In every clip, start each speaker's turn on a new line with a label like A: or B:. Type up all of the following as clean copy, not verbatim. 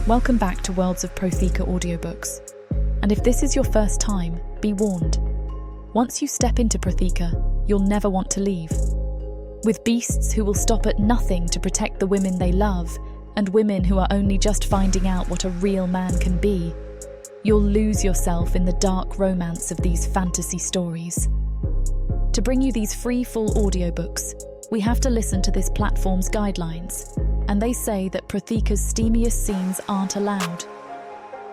A: Welcome back to Worlds of Protheka audiobooks. And if this is your first time, be warned. Once you step into Protheka, you'll never want to leave. With beasts who will stop at nothing to protect the women they love, and women who are only just finding out what a real man can be, you'll lose yourself in the dark romance of these fantasy stories. To bring you these free full audiobooks, we have to listen to this platform's guidelines, and they say that Protheka's steamiest scenes aren't allowed.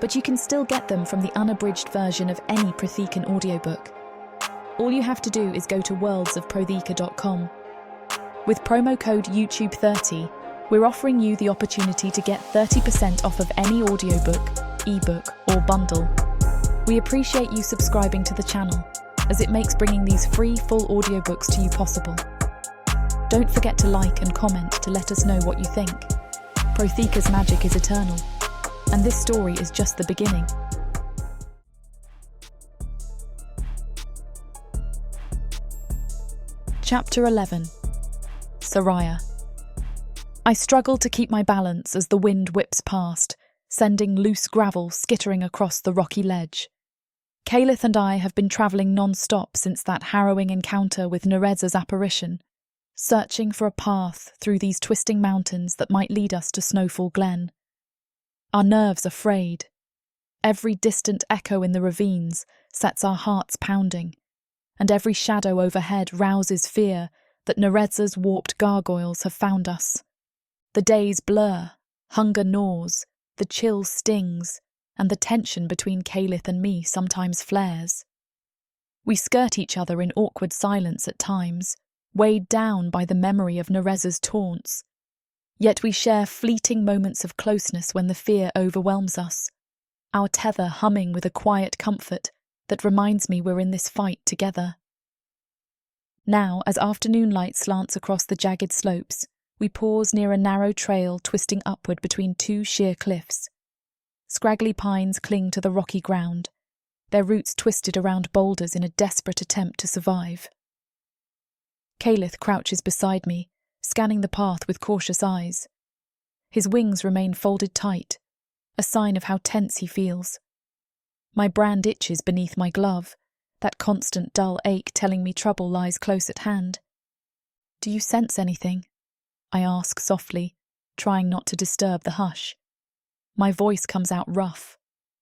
A: But you can still get them from the unabridged version of any Prothecan audiobook. All you have to do is go to worldsofprotheka.com. With promo code YouTube30, we're offering you the opportunity to get 30% off of any audiobook, ebook, or bundle. We appreciate you subscribing to the channel, as it makes bringing these free full audiobooks to you possible. Don't forget to like and comment to let us know what you think. Protheka's magic is eternal, and this story is just the beginning. Chapter 11. Soraya. I struggle to keep my balance as the wind whips past, sending loose gravel skittering across the rocky ledge. Caliph and I have been travelling non-stop since that harrowing encounter with Narza's apparition, searching for a path through these twisting mountains that might lead us to Snowfall Glen. Our nerves are frayed. Every distant echo in the ravines sets our hearts pounding, and every shadow overhead rouses fear that Narza's warped gargoyles have found us. The days blur, hunger gnaws, the chill stings, and the tension between Caliph and me sometimes flares. We skirt each other in awkward silence at times, weighed down by the memory of Narza's taunts. Yet we share fleeting moments of closeness when the fear overwhelms us, our tether humming with a quiet comfort that reminds me we're in this fight together. Now, as afternoon light slants across the jagged slopes, we pause near a narrow trail twisting upward between two sheer cliffs. Scraggly pines cling to the rocky ground, their roots twisted around boulders in a desperate attempt to survive. Caliph crouches beside me, scanning the path with cautious eyes. His wings remain folded tight, a sign of how tense he feels. My brand itches beneath my glove, that constant dull ache telling me trouble lies close at hand. "Do you sense anything?" I ask softly, trying not to disturb the hush. My voice comes out rough,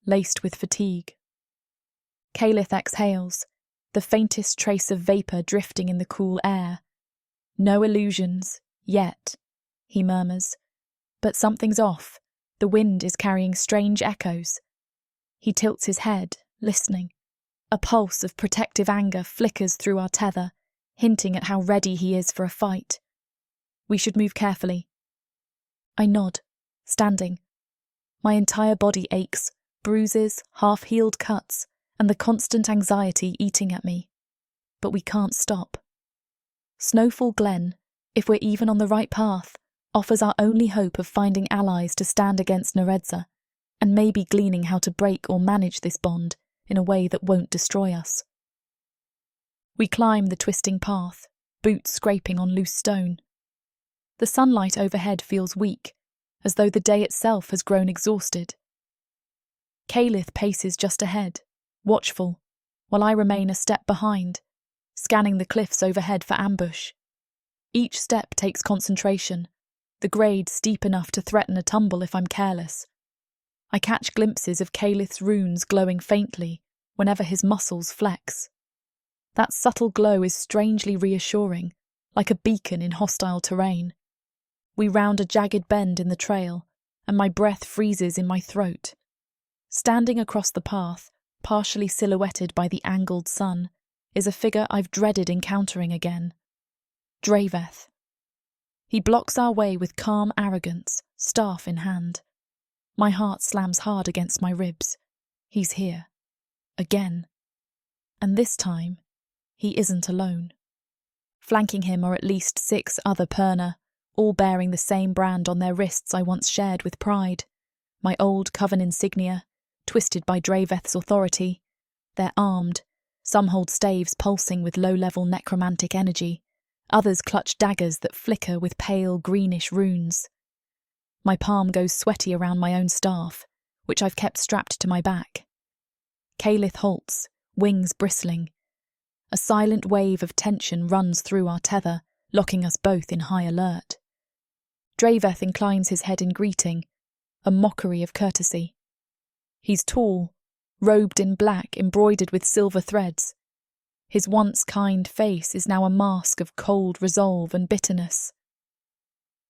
A: laced with fatigue. Caliph exhales, the faintest trace of vapour drifting in the cool air. "No illusions, yet," he murmurs. "But something's off. The wind is carrying strange echoes." He tilts his head, listening. A pulse of protective anger flickers through our tether, hinting at how ready he is for a fight. "We should move carefully." I nod, standing. My entire body aches, bruises, half-healed cuts, and the constant anxiety eating at me. But we can't stop. Snowfall Glen, if we're even on the right path, offers our only hope of finding allies to stand against Narza, and maybe gleaning how to break or manage this bond in a way that won't destroy us. We climb the twisting path, boots scraping on loose stone. The sunlight overhead feels weak, as though the day itself has grown exhausted. Caliph paces just ahead, watchful, while I remain a step behind, scanning the cliffs overhead for ambush. Each step takes concentration, the grade steep enough to threaten a tumble if I'm careless. I catch glimpses of Caliph's runes glowing faintly whenever his muscles flex. That subtle glow is strangely reassuring, like a beacon in hostile terrain. We round a jagged bend in the trail, and my breath freezes in my throat. Standing across the path, partially silhouetted by the angled sun, is a figure I've dreaded encountering again. Draveth. He blocks our way with calm arrogance, staff in hand. My heart slams hard against my ribs. He's here. Again. And this time, he isn't alone. Flanking him are at least 6 other Perna, all bearing the same brand on their wrists I once shared with pride. My old coven insignia, twisted by Draveth's authority. They're armed. Some hold staves pulsing with low-level necromantic energy. Others clutch daggers that flicker with pale greenish runes. My palm goes sweaty around my own staff, which I've kept strapped to my back. Caelith halts, wings bristling. A silent wave of tension runs through our tether, locking us both in high alert. Draveth inclines his head in greeting, a mockery of courtesy. He's tall, robed in black embroidered with silver threads. His once kind face is now a mask of cold resolve and bitterness.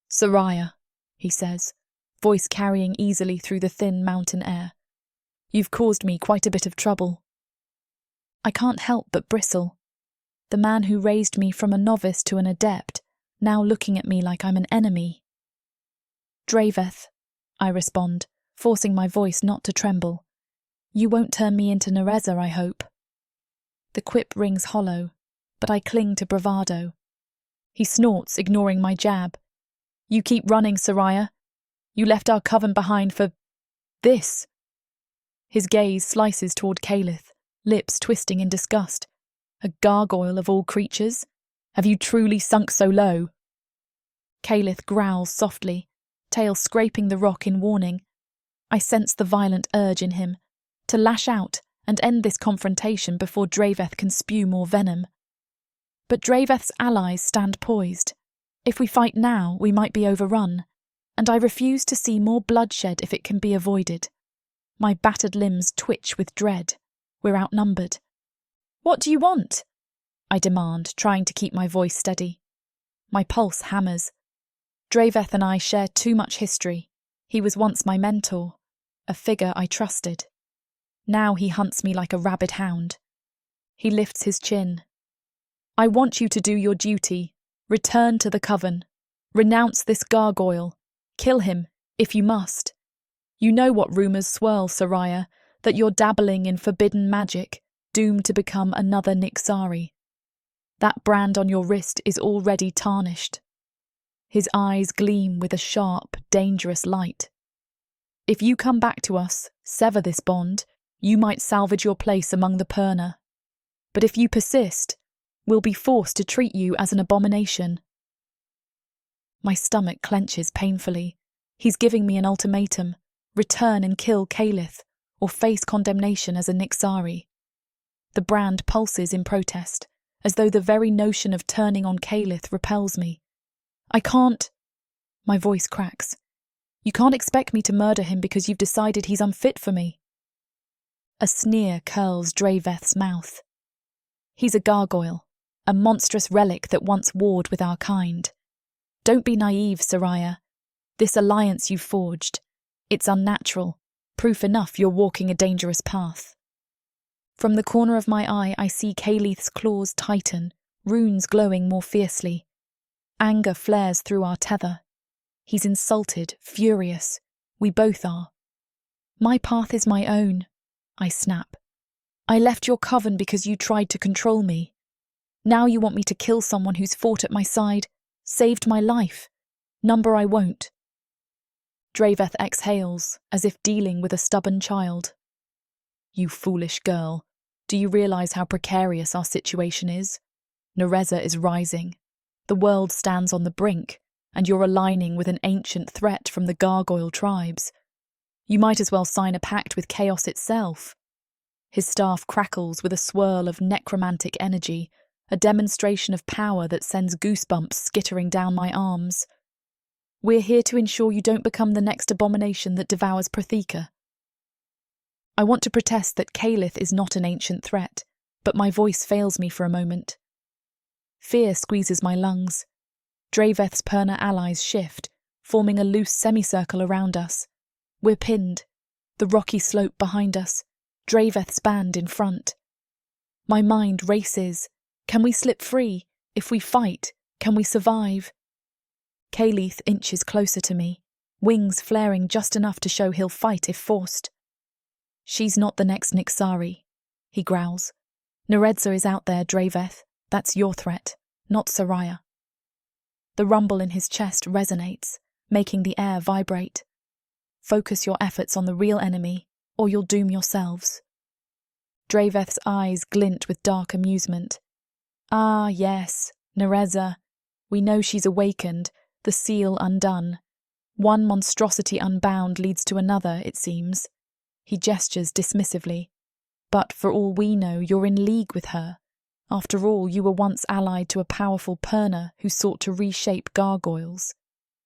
A: "Soraya," he says, voice carrying easily through the thin mountain air. "You've caused me quite a bit of trouble." I can't help but bristle. The man who raised me from a novice to an adept, now looking at me like I'm an enemy. "Draveth," I respond, forcing my voice not to tremble. "You won't turn me into Narza, I hope." The quip rings hollow, but I cling to bravado. He snorts, ignoring my jab. "You keep running, Soraya. You left our coven behind for this." His gaze slices toward Caelith, lips twisting in disgust. "A gargoyle of all creatures? Have you truly sunk so low?" Caelith growls softly, tail scraping the rock in warning. I sense the violent urge in him, to lash out and end this confrontation before Draveth can spew more venom. But Draveth's allies stand poised. If we fight now, we might be overrun, and I refuse to see more bloodshed if it can be avoided. My battered limbs twitch with dread. We're outnumbered. "What do you want?" I demand, trying to keep my voice steady. My pulse hammers. Draveth and I share too much history. He was once my mentor, a figure I trusted. Now he hunts me like a rabid hound. He lifts his chin. "I want you to do your duty. Return to the coven. Renounce this gargoyle. Kill him, if you must. You know what rumours swirl, Soraya, that you're dabbling in forbidden magic, doomed to become another Nixari. That brand on your wrist is already tarnished." His eyes gleam with a sharp, dangerous light. "If you come back to us, sever this bond, you might salvage your place among the Purna. But if you persist, we'll be forced to treat you as an abomination." My stomach clenches painfully. He's giving me an ultimatum: return and kill Caelith, or face condemnation as a Nixari. The brand pulses in protest, as though the very notion of turning on Caelith repels me. "I can't..." My voice cracks. "You can't expect me to murder him because you've decided he's unfit for me." A sneer curls Draveth's mouth. "He's a gargoyle, a monstrous relic that once warred with our kind. Don't be naive, Soraya. This alliance you've forged, it's unnatural, proof enough you're walking a dangerous path." From the corner of my eye, I see Caelith's claws tighten, runes glowing more fiercely. Anger flares through our tether. He's insulted, furious. We both are. "My path is my own," I snap. "I left your coven because you tried to control me. Now you want me to kill someone who's fought at my side, saved my life. Number I won't." Draveth exhales, as if dealing with a stubborn child. "You foolish girl. Do you realise how precarious our situation is? Narza is rising. The world stands on the brink, and you're aligning with an ancient threat from the gargoyle tribes. You might as well sign a pact with chaos itself." His staff crackles with a swirl of necromantic energy, a demonstration of power that sends goosebumps skittering down my arms. "We're here to ensure you don't become the next abomination that devours Protheka." I want to protest that Caelith is not an ancient threat, but my voice fails me for a moment. Fear squeezes my lungs. Draveth's Purna allies shift, forming a loose semicircle around us. We're pinned, the rocky slope behind us, Draveth's band in front. My mind races. Can we slip free? If we fight, can we survive? Caelith inches closer to me, wings flaring just enough to show he'll fight if forced. "She's not the next Nixari," he growls. "Narza is out there, Draveth. That's your threat, not Soraya." The rumble in his chest resonates, making the air vibrate. "Focus your efforts on the real enemy, or you'll doom yourselves." Draveth's eyes glint with dark amusement. "Ah, yes, Narza. We know she's awakened, the seal undone. One monstrosity unbound leads to another, it seems. He gestures dismissively. But for all we know, you're in league with her. After all, you were once allied to a powerful Perna who sought to reshape gargoyles.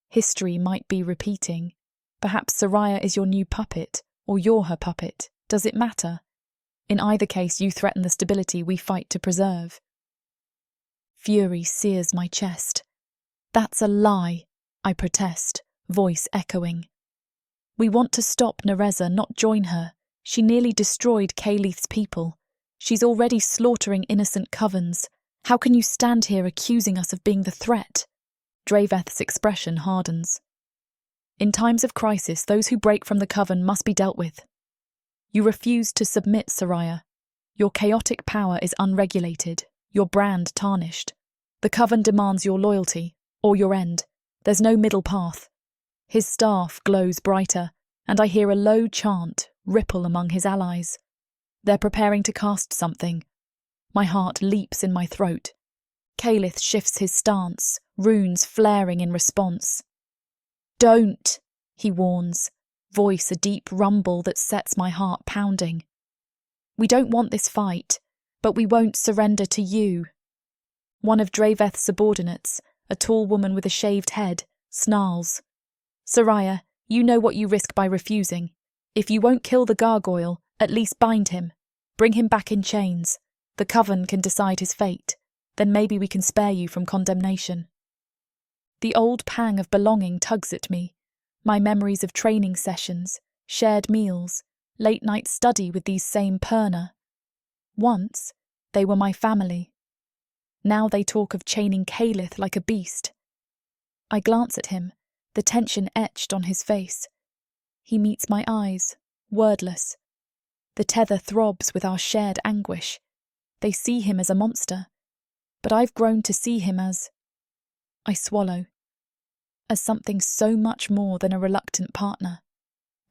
A: History might be repeating. Perhaps Soraya is your new puppet, or you're her puppet. Does it matter? In either case, you threaten the stability we fight to preserve. Fury sears my chest. That's a lie, I protest, voice echoing. We want to stop Narza, not join her. She nearly destroyed Caleth's people. She's already slaughtering innocent covens. How can you stand here accusing us of being the threat? Draveth's expression hardens. In times of crisis, those who break from the coven must be dealt with. You refuse to submit, Soraya. Your chaotic power is unregulated, your brand tarnished. The coven demands your loyalty, or your end. There's no middle path. His staff glows brighter, and I hear a low chant ripple among his allies. They're preparing to cast something. My heart leaps in my throat. Caleth shifts his stance, runes flaring in response. Don't, he warns, voice a deep rumble that sets my heart pounding. We don't want this fight, but we won't surrender to you. One of Draveth's subordinates, a tall woman with a shaved head, snarls. Soraya, you know what you risk by refusing. If you won't kill the gargoyle, at least bind him. Bring him back in chains. The coven can decide his fate. Then maybe we can spare you from condemnation. The old pang of belonging tugs at me. My memories of training sessions, shared meals, late-night study with these same Perna. Once, they were my family. Now they talk of chaining Caleth like a beast. I glance at him, the tension etched on his face. He meets my eyes, wordless. The tether throbs with our shared anguish. They see him as a monster, but I've grown to see him as... I swallow. As something so much more than a reluctant partner.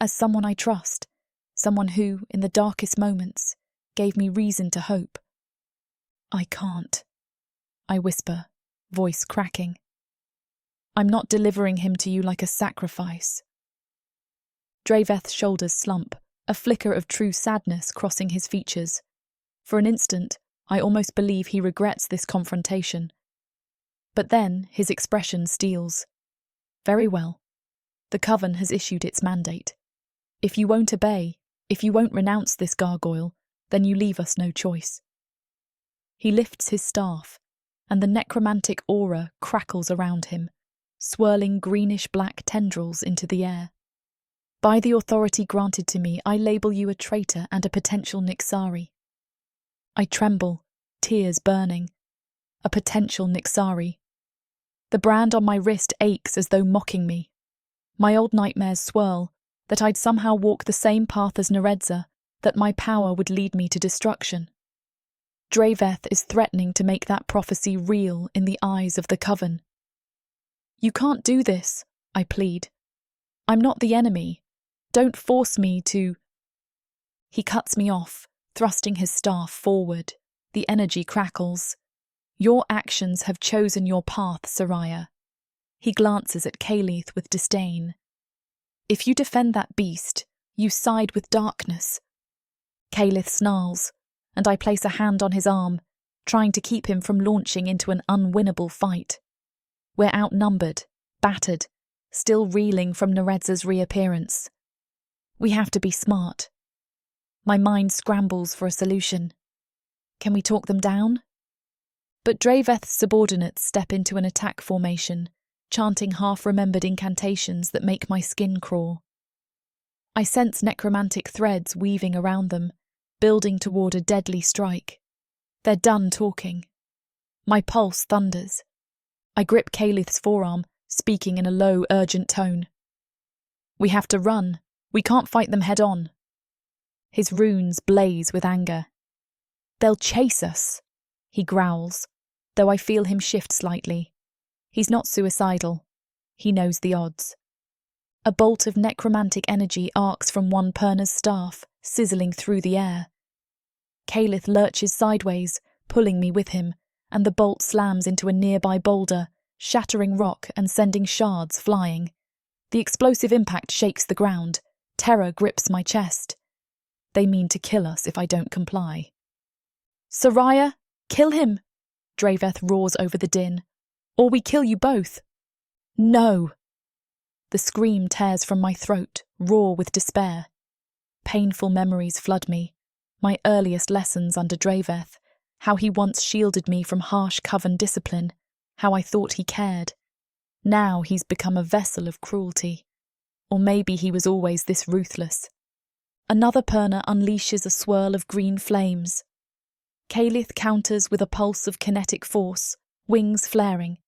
A: As someone I trust, someone who, in the darkest moments, gave me reason to hope. I can't, I whisper, voice cracking. I'm not delivering him to you like a sacrifice. Draveth's shoulders slump, a flicker of true sadness crossing his features. For an instant, I almost believe he regrets this confrontation. But then his expression steels. Very well. The coven has issued its mandate. If you won't obey, if you won't renounce this gargoyle, then you leave us no choice. He lifts his staff, and the necromantic aura crackles around him, swirling greenish-black tendrils into the air. By the authority granted to me, I label you a traitor and a potential Nixari. I tremble, tears burning. A potential Nixari. The brand on my wrist aches as though mocking me. My old nightmares swirl, that I'd somehow walk the same path as Narza, that my power would lead me to destruction. Draveth is threatening to make that prophecy real in the eyes of the coven. You can't do this, I plead. I'm not the enemy. Don't force me to... He cuts me off, thrusting his staff forward. The energy crackles. Your actions have chosen your path, Soraya. He glances at Caleth with disdain. If you defend that beast, you side with darkness. Caleth snarls, and I place a hand on his arm, trying to keep him from launching into an unwinnable fight. We're outnumbered, battered, still reeling from Narza's reappearance. We have to be smart. My mind scrambles for a solution. Can we talk them down? But Draveth's subordinates step into an attack formation, chanting half-remembered incantations that make my skin crawl. I sense necromantic threads weaving around them, building toward a deadly strike. They're done talking. My pulse thunders. I grip Caleth's forearm, speaking in a low, urgent tone. We have to run. We can't fight them head-on. His runes blaze with anger. They'll chase us, he growls, though I feel him shift slightly. He's not suicidal. He knows the odds. A bolt of necromantic energy arcs from one Perna's staff, sizzling through the air. Caleth lurches sideways, pulling me with him, and the bolt slams into a nearby boulder, shattering rock and sending shards flying. The explosive impact shakes the ground. Terror grips my chest. They mean to kill us if I don't comply. "Soraya, kill him!" Draveth roars over the din. "Or we kill you both." "No!" The scream tears from my throat, raw with despair. Painful memories flood me. My earliest lessons under Draveth, how he once shielded me from harsh coven discipline, how I thought he cared. Now he's become a vessel of cruelty. Or maybe he was always this ruthless. Another Purna unleashes a swirl of green flames. Calith counters with a pulse of kinetic force, wings flaring.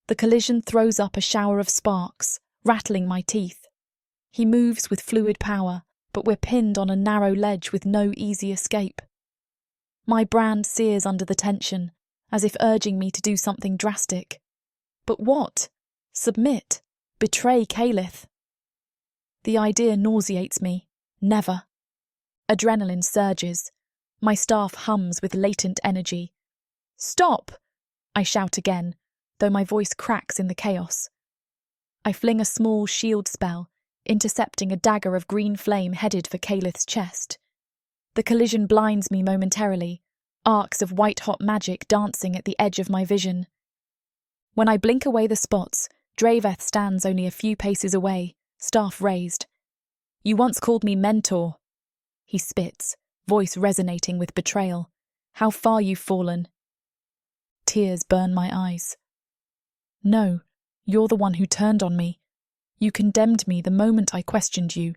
A: The collision throws up a shower of sparks, rattling my teeth. He moves with fluid power, but we're pinned on a narrow ledge with no easy escape. My brand sears under the tension, as if urging me to do something drastic. But what? Submit? Betray Calith? The idea nauseates me. Never. Adrenaline surges. My staff hums with latent energy. "Stop!" I shout again, though my voice cracks in the chaos. I fling a small shield spell, intercepting a dagger of green flame headed for Calith's chest. The collision blinds me momentarily, arcs of white-hot magic dancing at the edge of my vision. When I blink away the spots, Draveth stands only a few paces away, staff raised. "You once called me mentor." He spits, voice resonating with betrayal. "How far you've fallen." Tears burn my eyes. "No, you're the one who turned on me. You condemned me the moment I questioned you."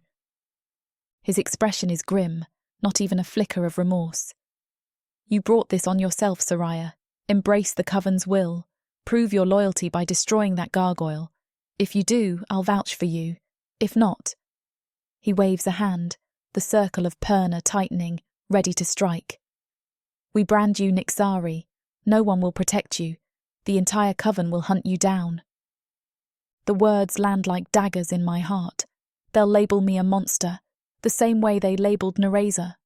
A: His expression is grim, not even a flicker of remorse. "You brought this on yourself, Soraya. Embrace the Coven's will. Prove your loyalty by destroying that gargoyle. If you do, I'll vouch for you. If not..." He waves a hand, the circle of Purna tightening, ready to strike. "We brand you Nixari. No one will protect you. The entire Coven will hunt you down." The words land like daggers in my heart. They'll label me a monster, the same way they labelled Narza.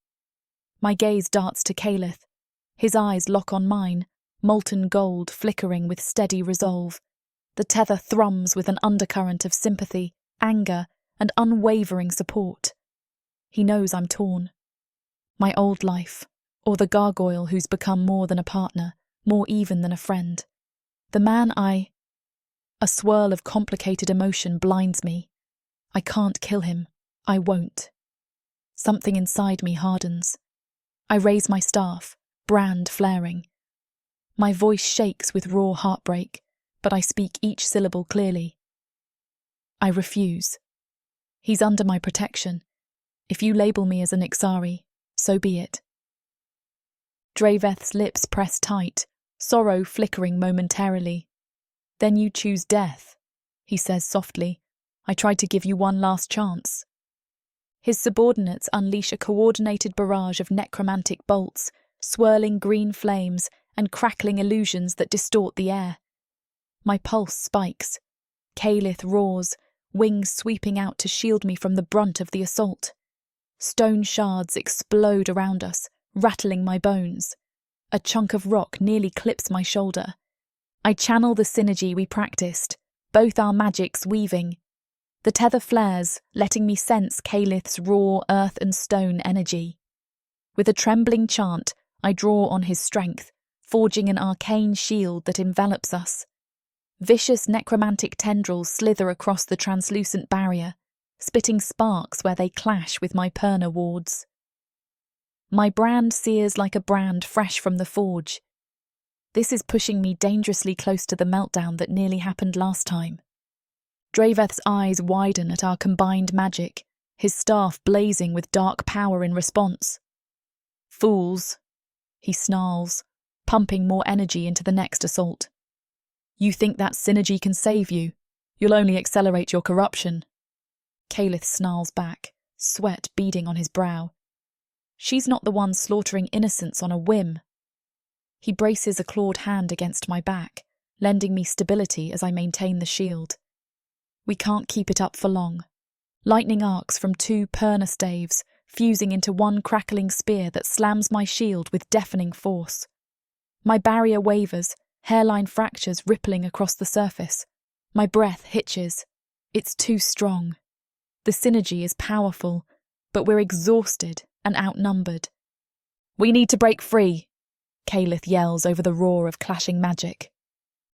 A: My gaze darts to Calith. His eyes lock on mine, molten gold flickering with steady resolve. The tether thrums with an undercurrent of sympathy, anger, and unwavering support. He knows I'm torn. My old life, or the gargoyle who's become more than a partner, more even than a friend. The man I... A swirl of complicated emotion blinds me. I can't kill him. I won't. Something inside me hardens. I raise my staff, brand flaring. My voice shakes with raw heartbreak, but I speak each syllable clearly. I refuse. He's under my protection. If you label me as an Nixari, so be it. Draveth's lips press tight, sorrow flickering momentarily. "Then you choose death," he says softly. "I tried to give you one last chance." His subordinates unleash a coordinated barrage of necromantic bolts, swirling green flames and crackling illusions that distort the air. My pulse spikes. Calith roars, wings sweeping out to shield me from the brunt of the assault. Stone shards explode around us, rattling my bones. A chunk of rock nearly clips my shoulder. I channel the synergy we practiced, both our magics weaving. The tether flares, letting me sense Calith's raw earth and stone energy. With a trembling chant, I draw on his strength, forging an arcane shield that envelops us. Vicious necromantic tendrils slither across the translucent barrier, spitting sparks where they clash with my Purna wards. My brand sears like a brand fresh from the forge. This is pushing me dangerously close to the meltdown that nearly happened last time. Draveth's eyes widen at our combined magic, his staff blazing with dark power in response. "Fools," he snarls, pumping more energy into the next assault. "You think that synergy can save you? You'll only accelerate your corruption." Calith snarls back, sweat beading on his brow. "She's not the one slaughtering innocents on a whim." He braces a clawed hand against my back, lending me stability as I maintain the shield. We can't keep it up for long. Lightning arcs from 2 Purna staves, fusing into one crackling spear that slams my shield with deafening force. My barrier wavers, hairline fractures rippling across the surface. My breath hitches. It's too strong. The synergy is powerful, but we're exhausted and outnumbered. "We need to break free," Calith yells over the roar of clashing magic.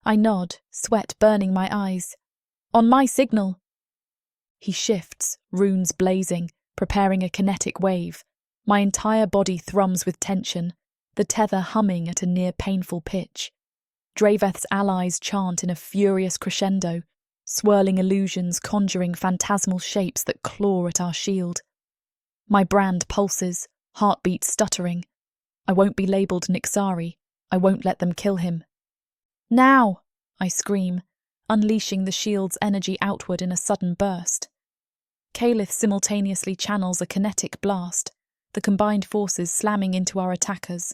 A: I nod, sweat burning my eyes. "On my signal." He shifts, runes blazing, preparing a kinetic wave. My entire body thrums with tension, the tether humming at a near-painful pitch. Draveth's allies chant in a furious crescendo, swirling illusions conjuring phantasmal shapes that claw at our shield. My brand pulses, heartbeat stuttering. I won't be labelled Nixari. I won't let them kill him. "Now!" I scream, unleashing the shield's energy outward in a sudden burst. Calith simultaneously channels a kinetic blast, the combined forces slamming into our attackers.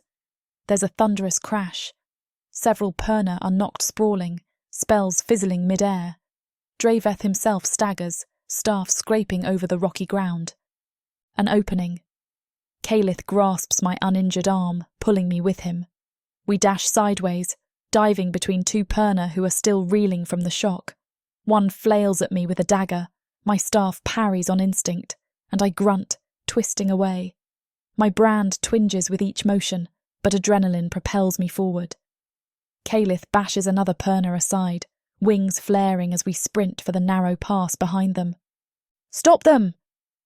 A: There's a thunderous crash. Several Perna are knocked sprawling, spells fizzling mid-air. Draveth himself staggers, staff scraping over the rocky ground. An opening. Calith grasps my uninjured arm, pulling me with him. We dash sideways, diving between two Perna who are still reeling from the shock. One flails at me with a dagger. My staff parries on instinct, and I grunt, twisting away. My brand twinges with each motion, but adrenaline propels me forward. Calith bashes another Perna aside, wings flaring as we sprint for the narrow pass behind them. "Stop them!"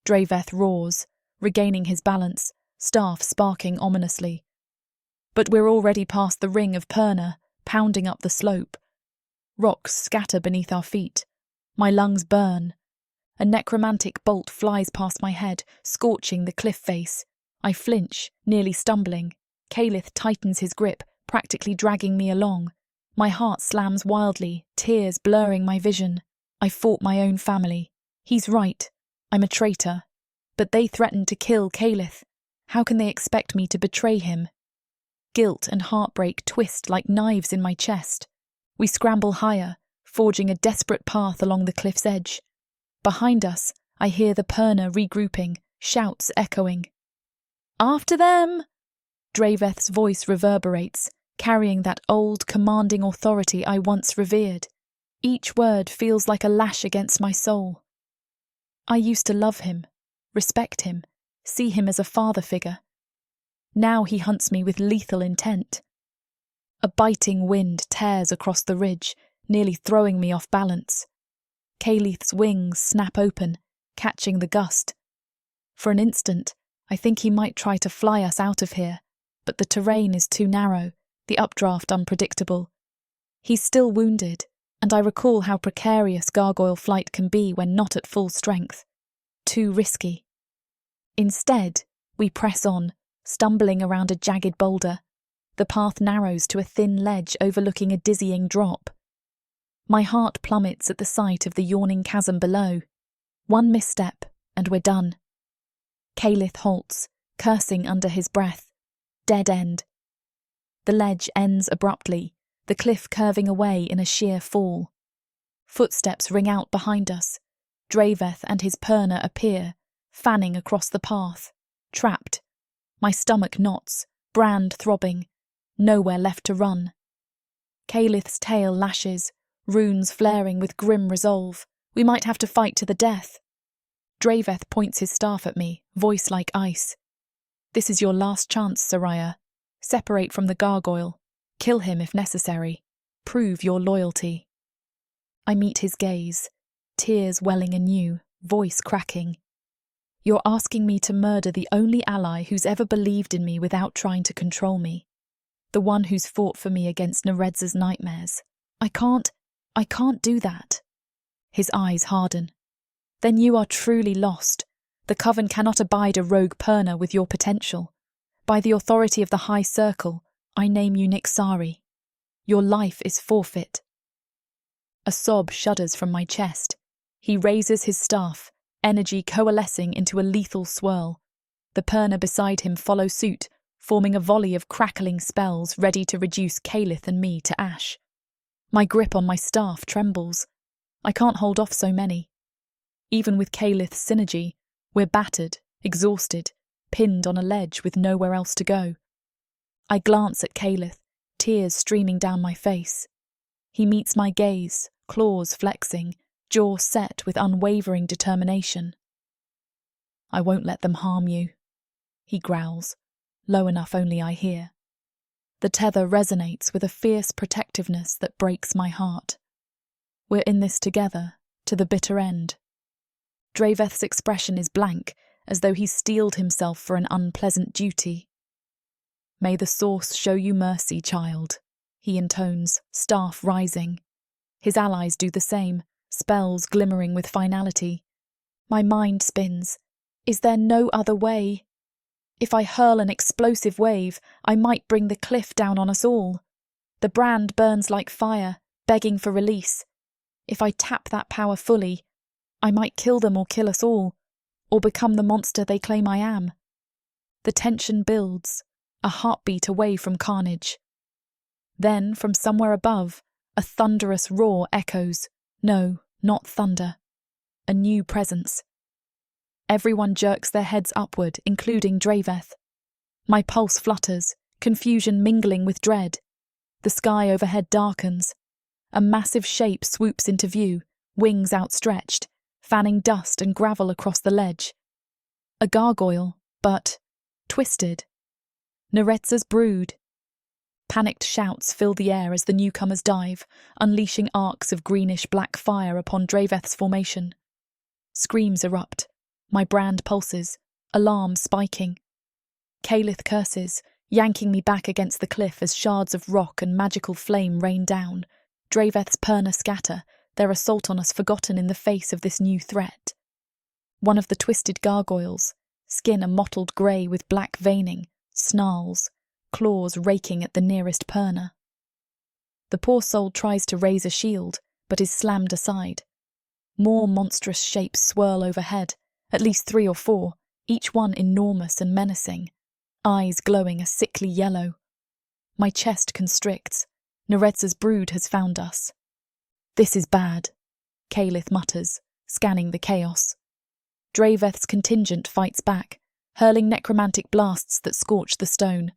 A: Draveth roars, regaining his balance, staff sparking ominously. But we're already past the ring of Perna, pounding up the slope. Rocks scatter beneath our feet. My lungs burn. A necromantic bolt flies past my head, scorching the cliff face. I flinch, nearly stumbling. Calith tightens his grip, practically dragging me along. My heart slams wildly, tears blurring my vision. I fought my own family. He's right. I'm a traitor. But they threatened to kill Calith. How can they expect me to betray him? Guilt and heartbreak twist like knives in my chest. We scramble higher, forging a desperate path along the cliff's edge. Behind us, I hear the Perna regrouping, shouts echoing. "After them!" Draveth's voice reverberates, carrying that old, commanding authority I once revered. Each word feels like a lash against my soul. I used to love him, respect him, see him as a father figure. Now he hunts me with lethal intent. A biting wind tears across the ridge, nearly throwing me off balance. Calith's wings snap open, catching the gust. For an instant, I think he might try to fly us out of here, but the terrain is too narrow, the updraft unpredictable. He's still wounded, and I recall how precarious gargoyle flight can be when not at full strength. Too risky. Instead, we press on, stumbling around a jagged boulder. The path narrows to a thin ledge overlooking a dizzying drop. My heart plummets at the sight of the yawning chasm below. One misstep, and we're done. Calith halts, cursing under his breath. Dead end. The ledge ends abruptly, the cliff curving away in a sheer fall. Footsteps ring out behind us. Draveth and his Perna appear, fanning across the path. Trapped. My stomach knots, brand throbbing. Nowhere left to run. Calith's tail lashes, runes flaring with grim resolve. We might have to fight to the death. Draveth points his staff at me, voice like ice. "This is your last chance, Soraya. Separate from the gargoyle. Kill him if necessary. Prove your loyalty." I meet his gaze, tears welling anew, voice cracking. "You're asking me to murder the only ally who's ever believed in me without trying to control me. The one who's fought for me against Narza's nightmares. I can't do that." His eyes harden. "Then you are truly lost. The Coven cannot abide a rogue Perna with your potential. By the authority of the High Circle, I name you Nixari. Your life is forfeit." A sob shudders from my chest. He raises his staff, energy coalescing into a lethal swirl. The Perna beside him follow suit, forming a volley of crackling spells ready to reduce Calith and me to ash. My grip on my staff trembles. I can't hold off so many. Even with Calith's synergy, we're battered, exhausted, pinned on a ledge with nowhere else to go. I glance at Calith, tears streaming down my face. He meets my gaze, claws flexing, jaw set with unwavering determination. "I won't let them harm you," he growls, low enough only I hear. The tether resonates with a fierce protectiveness that breaks my heart. We're in this together, to the bitter end. Draveth's expression is blank, as though he's steeled himself for an unpleasant duty. "May the source show you mercy, child," he intones, staff rising. His allies do the same, spells glimmering with finality. My mind spins. Is there no other way? If I hurl an explosive wave, I might bring the cliff down on us all. The brand burns like fire, begging for release. If I tap that power fully, I might kill them or kill us all, or become the monster they claim I am. The tension builds, a heartbeat away from carnage. Then, from somewhere above, a thunderous roar echoes. No, not thunder. A new presence. Everyone jerks their heads upward, including Draveth. My pulse flutters, confusion mingling with dread. The sky overhead darkens. A massive shape swoops into view, wings outstretched, fanning dust and gravel across the ledge. A gargoyle, but twisted. Narza's brood. Panicked shouts fill the air as the newcomers dive, unleashing arcs of greenish-black fire upon Draveth's formation. Screams erupt. My brand pulses, alarm spiking. Calith curses, yanking me back against the cliff as shards of rock and magical flame rain down. Draveth's perna scatter, their assault on us forgotten in the face of this new threat. One of the twisted gargoyles, skin a mottled grey with black veining, snarls, claws raking at the nearest perna. The poor soul tries to raise a shield, but is slammed aside. More monstrous shapes swirl overhead, at least 3 or 4, each one enormous and menacing, eyes glowing a sickly yellow. My chest constricts. Narza's brood has found us. "This is bad," Calith mutters, scanning the chaos. Draveth's contingent fights back, hurling necromantic blasts that scorch the stone.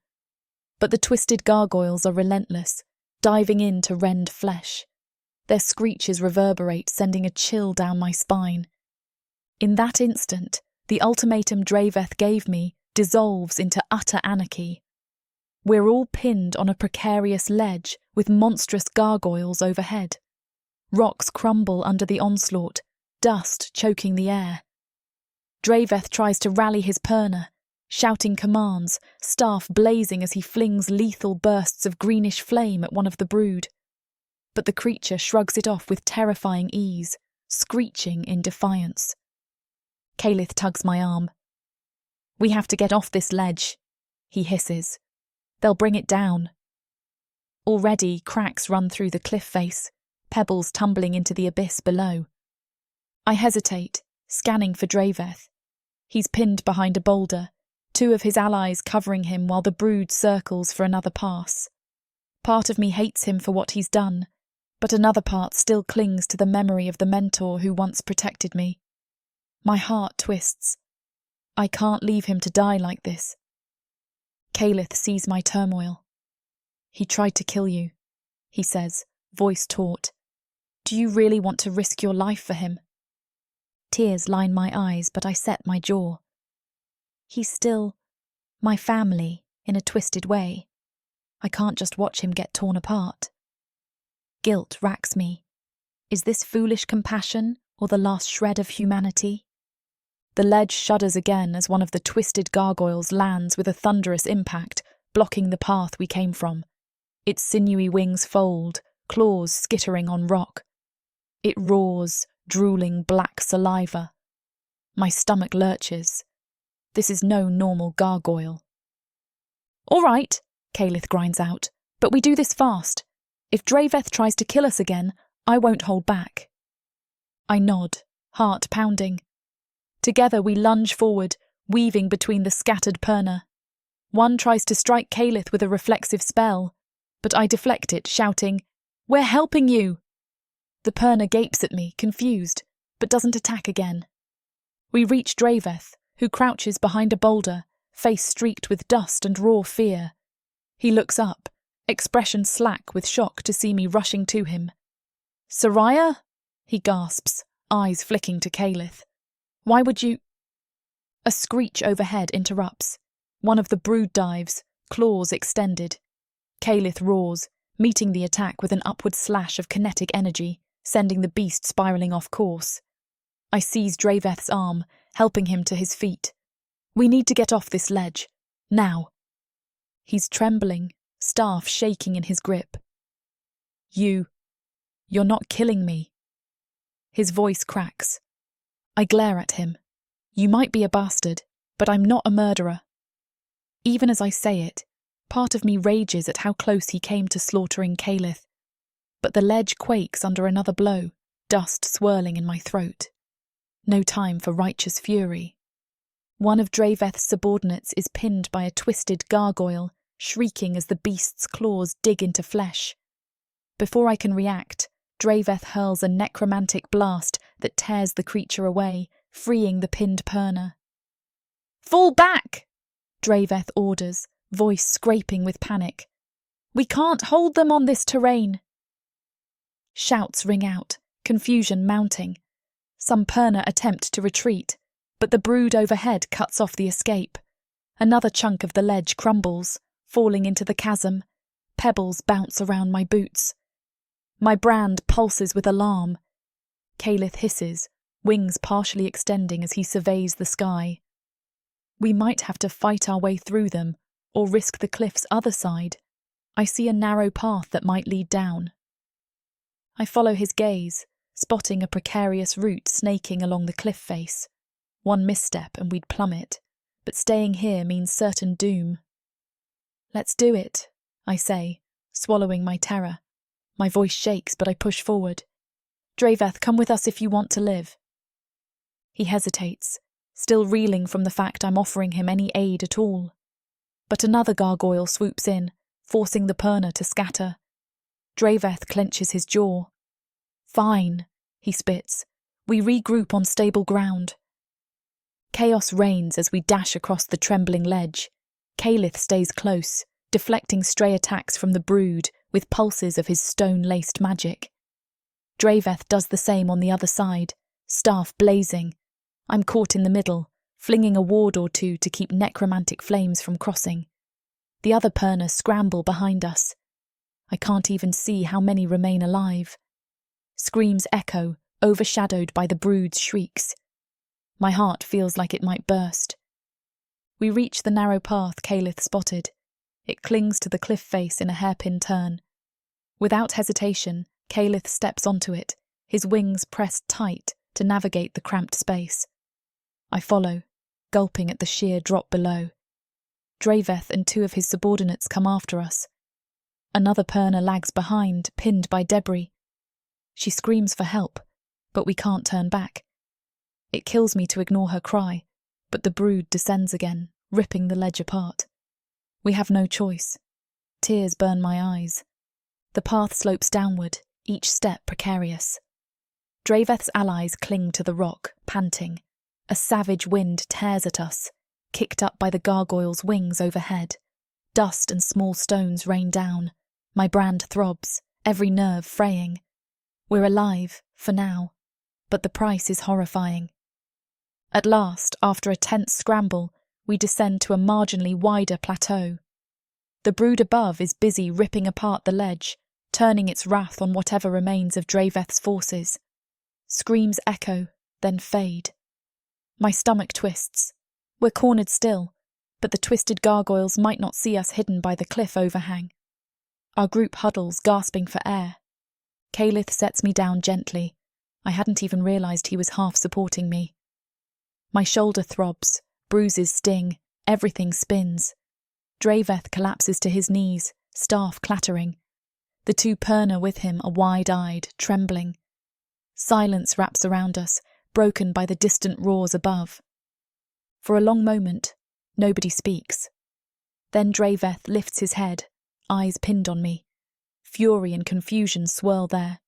A: But the twisted gargoyles are relentless, diving in to rend flesh. Their screeches reverberate, sending a chill down my spine. In that instant, the ultimatum Draveth gave me dissolves into utter anarchy. We're all pinned on a precarious ledge with monstrous gargoyles overhead. Rocks crumble under the onslaught, dust choking the air. Draveth tries to rally his perna, shouting commands, staff blazing as he flings lethal bursts of greenish flame at one of the brood. But the creature shrugs it off with terrifying ease, screeching in defiance. Calith tugs my arm. "We have to get off this ledge," he hisses. "They'll bring it down." Already, cracks run through the cliff face, pebbles tumbling into the abyss below. I hesitate, scanning for Draveth. He's pinned behind a boulder, 2 of his allies covering him while the brood circles for another pass. Part of me hates him for what he's done, but another part still clings to the memory of the mentor who once protected me. My heart twists. I can't leave him to die like this. Calith sees my turmoil. "He tried to kill you," he says, voice taut. "Do you really want to risk your life for him?" Tears line my eyes, but I set my jaw. He's still my family in a twisted way. I can't just watch him get torn apart. Guilt racks me. Is this foolish compassion or the last shred of humanity? The ledge shudders again as one of the twisted gargoyles lands with a thunderous impact, blocking the path we came from. Its sinewy wings fold, claws skittering on rock. It roars, drooling black saliva. My stomach lurches. This is no normal gargoyle. "All right," Calith grinds out, "but we do this fast. If Draveth tries to kill us again, I won't hold back." I nod, heart pounding. Together we lunge forward, weaving between the scattered perna. One tries to strike Calith with a reflexive spell, but I deflect it, shouting, "We're helping you!" The perna gapes at me, confused, but doesn't attack again. We reach Draveth, who crouches behind a boulder, face streaked with dust and raw fear. He looks up, expression slack with shock to see me rushing to him. "Soraya?" He gasps, eyes flicking to Calith. Why would you? A screech overhead interrupts. One of the brood dives, claws extended. Calith roars, meeting the attack with an upward slash of kinetic energy, sending the beast spiralling off course. I seize Draveth's arm, helping him to his feet. We need to get off this ledge. Now. He's trembling, staff shaking in his grip. You're not killing me. His voice cracks. I glare at him. You might be a bastard, but I'm not a murderer. Even as I say it, part of me rages at how close he came to slaughtering Calith. But the ledge quakes under another blow, dust swirling in my throat. No time for righteous fury. One of Draveth's subordinates is pinned by a twisted gargoyle, shrieking as the beast's claws dig into flesh. Before I can react, Draveth hurls a necromantic blast that tears the creature away, freeing the pinned Perna. Fall back! Draveth orders, voice scraping with panic. We can't hold them on this terrain. Shouts ring out, confusion mounting. Some Perna attempt to retreat, but the brood overhead cuts off the escape. Another chunk of the ledge crumbles, falling into the chasm. Pebbles bounce around my boots. My brand pulses with alarm. Calith hisses, wings partially extending as he surveys the sky. We might have to fight our way through them, or risk the cliff's other side. I see a narrow path that might lead down. I follow his gaze, spotting a precarious route snaking along the cliff face. One misstep and we'd plummet, but staying here means certain doom. Let's do it, I say, swallowing my terror. My voice shakes, but I push forward. Draveth, come with us if you want to live. He hesitates, still reeling from the fact I'm offering him any aid at all. But another gargoyle swoops in, forcing the Perna to scatter. Draveth clenches his jaw. Fine, he spits. We regroup on stable ground. Chaos reigns as we dash across the trembling ledge. Calith stays close, deflecting stray attacks from the brood with pulses of his stone-laced magic. Draveth does the same on the other side, staff blazing. I'm caught in the middle, flinging a ward or two to keep necromantic flames from crossing. The other Perna scramble behind us. I can't even see how many remain alive. Screams echo, overshadowed by the brood's shrieks. My heart feels like it might burst. We reach the narrow path Calith spotted. It clings to the cliff face in a hairpin turn. Without hesitation, Calith steps onto it, his wings pressed tight to navigate the cramped space. I follow, gulping at the sheer drop below. Draveth and two of his subordinates come after us. Another Perna lags behind, pinned by debris. She screams for help, but we can't turn back. It kills me to ignore her cry, but the brood descends again, ripping the ledge apart. We have no choice. Tears burn my eyes. The path slopes downward, each step precarious. Draveth's allies cling to the rock, panting. A savage wind tears at us, kicked up by the gargoyle's wings overhead. Dust and small stones rain down. My brand throbs, every nerve fraying. We're alive, for now, but the price is horrifying. At last, after a tense scramble, we descend to a marginally wider plateau. The brood above is busy ripping apart the ledge, turning its wrath on whatever remains of Draveth's forces. Screams echo, then fade. My stomach twists. We're cornered still, but the twisted gargoyles might not see us hidden by the cliff overhang. Our group huddles, gasping for air. Calith sets me down gently. I hadn't even realised he was half supporting me. My shoulder throbs, bruises sting, everything spins. Draveth collapses to his knees, staff clattering. The two Perna with him are wide-eyed, trembling. Silence wraps around us, broken by the distant roars above. For a long moment, nobody speaks. Then Draveth lifts his head, eyes pinned on me. Fury and confusion swirl there.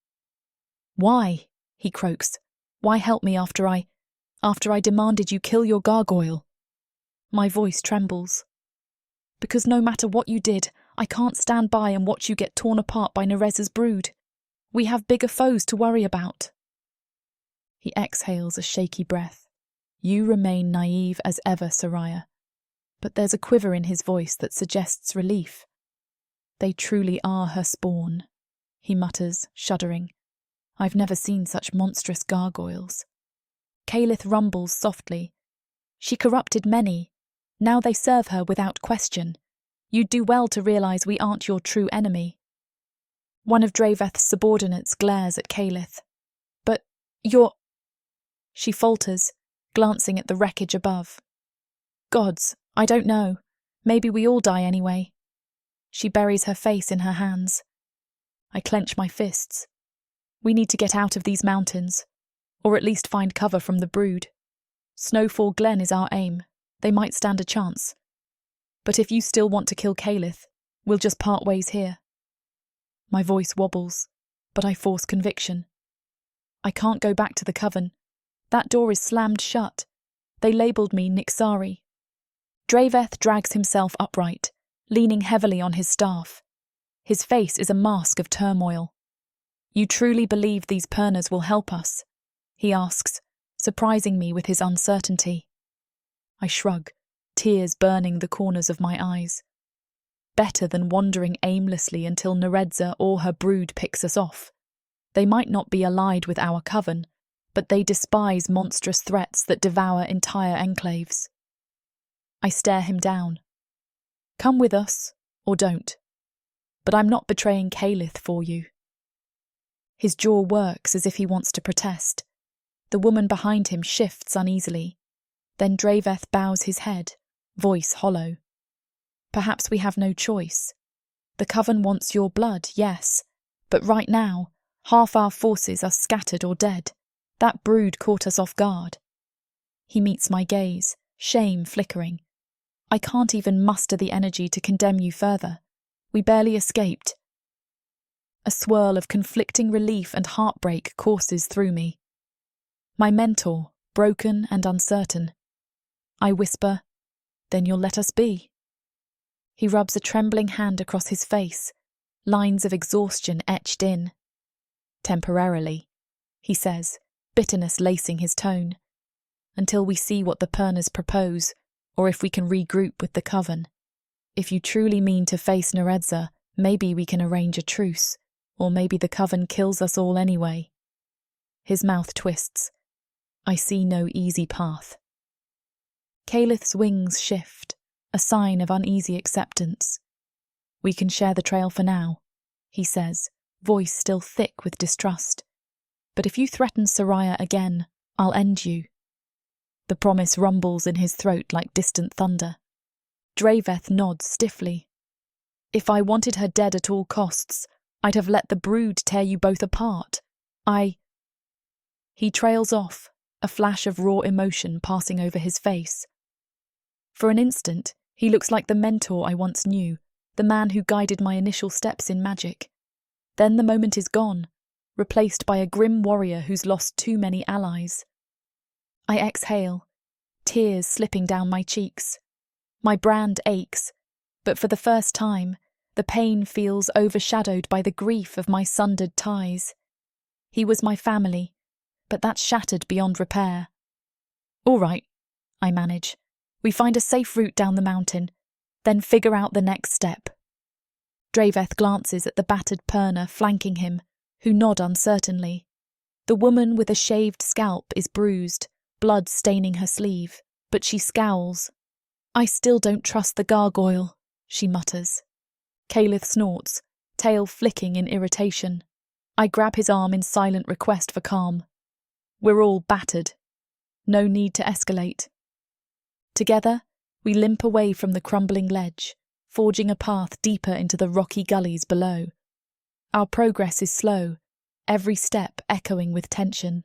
A: Why? He croaks. Why help me after I demanded you kill your gargoyle? My voice trembles. Because no matter what you did, I can't stand by and watch you get torn apart by Narza's brood. We have bigger foes to worry about. He exhales a shaky breath. You remain naive as ever, Soraya. But there's a quiver in his voice that suggests relief. They truly are her spawn, he mutters, shuddering. I've never seen such monstrous gargoyles. Calith rumbles softly. She corrupted many. Now they serve her without question. You'd do well to realise we aren't your true enemy. One of Draveth's subordinates glares at Calith. But you're... She falters, glancing at the wreckage above. Gods, I don't know. Maybe we all die anyway. She buries her face in her hands. I clench my fists. We need to get out of these mountains, or at least find cover from the brood. Snowfall Glen is our aim. They might stand a chance. But if you still want to kill Calith, we'll just part ways here. My voice wobbles, but I force conviction. I can't go back to the coven. That door is slammed shut. They labelled me Nixari. Draveth drags himself upright, leaning heavily on his staff. His face is a mask of turmoil. You truly believe these Pernas will help us? He asks, surprising me with his uncertainty. I shrug, tears burning the corners of my eyes. Better than wandering aimlessly until Narza or her brood picks us off. They might not be allied with our coven, but they despise monstrous threats that devour entire enclaves. I stare him down. Come with us, or don't. But I'm not betraying Calith for you. His jaw works as if he wants to protest. The woman behind him shifts uneasily. Then Draveth bows his head, voice hollow. Perhaps we have no choice. The coven wants your blood, yes, but right now, half our forces are scattered or dead. That brood caught us off guard. He meets my gaze, shame flickering. I can't even muster the energy to condemn you further. We barely escaped. A swirl of conflicting relief and heartbreak courses through me. My mentor, broken and uncertain. I whisper, then you'll let us be. He rubs a trembling hand across his face, lines of exhaustion etched in. Temporarily, he says, bitterness lacing his tone. Until we see what the Pernas propose, or if we can regroup with the coven. If you truly mean to face Narza, maybe we can arrange a truce, or maybe the coven kills us all anyway. His mouth twists. I see no easy path. Calith's wings shift, a sign of uneasy acceptance. We can share the trail for now, he says, voice still thick with distrust. But if you threaten Soraya again, I'll end you. The promise rumbles in his throat like distant thunder. Draveth nods stiffly. If I wanted her dead at all costs, I'd have let the brood tear you both apart. He trails off, a flash of raw emotion passing over his face. For an instant, he looks like the mentor I once knew, the man who guided my initial steps in magic. Then the moment is gone, replaced by a grim warrior who's lost too many allies. I exhale, tears slipping down my cheeks. My brand aches, but for the first time, the pain feels overshadowed by the grief of my sundered ties. He was my family, but that's shattered beyond repair. All right, I manage. We find a safe route down the mountain, then figure out the next step. Draveth glances at the battered Perna flanking him, who nod uncertainly. The woman with a shaved scalp is bruised, blood staining her sleeve, but she scowls. I still don't trust the gargoyle, she mutters. Calith snorts, tail flicking in irritation. I grab his arm in silent request for calm. We're all battered. No need to escalate. Together, we limp away from the crumbling ledge, forging a path deeper into the rocky gullies below. Our progress is slow, every step echoing with tension.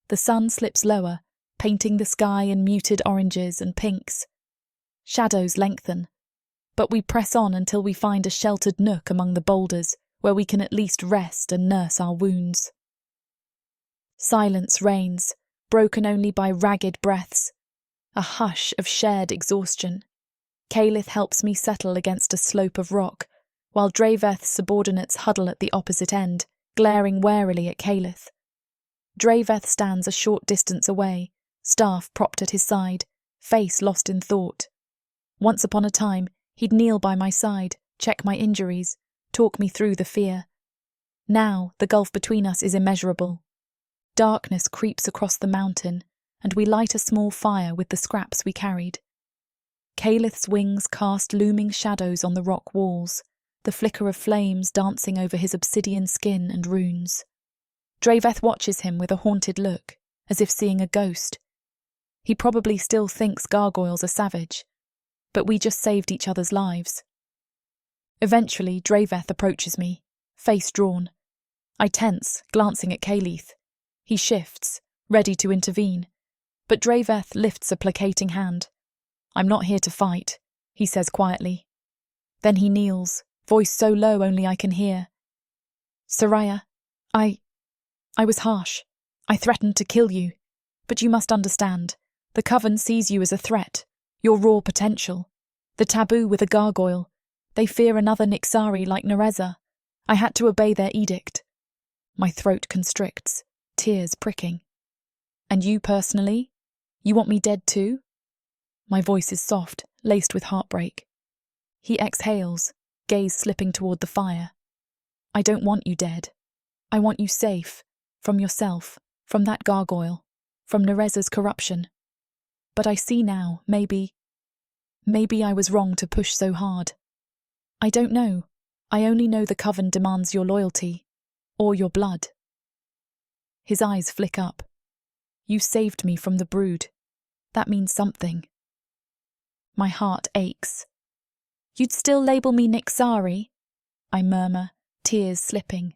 A: The sun slips lower, painting the sky in muted oranges and pinks. Shadows lengthen, but we press on until we find a sheltered nook among the boulders where we can at least rest and nurse our wounds. Silence reigns, broken only by ragged breaths, a hush of shared exhaustion. Calith helps me settle against a slope of rock, while Draveth's subordinates huddle at the opposite end, glaring warily at Calith. Draveth stands a short distance away, staff propped at his side, face lost in thought. Once upon a time, he'd kneel by my side, check my injuries, talk me through the fear. Now, the gulf between us is immeasurable. Darkness creeps across the mountain, and we light a small fire with the scraps we carried. Calith's wings cast looming shadows on the rock walls, the flicker of flames dancing over his obsidian skin and runes. Draveth watches him with a haunted look, as if seeing a ghost. He probably still thinks gargoyles are savage, but we just saved each other's lives. Eventually, Draveth approaches me, face drawn. I tense, glancing at Calith. He shifts, ready to intervene, but Draveth lifts a placating hand. "I'm not here to fight," he says quietly. Then he kneels, voice so low only I can hear. "Soraya, I was harsh. I threatened to kill you. But you must understand, the Coven sees you as a threat, your raw potential. The taboo with a gargoyle. They fear another Nixari like Narza. I had to obey their edict." My throat constricts, tears pricking. "And you personally? You want me dead too?" My voice is soft, laced with heartbreak. He exhales, gaze slipping toward the fire. "I don't want you dead. I want you safe. From yourself, from that gargoyle, from Narza's corruption. But I see now, maybe I was wrong to push so hard. I don't know. I only know the Coven demands your loyalty, or your blood." His eyes flick up. "You saved me from the brood. That means something." My heart aches. "You'd still label me Nixari?" I murmur, tears slipping.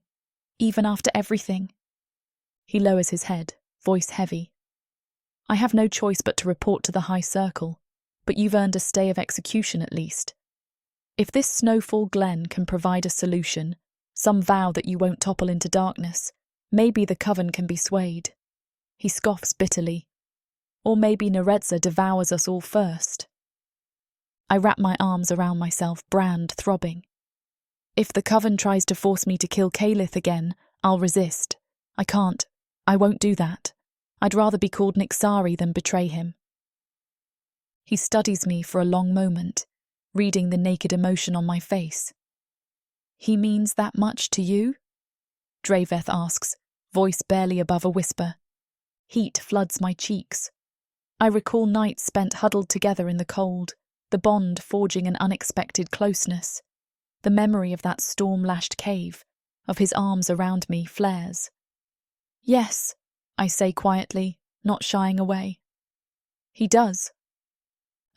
A: "Even after everything?" He lowers his head, voice heavy. "I have no choice but to report to the High Circle, but you've earned a stay of execution at least. If this Snowfall Glen can provide a solution, some vow that you won't topple into darkness, maybe the Coven can be swayed." He scoffs bitterly. "Or maybe Narza devours us all first." I wrap my arms around myself, brand throbbing. If the Coven tries to force me to kill Calith again, I'll resist. I won't do that. I'd rather be called Nixari than betray him. He studies me for a long moment, reading the naked emotion on my face. "He means that much to you?" Draveth asks, voice barely above a whisper. Heat floods my cheeks. I recall nights spent huddled together in the cold, the bond forging an unexpected closeness. The memory of that storm-lashed cave, of his arms around me, flares. "Yes," I say quietly, not shying away. "He does."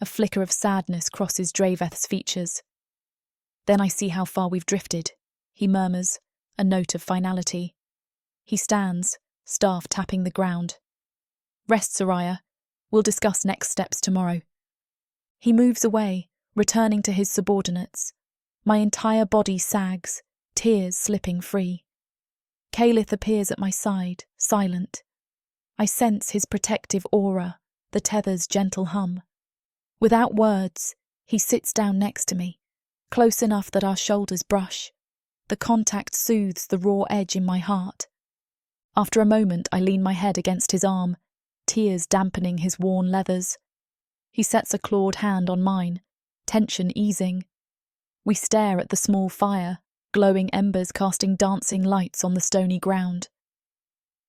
A: A flicker of sadness crosses Draveth's features. "Then I see how far we've drifted," he murmurs, a note of finality. He stands, staff tapping the ground. "Rest, Soraya. We'll discuss next steps tomorrow." He moves away, returning to his subordinates. My entire body sags, tears slipping free. Calith appears at my side, silent. I sense his protective aura, the tether's gentle hum. Without words, he sits down next to me, close enough that our shoulders brush. The contact soothes the raw edge in my heart. After a moment, I lean my head against his arm, tears dampening his worn leathers. He sets a clawed hand on mine, tension easing. We stare at the small fire, glowing embers casting dancing lights on the stony ground.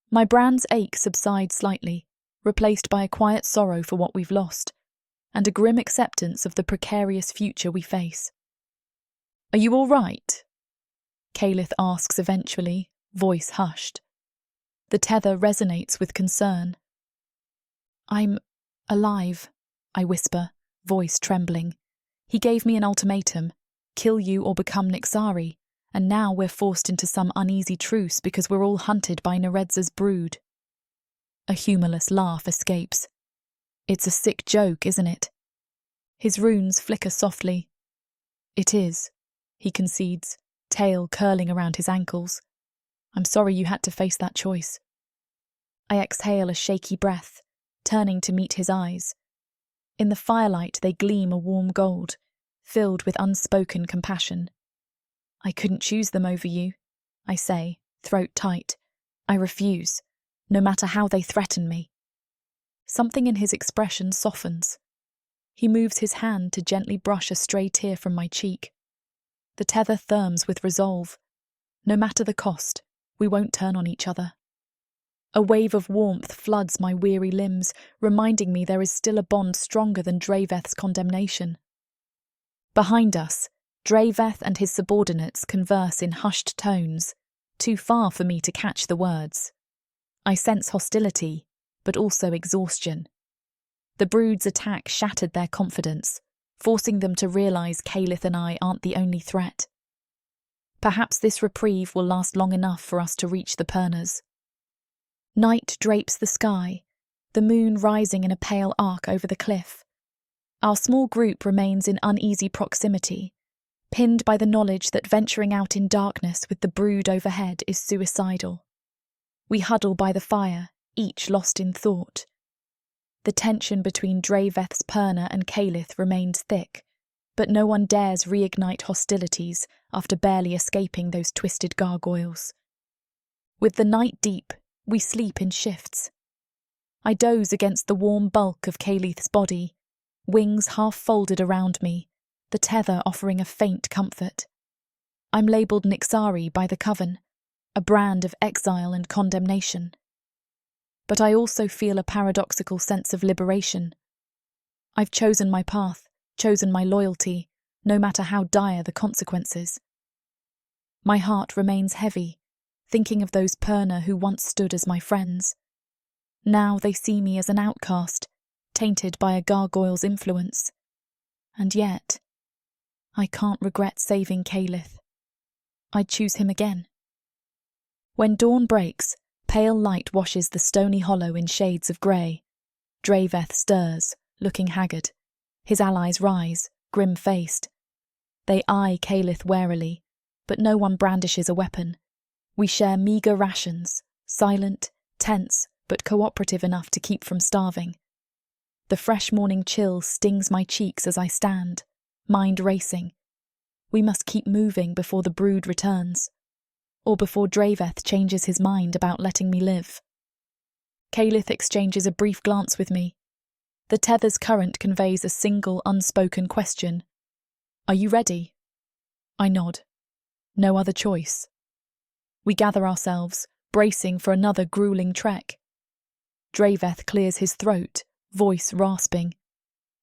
A: My brand's ache subsides slightly, replaced by a quiet sorrow for what we've lost, and a grim acceptance of the precarious future we face. "Are you all right?" Calith asks eventually, voice hushed. The tether resonates with concern. "I'm alive," I whisper, voice trembling. "He gave me an ultimatum, kill you or become Nixari, and now we're forced into some uneasy truce because we're all hunted by Narza's brood." A humorless laugh escapes. "It's a sick joke, isn't it?" His runes flicker softly. "It is," he concedes, tail curling around his ankles. "I'm sorry you had to face that choice." I exhale a shaky breath, turning to meet his eyes. In the firelight they gleam a warm gold, filled with unspoken compassion. "I couldn't choose them over you," I say, throat tight. "I refuse. no matter how they threaten me. Something in his expression softens. He moves his hand to gently brush a stray tear from my cheek. The tether therms with resolve. No matter the cost, we won't turn on each other. A wave of warmth floods my weary limbs, reminding me there is still a bond stronger than Draveth's condemnation. Behind us, Draveth and his subordinates converse in hushed tones, too far for me to catch the words. I sense hostility, but also exhaustion. The brood's attack shattered their confidence, forcing them to realise Calith and I aren't the only threat. Perhaps this reprieve will last long enough for us to reach the Pernas. Night drapes the sky, the moon rising in a pale arc over the cliff. Our small group remains in uneasy proximity, pinned by the knowledge that venturing out in darkness with the brood overhead is suicidal. We huddle by the fire, each lost in thought. The tension between Draveth's Perna and Calith remains thick, but no one dares reignite hostilities after barely escaping those twisted gargoyles. With the night deep, we sleep in shifts. I doze against the warm bulk of Calith's body, wings half folded around me, the tether offering a faint comfort. I'm labelled Nixari by the Coven, a brand of exile and condemnation. But I also feel a paradoxical sense of liberation. I've chosen my path, chosen my loyalty, no matter how dire the consequences. My heart remains heavy, thinking of those Perna who once stood as my friends. Now they see me as an outcast, tainted by a gargoyle's influence. And yet, I can't regret saving Calith. I'd choose him again. When dawn breaks, pale light washes the stony hollow in shades of grey. Draveth stirs, looking haggard. His allies rise, grim-faced. They eye Calith warily, but no one brandishes a weapon. We share meagre rations, silent, tense, but cooperative enough to keep from starving. The fresh morning chill stings my cheeks as I stand, mind racing. We must keep moving before the brood returns, or before Draveth changes his mind about letting me live. Calith exchanges a brief glance with me. The tether's current conveys a single unspoken question. Are you ready? I nod. No other choice. We gather ourselves, bracing for another grueling trek. Draveth clears his throat, voice rasping.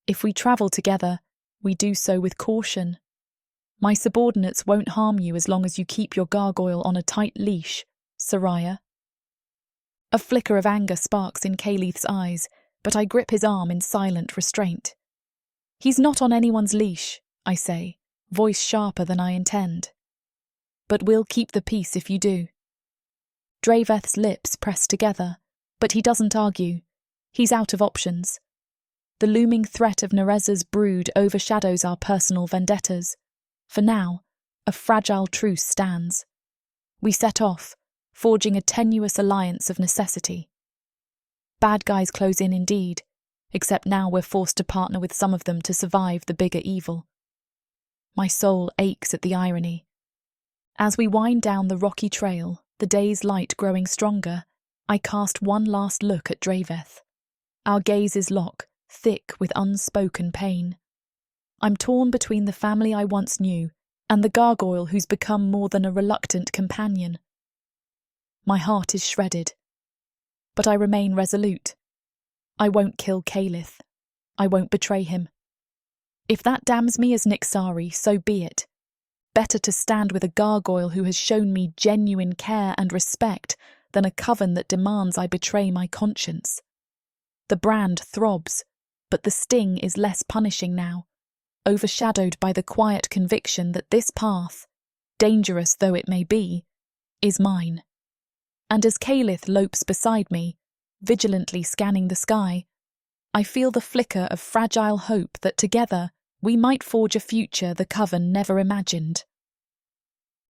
A: If we travel together, we do so with caution. My subordinates won't harm you as long as you keep your gargoyle on a tight leash, Soraya. A flicker of anger sparks in Calith's eyes, but I grip his arm in silent restraint. He's not on anyone's leash, I say, voice sharper than I intend. But we'll keep the peace if you do. Draveth's lips press together, but he doesn't argue. He's out of options. The looming threat of Narza's brood overshadows our personal vendettas. For now, a fragile truce stands. We set off, forging a tenuous alliance of necessity. Bad guys close in indeed, except now we're forced to partner with some of them to survive the bigger evil. My soul aches at the irony. As we wind down the rocky trail, the day's light growing stronger, I cast one last look at Draveth. Our gazes lock, thick with unspoken pain. I'm torn between the family I once knew and the gargoyle who's become more than a reluctant companion. My heart is shredded, but I remain resolute. I won't kill Calith. I won't betray him. If that damns me as Nixari, so be it. Better to stand with a gargoyle who has shown me genuine care and respect than a coven that demands I betray my conscience. The brand throbs, but the sting is less punishing now, overshadowed by the quiet conviction that this path, dangerous though it may be, is mine. And as Calith lopes beside me, vigilantly scanning the sky, I feel the flicker of fragile hope that together we might forge a future the Coven never imagined.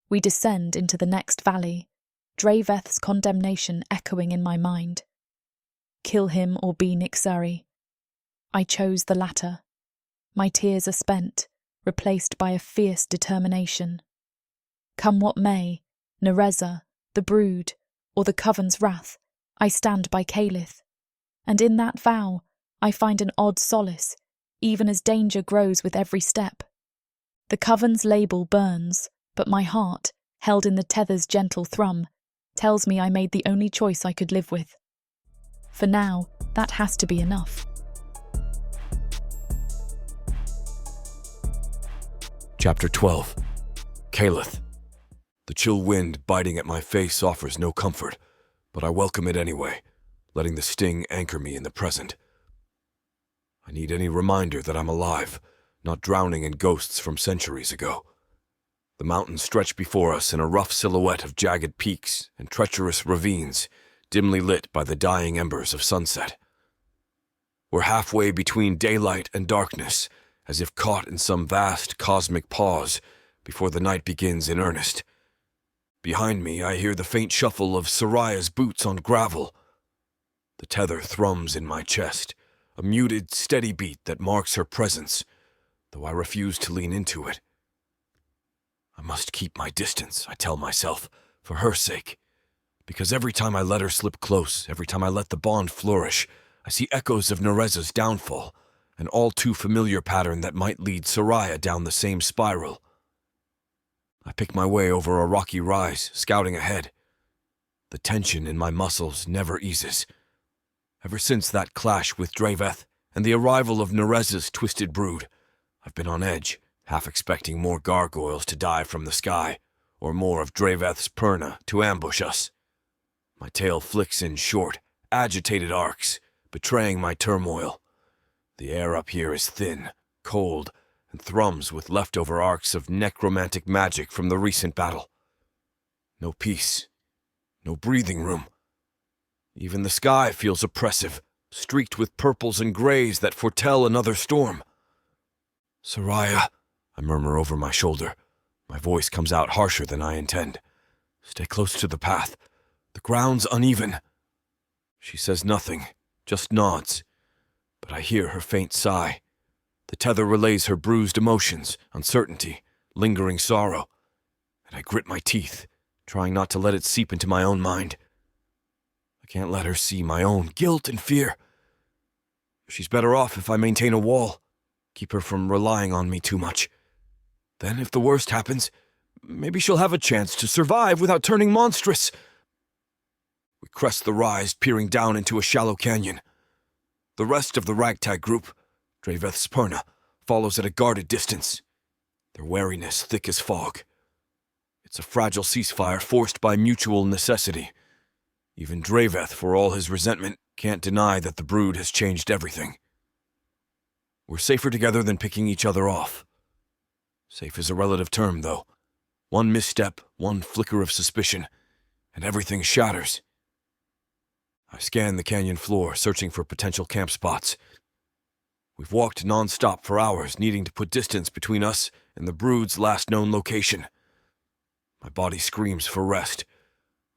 A: We descend into the next valley, Draveth's condemnation echoing in my mind. Kill him or be Nixari. I chose the latter. My tears are spent, replaced by a fierce determination. Come what may, Narza, the brood, or the Coven's wrath, I stand by Calith, and in that vow I find an odd solace, even as danger grows with every step. The coven's label burns, but my heart, held in the tether's gentle thrum, tells me I made the only choice I could live with. For now, that has to be enough.
B: Chapter 12. Calith. The chill wind biting at my face offers no comfort, but I welcome it anyway, letting the sting anchor me in the present. I need any reminder that I'm alive, not drowning in ghosts from centuries ago. The mountains stretch before us in a rough silhouette of jagged peaks and treacherous ravines, dimly lit by the dying embers of sunset. We're halfway between daylight and darkness, as if caught in some vast cosmic pause before the night begins in earnest. Behind me, I hear the faint shuffle of Soraya's boots on gravel. The tether thrums in my chest, a muted, steady beat that marks her presence, though I refuse to lean into it. I must keep my distance, I tell myself, for her sake, because every time I let her slip close, every time I let the bond flourish, I see echoes of Narza's downfall, an all-too-familiar pattern that might lead Soraya down the same spiral. I pick my way over a rocky rise, scouting ahead. The tension in my muscles never eases. Ever since that clash with Draveth and the arrival of Narza's twisted brood, I've been on edge, half expecting more gargoyles to dive from the sky, or more of Draveth's Perna to ambush us. My tail flicks in short, agitated arcs, betraying my turmoil. The air up here is thin, cold, and thrums with leftover arcs of necromantic magic from the recent battle. No peace, no breathing room. Even the sky feels oppressive, streaked with purples and grays that foretell another storm. "Soraya," I murmur over my shoulder. My voice comes out harsher than I intend. "Stay close to the path. The ground's uneven." She says nothing, just nods, but I hear her faint sigh. The tether relays her bruised emotions, uncertainty, lingering sorrow, and I grit my teeth, trying not to let it seep into my own mind. I can't let her see my own guilt and fear. She's better off if I maintain a wall, keep her from relying on me too much. Then, if the worst happens, maybe she'll have a chance to survive without turning monstrous. We crest the rise, peering down into a shallow canyon. The rest of the ragtag group, Draveth's Perna, follows at a guarded distance, their wariness thick as fog. It's a fragile ceasefire forced by mutual necessity. Even Draveth, for all his resentment, can't deny that the brood has changed everything. We're safer together than picking each other off. Safe is a relative term, though. One misstep, one flicker of suspicion, and everything shatters. I scan the canyon floor, searching for potential camp spots. We've walked non-stop for hours, needing to put distance between us and the brood's last known location. My body screams for rest,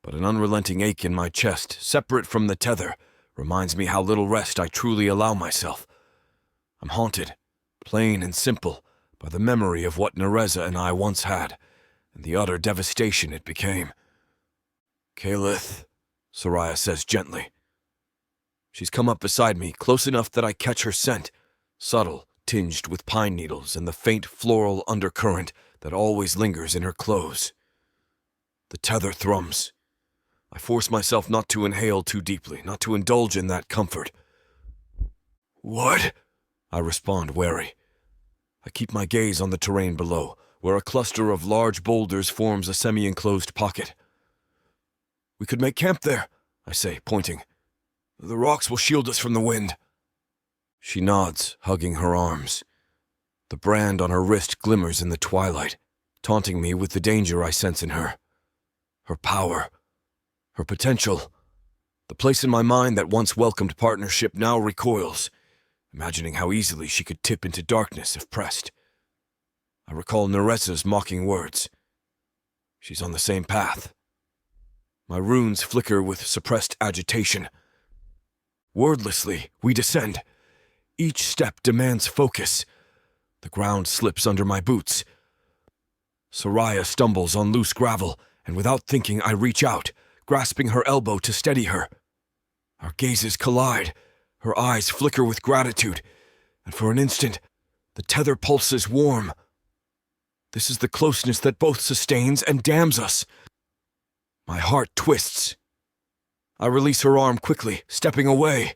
B: but an unrelenting ache in my chest, separate from the tether, reminds me how little rest I truly allow myself. I'm haunted, plain and simple, by the memory of what Narza and I once had, and the utter devastation it became. "Calith," Soraya says gently. She's come up beside me, close enough that I catch her scent, subtle, tinged with pine needles and the faint floral undercurrent that always lingers in her clothes. The tether thrums. I force myself not to inhale too deeply, not to indulge in that comfort. "What?" I respond, wary. I keep my gaze on the terrain below, where a cluster of large boulders forms a semi-enclosed pocket. "We could make camp there," I say, pointing. "The rocks will shield us from the wind." She nods, hugging her arms. The brand on her wrist glimmers in the twilight, taunting me with the danger I sense in her. Her power, her potential. The place in my mind that once welcomed partnership now recoils, imagining how easily she could tip into darkness if pressed. I recall Narza's mocking words. She's on the same path. My runes flicker with suppressed agitation. Wordlessly, we descend. Each step demands focus. The ground slips under my boots. Soraya stumbles on loose gravel, and without thinking I reach out, grasping her elbow to steady her. Our gazes collide, her eyes flicker with gratitude, and for an instant, the tether pulses warm. This is the closeness that both sustains and damns us. My heart twists. I release her arm quickly, stepping away.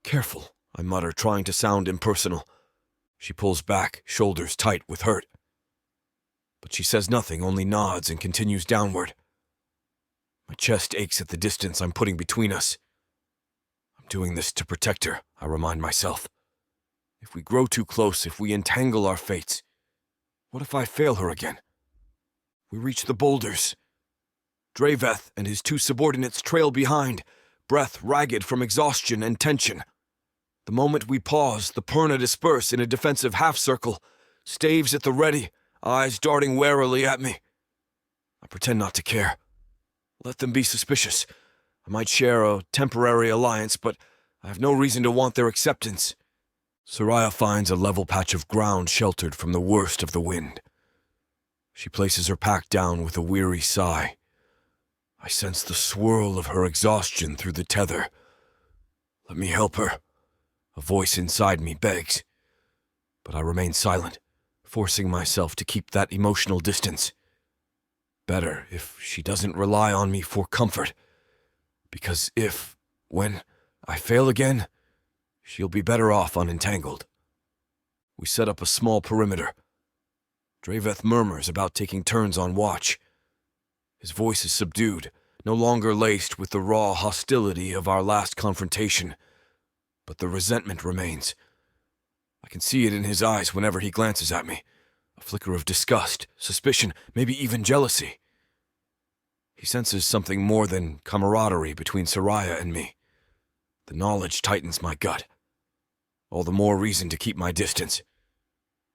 B: Careful, I mutter, trying to sound impersonal. She pulls back, shoulders tight with hurt. But she says nothing, only nods and continues downward. My chest aches at the distance I'm putting between us. I'm doing this to protect her, I remind myself. If we grow too close, if we entangle our fates, what if I fail her again? We reach the boulders. Draveth and his two subordinates trail behind, breath ragged from exhaustion and tension. The moment we pause, the Perna disperse in a defensive half-circle, staves at the ready, eyes darting warily at me. I pretend not to care. Let them be suspicious. I might share a temporary alliance, but I have no reason to want their acceptance. Soraya finds a level patch of ground sheltered from the worst of the wind. She places her pack down with a weary sigh. I sense the swirl of her exhaustion through the tether. Let me help her. A voice inside me begs. But I remain silent, forcing myself to keep that emotional distance. Better if she doesn't rely on me for comfort. Because when I fail again, she'll be better off unentangled. We set up a small perimeter. Draveth murmurs about taking turns on watch. His voice is subdued, no longer laced with the raw hostility of our last confrontation. But the resentment remains. I can see it in his eyes whenever he glances at me. A flicker of disgust, suspicion, maybe even jealousy. He senses something more than camaraderie between Soraya and me. The knowledge tightens my gut. All the more reason to keep my distance.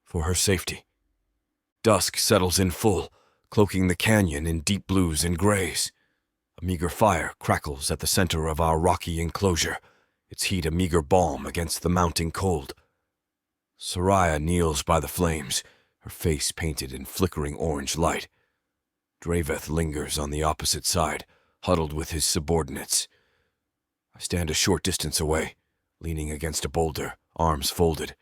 B: For her safety. Dusk settles in full, cloaking the canyon in deep blues and grays. A meager fire crackles at the center of our rocky enclosure, its heat a meager balm against the mounting cold. Soraya kneels by the flames, her face painted in flickering orange light. Draveth lingers on the opposite side, huddled with his subordinates. I stand a short distance away, leaning against a boulder, arms folded,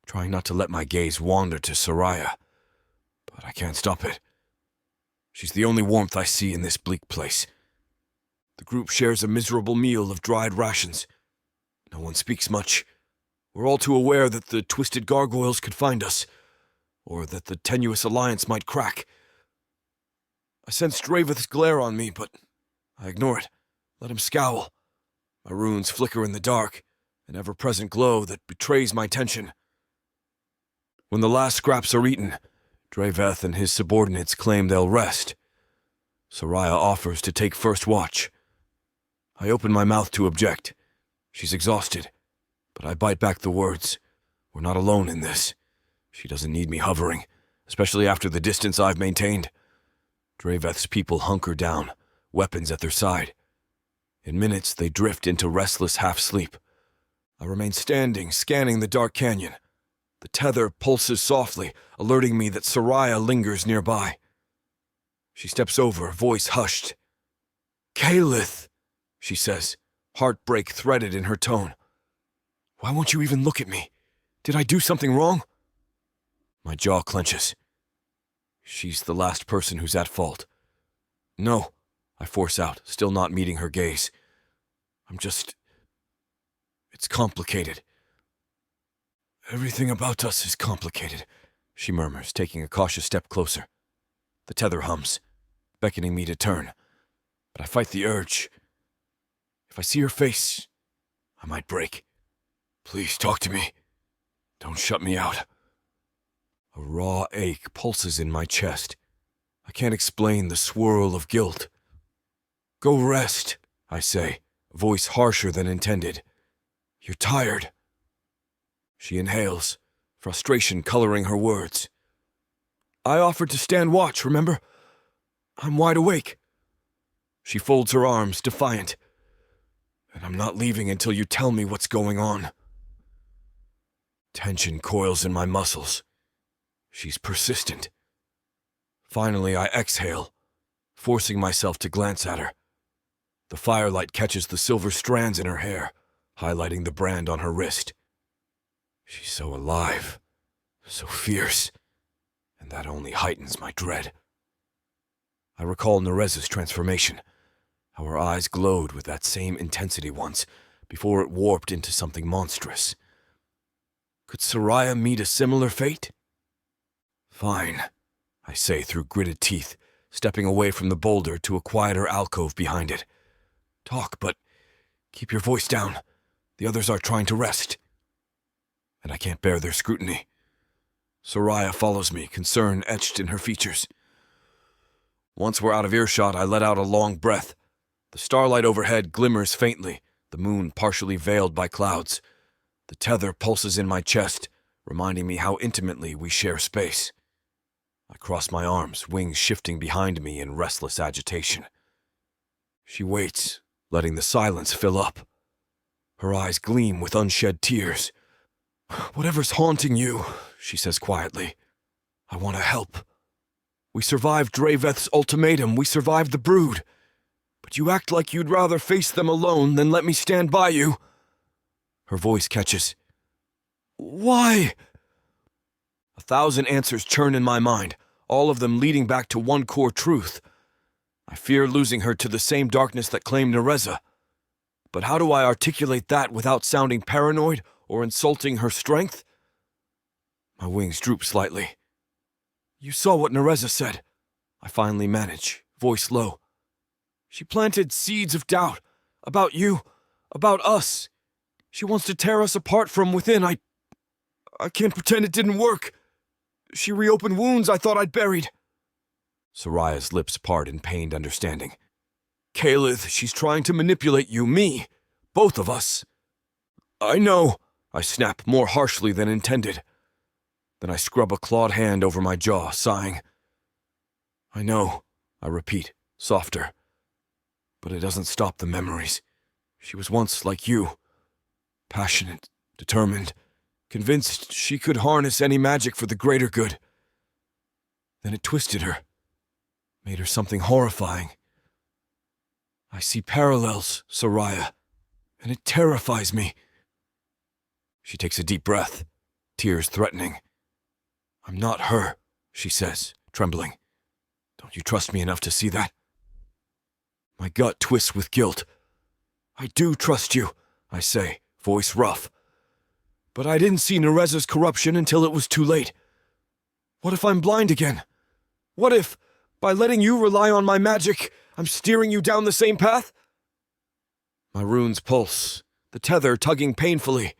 B: trying not to let my gaze wander to Soraya. But I can't stop it. She's the only warmth I see in this bleak place. The group shares a miserable meal of dried rations. No one speaks much. We're all too aware that the twisted gargoyles could find us, or that the tenuous alliance might crack. I sense Draveth's glare on me, but I ignore it. Let him scowl. My runes flicker in the dark, an ever-present glow that betrays my tension. When the last scraps are eaten, Draveth and his subordinates claim they'll rest. Soraya offers to take first watch. I open my mouth to object. She's exhausted, but I bite back the words. We're not alone in this. She doesn't need me hovering, especially after the distance I've maintained. Draveth's people hunker down, weapons at their side. In minutes, they drift into restless half-sleep. I remain standing, scanning the dark canyon. The tether pulses softly, alerting me that Soraya lingers nearby. She steps over, voice hushed. "Kaleth," she says, heartbreak threaded in her tone. "Why won't you even look at me? Did I do something wrong?" My jaw clenches. She's the last person who's at fault. "No," I force out, still not meeting her gaze. It's complicated. "Everything about us is complicated," she murmurs, taking a cautious step closer. The tether hums, beckoning me to turn, but I fight the urge. If I see her face, I might break. "Please talk to me. Don't shut me out." A raw ache pulses in my chest. I can't explain the swirl of guilt. "Go rest," I say, voice harsher than intended. "You're tired." She inhales, frustration coloring her words. "I offered to stand watch, remember? I'm wide awake." She folds her arms, defiant. "And I'm not leaving until you tell me what's going on." Tension coils in my muscles. She's persistent. Finally, I exhale, forcing myself to glance at her. The firelight catches the silver strands in her hair, highlighting the brand on her wrist. She's so alive, so fierce, and that only heightens my dread. I recall Narza's transformation, how her eyes glowed with that same intensity once, before it warped into something monstrous. Could Soraya meet a similar fate? Fine, I say through gritted teeth, stepping away from the boulder to a quieter alcove behind it. Talk, but keep your voice down. The others are trying to rest. And I can't bear their scrutiny. Soraya follows me, concern etched in her features. Once we're out of earshot, I let out a long breath. The starlight overhead glimmers faintly, the moon partially veiled by clouds. The tether pulses in my chest, reminding me how intimately we share space. I cross my arms, wings shifting behind me in restless agitation. She waits, letting the silence fill up. Her eyes gleam with unshed tears. "Whatever's haunting you," she says quietly, "I want to help. We survived Draveth's ultimatum, we survived the brood. But you act like you'd rather face them alone than let me stand by you." Her voice catches. "Why?" 1,000 answers churn in my mind, all of them leading back to one core truth. I fear losing her to the same darkness that claimed Narza. But how do I articulate that without sounding paranoid or insulting her strength? My wings droop slightly. "You saw what Narza said," I finally manage, voice low. "She planted seeds of doubt about you, about us. She wants to tear us apart from within. I can't pretend it didn't work. She reopened wounds I thought I'd buried." Soraya's lips part in pained understanding. "Kaleth, she's trying to manipulate you, me, both of us." "I know," I snap more harshly than intended. Then I scrub a clawed hand over my jaw, sighing. "I know," I repeat, softer. "But it doesn't stop the memories. She was once like you. Passionate, determined, convinced she could harness any magic for the greater good. Then it twisted her, made her something horrifying. I see parallels, Soraya, and it terrifies me." She takes a deep breath, tears threatening. "I'm not her," she says, trembling. "Don't you trust me enough to see that?" My gut twists with guilt. "I do trust you," I say, voice rough. "But I didn't see Narza's corruption until it was too late. What if I'm blind again? What if, by letting you rely on my magic, I'm steering you down the same path?" My runes pulse, the tether tugging painfully.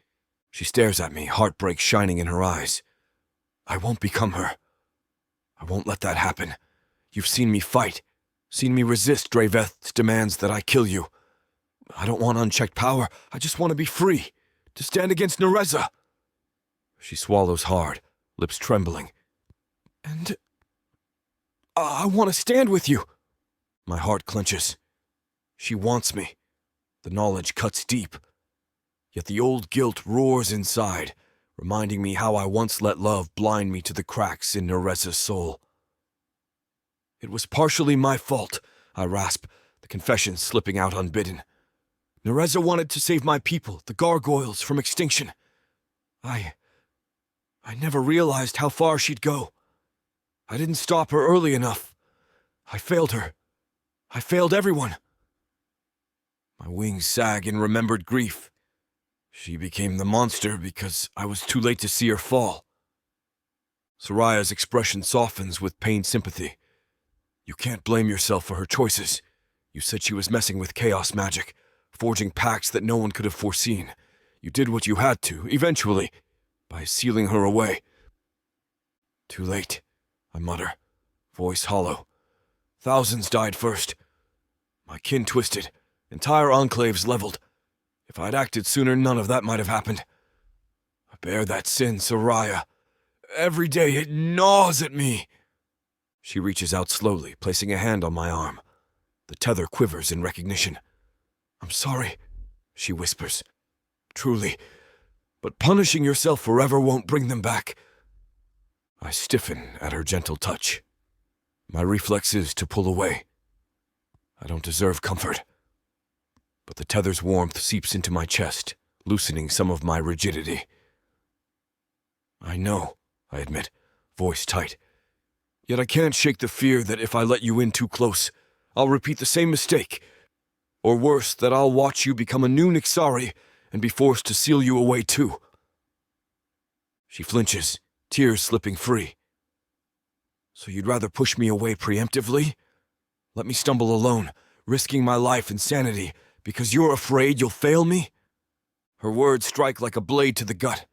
B: She stares at me, heartbreak shining in her eyes. "I won't become her. I won't let that happen. You've seen me fight, seen me resist Draveth's demands that I kill you. I don't want unchecked power. I just want to be free, to stand against Narza." She swallows hard, lips trembling. "And I want to stand with you." My heart clenches. She wants me. The knowledge cuts deep. Yet the old guilt roars inside, reminding me how I once let love blind me to the cracks in Narza's soul. "It was partially my fault," I rasp, the confession slipping out unbidden. "Narza wanted to save my people, the gargoyles, from extinction. I never realized how far she'd go. I didn't stop her early enough. I failed her. I failed everyone." My wings sag in remembered grief. She became the monster because I was too late to see her fall. Soraya's expression softens with pained sympathy. "You can't blame yourself for her choices. You said she was messing with chaos magic, forging pacts that no one could have foreseen. You did what you had to, eventually, by sealing her away." "Too late," I mutter, voice hollow. "Thousands died first. My kin twisted, entire enclaves leveled. If I'd acted sooner, none of that might have happened. I bear that sin, Soraya. Every day it gnaws at me." She reaches out slowly, placing a hand on my arm. The tether quivers in recognition. "I'm sorry," she whispers. "Truly. But punishing yourself forever won't bring them back." I stiffen at her gentle touch. My reflex is to pull away. I don't deserve comfort. but the tether's warmth seeps into my chest, loosening some of my rigidity. I know, I admit, voice tight. Yet I can't shake the fear that if I let you in too close, I'll repeat the same mistake. Or worse, that I'll watch you become a new Nixari and be forced to seal you away too. She flinches, tears slipping free. So you'd rather push me away preemptively? Let me stumble alone, risking my life and sanity, because you're afraid you'll fail me? Her words strike like a blade to the gut.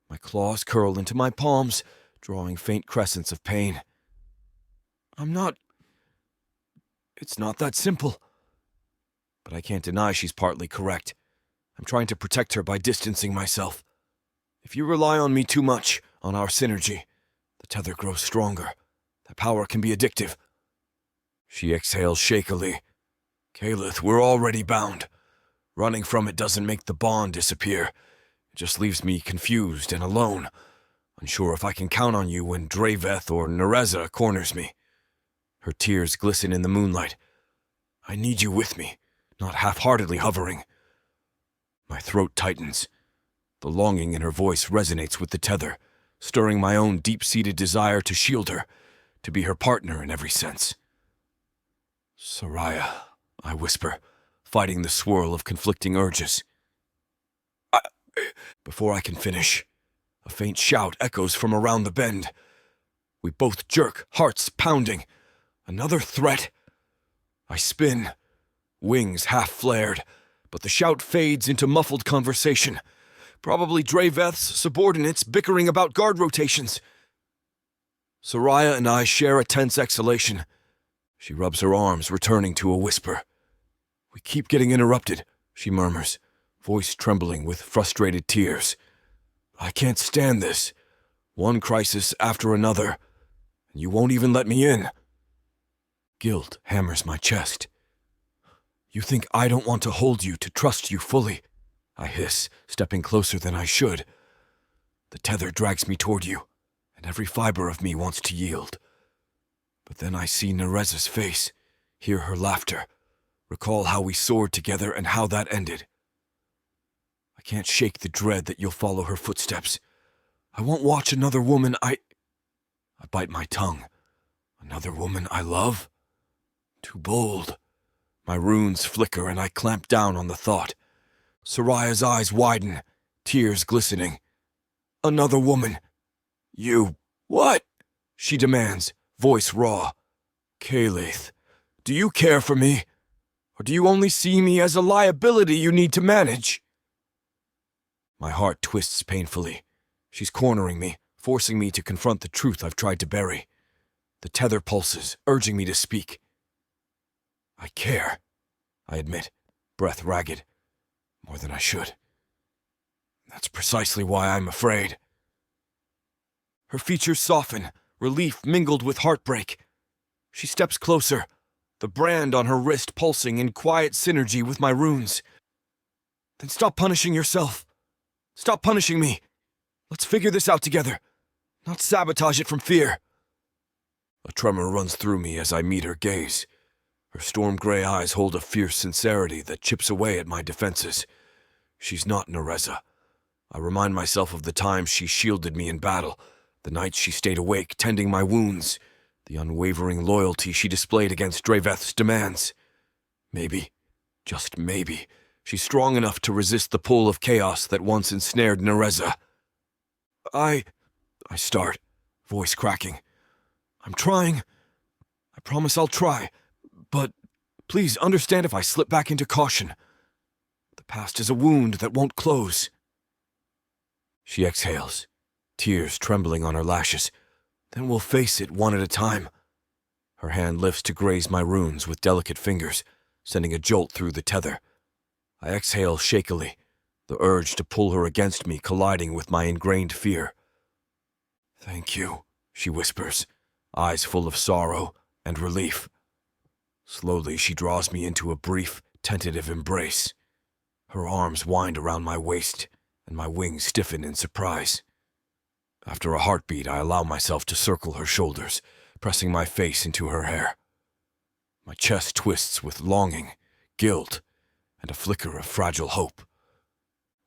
B: My claws curl into my palms, drawing faint crescents of pain. It's not that simple. But I can't deny she's partly correct. I'm trying to protect her by distancing myself. If you rely on me too much, on our synergy, the tether grows stronger. That power can be addictive. She exhales shakily. Kaleth, we're already bound. Running from it doesn't make the bond disappear. It just leaves me confused and alone, unsure if I can count on you when Draveth or Narza corners me. Her tears glisten in the moonlight. I need you with me, not half-heartedly hovering. My throat tightens. The longing in her voice resonates with the tether, stirring my own deep-seated desire to shield her, to be her partner in every sense. Soraya, I whisper, fighting the swirl of conflicting urges. Before I can finish, a faint shout echoes from around the bend. We both jerk, hearts pounding. Another threat? I spin, wings half flared, but the shout fades into muffled conversation. Probably Draveth's subordinates bickering about guard rotations. Soraya and I share a tense exhalation. She rubs her arms, returning to a whisper. We keep getting interrupted, she murmurs, voice trembling with frustrated tears. I can't stand this. One crisis after another, and you won't even let me in. Guilt hammers my chest. You think I don't want to hold you, to trust you fully? I hiss, stepping closer than I should. The tether drags me toward you, and every fiber of me wants to yield. But then I see Narza's face, hear her laughter, recall how we soared together and how that ended. I can't shake the dread that you'll follow her footsteps. I won't watch another woman I bite my tongue. Another woman I love? Too bold. My runes flicker and I clamp down on the thought. Soraya's eyes widen, tears glistening. Another woman. You. What? She demands, voice raw. Kaleth, do you care for me? Or do you only see me as a liability you need to manage? My heart twists painfully. She's cornering me, forcing me to confront the truth I've tried to bury. The tether pulses, urging me to speak. I care, I admit, breath ragged. More than I should. That's precisely why I'm afraid. Her features soften, relief mingled with heartbreak. She steps closer, the brand on her wrist pulsing in quiet synergy with my runes. Then stop punishing yourself. Stop punishing me. Let's figure this out together, not sabotage it from fear. A tremor runs through me as I meet her gaze. Her storm-gray eyes hold a fierce sincerity that chips away at my defenses. She's not Narza. I remind myself of the times she shielded me in battle, the nights she stayed awake tending my wounds, the unwavering loyalty she displayed against Draveth's demands. Maybe, just maybe, she's strong enough to resist the pull of chaos that once ensnared Narza. I start, voice cracking. I'm trying. I promise I'll try. But please understand if I slip back into caution. The past is a wound that won't close. She exhales, tears trembling on her lashes. Then we'll face it one at a time. Her hand lifts to graze my runes with delicate fingers, sending a jolt through the tether. I exhale shakily, the urge to pull her against me colliding with my ingrained fear. Thank you, she whispers, eyes full of sorrow and relief. Slowly, she draws me into a brief, tentative embrace. Her arms wind around my waist, and my wings stiffen in surprise. After a heartbeat, I allow myself to circle her shoulders, pressing my face into her hair. My chest twists with longing, guilt, and a flicker of fragile hope.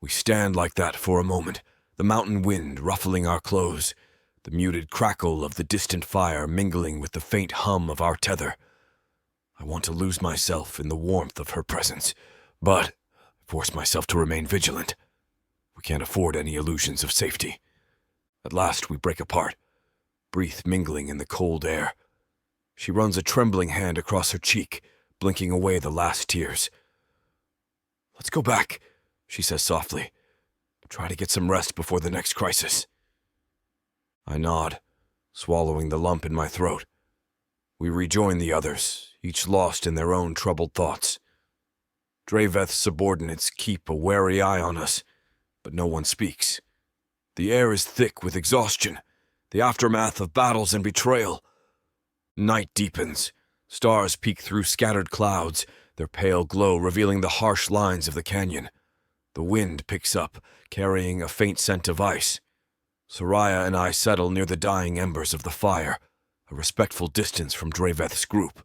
B: We stand like that for a moment, the mountain wind ruffling our clothes, the muted crackle of the distant fire mingling with the faint hum of our tether. I want to lose myself in the warmth of her presence, but I force myself to remain vigilant. We can't afford any illusions of safety. At last we break apart, breath mingling in the cold air. She runs a trembling hand across her cheek, blinking away the last tears. "Let's go back," she says softly. "Try to get some rest before the next crisis." I nod, swallowing the lump in my throat. We rejoin the others, each lost in their own troubled thoughts. Draveth's subordinates keep a wary eye on us, but no one speaks. The air is thick with exhaustion, the aftermath of battles and betrayal. Night deepens. Stars peek through scattered clouds, their pale glow revealing the harsh lines of the canyon. The wind picks up, carrying a faint scent of ice. Soraya and I settle near the dying embers of the fire, a respectful distance from Draveth's group.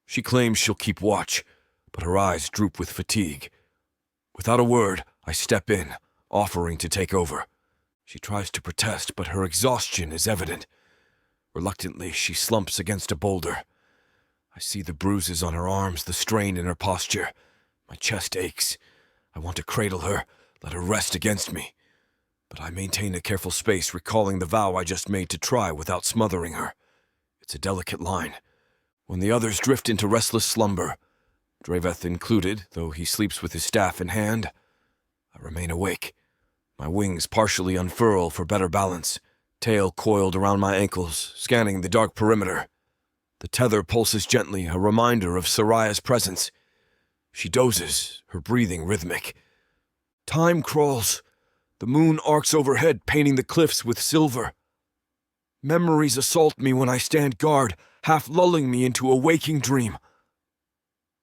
B: She claims she'll keep watch, but her eyes droop with fatigue. Without a word, I step in, offering to take over. She tries to protest, but her exhaustion is evident. Reluctantly, she slumps against a boulder. I see the bruises on her arms, the strain in her posture. My chest aches. I want to cradle her, let her rest against me. But I maintain a careful space, recalling the vow I just made to try without smothering her. It's a delicate line. When the others drift into restless slumber, Draveth included, though he sleeps with his staff in hand, I remain awake. My wings partially unfurl for better balance, tail coiled around my ankles, scanning the dark perimeter. The tether pulses gently, a reminder of Soraya's presence. She dozes, her breathing rhythmic. Time crawls. The moon arcs overhead, painting the cliffs with silver. Memories assault me when I stand guard, half lulling me into a waking dream.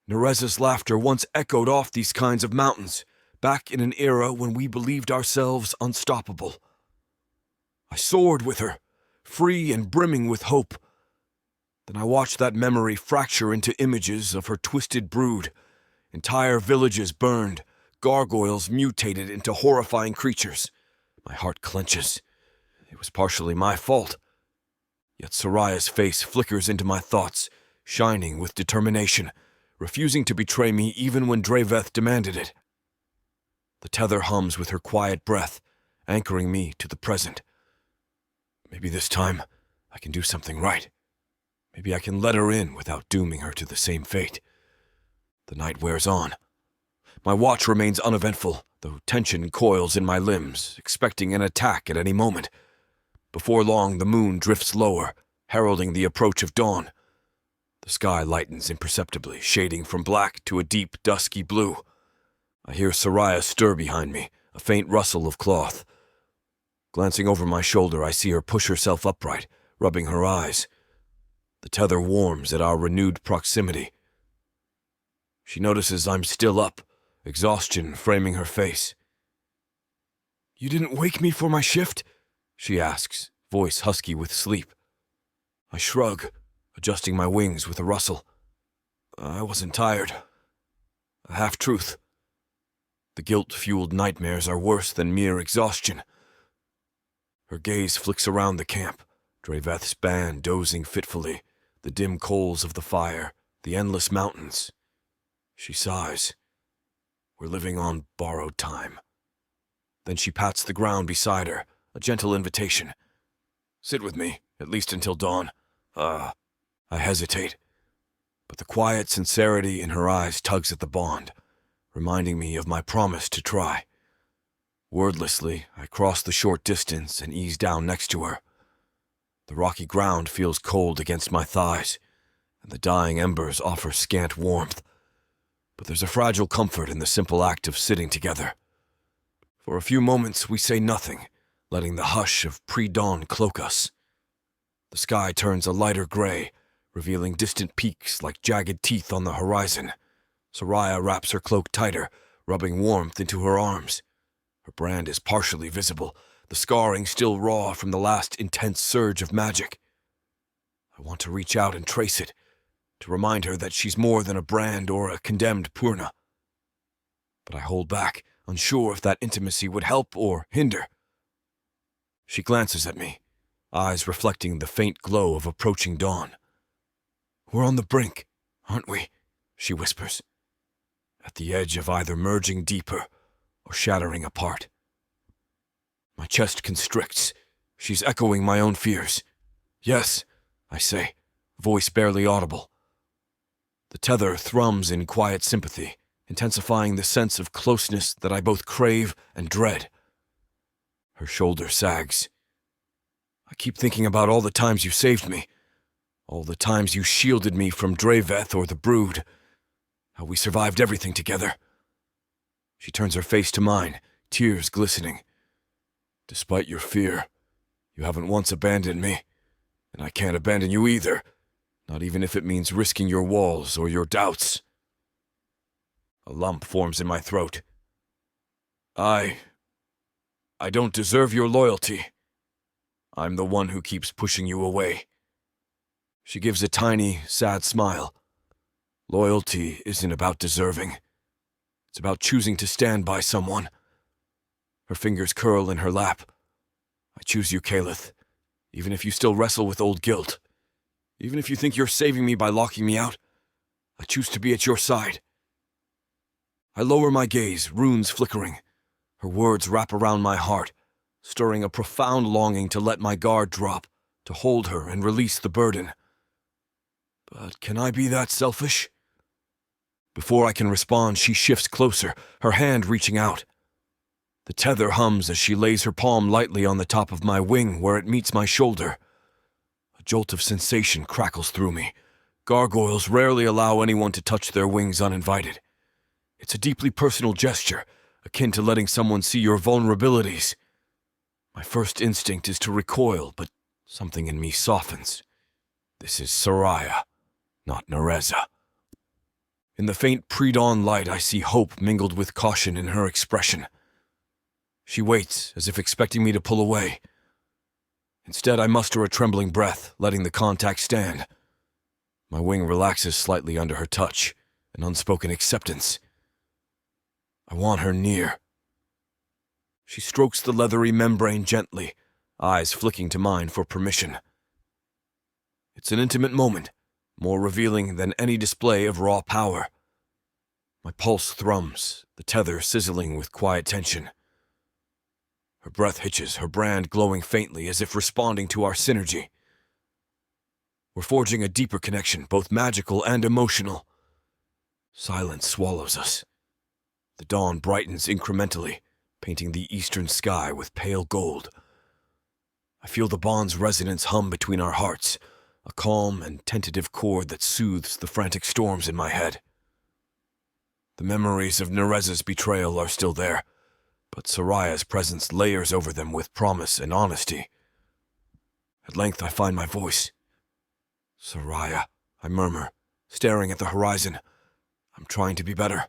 B: Narza's laughter once echoed off these kinds of mountains, back in an era when we believed ourselves unstoppable. I soared with her, free and brimming with hope. Then I watched that memory fracture into images of her twisted brood. Entire villages burned, gargoyles mutated into horrifying creatures. My heart clenches. It was partially my fault. Yet Soraya's face flickers into my thoughts, shining with determination, refusing to betray me even when Draveth demanded it. The tether hums with her quiet breath, anchoring me to the present. Maybe this time I can do something right. Maybe I can let her in without dooming her to the same fate. The night wears on. My watch remains uneventful, though tension coils in my limbs, expecting an attack at any moment. Before long, the moon drifts lower, heralding the approach of dawn. The sky lightens imperceptibly, shading from black to a deep, dusky blue. I hear Soraya stir behind me, a faint rustle of cloth. Glancing over my shoulder, I see her push herself upright, rubbing her eyes. The tether warms at our renewed proximity. She notices I'm still up, exhaustion framing her face. "You didn't wake me for my shift?" she asks, voice husky with sleep. I shrug, adjusting my wings with a rustle. I wasn't tired. A half-truth. The guilt-fueled nightmares are worse than mere exhaustion. Her gaze flicks around the camp, Draveth's band dozing fitfully, the dim coals of the fire, the endless mountains. She sighs. We're living on borrowed time. Then she pats the ground beside her, a gentle invitation. Sit with me, at least until dawn. I hesitate, but the quiet sincerity in her eyes tugs at the bond, reminding me of my promise to try. Wordlessly, I cross the short distance and ease down next to her. The rocky ground feels cold against my thighs, and the dying embers offer scant warmth. But there's a fragile comfort in the simple act of sitting together. For a few moments, we say nothing, letting the hush of pre-dawn cloak us. The sky turns a lighter gray, revealing distant peaks like jagged teeth on the horizon. Soraya wraps her cloak tighter, rubbing warmth into her arms. Her brand is partially visible, the scarring still raw from the last intense surge of magic. I want to reach out and trace it, to remind her that she's more than a brand or a condemned Purna. but I hold back, unsure if that intimacy would help or hinder. She glances at me, eyes reflecting the faint glow of approaching dawn. "We're on the brink, aren't we?" she whispers, at the edge of either merging deeper or shattering apart. My chest constricts. She's echoing my own fears. "Yes," I say, voice barely audible. The tether thrums in quiet sympathy, intensifying the sense of closeness that I both crave and dread. Her shoulder sags. "I keep thinking about all the times you saved me, all the times you shielded me from Draveth or the Brood, how we survived everything together." She turns her face to mine, tears glistening. "Despite your fear, you haven't once abandoned me, and I can't abandon you either, not even if it means risking your walls or your doubts." A lump forms in my throat. I don't deserve your loyalty. I'm the one who keeps pushing you away." She gives a tiny, sad smile. "Loyalty isn't about deserving. It's about choosing to stand by someone." Her fingers curl in her lap. "I choose you, Caleth, even if you still wrestle with old guilt. Even if you think you're saving me by locking me out, I choose to be at your side." I lower my gaze, runes flickering. Her words wrap around my heart, stirring a profound longing to let my guard drop, to hold her and release the burden. But can I be that selfish? Before I can respond, she shifts closer, her hand reaching out. The tether hums as she lays her palm lightly on the top of my wing where it meets my shoulder. A jolt of sensation crackles through me. Gargoyles rarely allow anyone to touch their wings uninvited. It's a deeply personal gesture, akin to letting someone see your vulnerabilities. My first instinct is to recoil, but something in me softens. This is Soraya, not Narza. In the faint pre-dawn light, I see hope mingled with caution in her expression. She waits, as if expecting me to pull away. Instead, I muster a trembling breath, letting the contact stand. My wing relaxes slightly under her touch, an unspoken acceptance. I want her near. She strokes the leathery membrane gently, eyes flicking to mine for permission. It's an intimate moment, more revealing than any display of raw power. My pulse thrums, the tether sizzling with quiet tension. Her breath hitches, her brand glowing faintly as if responding to our synergy. We're forging a deeper connection, both magical and emotional. Silence swallows us. The dawn brightens incrementally, painting the eastern sky with pale gold. I feel the bond's resonance hum between our hearts, a calm and tentative chord that soothes the frantic storms in my head. The memories of Narza's betrayal are still there, but Soraya's presence layers over them with promise and honesty. At length I find my voice. "Soraya," I murmur, staring at the horizon. "I'm trying to be better,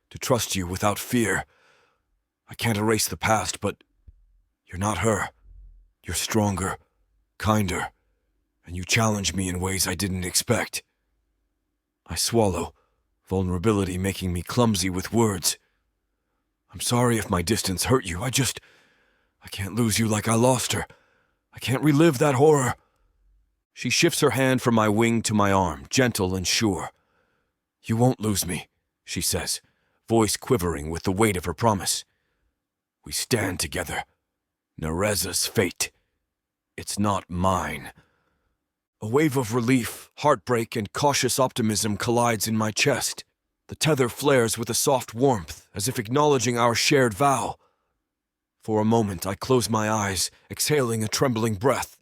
B: to trust you without fear. I can't erase the past, but you're not her. You're stronger, kinder, and you challenge me in ways I didn't expect." I swallow, vulnerability making me clumsy with words. "I'm sorry if my distance hurt you. I can't lose you like I lost her. I can't relive that horror." She shifts her hand from my wing to my arm, gentle and sure. "You won't lose me," she says, voice quivering with the weight of her promise. "We stand together. Narza's fate. It's not mine." A wave of relief, heartbreak, and cautious optimism collides in my chest. The tether flares with a soft warmth, as if acknowledging our shared vow. For a moment, I close my eyes, exhaling a trembling breath.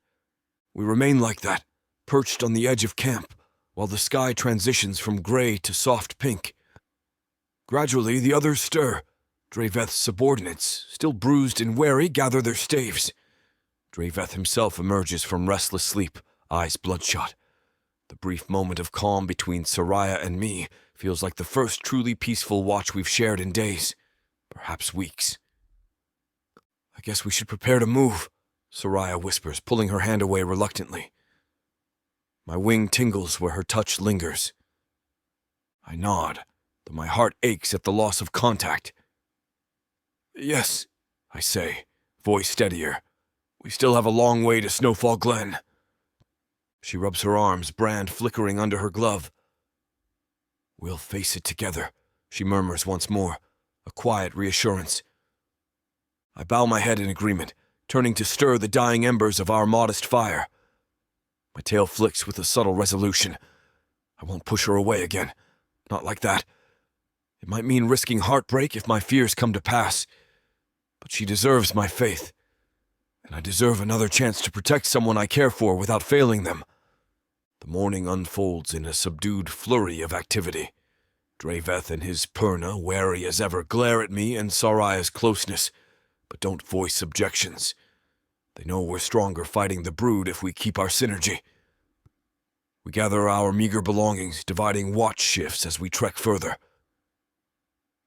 B: We remain like that, perched on the edge of camp, while the sky transitions from gray to soft pink. Gradually, the others stir. Draveth's subordinates, still bruised and wary, gather their staves. Draveth himself emerges from restless sleep, eyes bloodshot. The brief moment of calm between Soraya and me feels like the first truly peaceful watch we've shared in days, perhaps weeks. "I guess we should prepare to move," Soraya whispers, pulling her hand away reluctantly. My wing tingles where her touch lingers. I nod, though my heart aches at the loss of contact. "Yes," I say, voice steadier. "We still have a long way to Snowfall Glen." She rubs her arms, brand flickering under her glove. "We'll face it together," she murmurs once more, a quiet reassurance. I bow my head in agreement, turning to stir the dying embers of our modest fire. My tail flicks with a subtle resolution. I won't push her away again. Not like that. It might mean risking heartbreak if my fears come to pass. But she deserves my faith, and I deserve another chance to protect someone I care for without failing them. The morning unfolds in a subdued flurry of activity. Draveth and his Purna, wary as ever, glare at me and Saraya's closeness, but don't voice objections. They know we're stronger fighting the brood if we keep our synergy. We gather our meager belongings, dividing watch shifts as we trek further.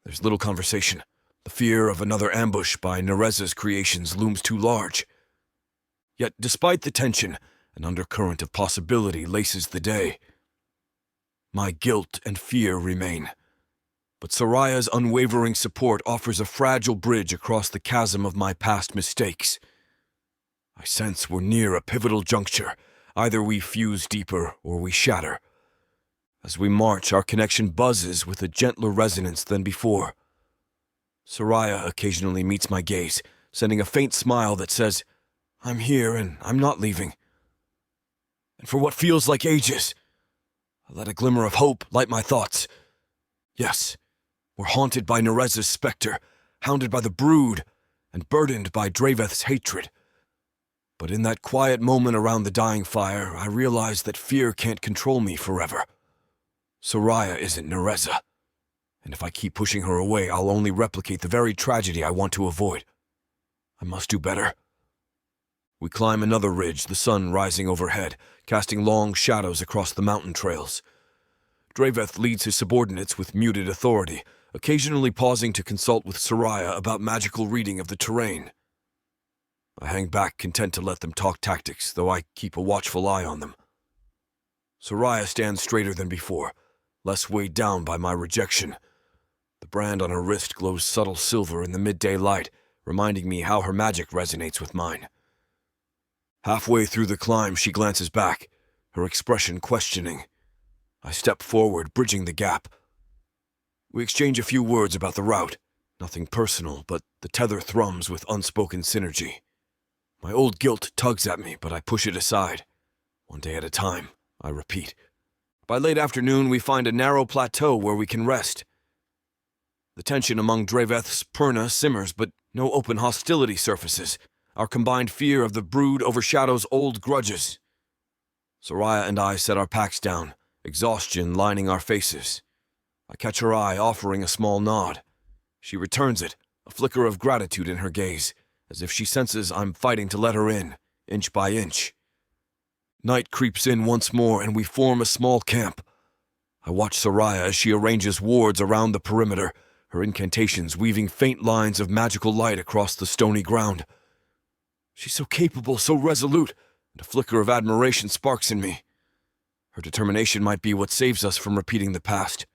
B: There's little conversation. The fear of another ambush by Narza's creations looms too large. Yet, despite the tension, an undercurrent of possibility laces the day. My guilt and fear remain, but Saraya's unwavering support offers a fragile bridge across the chasm of my past mistakes. I sense we're near a pivotal juncture. Either we fuse deeper or we shatter. As we march, our connection buzzes with a gentler resonance than before. Saraya occasionally meets my gaze, sending a faint smile that says, "I'm here and I'm not leaving." And for what feels like ages, I let a glimmer of hope light my thoughts. Yes, we're haunted by Narza's specter, hounded by the brood, and burdened by Draveth's hatred. But in that quiet moment around the dying fire, I realize that fear can't control me forever. Saraya isn't Narza, and if I keep pushing her away, I'll only replicate the very tragedy I want to avoid. I must do better. We climb another ridge, the sun rising overhead, casting long shadows across the mountain trails. Draveth leads his subordinates with muted authority, occasionally pausing to consult with Saraya about magical reading of the terrain. I hang back, content to let them talk tactics, though I keep a watchful eye on them. Saraya stands straighter than before, less weighed down by my rejection. The brand on her wrist glows subtle silver in the midday light, reminding me how her magic resonates with mine. Halfway through the climb, she glances back, her expression questioning. I step forward, bridging the gap. We exchange a few words about the route. Nothing personal, but the tether thrums with unspoken synergy. My old guilt tugs at me, but I push it aside. One day at a time, I repeat. By late afternoon, we find a narrow plateau where we can rest. The tension among Draveth's Purna simmers, but no open hostility surfaces. Our combined fear of the brood overshadows old grudges. Saraya and I set our packs down, exhaustion lining our faces. I catch her eye, offering a small nod. She returns it, a flicker of gratitude in her gaze, as if she senses I'm fighting to let her in, inch by inch. Night creeps in once more, and we form a small camp. I watch Saraya as she arranges wards around the perimeter, her incantations weaving faint lines of magical light across the stony ground. She's so capable, so resolute, and a flicker of admiration sparks in me. Her determination might be what saves us from repeating the past.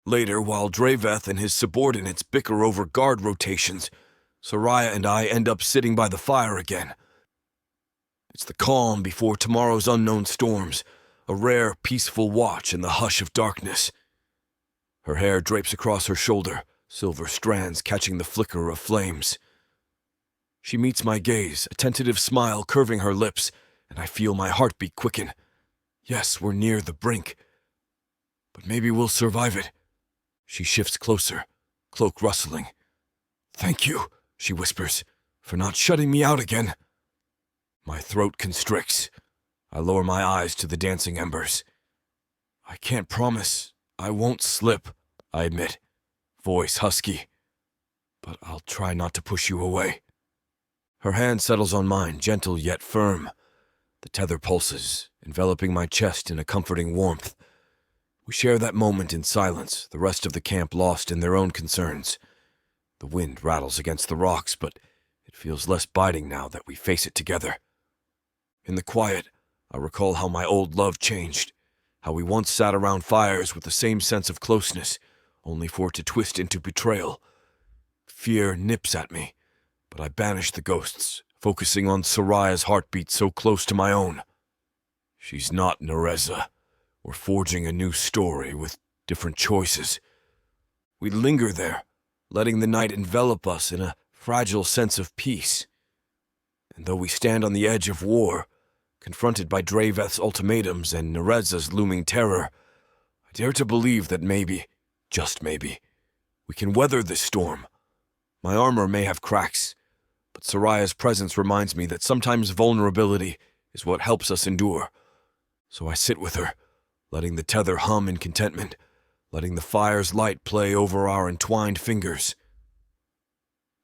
B: Later, while Draveth and his subordinates bicker over guard rotations, Saraya and I end up sitting by the fire again. It's the calm before tomorrow's unknown storms, a rare, peaceful watch in the hush of darkness. Her hair drapes across her shoulder, silver strands catching the flicker of flames. She meets my gaze, a tentative smile curving her lips, and I feel my heartbeat quicken. Yes, we're near the brink, but maybe we'll survive it. She shifts closer, cloak rustling. "Thank you," she whispers, "for not shutting me out again." My throat constricts. I lower my eyes to the dancing embers. "I can't promise I won't slip," I admit, voice husky. "But I'll try not to push you away." Her hand settles on mine, gentle yet firm. The tether pulses, enveloping my chest in a comforting warmth. We share that moment in silence, the rest of the camp lost in their own concerns. The wind rattles against the rocks, but it feels less biting now that we face it together. In the quiet, I recall how my old love changed, How we once sat around fires with the same sense of closeness, only for it to twist into betrayal. Fear nips at me, but I banish the ghosts, focusing on Soraya's heartbeat so close to my own. She's not Narza. We're forging a new story with different choices. We linger there, letting the night envelop us in a fragile sense of peace. And though we stand on the edge of war, confronted by Draveth's ultimatums and Narza's looming terror, I dare to believe that maybe, just maybe, we can weather this storm. My armor may have cracks, but Soraya's presence reminds me that sometimes vulnerability is what helps us endure. So I sit with her, letting the tether hum in contentment, letting the fire's light play over our entwined fingers.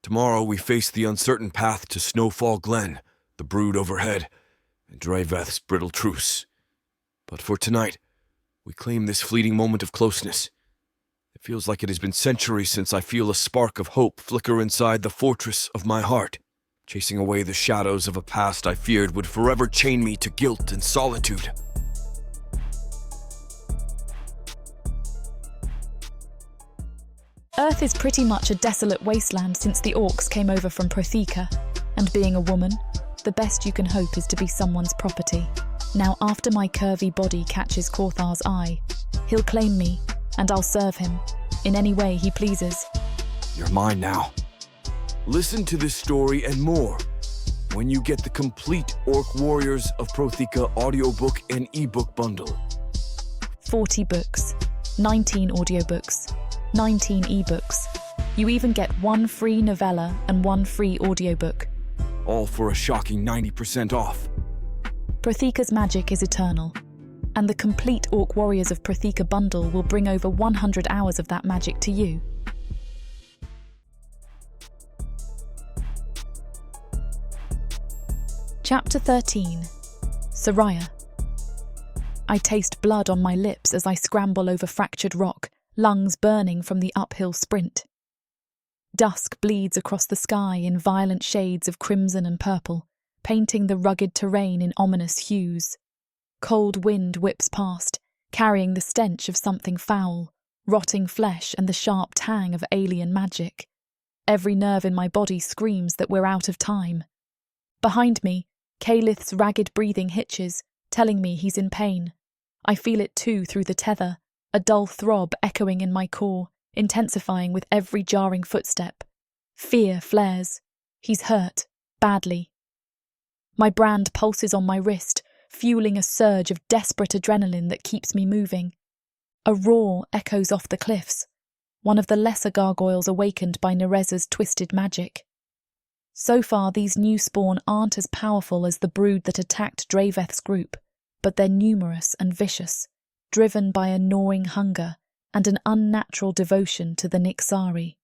B: Tomorrow we face the uncertain path to Snowfall Glen, the brood overhead, and Draveth's brittle truce. But for tonight, we claim this fleeting moment of closeness. It feels like it has been centuries since I feel a spark of hope flicker inside the fortress of my heart, chasing away the shadows of a past I feared would forever chain me to guilt and solitude.
A: Earth is pretty much a desolate wasteland since the orcs came over from Protheka, and being a woman, the best you can hope is to be someone's property. Now, after my curvy body catches Korthar's eye, he'll claim me, and I'll serve him, in any way he pleases.
B: You're mine now. Listen to this story and more when you get the complete Orc Warriors of Protheka audiobook and ebook bundle.
A: 40 books, 19 audiobooks, 19 ebooks. You even get 1 free novella and 1 free audiobook.
B: All for a shocking 90% off.
A: Protheka's magic is eternal, and the complete Orc Warriors of Protheka bundle will bring over 100 hours of that magic to you. Chapter 13. Soraya. I taste blood on my lips as I scramble over fractured rock, lungs burning from the uphill sprint. Dusk bleeds across the sky in violent shades of crimson and purple, painting the rugged terrain in ominous hues. Cold wind whips past, carrying the stench of something foul, rotting flesh and the sharp tang of alien magic. Every nerve in my body screams that we're out of time. Behind me, Calith's ragged breathing hitches, telling me he's in pain. I feel it too through the tether, a dull throb echoing in my core, intensifying with every jarring footstep. Fear flares. He's hurt, badly. My brand pulses on my wrist, fueling a surge of desperate adrenaline that keeps me moving. A roar echoes off the cliffs, one of the lesser gargoyles awakened by Narza's twisted magic. So far, these new spawn aren't as powerful as the brood that attacked Draveth's group, but they're numerous and vicious, driven by a gnawing hunger and an unnatural devotion to the Nixari.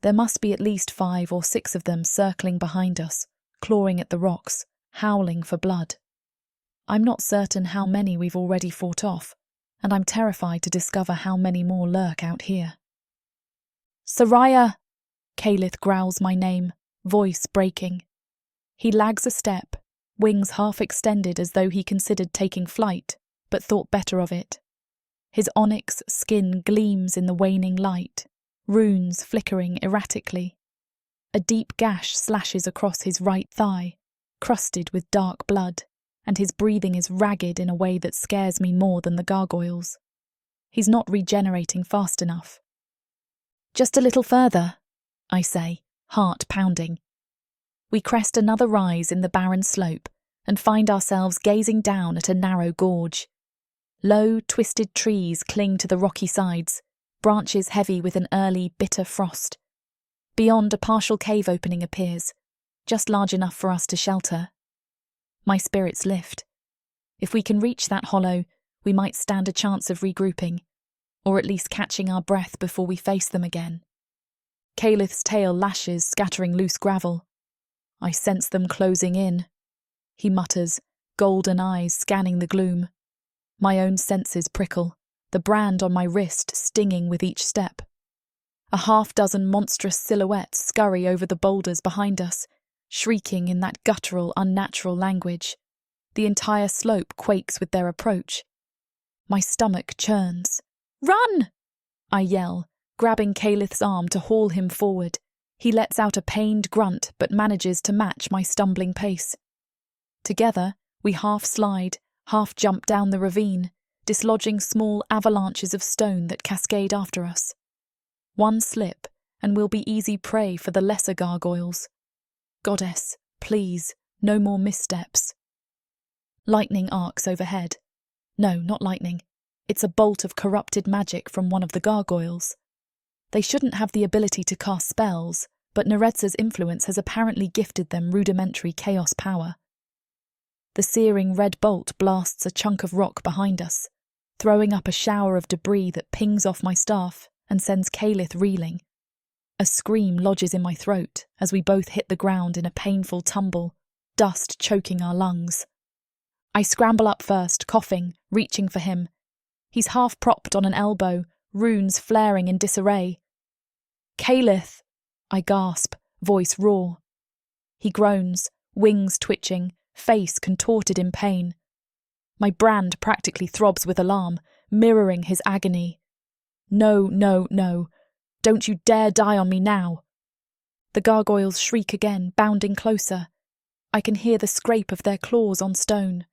A: There must be at least 5 or 6 of them circling behind us, clawing at the rocks, howling for blood. I'm not certain how many we've already fought off, and I'm terrified to discover how many more lurk out here. Soraya! Calith growls my name, voice breaking. He lags a step, wings half extended as though he considered taking flight, but thought better of it. His onyx skin gleams in the waning light, runes flickering erratically. A deep gash slashes across his right thigh, crusted with dark blood, and his breathing is ragged in a way that scares me more than the gargoyles. He's not regenerating fast enough. Just a little further, I say, heart pounding. We crest another rise in the barren slope and find ourselves gazing down at a narrow gorge. Low, twisted trees cling to the rocky sides, branches heavy with an early, bitter frost. Beyond, a partial cave opening appears, just large enough for us to shelter. My spirits lift. If we can reach that hollow, we might stand a chance of regrouping, or at least catching our breath before we face them again. Calith's tail lashes, scattering loose gravel. I sense them closing in. He mutters, golden eyes scanning the gloom. My own senses prickle, the brand on my wrist stinging with each step. A half-dozen monstrous silhouettes scurry over the boulders behind us, shrieking in that guttural, unnatural language. The entire slope quakes with their approach. My stomach churns. "Run!" I yell, grabbing Calith's arm to haul him forward. He lets out a pained grunt but manages to match my stumbling pace. Together, we half slide, half jump down the ravine, dislodging small avalanches of stone that cascade after us. One slip, and we'll be easy prey for the lesser gargoyles. Goddess, please, no more missteps. Lightning arcs overhead. No, not lightning. It's a bolt of corrupted magic from one of the gargoyles. They shouldn't have the ability to cast spells, but Narza's influence has apparently gifted them rudimentary chaos power. The searing red bolt blasts a chunk of rock behind us, throwing up a shower of debris that pings off my staff and sends Calith reeling. A scream lodges in my throat as we both hit the ground in a painful tumble, dust choking our lungs. I scramble up first, coughing, reaching for him. He's half propped on an elbow, runes flaring in disarray. "Calith!" I gasp, voice raw. He groans, wings twitching, face contorted in pain. My brand practically throbs with alarm, mirroring his agony. "No, no, no. Don't you dare die on me now." The gargoyles shriek again, bounding closer. I can hear the scrape of their claws on stone.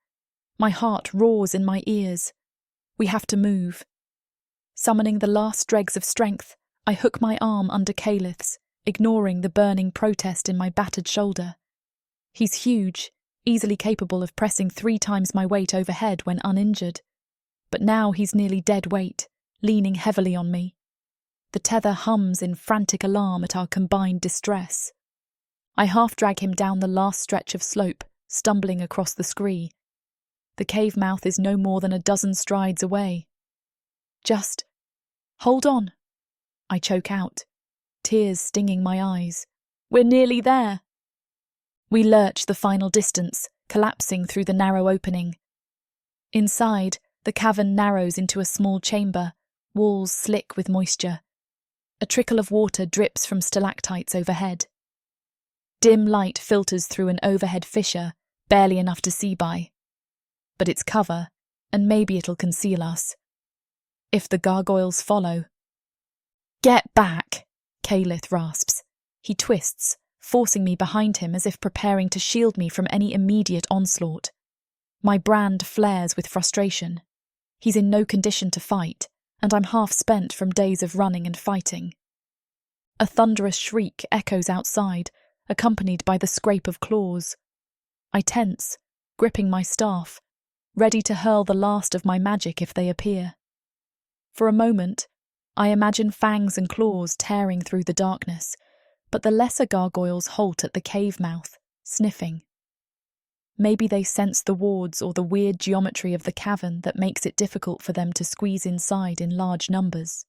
A: My heart roars in my ears. We have to move. Summoning the last dregs of strength, I hook my arm under Calith's, ignoring the burning protest in my battered shoulder. He's huge, easily capable of pressing 3 times my weight overhead when uninjured. But now he's nearly dead weight, leaning heavily on me. The tether hums in frantic alarm at our combined distress. I half-drag him down the last stretch of slope, stumbling across the scree. The cave mouth is no more than a dozen strides away. "Just hold on," I choke out, tears stinging my eyes. "We're nearly there." We lurch the final distance, collapsing through the narrow opening. Inside, the cavern narrows into a small chamber, walls slick with moisture. A trickle of water drips from stalactites overhead. Dim light filters through an overhead fissure, barely enough to see by. But it's cover, and maybe it'll conceal us. If the gargoyles follow. "Get back," Calith rasps. He twists, forcing me behind him as if preparing to shield me from any immediate onslaught. My brand flares with frustration. He's in no condition to fight, and I'm half spent from days of running and fighting. A thunderous shriek echoes outside, accompanied by the scrape of claws. I tense, gripping my staff, ready to hurl the last of my magic if they appear. For a moment, I imagine fangs and claws tearing through the darkness, but the lesser gargoyles halt at the cave mouth, sniffing. Maybe they sense the wards or the weird geometry of the cavern that makes it difficult for them to squeeze inside in large numbers.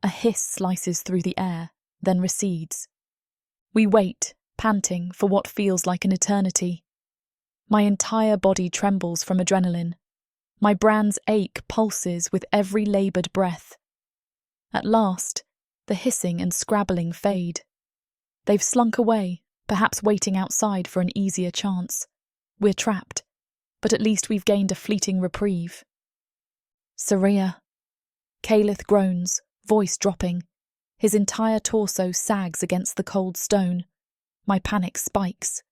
A: A hiss slices through the air, then recedes. We wait, panting, for what feels like an eternity. My entire body trembles from adrenaline. My brand's ache pulses with every laboured breath. At last, the hissing and scrabbling fade. They've slunk away, perhaps waiting outside for an easier chance. We're trapped, but at least we've gained a fleeting reprieve. "Saria." Calith groans, voice dropping. His entire torso sags against the cold stone. My panic spikes.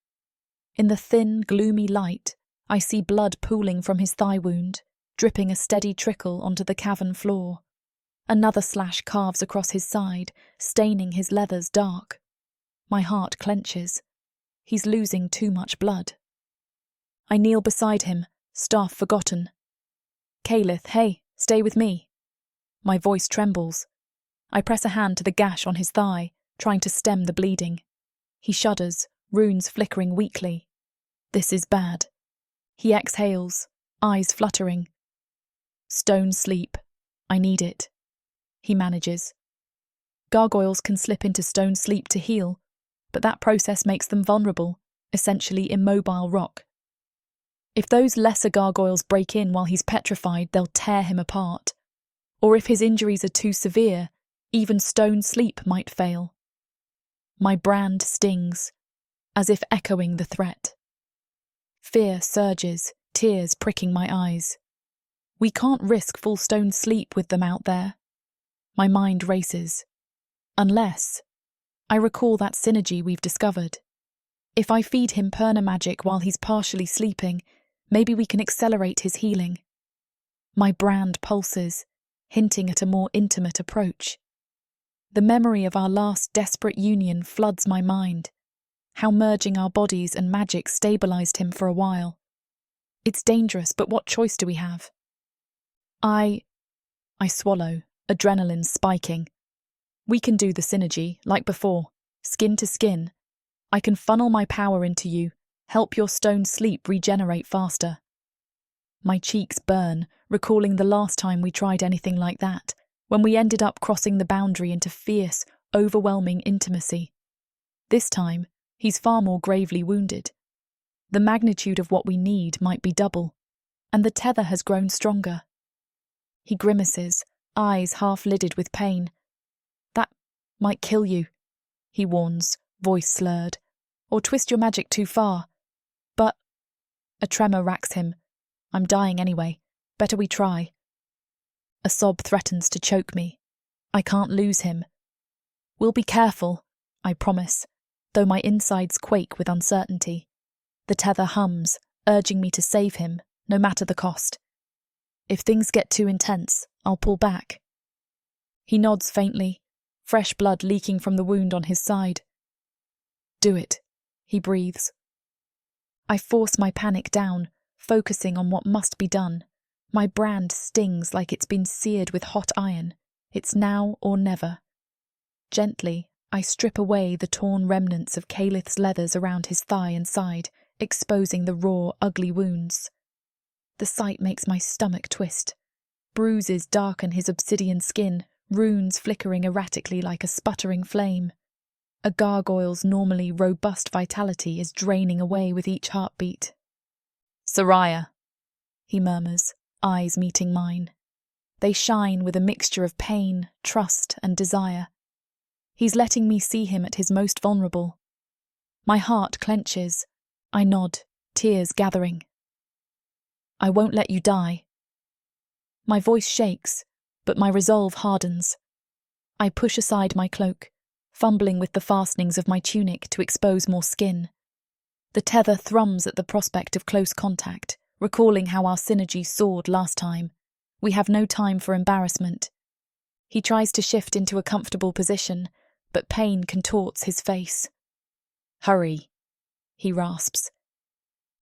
A: In the thin, gloomy light, I see blood pooling from his thigh wound, dripping a steady trickle onto the cavern floor. Another slash carves across his side, staining his leathers dark. My heart clenches. He's losing too much blood. I kneel beside him, staff forgotten. "Calith, hey, stay with me." My voice trembles. I press a hand to the gash on his thigh, trying to stem the bleeding. He shudders, runes flickering weakly. This is bad. He exhales, eyes fluttering. "Stone sleep. I need it." He manages. Gargoyles can slip into stone sleep to heal, but that process makes them vulnerable, essentially immobile rock. If those lesser gargoyles break in while he's petrified, they'll tear him apart. Or if his injuries are too severe, even stone sleep might fail. My brand stings, as if echoing the threat. Fear surges, tears pricking my eyes. We can't risk full stone sleep with them out there. My mind races. Unless I recall that synergy we've discovered. If I feed him perna-magic while he's partially sleeping, maybe we can accelerate his healing. My brand pulses, hinting at a more intimate approach. The memory of our last desperate union floods my mind, how merging our bodies and magic stabilized him for a while. It's dangerous, but what choice do we have? I swallow, adrenaline spiking. We can do the synergy, like before, skin to skin. I can funnel my power into you, help your stone sleep regenerate faster. My cheeks burn, recalling the last time we tried anything like that, when we ended up crossing the boundary into fierce, overwhelming intimacy. This time, he's far more gravely wounded. The magnitude of what we need might be double, and the tether has grown stronger. He grimaces, eyes half-lidded with pain. That might kill you, he warns, voice slurred, or twist your magic too far. But a tremor racks him. I'm dying anyway. Better we try. A sob threatens to choke me. I can't lose him. We'll be careful, I promise, though my insides quake with uncertainty. The tether hums, urging me to save him, no matter the cost. If things get too intense, I'll pull back. He nods faintly, fresh blood leaking from the wound on his side. Do it, he breathes. I force my panic down, focusing on what must be done. My brand stings like it's been seared with hot iron. It's now or never. Gently, I strip away the torn remnants of Calith's leathers around his thigh and side, exposing the raw, ugly wounds. The sight makes my stomach twist. Bruises darken his obsidian skin, runes flickering erratically like a sputtering flame. A gargoyle's normally robust vitality is draining away with each heartbeat. Soraya, he murmurs, eyes meeting mine. They shine with a mixture of pain, trust, and desire. He's letting me see him at his most vulnerable. My heart clenches. I nod, tears gathering. I won't let you die. My voice shakes, but my resolve hardens. I push aside my cloak, fumbling with the fastenings of my tunic to expose more skin. The tether thrums at the prospect of close contact, recalling how our synergy soared last time. We have no time for embarrassment. He tries to shift into a comfortable position, but pain contorts his face. Hurry, he rasps.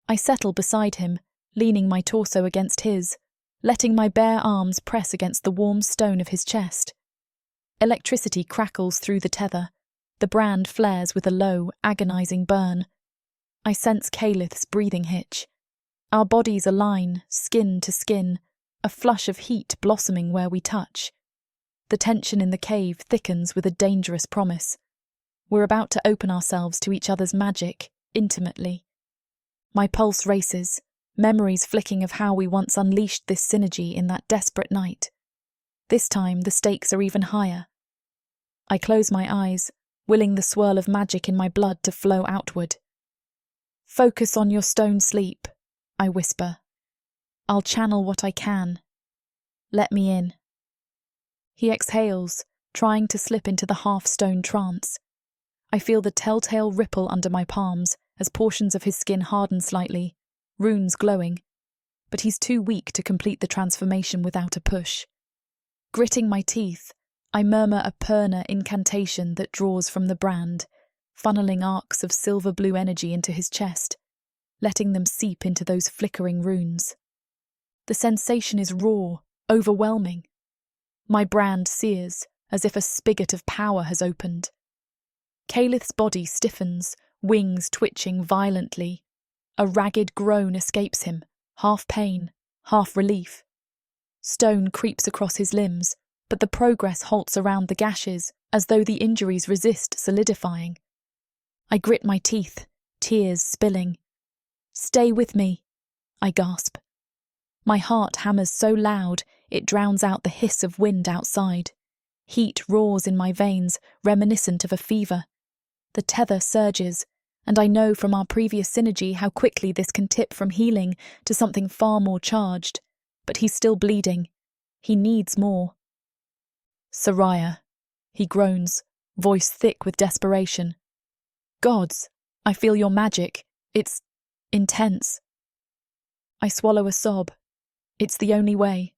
A: I settle beside him, leaning my torso against his, letting my bare arms press against the warm stone of his chest. Electricity crackles through the tether. The brand flares with a low, agonizing burn. I sense Calith's breathing hitch. Our bodies align, skin to skin, a flush of heat blossoming where we touch. The tension in the cave thickens with a dangerous promise. We're about to open ourselves to each other's magic, intimately. My pulse races, memories flicking of how we once unleashed this synergy in that desperate night. This time the stakes are even higher. I close my eyes, willing the swirl of magic in my blood to flow outward. Focus on your stone sleep, I whisper. I'll channel what I can. Let me in. He exhales, trying to slip into the half-stone trance. I feel the telltale ripple under my palms as portions of his skin harden slightly, runes glowing. But he's too weak to complete the transformation without a push. Gritting my teeth, I murmur a Purna incantation that draws from the brand, funneling arcs of silver-blue energy into his chest, letting them seep into those flickering runes. The sensation is raw, overwhelming. My brand sears, as if a spigot of power has opened. Calith's body stiffens, wings twitching violently. A ragged groan escapes him, half pain, half relief. Stone creeps across his limbs, but the progress halts around the gashes, as though the injuries resist solidifying. I grit my teeth, tears spilling. Stay with me, I gasp. My heart hammers so loud it drowns out the hiss of wind outside. Heat roars in my veins, reminiscent of a fever. The tether surges, and I know from our previous synergy how quickly this can tip from healing to something far more charged. but he's still bleeding. He needs more. Soraya, he groans, voice thick with desperation. Gods, I feel your magic. It's intense. I swallow a sob. It's the only way.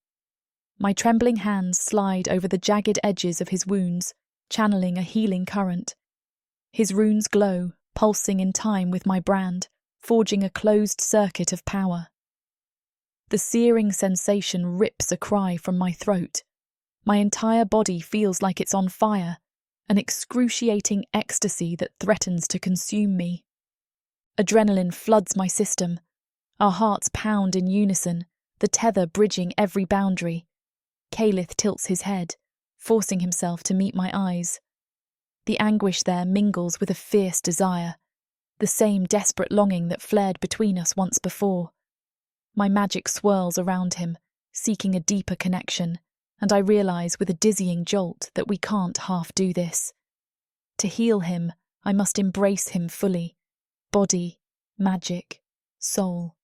A: My trembling hands slide over the jagged edges of his wounds, channeling a healing current. His runes glow, pulsing in time with my brand, forging a closed circuit of power. The searing sensation rips a cry from my throat. My entire body feels like it's on fire, an excruciating ecstasy that threatens to consume me. Adrenaline floods my system. Our hearts pound in unison, the tether bridging every boundary. Calith tilts his head, forcing himself to meet my eyes. The anguish there mingles with a fierce desire, the same desperate longing that flared between us once before. My magic swirls around him, seeking a deeper connection, and I realise with a dizzying jolt that we can't half do this. To heal him, I must embrace him fully. Body, magic, soul.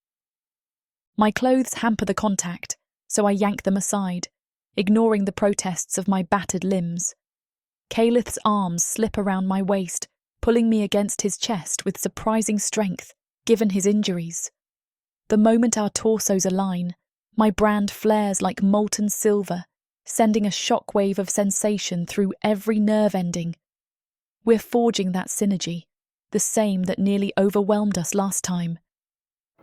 A: My clothes hamper the contact, so I yank them aside, ignoring the protests of my battered limbs. Calith's arms slip around my waist, pulling me against his chest with surprising strength, given his injuries. The moment our torsos align, my brand flares like molten silver, sending a shockwave of sensation through every nerve ending. We're forging that synergy, the same that nearly overwhelmed us last time.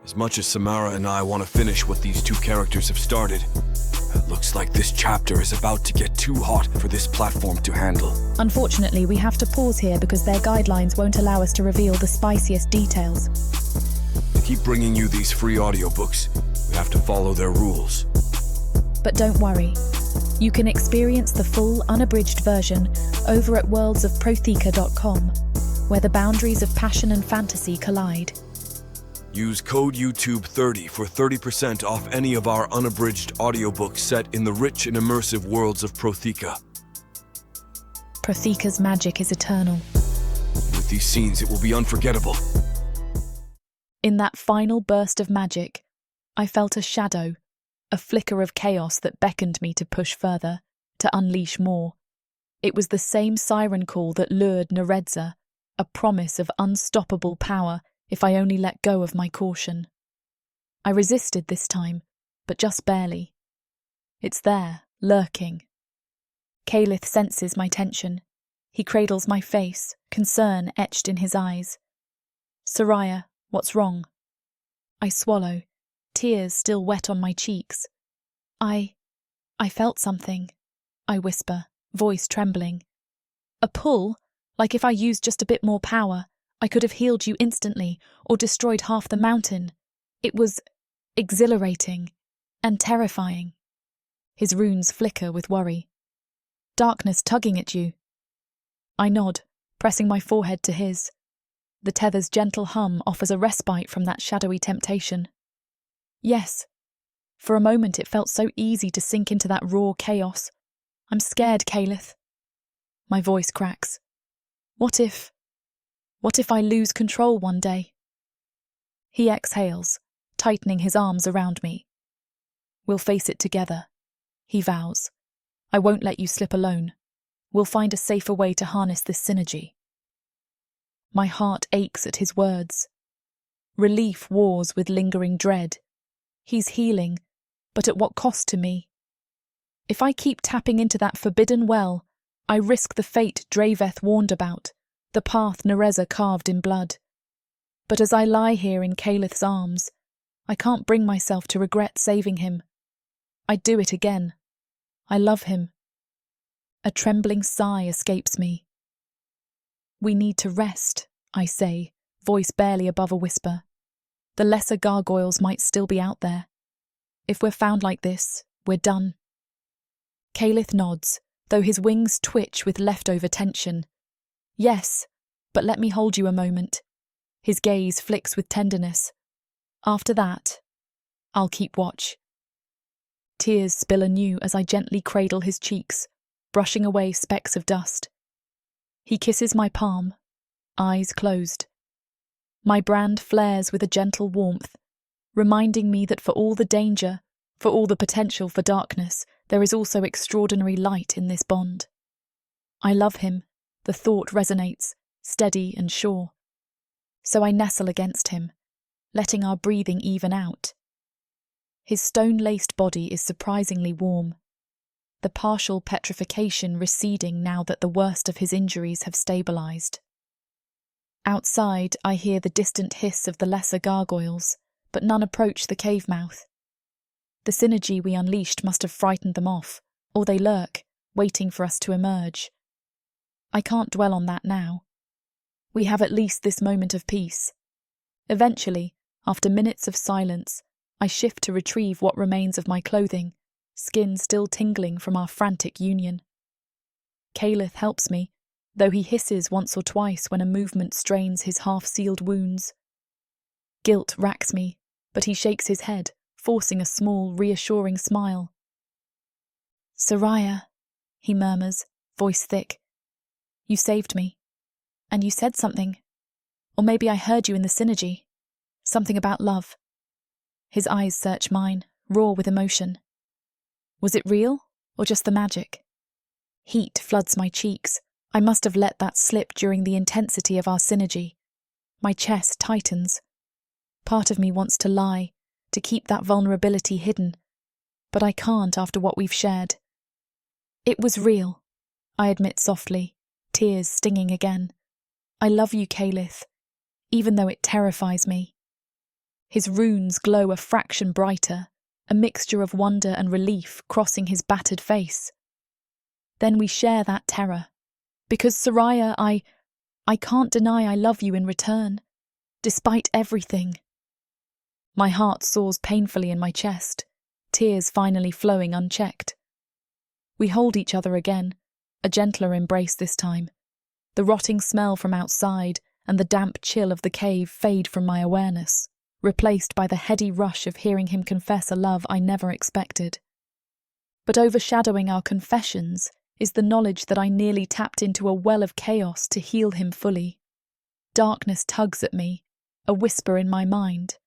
B: As much as Samara and I want to finish what these two characters have started, it looks like this chapter is about to get too hot for this platform to handle.
A: Unfortunately, we have to pause here because their guidelines won't allow us to reveal the spiciest details.
B: To keep bringing you these free audiobooks, we have to follow their rules.
A: But don't worry. You can experience the full, unabridged version over at worldsofprotheka.com, where the boundaries of passion and fantasy collide.
B: Use code YouTube30 for 30% off any of our unabridged audiobooks set in the rich and immersive worlds of Protheka.
A: Protheka's magic is eternal.
B: With these scenes, it will be unforgettable.
A: In that final burst of magic, I felt a shadow, a flicker of chaos that beckoned me to push further, to unleash more. It was the same siren call that lured Narza, a promise of unstoppable power if I only let go of my caution. I resisted this time, but just barely. It's there, lurking. Calith senses my tension. He cradles my face, concern etched in his eyes. Soraya, what's wrong? I swallow, tears still wet on my cheeks. I felt something, I whisper, voice trembling. A pull, like if I used just a bit more power, I could have healed you instantly or destroyed half the mountain. It was exhilarating and terrifying. His runes flicker with worry. Darkness tugging at you. I nod, pressing my forehead to his. The tether's gentle hum offers a respite from that shadowy temptation. Yes. For a moment it felt so easy to sink into that raw chaos. I'm scared, Calith. My voice cracks. What if I lose control one day? He exhales, tightening his arms around me. We'll face it together, he vows. I won't let you slip alone. We'll find a safer way to harness this synergy. My heart aches at his words. Relief wars with lingering dread. He's healing, but at what cost to me? If I keep tapping into that forbidden well, I risk the fate Draveth warned about, the path Narza carved in blood. But as I lie here in Calith's arms, I can't bring myself to regret saving him. I'd do it again. I love him. A trembling sigh escapes me. We need to rest, I say, voice barely above a whisper. The lesser gargoyles might still be out there. If we're found like this, we're done. Calith nods, though his wings twitch with leftover tension. Yes, but let me hold you a moment. His gaze flicks with tenderness. After that, I'll keep watch. Tears spill anew as I gently cradle his cheeks, brushing away specks of dust. He kisses my palm, eyes closed. My brand flares with a gentle warmth, reminding me that for all the danger, For all the potential for darkness, there is also extraordinary light in this bond. I love him, the thought resonates, steady and sure. So I nestle against him, letting our breathing even out. His stone-laced body is surprisingly warm, the partial petrification receding now that the worst of his injuries have stabilized. Outside, I hear the distant hiss of the lesser gargoyles, but none approach the cave mouth. The synergy we unleashed must have frightened them off, or they lurk, waiting for us to emerge. I can't dwell on that now. We have at least this moment of peace. Eventually, after minutes of silence, I shift to retrieve what remains of my clothing, skin still tingling from our frantic union. Caleth helps me, though he hisses once or twice when a movement strains his half-sealed wounds. Guilt racks me, but he shakes his head, forcing a small, reassuring smile. "Soraya," he murmurs, voice thick. "You saved me. And you said something. Or maybe I heard you in the synergy. Something about love." His eyes search mine, raw with emotion. Was it real, or just the magic? Heat floods my cheeks. I must have let that slip during the intensity of our synergy. My chest tightens. Part of me wants to lie, to keep that vulnerability hidden, but I can't after what we've shared. "It was real," I admit softly, tears stinging again. "I love you, Caleth, even though it terrifies me." His runes glow a fraction brighter, a mixture of wonder and relief crossing his battered face. Then we share that terror. Because, Soraya, I can't deny I love you in return, despite everything. My heart soars painfully in my chest, tears finally flowing unchecked. We hold each other again, a gentler embrace this time. The rotting smell from outside and the damp chill of the cave fade from my awareness, replaced by the heady rush of hearing him confess a love I never expected. But overshadowing our confessions is the knowledge that I nearly tapped into a well of chaos to heal him fully. Darkness tugs at me, a whisper in my mind.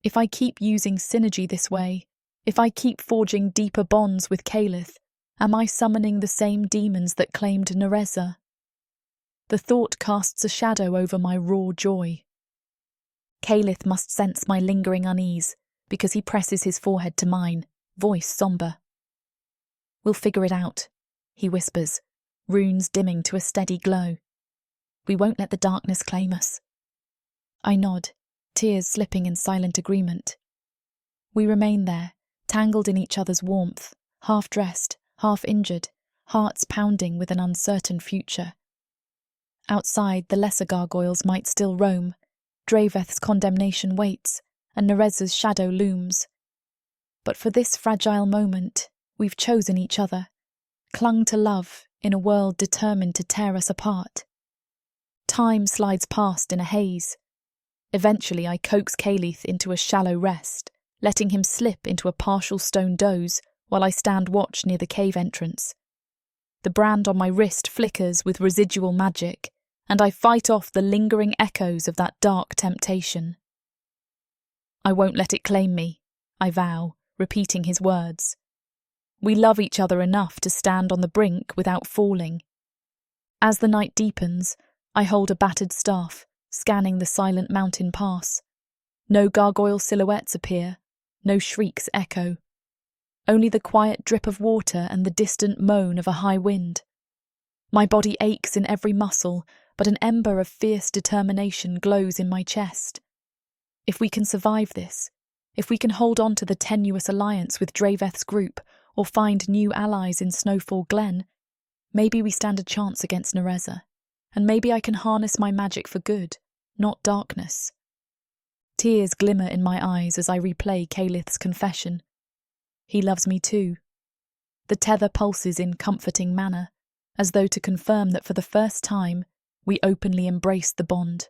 A: If I keep using synergy this way, if I keep forging deeper bonds with Caleth, am I summoning the same demons that claimed Narza? The thought casts a shadow over my raw joy. Caleth must sense my lingering unease, because he presses his forehead to mine, voice sombre. "We'll figure it out," he whispers, runes dimming to a steady glow. "We won't let the darkness claim us." I nod, tears slipping in silent agreement. We remain there, tangled in each other's warmth, half-dressed, half-injured, hearts pounding with an uncertain future. Outside, the lesser gargoyles might still roam. Draveth's condemnation waits, and Narza's shadow looms. But for this fragile moment, we've chosen each other, clung to love in a world determined to tear us apart. Time slides past in a haze. Eventually I coax Caleth into a shallow rest, letting him slip into a partial stone doze while I stand watch near the cave entrance. The brand on my wrist flickers with residual magic, and I fight off the lingering echoes of that dark temptation. I won't let it claim me, I vow, repeating his words. We love each other enough to stand on the brink without falling. As the night deepens, I hold a battered staff, scanning the silent mountain pass. No gargoyle silhouettes appear, no shrieks echo. Only the quiet drip of water and the distant moan of a high wind. My body aches in every muscle, but an ember of fierce determination glows in my chest. If we can survive this, if we can hold on to the tenuous alliance with Draveth's group, or find new allies in Snowfall Glen, maybe we stand a chance against Narza, and maybe I can harness my magic for good, not darkness. Tears glimmer in my eyes as I replay Caleth's confession. He loves me too. The tether pulses in comforting manner, as though to confirm that for the first time, we openly embrace the bond.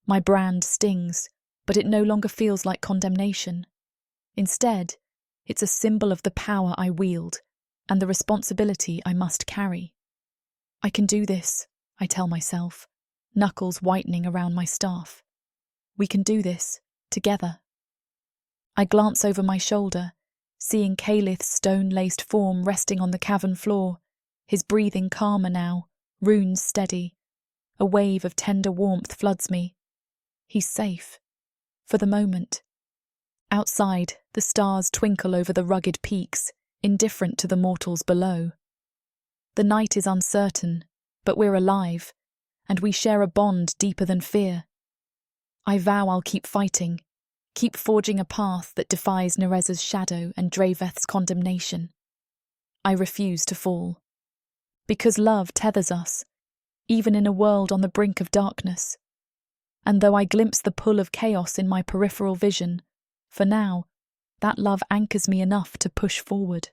A: My brand stings, but it no longer feels like condemnation. Instead, it's a symbol of the power I wield and the responsibility I must carry. I can do this, I tell myself, knuckles whitening around my staff. We can do this, together. I glance over my shoulder, seeing Calith's stone-laced form resting on the cavern floor, his breathing calmer now, runes steady. A wave of tender warmth floods me. He's safe. For the moment. Outside, the stars twinkle over the rugged peaks, indifferent to the mortals below. The night is uncertain, but we're alive, and we share a bond deeper than fear. I vow I'll keep fighting, keep forging a path that defies Narza's shadow and Draveth's condemnation. I refuse to fall. Because love tethers us, even in a world on the brink of darkness. And though I glimpse the pull of chaos in my peripheral vision, for now, that love anchors me enough to push forward.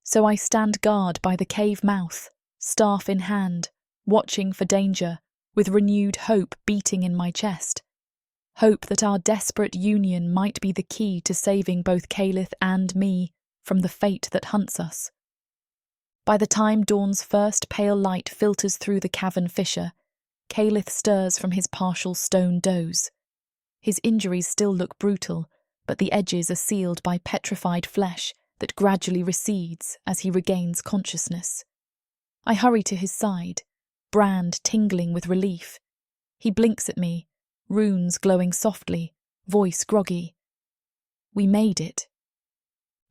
A: So I stand guard by the cave mouth, staff in hand, watching for danger, with renewed hope beating in my chest. Hope that our desperate union might be the key to saving both Calith and me from the fate that hunts us. By the time dawn's first pale light filters through the cavern fissure, Calith stirs from his partial stone doze. His injuries still look brutal, but the edges are sealed by petrified flesh that gradually recedes as he regains consciousness. I hurry to his side, brand tingling with relief. He blinks at me, runes glowing softly, voice groggy. We made it.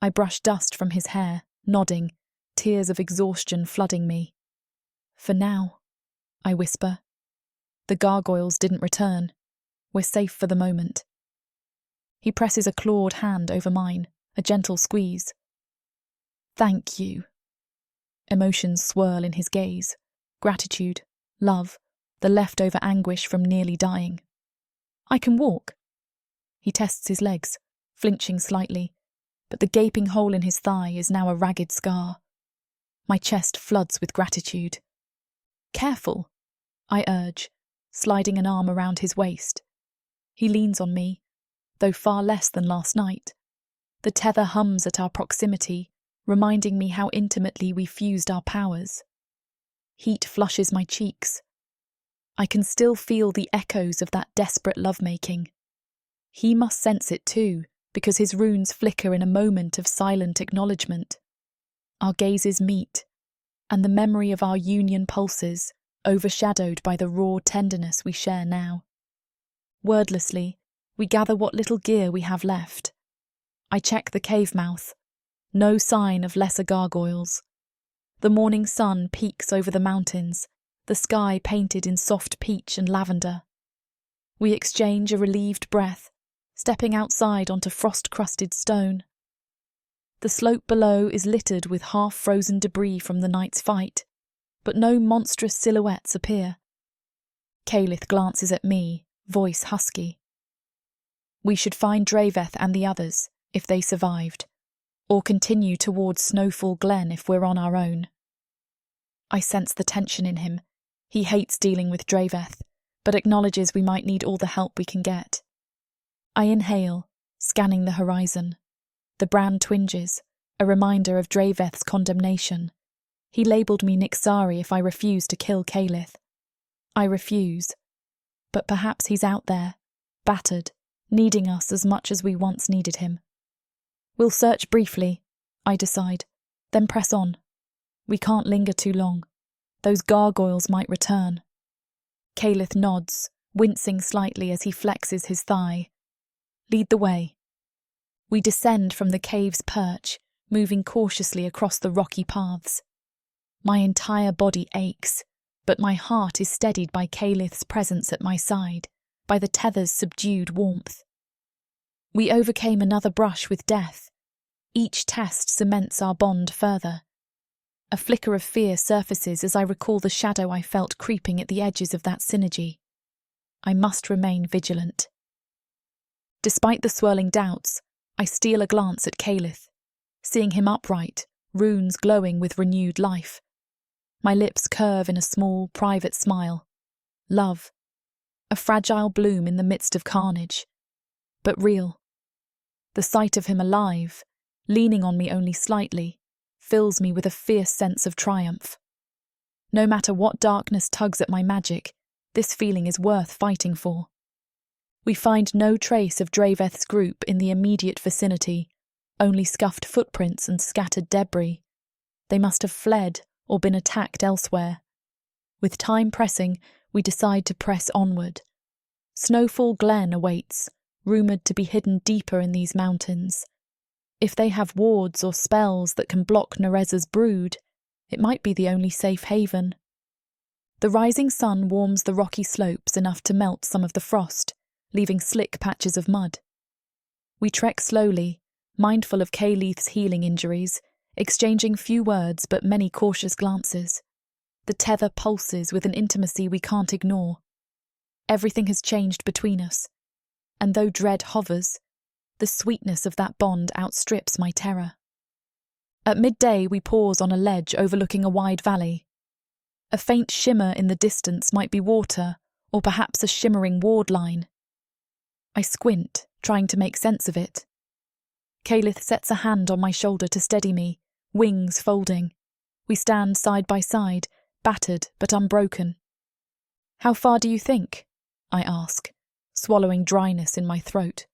A: I brush dust from his hair, nodding, tears of exhaustion flooding me. For now, I whisper. The gargoyles didn't return. We're safe for the moment. He presses a clawed hand over mine, a gentle squeeze. Thank you. Emotions swirl in his gaze. Gratitude, love, the leftover anguish from nearly dying. I can walk. He tests his legs, flinching slightly, but the gaping hole in his thigh is now a ragged scar. My chest floods with gratitude. Careful, I urge, sliding an arm around his waist. He leans on me, though far less than last night. The tether hums at our proximity, reminding me how intimately we fused our powers. Heat flushes my cheeks. I can still feel the echoes of that desperate lovemaking. He must sense it too, because his runes flicker in a moment of silent acknowledgement. Our gazes meet, and the memory of our union pulses, overshadowed by the raw tenderness we share now. Wordlessly, we gather what little gear we have left. I check the cave mouth. No sign of lesser gargoyles. The morning sun peeks over the mountains, the sky painted in soft peach and lavender. We exchange a relieved breath, stepping outside onto frost-crusted stone. The slope below is littered with half-frozen debris from the night's fight, but no monstrous silhouettes appear. Calith glances at me, voice husky. We should find Draveth and the others, if they survived, or continue towards Snowfall Glen if we're on our own. I sense the tension in him. He hates dealing with Draveth, but acknowledges we might need all the help we can get. I inhale, scanning the horizon. The brand twinges, a reminder of Draveth's condemnation. He labelled me Nixari if I refuse to kill Calith. I refuse. But perhaps he's out there, battered, needing us as much as we once needed him. We'll search briefly, I decide, then press on. We can't linger too long. Those gargoyles might return. Calith nods, wincing slightly as he flexes his thigh. Lead the way. We descend from the cave's perch, moving cautiously across the rocky paths. My entire body aches, but my heart is steadied by Calith's presence at my side, by the tether's subdued warmth. We overcame another brush with death. Each test cements our bond further. A flicker of fear surfaces as I recall the shadow I felt creeping at the edges of that synergy. I must remain vigilant. Despite the swirling doubts, I steal a glance at Calith, seeing him upright, runes glowing with renewed life. My lips curve in a small, private smile. Love. A fragile bloom in the midst of carnage. But real. The sight of him alive, leaning on me only slightly, fills me with a fierce sense of triumph. No matter what darkness tugs at my magic, this feeling is worth fighting for. We find no trace of Draveth's group in the immediate vicinity, only scuffed footprints and scattered debris. They must have fled or been attacked elsewhere. With time pressing, we decide to press onward. Snowfall Glen awaits, rumoured to be hidden deeper in these mountains. If they have wards or spells that can block Narza's brood, it might be the only safe haven. The rising sun warms the rocky slopes enough to melt some of the frost, leaving slick patches of mud. We trek slowly, mindful of Caleth's healing injuries, exchanging few words but many cautious glances. The tether pulses with an intimacy we can't ignore. Everything has changed between us, and though dread hovers, the sweetness of that bond outstrips my terror. At midday we pause on a ledge overlooking a wide valley. A faint shimmer in the distance might be water, or perhaps a shimmering ward line. I squint, trying to make sense of it. Caleth sets a hand on my shoulder to steady me, wings folding. We stand side by side, battered but unbroken. "How far do you think?" I ask, swallowing dryness in my throat.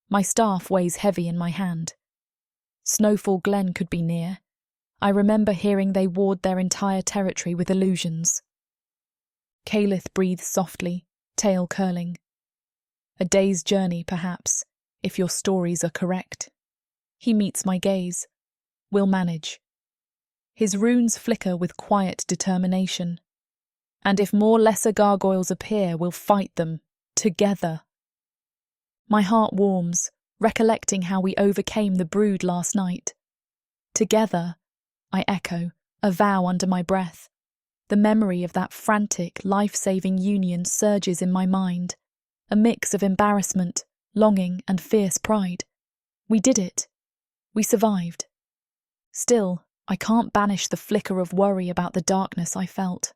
A: My staff weighs heavy in my hand. Snowfall Glen could be near. I remember hearing they ward their entire territory with illusions. Caleth breathes softly, tail curling. A day's journey, perhaps, if your stories are correct. He meets my gaze. We'll manage. His runes flicker with quiet determination. And if more lesser gargoyles appear, we'll fight them, together. My heart warms, recollecting how we overcame the brood last night. Together, I echo, a vow under my breath. The memory of that frantic, life-saving union surges in my mind, a mix of embarrassment, longing, and fierce pride. We did it. We survived. Still, I can't banish the flicker of worry about the darkness I felt.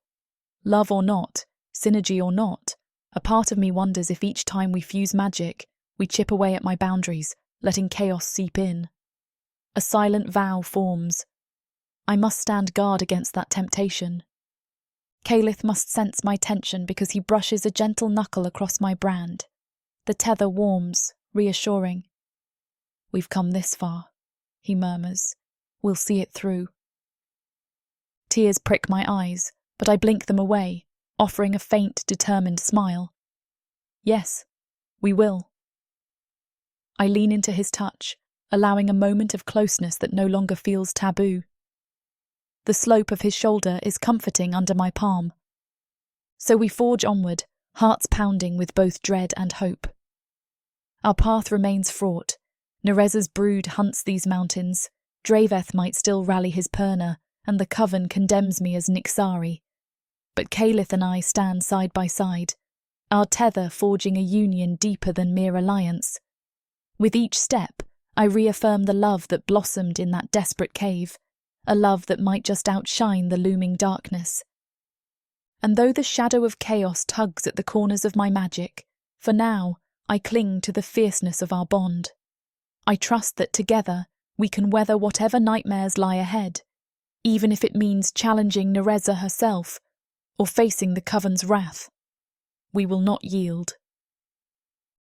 A: Love or not, synergy or not, a part of me wonders if each time we fuse magic, we chip away at my boundaries, letting chaos seep in. A silent vow forms. I must stand guard against that temptation. Caleth must sense my tension because he brushes a gentle knuckle across my brand. The tether warms, reassuring. "We've come this far," he murmurs. "We'll see it through." Tears prick my eyes, but I blink them away, offering a faint, determined smile. "Yes, we will." I lean into his touch, allowing a moment of closeness that no longer feels taboo. The slope of his shoulder is comforting under my palm. So we forge onward, hearts pounding with both dread and hope. Our path remains fraught. Narza's brood hunts these mountains. Draveth might still rally his Perna, and the coven condemns me as Nixari. But Caleth and I stand side by side, our tether forging a union deeper than mere alliance. With each step, I reaffirm the love that blossomed in that desperate cave, a love that might just outshine the looming darkness. And though the shadow of chaos tugs at the corners of my magic, for now, I cling to the fierceness of our bond. I trust that together, we can weather whatever nightmares lie ahead, even if it means challenging Narza herself, or facing the coven's wrath. We will not yield.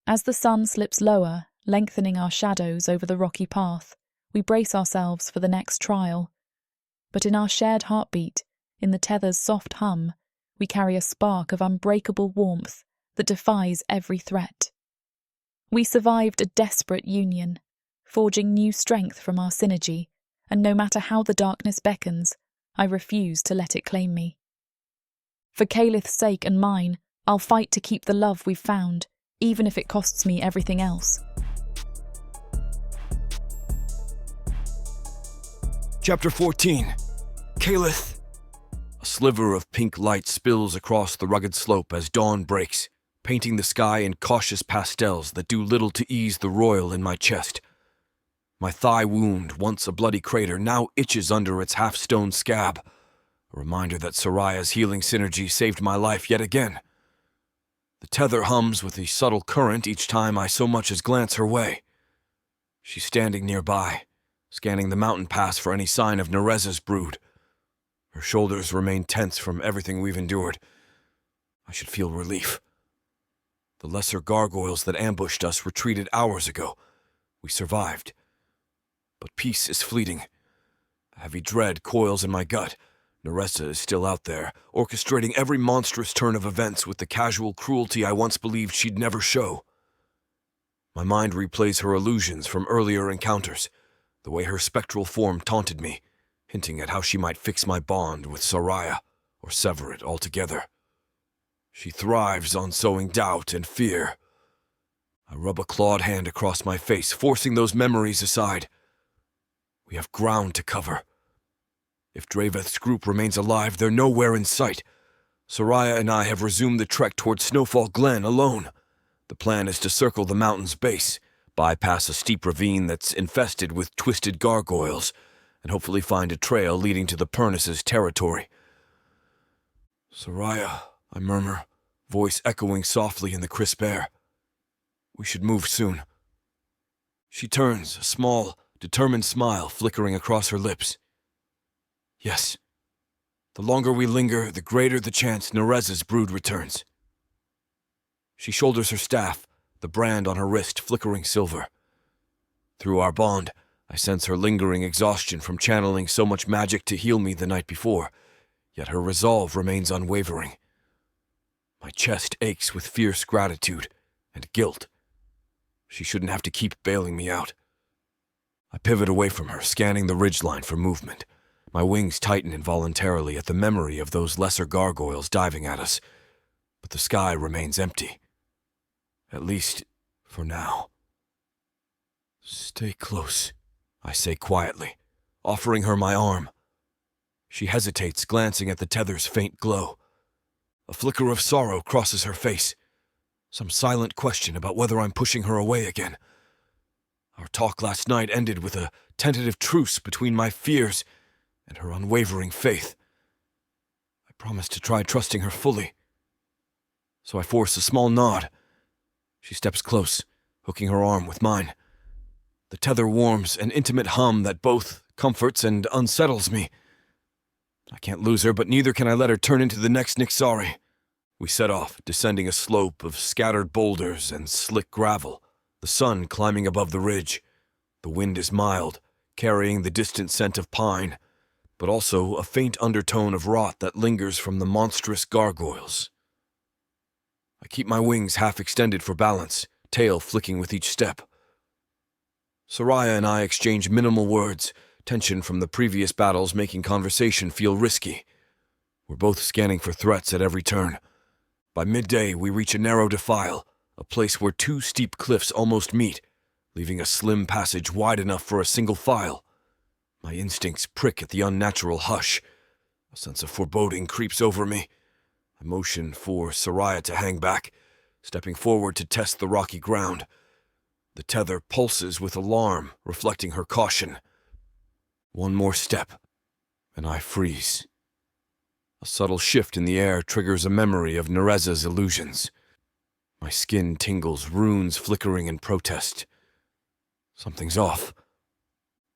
A: As the sun slips lower, lengthening our shadows over the rocky path, we brace ourselves for the next trial. But in our shared heartbeat, in the tether's soft hum, we carry a spark of unbreakable warmth that defies every threat. We survived a desperate union, forging new strength from our synergy, and no matter how the darkness beckons, I refuse to let it claim me. For Caleth's sake and mine, I'll fight to keep the love we've found, even if it costs me everything else.
B: Chapter 14. Caleth. A sliver of pink light spills across the rugged slope as dawn breaks, painting the sky in cautious pastels that do little to ease the roil in my chest. My thigh wound, once a bloody crater, now itches under its half-stone scab, a reminder that Soraya's healing synergy saved my life yet again. The tether hums with a subtle current each time I so much as glance her way. She's standing nearby, scanning the mountain pass for any sign of Narza's brood. Her shoulders remain tense from everything we've endured. I should feel relief. The lesser gargoyles that ambushed us retreated hours ago. We survived. but peace is fleeting. A heavy dread coils in my gut. Narza is still out there, orchestrating every monstrous turn of events with the casual cruelty I once believed she'd never show. My mind replays her illusions from earlier encounters, the way her spectral form taunted me, hinting at how she might fix my bond with Soraya, or sever it altogether. She thrives on sowing doubt and fear. I rub a clawed hand across my face, forcing those memories aside. We have ground to cover. If Draveth's group remains alive, they're nowhere in sight. Soraya and I have resumed the trek toward Snowfall Glen alone. The plan is to circle the mountain's base, bypass a steep ravine that's infested with twisted gargoyles, and hopefully find a trail leading to the Pernices' territory. Soraya, I murmur, voice echoing softly in the crisp air. We should move soon. She turns, a small, determined smile flickering across her lips. Yes. The longer we linger, the greater the chance Narza's brood returns. She shoulders her staff, the brand on her wrist flickering silver. Through our bond, I sense her lingering exhaustion from channeling so much magic to heal me the night before, yet her resolve remains unwavering. My chest aches with fierce gratitude and guilt. She shouldn't have to keep bailing me out. I pivot away from her, scanning the ridgeline for movement. My wings tighten involuntarily at the memory of those lesser gargoyles diving at us, but the sky remains empty. At least, for now. Stay close, I say quietly, offering her my arm. She hesitates, glancing at the tether's faint glow. A flicker of sorrow crosses her face, some silent question about whether I'm pushing her away again. Our talk last night ended with a tentative truce between my fears and her unwavering faith. I promised to try trusting her fully, so I force a small nod. She steps close, hooking her arm with mine. The tether warms, an intimate hum that both comforts and unsettles me. I can't lose her, but neither can I let her turn into the next Nixari. We set off, descending a slope of scattered boulders and slick gravel, the sun climbing above the ridge. The wind is mild, carrying the distant scent of pine, but also a faint undertone of rot that lingers from the monstrous gargoyles. I keep my wings half extended for balance, tail flicking with each step. Soraya and I exchange minimal words, tension from the previous battles making conversation feel risky. We're both scanning for threats at every turn. By midday, we reach a narrow defile, a place where two steep cliffs almost meet, leaving a slim passage wide enough for a single file. My instincts prick at the unnatural hush. A sense of foreboding creeps over me. I motion for Soraya to hang back, stepping forward to test the rocky ground. The tether pulses with alarm, reflecting her caution. One more step, and I freeze. A subtle shift in the air triggers a memory of Narza's illusions. My skin tingles, runes flickering in protest. Something's off.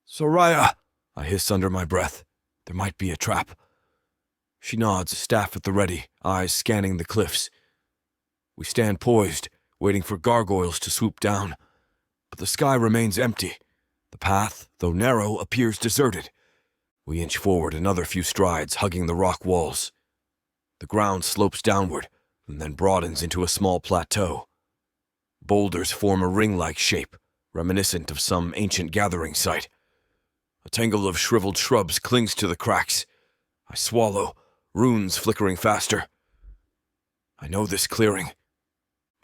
B: Soraya! I hiss under my breath. There might be a trap. She nods, staff at the ready, eyes scanning the cliffs. We stand poised, waiting for gargoyles to swoop down. But the sky remains empty. The path, though narrow, appears deserted. We inch forward another few strides, hugging the rock walls. The ground slopes downward, and then broadens into a small plateau. Boulders form a ring-like shape, reminiscent of some ancient gathering site. A tangle of shriveled shrubs clings to the cracks. I swallow, runes flickering faster. I know this clearing.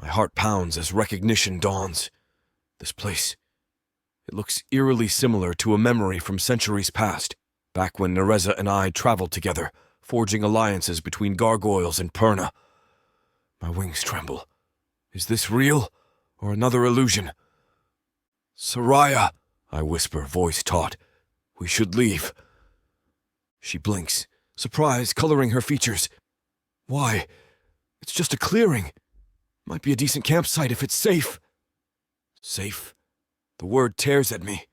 B: My heart pounds as recognition dawns. This place. It looks eerily similar to a memory from centuries past, back when Narza and I traveled together, forging alliances between gargoyles and Perna. My wings tremble. Is this real, or another illusion? Soraya, I whisper, voice taut. We should leave. She blinks, surprise coloring her features. Why? It's just a clearing. Might be a decent campsite if it's safe. Safe? The word tears at me.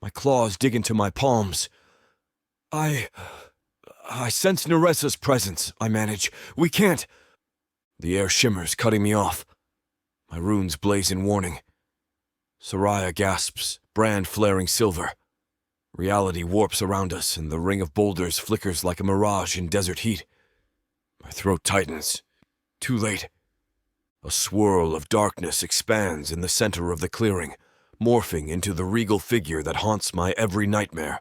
B: My claws dig into my palms. I sense Narza's presence, I manage. We can't. The air shimmers, cutting me off. My runes blaze in warning. Soraya gasps, brand flaring silver. Reality warps around us, and the ring of boulders flickers like a mirage in desert heat. My throat tightens. Too late. A swirl of darkness expands in the center of the clearing, morphing into the regal figure that haunts my every nightmare.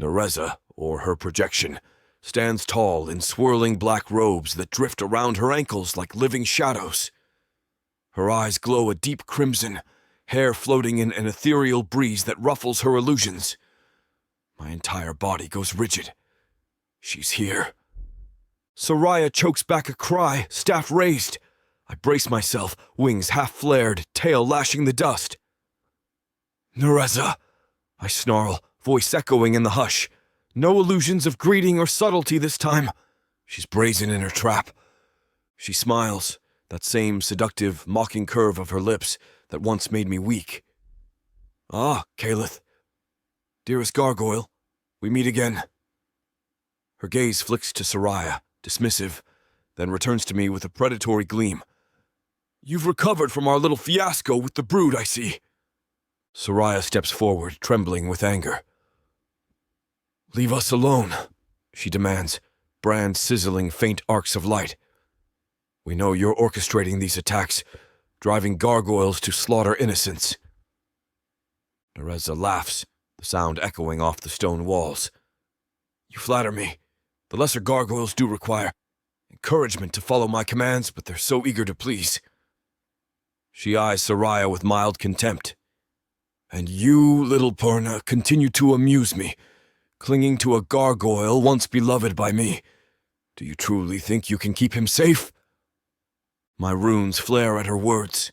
B: Narza, or her projection, stands tall in swirling black robes that drift around her ankles like living shadows. Her eyes glow a deep crimson, hair floating in an ethereal breeze that ruffles her illusions. My entire body goes rigid. She's here. Soraya chokes back a cry, staff raised. I brace myself, wings half-flared, tail lashing the dust. Narza, I snarl, voice echoing in the hush. No illusions of greeting or subtlety this time. She's brazen in her trap. She smiles, that same seductive, mocking curve of her lips that once made me weak. Ah, Caleth. Dearest gargoyle, we meet again. Her gaze flicks to Soraya, dismissive, then returns to me with a predatory gleam. You've recovered from our little fiasco with the brood, I see. Soraya steps forward, trembling with anger. Leave us alone, she demands, brand sizzling faint arcs of light. We know you're orchestrating these attacks, driving gargoyles to slaughter innocents. Narza laughs, the sound echoing off the stone walls. You flatter me. The lesser gargoyles do require encouragement to follow my commands, but they're so eager to please. She eyes Soraya with mild contempt. And you, little Purna, continue to amuse me, clinging to a gargoyle once beloved by me. Do you truly think you can keep him safe? My runes flare at her words.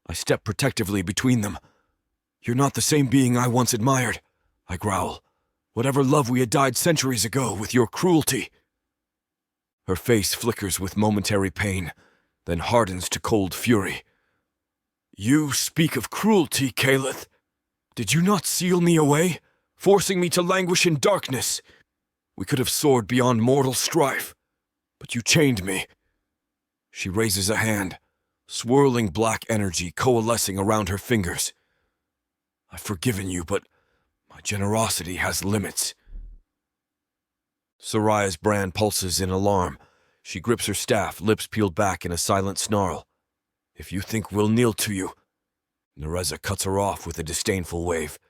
B: I step protectively between them. You're not the same being I once admired, I growl. Whatever love we had died centuries ago with your cruelty. Her face flickers with momentary pain, then hardens to cold fury. You speak of cruelty, Caleth. Did you not seal me away, forcing me to languish in darkness? We could have soared beyond mortal strife, but you chained me. She raises a hand, swirling black energy coalescing around her fingers. I've forgiven you, but my generosity has limits. Soraya's brand pulses in alarm. She grips her staff, lips peeled back in a silent snarl. If you think we'll kneel to you... Narza cuts her off with a disdainful wave.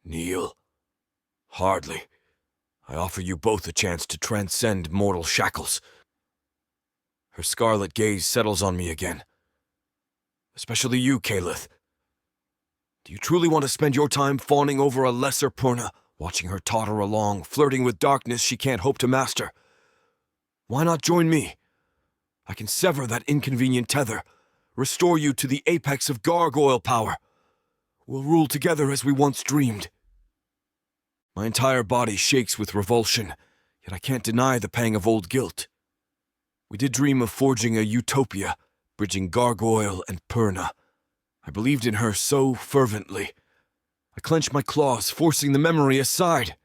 B: Kneel? Hardly. I offer you both a chance to transcend mortal shackles. Her scarlet gaze settles on me again. Especially you, Caleth. Do you truly want to spend your time fawning over a lesser Purna, watching her totter along, flirting with darkness she can't hope to master? Why not join me? I can sever that inconvenient tether, restore you to the apex of gargoyle power. We'll rule together as we once dreamed. My entire body shakes with revulsion, yet I can't deny the pang of old guilt. We did dream of forging a utopia, bridging gargoyle and Purna. I believed in her so fervently. I clenched my claws, forcing the memory aside.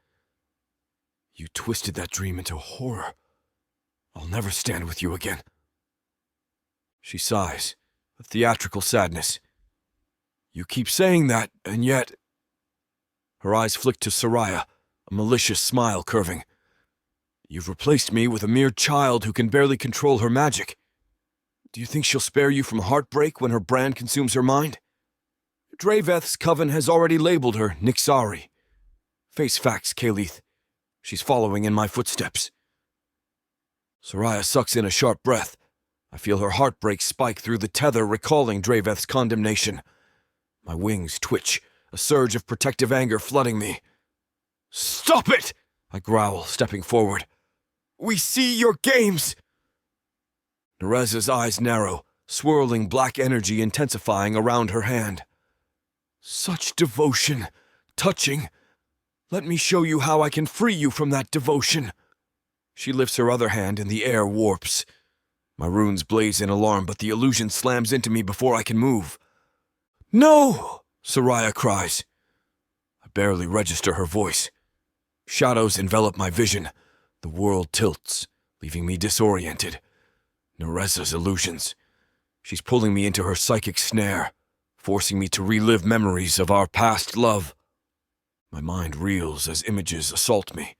B: You twisted that dream into horror. I'll never stand with you again. She sighs, a theatrical sadness. You keep saying that, and yet... Her eyes flick to Soraya, a malicious smile curving. You've replaced me with a mere child who can barely control her magic. Do you think she'll spare you from heartbreak when her brand consumes her mind? Draveth's coven has already labeled her Nixari. Face facts, Caleth. She's following in my footsteps. Soraya sucks in a sharp breath. I feel her heartbreak spike through the tether, recalling Draveth's condemnation. My wings twitch, a surge of protective anger flooding me. Stop it! I growl, stepping forward. We see your games! Narza's eyes narrow, swirling black energy intensifying around her hand. Such devotion, touching. Let me show you how I can free you from that devotion. She lifts her other hand and the air warps. My runes blaze in alarm, but the illusion slams into me before I can move. No! Soraya cries. I barely register her voice. Shadows envelop my vision. The world tilts, leaving me disoriented. Narza's illusions. She's pulling me into her psychic snare, forcing me to relive memories of our past love. My mind reels as images assault me.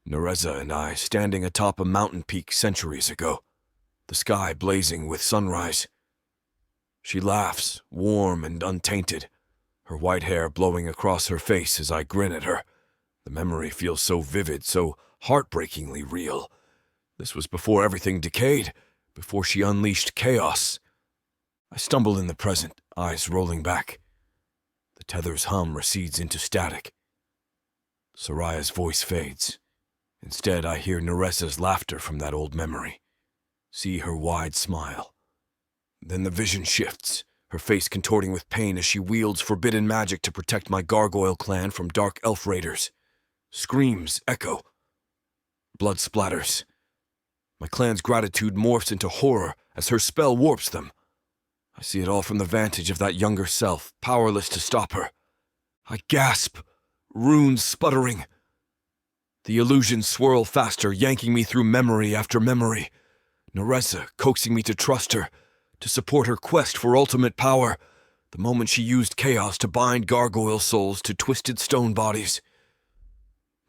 B: Narza and I standing atop a mountain peak centuries ago, the sky blazing with sunrise. She laughs, warm and untainted, her white hair blowing across her face as I grin at her. The memory feels so vivid, so heartbreakingly real. This was before everything decayed, before she unleashed chaos. I stumble in the present, eyes rolling back. The tether's hum recedes into static. Soraya's voice fades. Instead, I hear Narza's laughter from that old memory. See her wide smile. Then the vision shifts, her face contorting with pain as she wields forbidden magic to protect my gargoyle clan from dark elf raiders. Screams echo. Blood splatters. My clan's gratitude morphs into horror as her spell warps them. I see it all from the vantage of that younger self, powerless to stop her. I gasp, runes sputtering. The illusions swirl faster, yanking me through memory after memory. Narza coaxing me to trust her, to support her quest for ultimate power, the moment she used chaos to bind gargoyle souls to twisted stone bodies.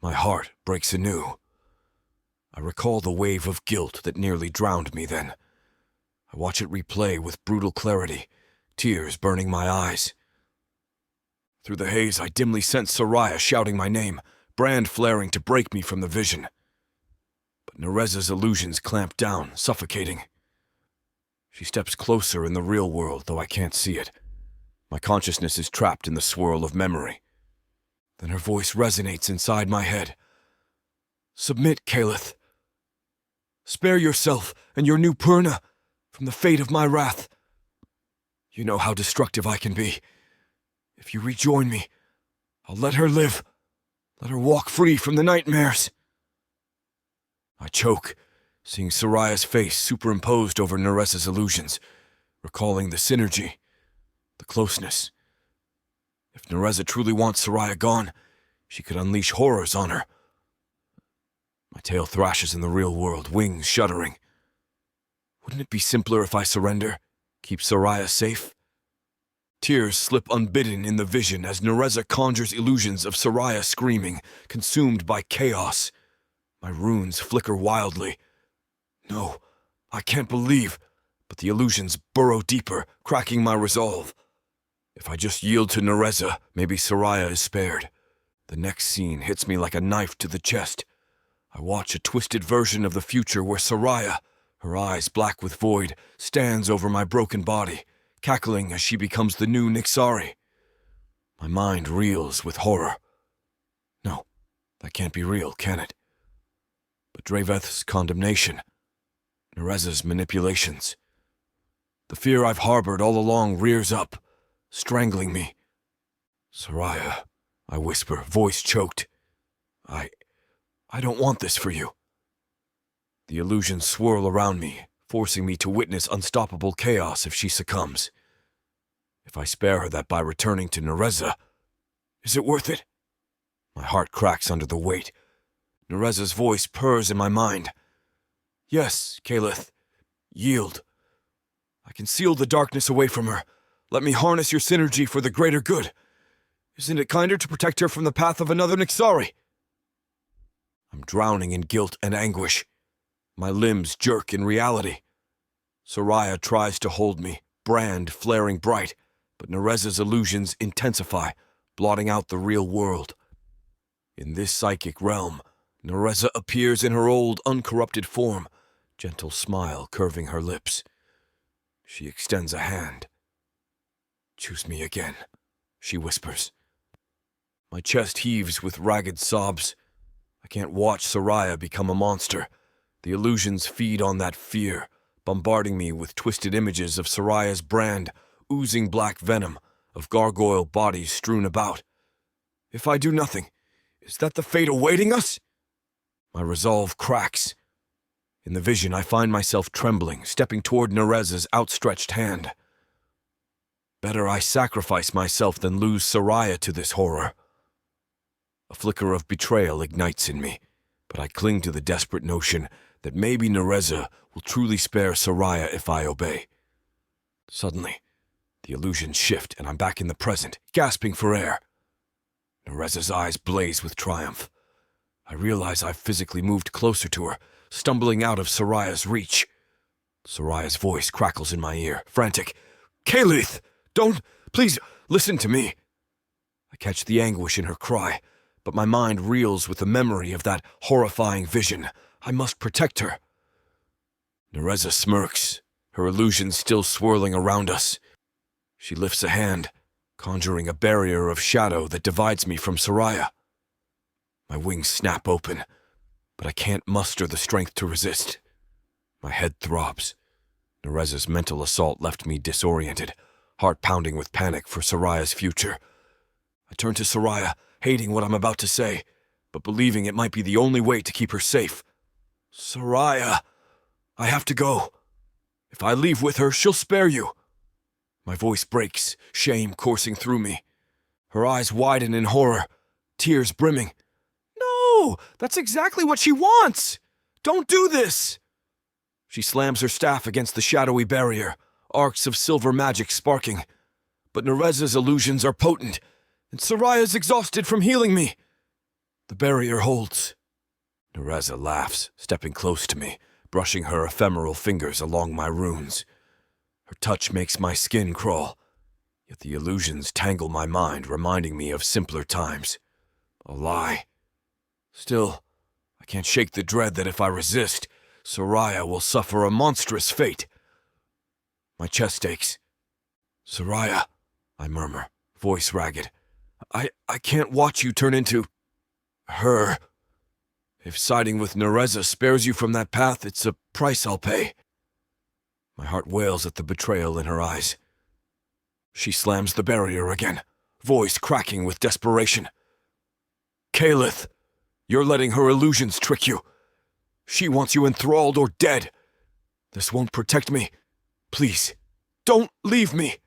B: My heart breaks anew. I recall the wave of guilt that nearly drowned me then. I watch it replay with brutal clarity, tears burning my eyes. Through the haze, I dimly sense Soraya shouting my name, brand flaring to break me from the vision. But Narza's illusions clamp down, suffocating. She steps closer in the real world, though I can't see it. My consciousness is trapped in the swirl of memory. Then her voice resonates inside my head. Submit, Caleth. Spare yourself and your new Purna from the fate of my wrath. You know how destructive I can be. If you rejoin me, I'll let her live. Let her walk free from the nightmares. I choke, seeing Soraya's face superimposed over Narza's illusions, recalling the synergy, the closeness. If Narza truly wants Soraya gone, she could unleash horrors on her. My tail thrashes in the real world, wings shuddering. Wouldn't it be simpler if I surrender, keep Soraya safe? Tears slip unbidden in the vision as Narza conjures illusions of Soraya screaming, consumed by chaos. My runes flicker wildly. No, I can't believe, but the illusions burrow deeper, cracking my resolve. If I just yield to Narza, maybe Soraya is spared. The next scene hits me like a knife to the chest. I watch a twisted version of the future where Soraya, her eyes black with void, stands over my broken body, cackling as she becomes the new Nixari. My mind reels with horror. No, that can't be real, can it? But Draveth's condemnation, Narza's manipulations. The fear I've harbored all along rears up, strangling me. Soraya, I whisper, voice choked. I don't want this for you. The illusions swirl around me, forcing me to witness unstoppable chaos if she succumbs. If I spare her that by returning to Narza, is it worth it? My heart cracks under the weight. Narza's voice purrs in my mind. Yes, Caleth, yield. I can seal the darkness away from her. Let me harness your synergy for the greater good. Isn't it kinder to protect her from the path of another Nixari? I'm drowning in guilt and anguish. My limbs jerk in reality. Soraya tries to hold me, brand flaring bright, but Narza's illusions intensify, blotting out the real world. In this psychic realm, Narza appears in her old, uncorrupted form, gentle smile curving her lips. She extends a hand. Choose me again, she whispers. My chest heaves with ragged sobs. I can't watch Soraya become a monster. The illusions feed on that fear, bombarding me with twisted images of Soraya's brand, oozing black venom, of gargoyle bodies strewn about. If I do nothing, is that the fate awaiting us? My resolve cracks. In the vision, I find myself trembling, stepping toward Narza's outstretched hand. Better I sacrifice myself than lose Soraya to this horror. A flicker of betrayal ignites in me, but I cling to the desperate notion that maybe Narza will truly spare Soraya if I obey. Suddenly, the illusions shift and I'm back in the present, gasping for air. Narza's eyes blaze with triumph. I realize I've physically moved closer to her, stumbling out of Soraya's reach. Soraya's voice crackles in my ear, frantic. "Kalith! Don't! Please, listen to me!" I catch the anguish in her cry, but my mind reels with the memory of that horrifying vision. I must protect her. Narza smirks, her illusions still swirling around us. She lifts a hand, conjuring a barrier of shadow that divides me from Soraya. My wings snap open, but I can't muster the strength to resist. My head throbs. Narza's mental assault left me disoriented, heart pounding with panic for Soraya's future. I turn to Soraya, hating what I'm about to say, but believing it might be the only way to keep her safe. "Soraya, I have to go. If I leave with her, she'll spare you." My voice breaks, shame coursing through me. Her eyes widen in horror, tears brimming. "No, that's exactly what she wants! Don't do this!" She slams her staff against the shadowy barrier, arcs of silver magic sparking. But Narza's illusions are potent, and Soraya's exhausted from healing me. The barrier holds. Narza laughs, stepping close to me, brushing her ephemeral fingers along my runes. Her touch makes my skin crawl, yet the illusions tangle my mind, reminding me of simpler times. A lie. Still, I can't shake the dread that if I resist, Soraya will suffer a monstrous fate. My chest aches. "Soraya," I murmur, voice ragged. I can't watch you turn into her. If siding with Narza spares you from that path, it's a price I'll pay." My heart wails at the betrayal in her eyes. She slams the barrier again, voice cracking with desperation. "Kalith, you're letting her illusions trick you. She wants you enthralled or dead. This won't protect me. Please, don't leave me."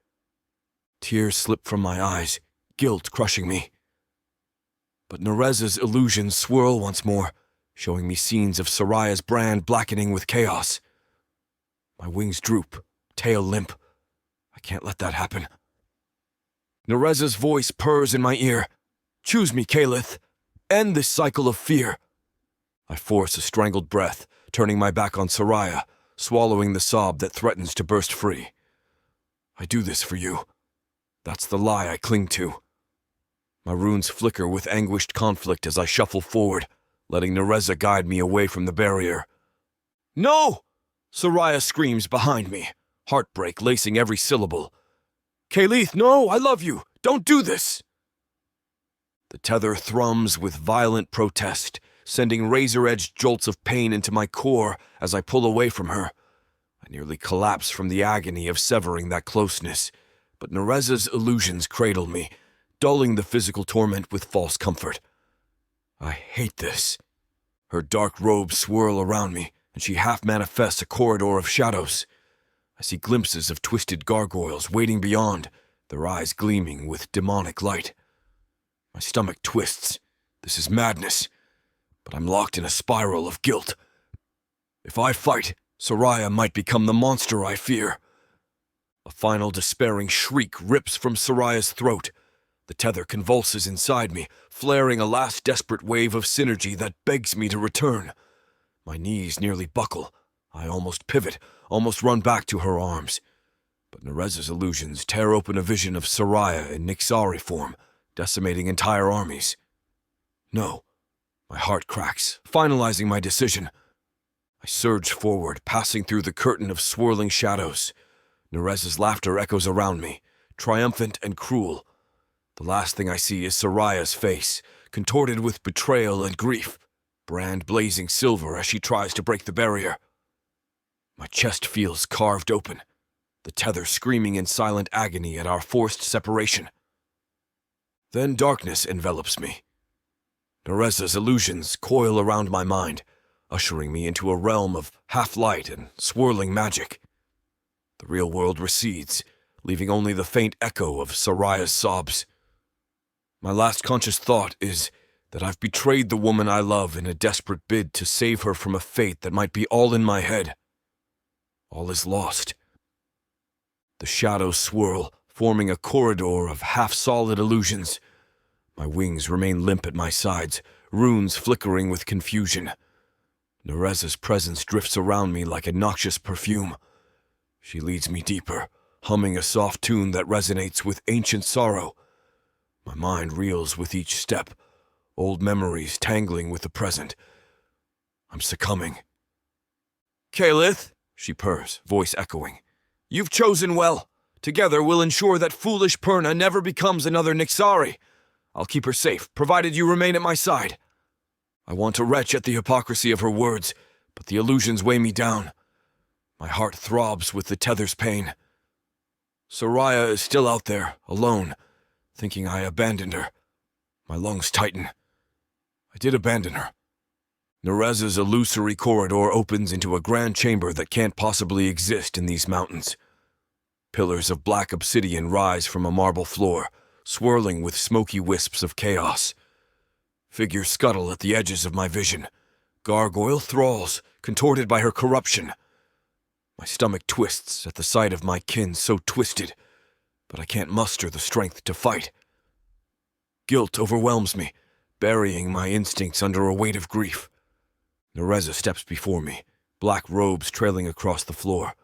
B: Tears slip from my eyes, guilt crushing me. But Narza's illusions swirl once more, showing me scenes of Soraya's brand blackening with chaos. My wings droop, tail limp. I can't let that happen. Narza's voice purrs in my ear. "Choose me, Kalith. End this cycle of fear." I force a strangled breath, turning my back on Soraya, swallowing the sob that threatens to burst free. "I do this for you." That's the lie I cling to. My runes flicker with anguished conflict as I shuffle forward, letting Narza guide me away from the barrier. "No!" Soraya screams behind me, heartbreak lacing every syllable. "Kalith, no, I love you. Don't do this." The tether thrums with violent protest, sending razor-edged jolts of pain into my core as I pull away from her. I nearly collapse from the agony of severing that closeness, but Narza's illusions cradle me, dulling the physical torment with false comfort. I hate this. Her dark robes swirl around me, and she half manifests a corridor of shadows. I see glimpses of twisted gargoyles waiting beyond, their eyes gleaming with demonic light. My stomach twists. This is madness, but I'm locked in a spiral of guilt. If I fight, Soraya might become the monster I fear. A final despairing shriek rips from Soraya's throat. The tether convulses inside me, flaring a last desperate wave of synergy that begs me to return. My knees nearly buckle. I almost pivot, almost run back to her arms. But Narza's illusions tear open a vision of Soraya in Nixari form, decimating entire armies. No. My heart cracks, finalizing my decision. I surge forward, passing through the curtain of swirling shadows. Narza's laughter echoes around me, triumphant and cruel. The last thing I see is Soraya's face, contorted with betrayal and grief, brand blazing silver as she tries to break the barrier. My chest feels carved open, the tether screaming in silent agony at our forced separation. Then darkness envelops me. Narza's illusions coil around my mind, ushering me into a realm of half-light and swirling magic. The real world recedes, leaving only the faint echo of Soraya's sobs. My last conscious thought is that I've betrayed the woman I love in a desperate bid to save her from a fate that might be all in my head. All is lost. The shadows swirl, forming a corridor of half-solid illusions. My wings remain limp at my sides, runes flickering with confusion. Narza's presence drifts around me like a noxious perfume. She leads me deeper, humming a soft tune that resonates with ancient sorrow. My mind reels with each step, old memories tangling with the present. I'm succumbing. "Kalith," she purrs, voice echoing. "You've chosen well. Together we'll ensure that foolish Purna never becomes another Nixari. I'll keep her safe, provided you remain at my side." I want to retch at the hypocrisy of her words, but the illusions weigh me down. My heart throbs with the tether's pain. Soraya is still out there, alone, thinking I abandoned her. My lungs tighten. I did abandon her. Narza's illusory corridor opens into a grand chamber that can't possibly exist in these mountains. Pillars of black obsidian rise from a marble floor, swirling with smoky wisps of chaos. Figures scuttle at the edges of my vision. Gargoyle thralls, contorted by her corruption. My stomach twists at the sight of my kin so twisted, but I can't muster the strength to fight. Guilt overwhelms me, burying my instincts under a weight of grief. Narza steps before me, black robes trailing across the floor.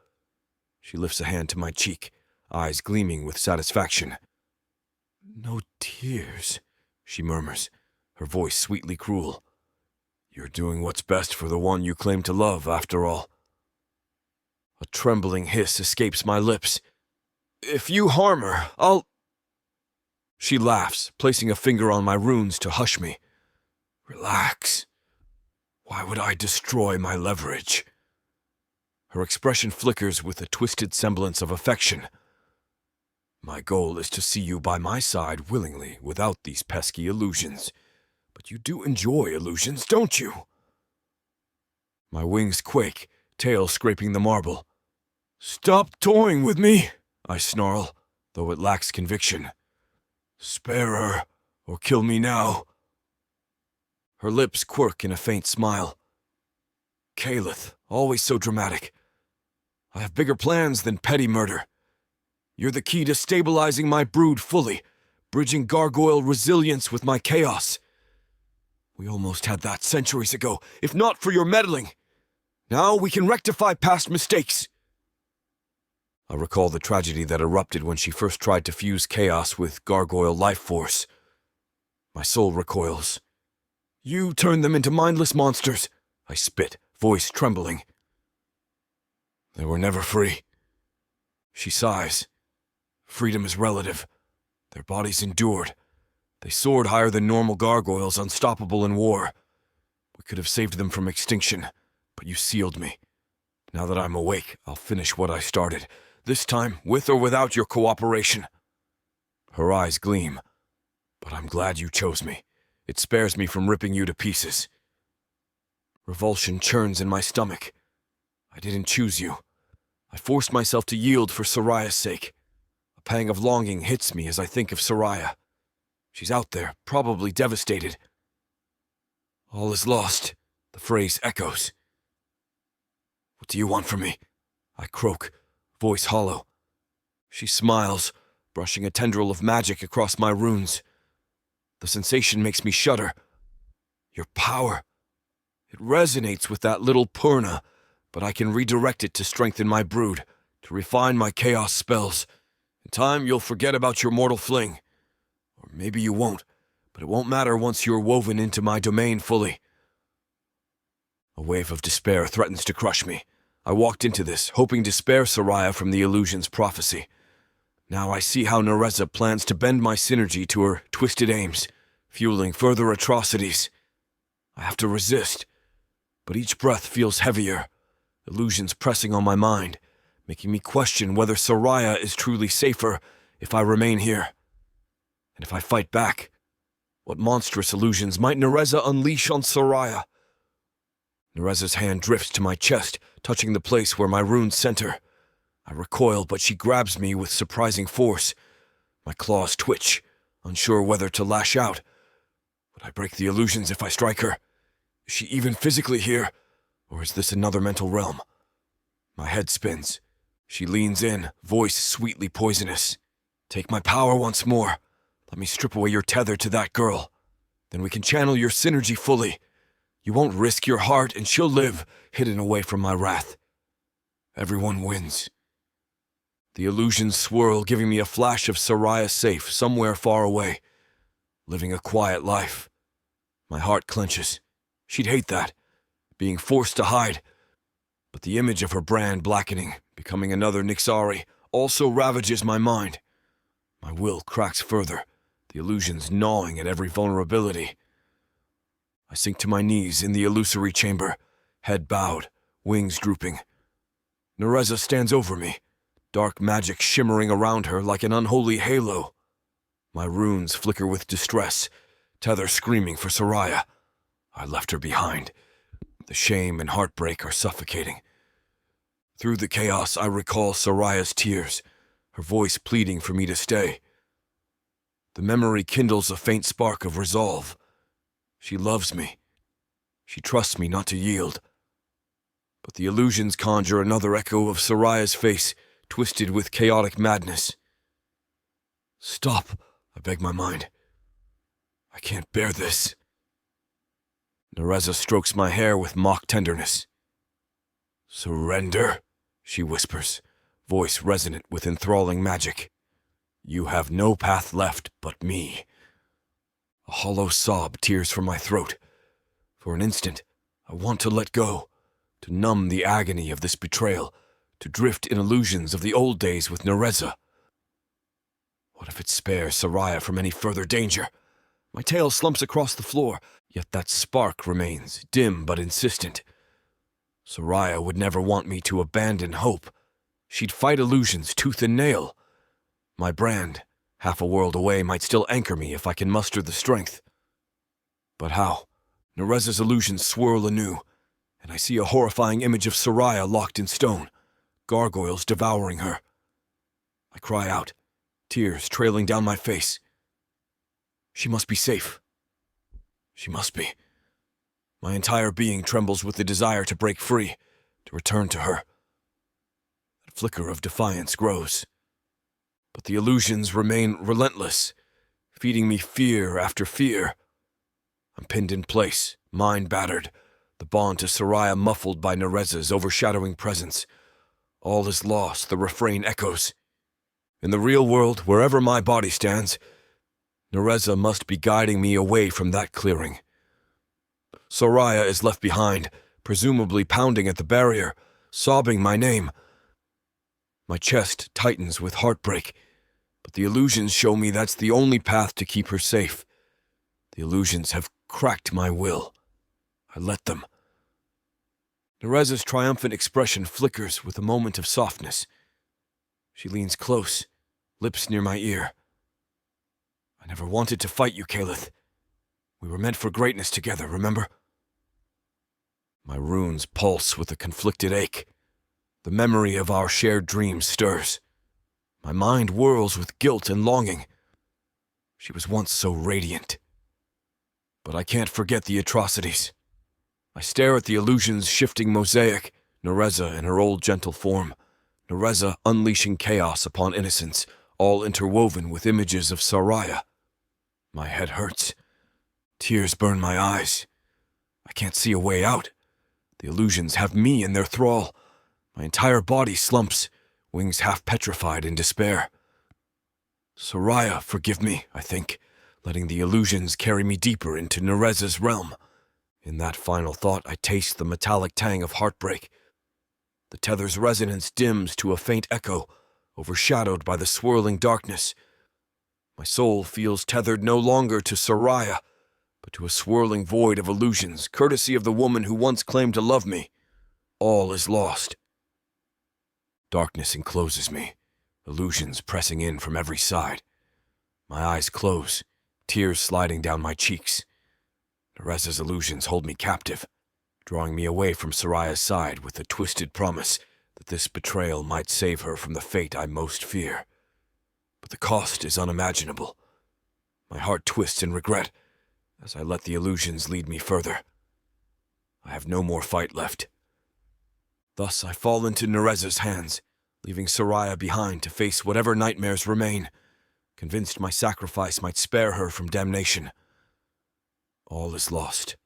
B: She lifts a hand to my cheek, eyes gleaming with satisfaction. "No tears," she murmurs, her voice sweetly cruel. "You're doing what's best for the one you claim to love, after all." A trembling hiss escapes my lips. "If you harm her, I'll—" She laughs, placing a finger on my runes to hush me. "Relax. Why would I destroy my leverage?" Her expression flickers with a twisted semblance of affection. "My goal is to see you by my side willingly, without these pesky illusions. But you do enjoy illusions, don't you?" My wings quake, tail scraping the marble. "Stop toying with me," I snarl, though it lacks conviction. "Spare her, or kill me now." Her lips quirk in a faint smile. "Kalith, always so dramatic. I have bigger plans than petty murder. You're the key to stabilizing my brood fully, bridging gargoyle resilience with my chaos. We almost had that centuries ago, if not for your meddling. Now we can rectify past mistakes." I recall the tragedy that erupted when she first tried to fuse chaos with gargoyle life force. My soul recoils. "You turned them into mindless monsters," I spit, voice trembling. "They were never free." She sighs. "Freedom is relative. Their bodies endured. They soared higher than normal gargoyles, unstoppable in war. We could have saved them from extinction, but you sealed me. Now that I'm awake, I'll finish what I started, this time with or without your cooperation." Her eyes gleam. "But I'm glad you chose me. It spares me from ripping you to pieces." Revulsion churns in my stomach. I didn't choose you. I forced myself to yield for Soraya's sake. A pang of longing hits me as I think of Soraya. She's out there, probably devastated. "All is lost," the phrase echoes. "What do you want from me?" I croak, voice hollow. She smiles, brushing a tendril of magic across my runes. The sensation makes me shudder. "Your power. It resonates with that little Purna, but I can redirect it to strengthen my brood, to refine my chaos spells. In time, you'll forget about your mortal fling. Or maybe you won't, but it won't matter once you're woven into my domain fully." A wave of despair threatens to crush me. I walked into this, hoping to spare Soraya from the illusion's prophecy. Now I see how Narza plans to bend my synergy to her twisted aims, fueling further atrocities. I have to resist, but each breath feels heavier, illusions pressing on my mind, making me question whether Soraya is truly safer if I remain here. And if I fight back, what monstrous illusions might Narza unleash on Soraya? Narza's hand drifts to my chest, touching the place where my runes center. I recoil, but she grabs me with surprising force. My claws twitch, unsure whether to lash out. Would I break the illusions if I strike her? Is she even physically here, or is this another mental realm? My head spins. She leans in, voice sweetly poisonous. "Take my power once more. Let me strip away your tether to that girl. Then we can channel your synergy fully. You won't risk your heart, and she'll live, hidden away from my wrath. Everyone wins. The illusions swirl, giving me a flash of Soraya safe, somewhere far away, living a quiet life. My heart clenches. She'd hate that, being forced to hide. But the image of her brand blackening, becoming another Nixari, also ravages my mind. My will cracks further, the illusions gnawing at every vulnerability. I sink to my knees in the illusory chamber, head bowed, wings drooping. Narza stands over me, dark magic shimmering around her like an unholy halo. My runes flicker with distress, tether screaming for Soraya. I left her behind. The shame and heartbreak are suffocating. Through the chaos, I recall Soraya's tears, her voice pleading for me to stay. The memory kindles a faint spark of resolve. She loves me. She trusts me not to yield. But the illusions conjure another echo of Soraya's face, twisted with chaotic madness. Stop, I beg my mind. I can't bear this. Narza strokes my hair with mock tenderness. Surrender, she whispers, voice resonant with enthralling magic. You have no path left but me. A hollow sob tears from my throat. For an instant, I want to let go, to numb the agony of this betrayal, to drift in illusions of the old days with Narza. What if it spares Soraya from any further danger? My tail slumps across the floor, yet that spark remains, dim but insistent. Soraya would never want me to abandon hope. She'd fight illusions tooth and nail. My brand, half a world away, might still anchor me if I can muster the strength. But how? Narza's illusions swirl anew, and I see a horrifying image of Soraya locked in stone, gargoyles devouring her. I cry out, tears trailing down my face. She must be safe. She must be. My entire being trembles with the desire to break free, to return to her. That flicker of defiance grows. But the illusions remain relentless, feeding me fear after fear. I'm pinned in place, mind battered, the bond to Soraya muffled by Narza's overshadowing presence. All is lost, the refrain echoes. In the real world, wherever my body stands, Narza must be guiding me away from that clearing. Soraya is left behind, presumably pounding at the barrier, sobbing my name. My chest tightens with heartbreak, but the illusions show me that's the only path to keep her safe. The illusions have cracked my will. I let them. Narza's triumphant expression flickers with a moment of softness. She leans close, lips near my ear. I never wanted to fight you, Caleth. We were meant for greatness together, remember? My runes pulse with a conflicted ache. The memory of our shared dreams stirs. My mind whirls with guilt and longing. She was once so radiant. But I can't forget the atrocities. I stare at the illusion's shifting mosaic, Narza in her old gentle form, Narza unleashing chaos upon innocence, all interwoven with images of Soraya. My head hurts. Tears burn my eyes. I can't see a way out. The illusions have me in their thrall. My entire body slumps, wings half petrified in despair. Soraya, forgive me, I think, letting the illusions carry me deeper into Narza's realm. In that final thought, I taste the metallic tang of heartbreak. The tether's resonance dims to a faint echo, overshadowed by the swirling darkness. My soul feels tethered no longer to Soraya, but to a swirling void of illusions, courtesy of the woman who once claimed to love me. All is lost. Darkness encloses me, illusions pressing in from every side. My eyes close, tears sliding down my cheeks. Narza's illusions hold me captive, drawing me away from Soraya's side with the twisted promise that this betrayal might save her from the fate I most fear. But the cost is unimaginable. My heart twists in regret as I let the illusions lead me further. I have no more fight left. Thus I fall into Narza's hands, leaving Soraya behind to face whatever nightmares remain, convinced my sacrifice might spare her from damnation. All is lost.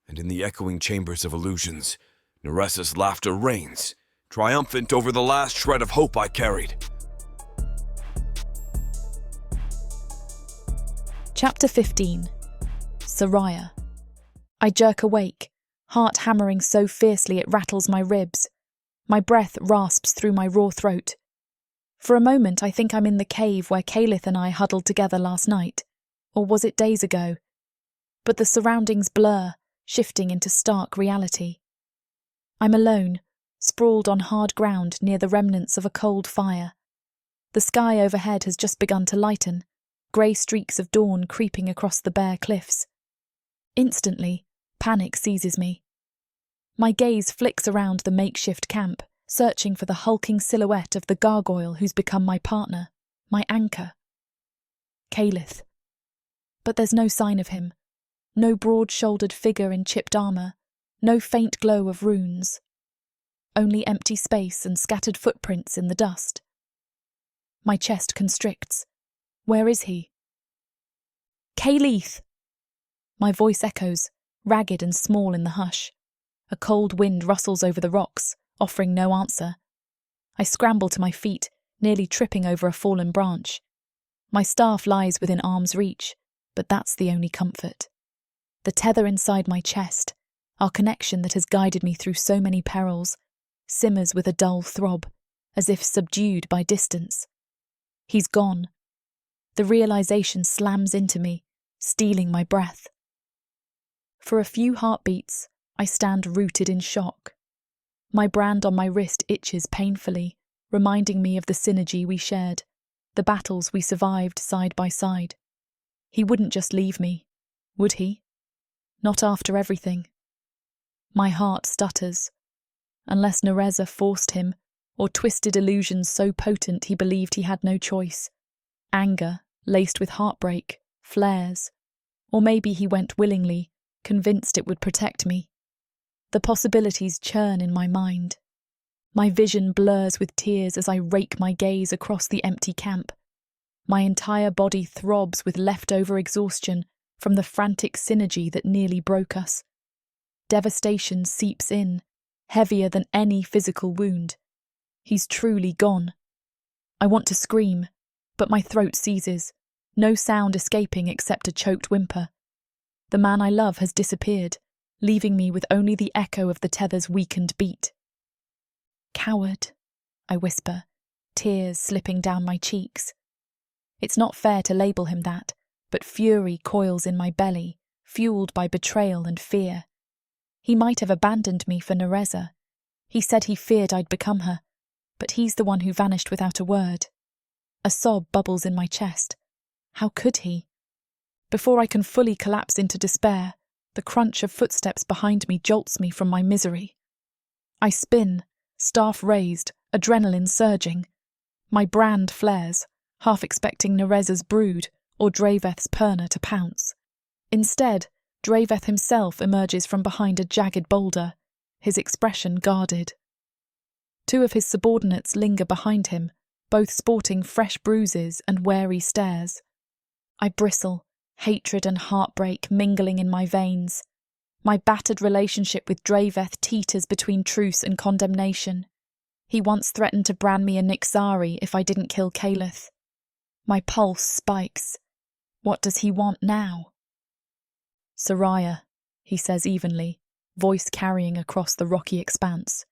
B: And in the echoing chambers of illusions, Narza's laughter reigns, triumphant over the last shred of hope I carried.
A: Chapter 15. Soraya. I jerk awake, heart hammering so fiercely it rattles my ribs. My breath rasps through my raw throat. For a moment I think I'm in the cave where Calith and I huddled together last night. Or was it days ago? But the surroundings blur, shifting into stark reality. I'm alone, sprawled on hard ground near the remnants of a cold fire. The sky overhead has just begun to lighten, grey streaks of dawn creeping across the bare cliffs. Instantly, panic seizes me. My gaze flicks around the makeshift camp, searching for the hulking silhouette of the gargoyle who's become my partner, my anchor. Calith. But there's no sign of him. No broad-shouldered figure in chipped armour, no faint glow of runes. Only empty space and scattered footprints in the dust. My chest constricts. Where is he? Calith! My voice echoes, ragged and small in the hush. A cold wind rustles over the rocks, offering no answer. I scramble to my feet, nearly tripping over a fallen branch. My staff lies within arm's reach, but that's the only comfort. The tether inside my chest, our connection that has guided me through so many perils, simmers with a dull throb, as if subdued by distance. He's gone. The realization slams into me, stealing my breath. For a few heartbeats, I stand rooted in shock. My brand on my wrist itches painfully, reminding me of the synergy we shared, the battles we survived side by side. He wouldn't just leave me, would he? Not after everything. My heart stutters. Unless Narza forced him, or twisted illusions so potent he believed he had no choice. Anger, laced with heartbreak, flares. Or maybe he went willingly, convinced it would protect me. The possibilities churn in my mind. My vision blurs with tears as I rake my gaze across the empty camp. My entire body throbs with leftover exhaustion from the frantic synergy that nearly broke us. Devastation seeps in, heavier than any physical wound. He's truly gone. I want to scream, but my throat seizes, no sound escaping except a choked whimper. The man I love has disappeared, leaving me with only the echo of the tether's weakened beat. Coward, I whisper, tears slipping down my cheeks. It's not fair to label him that, but fury coils in my belly, fueled by betrayal and fear. He might have abandoned me for Narza. He said he feared I'd become her, but he's the one who vanished without a word. A sob bubbles in my chest. How could he? Before I can fully collapse into despair, the crunch of footsteps behind me jolts me from my misery. I spin, staff raised, adrenaline surging. My brand flares, half expecting Narza's brood or Draveth's Perna to pounce. Instead, Draveth himself emerges from behind a jagged boulder, his expression guarded. Two of his subordinates linger behind him, both sporting fresh bruises and wary stares. I bristle, hatred and heartbreak mingling in my veins. My battered relationship with Draveth teeters between truce and condemnation. He once threatened to brand me a Nixari if I didn't kill Calith. My pulse spikes. What does he want now? Soraya, he says evenly, voice carrying across the rocky expanse.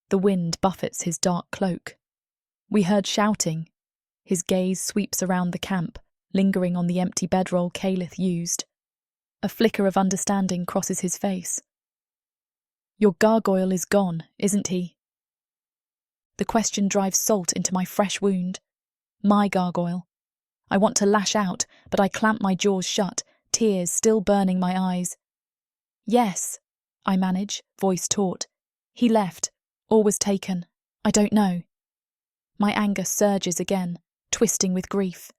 A: The wind buffets his dark cloak. We heard shouting. His gaze sweeps around the camp, lingering on the empty bedroll Calith used. A flicker of understanding crosses his face. Your gargoyle is gone, isn't he? The question drives salt into my fresh wound. My gargoyle. I want to lash out, but I clamp my jaws shut, tears still burning my eyes. Yes, I manage, voice taut. He left, or was taken. I don't know. My anger surges again, twisting with grief.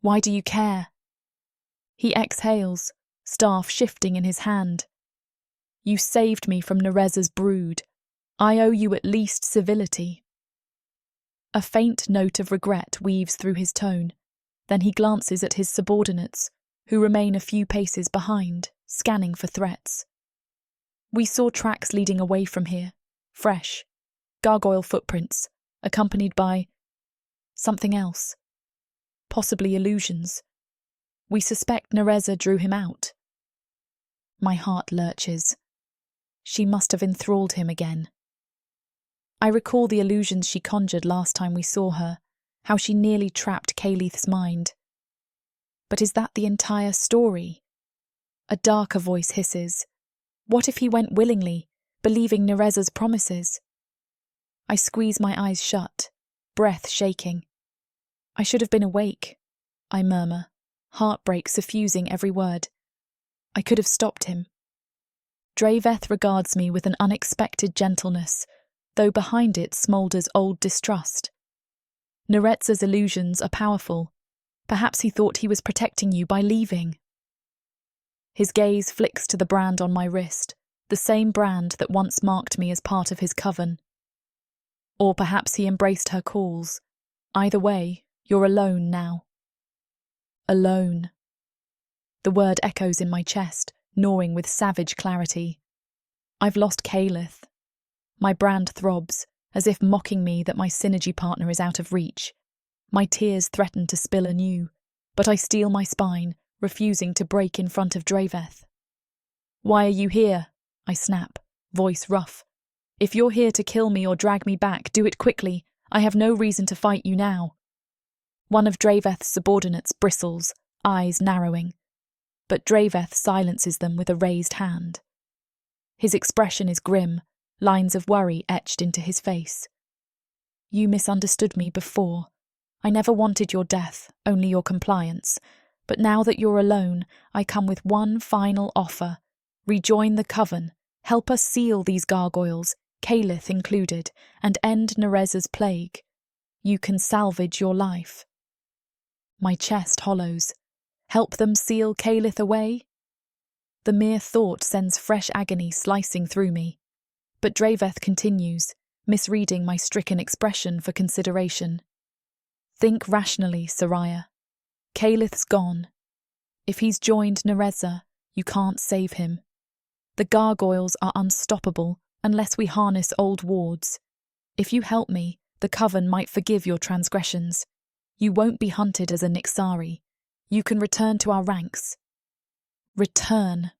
A: Why do you care? He exhales, staff shifting in his hand. You saved me from Narza's brood. I owe you at least civility. A faint note of regret weaves through his tone. Then he glances at his subordinates, who remain a few paces behind, scanning for threats. We saw tracks leading away from here, fresh, gargoyle footprints, accompanied by something else. Possibly illusions. We suspect Narza drew him out. My heart lurches. She must have enthralled him again. I recall the illusions she conjured last time we saw her, how she nearly trapped Caleth's mind. But is that the entire story? A darker voice hisses. What if he went willingly, believing Narza's promises? I squeeze my eyes shut, breath shaking. I should have been awake, I murmur, heartbreak suffusing every word. I could have stopped him. Draveth regards me with an unexpected gentleness, though behind it smoulders old distrust. Narza's illusions are powerful. Perhaps he thought he was protecting you by leaving. His gaze flicks to the brand on my wrist, the same brand that once marked me as part of his coven. Or perhaps he embraced her calls. Either way, you're alone now. Alone. The word echoes in my chest, gnawing with savage clarity. I've lost Caleth. My brand throbs, as if mocking me that my synergy partner is out of reach. My tears threaten to spill anew, but I steel my spine, refusing to break in front of Draveth. Why are you here? I snap, voice rough. If you're here to kill me or drag me back, do it quickly. I have no reason to fight you now. One of Draveth's subordinates bristles, eyes narrowing, but Draveth silences them with a raised hand. His expression is grim, lines of worry etched into his face. You misunderstood me before. I never wanted your death, only your compliance. But now that you're alone, I come with one final offer. Rejoin the coven, help us seal these gargoyles, Caleth included, and end Narza's plague. You can salvage your life. My chest hollows. Help them seal Caleth away? The mere thought sends fresh agony slicing through me. But Draveth continues, misreading my stricken expression for consideration. Think rationally, Soraya. Caleth's gone. If he's joined Narza, you can't save him. The gargoyles are unstoppable unless we harness old wards. If you help me, the coven might forgive your transgressions. You won't be hunted as a Nixari. You can return to our ranks. Return.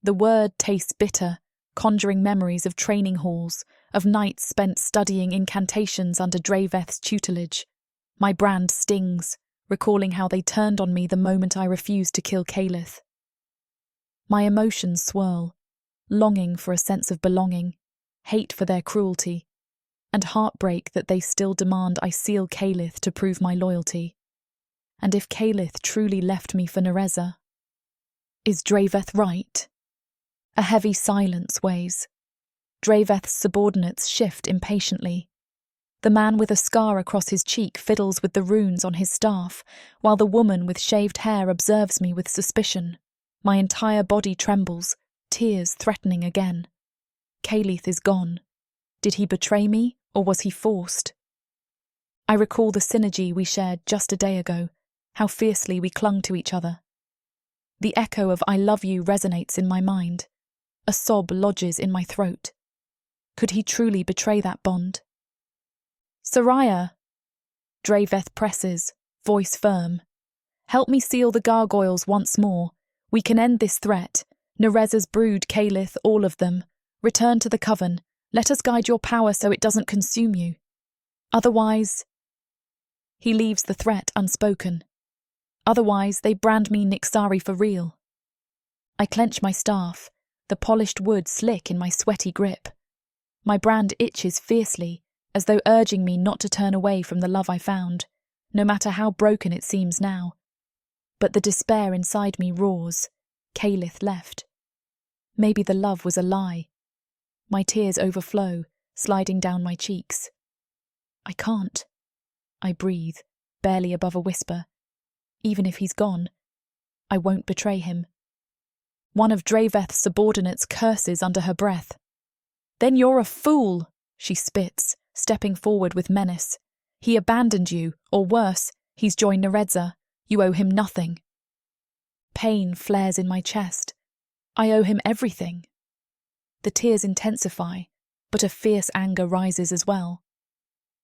A: The word tastes bitter, conjuring memories of training halls, of nights spent studying incantations under Draveth's tutelage. My brand stings, recalling how they turned on me the moment I refused to kill Caleth. My emotions swirl, longing for a sense of belonging, hate for their cruelty, and heartbreak that they still demand I seal Caleth to prove my loyalty. And if Caleth truly left me for Narza, is Draveth right? A heavy silence weighs. Draveth's subordinates shift impatiently. The man with a scar across his cheek fiddles with the runes on his staff, while the woman with shaved hair observes me with suspicion. My entire body trembles, tears threatening again. Caleth is gone. Did he betray me, or was he forced? I recall the synergy we shared just a day ago, how fiercely we clung to each other. The echo of I love you resonates in my mind. A sob lodges in my throat. Could he truly betray that bond? Soraya! Draveth presses, voice firm. Help me seal the gargoyles once more. We can end this threat. Narza's brood, Caleth, all of them. Return to the coven. Let us guide your power so it doesn't consume you. Otherwise... He leaves the threat unspoken. Otherwise, they brand me Nixari for real. I clench my staff, the polished wood slick in my sweaty grip. My brand itches fiercely, as though urging me not to turn away from the love I found, no matter how broken it seems now. But the despair inside me roars. Caleth left. Maybe the love was a lie. My tears overflow, sliding down my cheeks. I can't. I breathe, barely above a whisper. Even if he's gone, I won't betray him. One of Draveth's subordinates curses under her breath. Then you're a fool, she spits, stepping forward with menace. He abandoned you, or worse, he's joined Narza. You owe him nothing. Pain flares in my chest. I owe him everything. The tears intensify, but a fierce anger rises as well.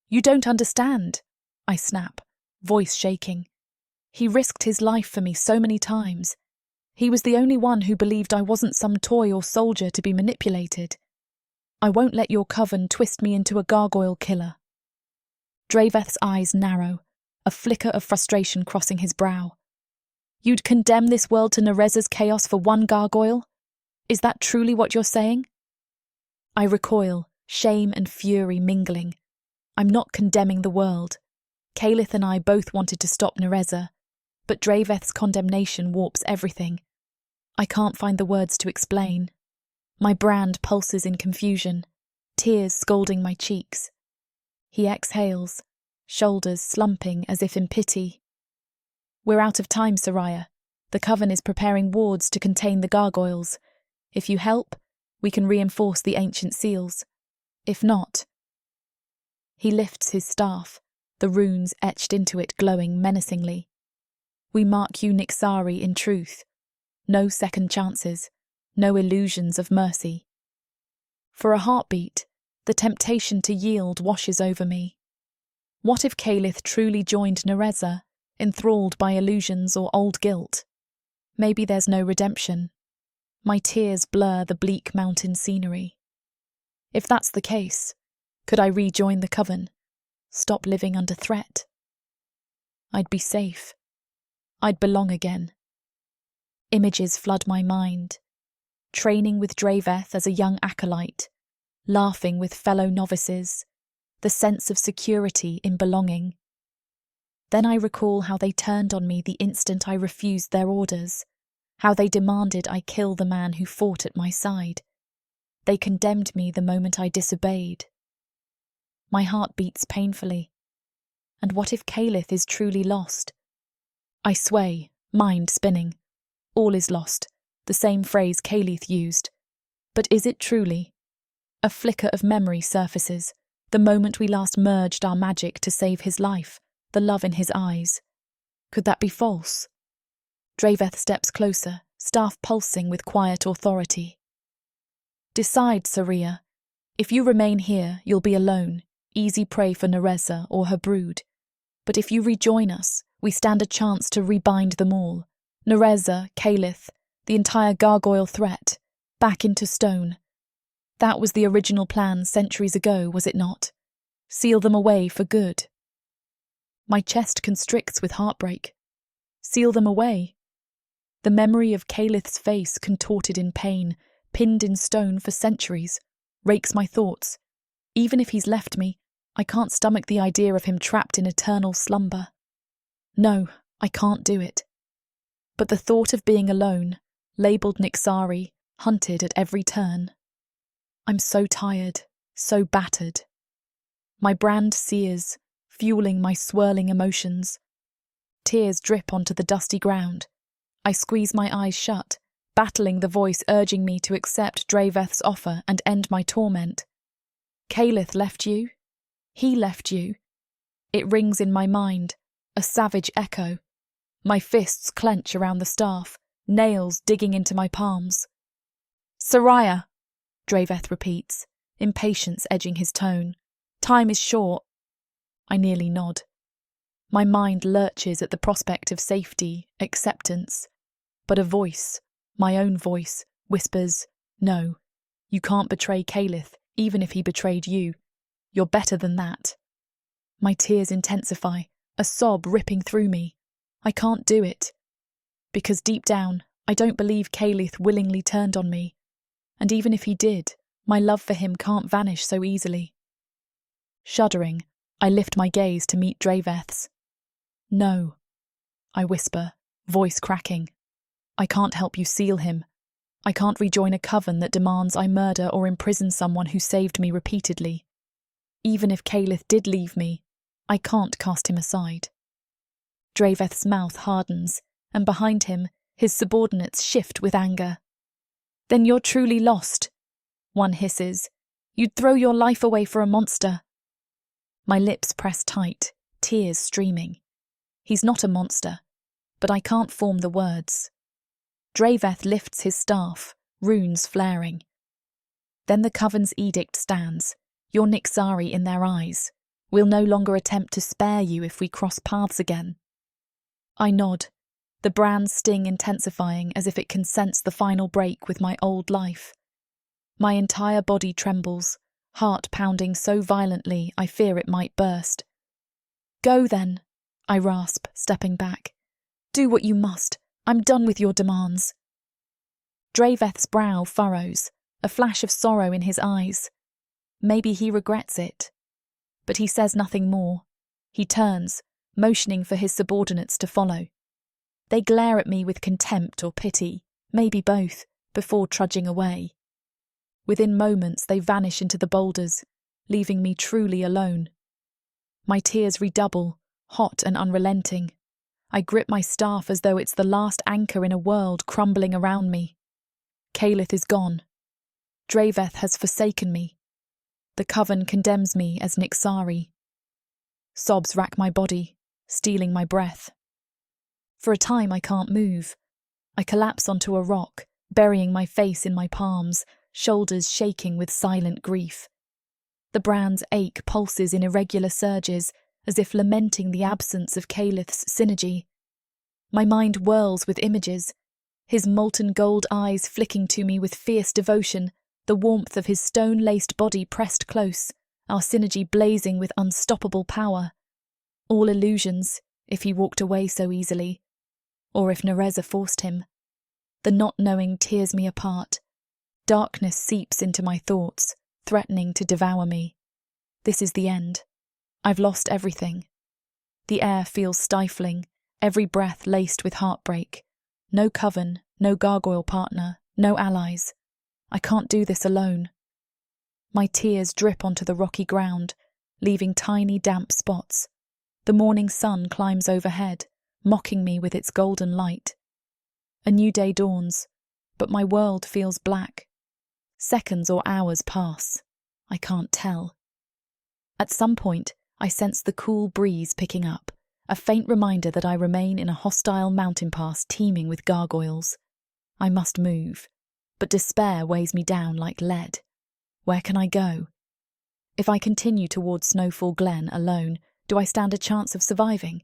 A: You don't understand, I snap, voice shaking. He risked his life for me so many times. He was the only one who believed I wasn't some toy or soldier to be manipulated. I won't let your coven twist me into a gargoyle killer. Draveth's eyes narrow, a flicker of frustration crossing his brow. You'd condemn this world to Narza's chaos for one gargoyle? Is that truly what you're saying? I recoil, shame and fury mingling. I'm not condemning the world. Calith and I both wanted to stop Narza, but Draveth's condemnation warps everything. I can't find the words to explain. My brand pulses in confusion, tears scalding my cheeks. He exhales, shoulders slumping as if in pity. We're out of time, Soraya. The Coven is preparing wards to contain the gargoyles. If you help, we can reinforce the ancient seals. If not... He lifts his staff, the runes etched into it glowing menacingly. We mark you Nixari in truth. No second chances, no illusions of mercy. For a heartbeat, the temptation to yield washes over me. What if Calith truly joined Narza, enthralled by illusions or old guilt? Maybe there's no redemption. My tears blur the bleak mountain scenery. If that's the case, could I rejoin the Coven? Stop living under threat? I'd be safe. I'd belong again. Images flood my mind. Training with Draveth as a young acolyte, laughing with fellow novices, the sense of security in belonging. Then I recall how they turned on me the instant I refused their orders, how they demanded I kill the man who fought at my side. They condemned me the moment I disobeyed. My heart beats painfully. And what if Calith is truly lost? I sway, mind spinning. All is lost, the same phrase Calith used. But is it truly? A flicker of memory surfaces, the moment we last merged our magic to save his life, the love in his eyes. Could that be false? Draveth steps closer, staff pulsing with quiet authority. Decide, Soraya. If you remain here, you'll be alone, easy prey for Narza or her brood. But if you rejoin us, we stand a chance to rebind them all. Narza, Calith, the entire gargoyle threat, back into stone. That was the original plan centuries ago, was it not? Seal them away for good. My chest constricts with heartbreak. Seal them away. The memory of Calith's face contorted in pain, pinned in stone for centuries, rakes my thoughts. Even if he's left me, I can't stomach the idea of him trapped in eternal slumber. No, I can't do it. But the thought of being alone, labelled Nixari, hunted at every turn. I'm so tired, so battered. My brand sears, fueling my swirling emotions. Tears drip onto the dusty ground. I squeeze my eyes shut, battling the voice urging me to accept Draveth's offer and end my torment. Calith left you? He left you? It rings in my mind, a savage echo. My fists clench around the staff, nails digging into my palms. Soraya, Draveth repeats, impatience edging his tone. Time is short. I nearly nod. My mind lurches at the prospect of safety, acceptance. But a voice, my own voice, whispers, no, you can't betray Calith, even if he betrayed you. You're better than that. My tears intensify, a sob ripping through me. I can't do it. Because deep down, I don't believe Calith willingly turned on me. And even if he did, my love for him can't vanish so easily. Shuddering, I lift my gaze to meet Draveth's. No, I whisper, voice cracking. I can't help you seal him. I can't rejoin a coven that demands I murder or imprison someone who saved me repeatedly. Even if Calith did leave me, I can't cast him aside. Draveth's mouth hardens, and behind him, his subordinates shift with anger. Then you're truly lost, one hisses. You'd throw your life away for a monster. My lips press tight, tears streaming. He's not a monster, but I can't form the words. Draveth lifts his staff, runes flaring. Then the Coven's edict stands, your Nixari in their eyes. We'll no longer attempt to spare you if we cross paths again. I nod, the brand's sting intensifying as if it can sense the final break with my old life. My entire body trembles, heart pounding so violently I fear it might burst. Go then, I rasp, stepping back. Do what you must. I'm done with your demands. Draveth's brow furrows, a flash of sorrow in his eyes. Maybe he regrets it. But he says nothing more. He turns, motioning for his subordinates to follow. They glare at me with contempt or pity, maybe both, before trudging away. Within moments they vanish into the boulders, leaving me truly alone. My tears redouble, hot and unrelenting. I grip my staff as though it's the last anchor in a world crumbling around me. Caelith is gone. Draveth has forsaken me. The Coven condemns me as Nixari. Sobs rack my body, stealing my breath. For a time I can't move. I collapse onto a rock, burying my face in my palms, shoulders shaking with silent grief. The brand's ache pulses in irregular surges, as if lamenting the absence of Caelith's synergy. My mind whirls with images, his molten gold eyes flicking to me with fierce devotion, the warmth of his stone-laced body pressed close, our synergy blazing with unstoppable power. All illusions, if he walked away so easily, or if Narza forced him. The not knowing tears me apart. Darkness seeps into my thoughts, threatening to devour me. This is the end. I've lost everything. The air feels stifling, every breath laced with heartbreak. No coven, no gargoyle partner, no allies. I can't do this alone. My tears drip onto the rocky ground, leaving tiny damp spots. The morning sun climbs overhead, mocking me with its golden light. A new day dawns, but my world feels black. Seconds or hours pass. I can't tell. At some point, I sense the cool breeze picking up, a faint reminder that I remain in a hostile mountain pass teeming with gargoyles. I must move, but despair weighs me down like lead. Where can I go? If I continue towards Snowfall Glen alone, do I stand a chance of surviving?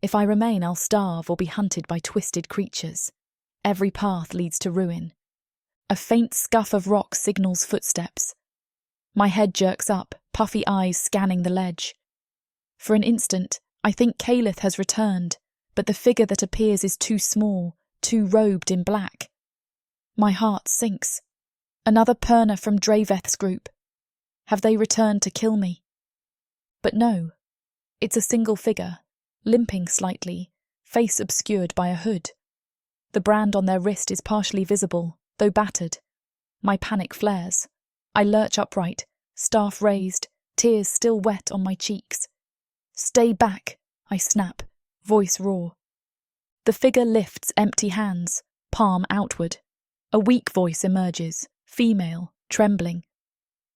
A: If I remain, I'll starve or be hunted by twisted creatures. Every path leads to ruin. A faint scuff of rock signals footsteps. My head jerks up, puffy eyes scanning the ledge. For an instant, I think Caelith has returned, but the figure that appears is too small, too robed in black. My heart sinks. Another Perna from Draveth's group. Have they returned to kill me? But no. It's a single figure, limping slightly, face obscured by a hood. The brand on their wrist is partially visible, though battered. My panic flares. I lurch upright, staff raised, tears still wet on my cheeks. Stay back, I snap, voice raw. The figure lifts empty hands, palm outward. A weak voice emerges, female, trembling.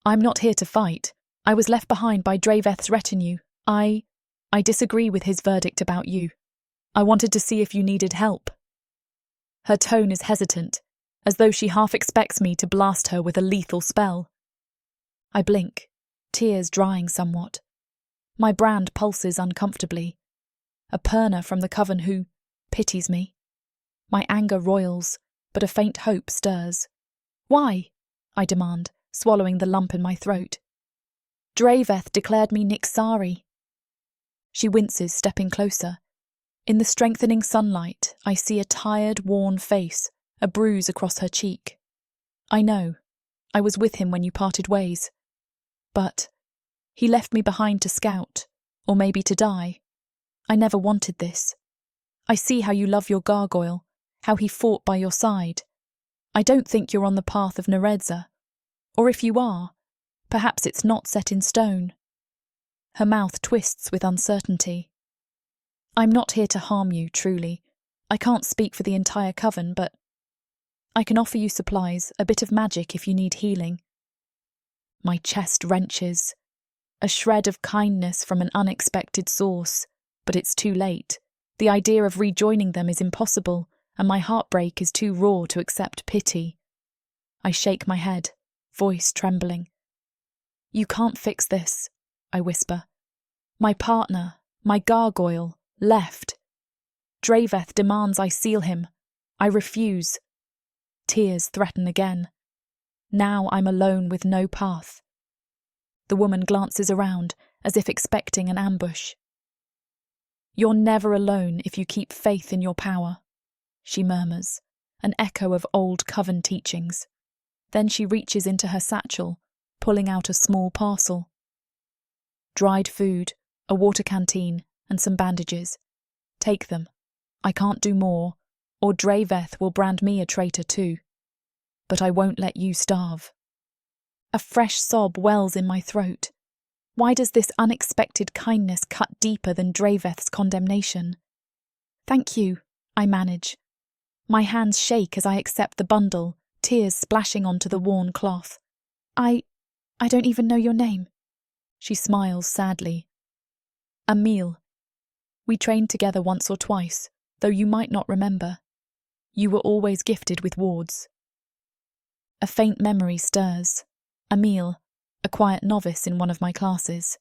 A: I'm not here to fight. I was left behind by Draveth's retinue. I disagree with his verdict about you. I wanted to see if you needed help. Her tone is hesitant, as though she half expects me to blast her with a lethal spell. I blink, tears drying somewhat. My brand pulses uncomfortably. A Perna from the Coven who pities me. My anger roils, but a faint hope stirs. Why? I demand, swallowing the lump in my throat. Draveth declared me Nixari. She winces, stepping closer. In the strengthening sunlight, I see a tired, worn face, a bruise across her cheek. I know. I was with him when you parted ways. But he left me behind to scout, or maybe to die. I never wanted this. I see how you love your gargoyle, how he fought by your side. I don't think you're on the path of Narza. Or if you are, perhaps it's not set in stone. Her mouth twists with uncertainty. I'm not here to harm you, truly. I can't speak for the entire Coven, but I can offer you supplies, a bit of magic if you need healing. My chest wrenches. a shred of kindness from an unexpected source, but it's too late. The idea of rejoining them is impossible, and my heartbreak is too raw to accept pity. I shake my head, voice trembling. You can't fix this, I whisper. My partner, my gargoyle, left. Draveth demands I seal him. I refuse. Tears threaten again. Now I'm alone with no path. The woman glances around, as if expecting an ambush. You're never alone if you keep faith in your power, she murmurs, an echo of old coven teachings. Then she reaches into her satchel, pulling out a small parcel. Dried food, a water canteen, and some bandages. Take them. I can't do more, or Draveth will brand me a traitor too. But I won't let you starve. A fresh sob wells in my throat. Why does this unexpected kindness cut deeper than Draveth's condemnation? Thank you, I manage. My hands shake as I accept the bundle, tears splashing onto the worn cloth. I don't even know your name. She smiles sadly. Emil. We trained together once or twice, though you might not remember. You were always gifted with wards. A faint memory stirs. Emil, a quiet novice in one of my classes.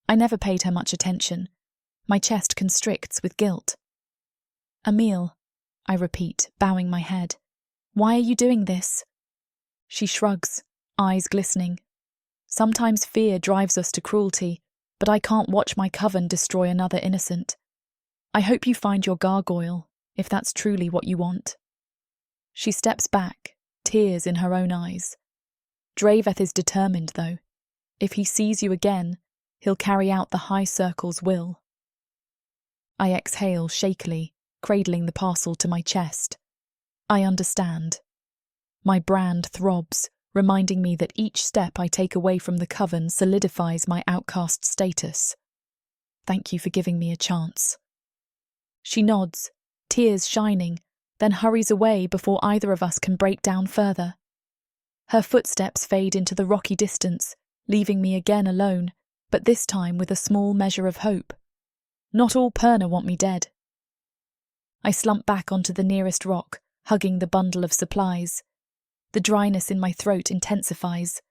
A: I never paid her much attention. My chest constricts with guilt. Emil, I repeat, bowing my head. Why are you doing this? She shrugs, eyes glistening. Sometimes fear drives us to cruelty, but I can't watch my coven destroy another innocent. I hope you find your gargoyle, if that's truly what you want. She steps back, tears in her own eyes. Draveth is determined, though. If he sees you again, he'll carry out the High Circle's will. I exhale shakily, cradling the parcel to my chest. I understand. My brand throbs, reminding me that each step I take away from the coven solidifies my outcast status. Thank you for giving me a chance. She nods, tears shining, then hurries away before either of us can break down further. Her footsteps fade into the rocky distance, leaving me again alone, but this time with a small measure of hope. Not all Perna want me dead. I slump back onto the nearest rock, hugging the bundle of supplies. The dryness in my throat intensifies.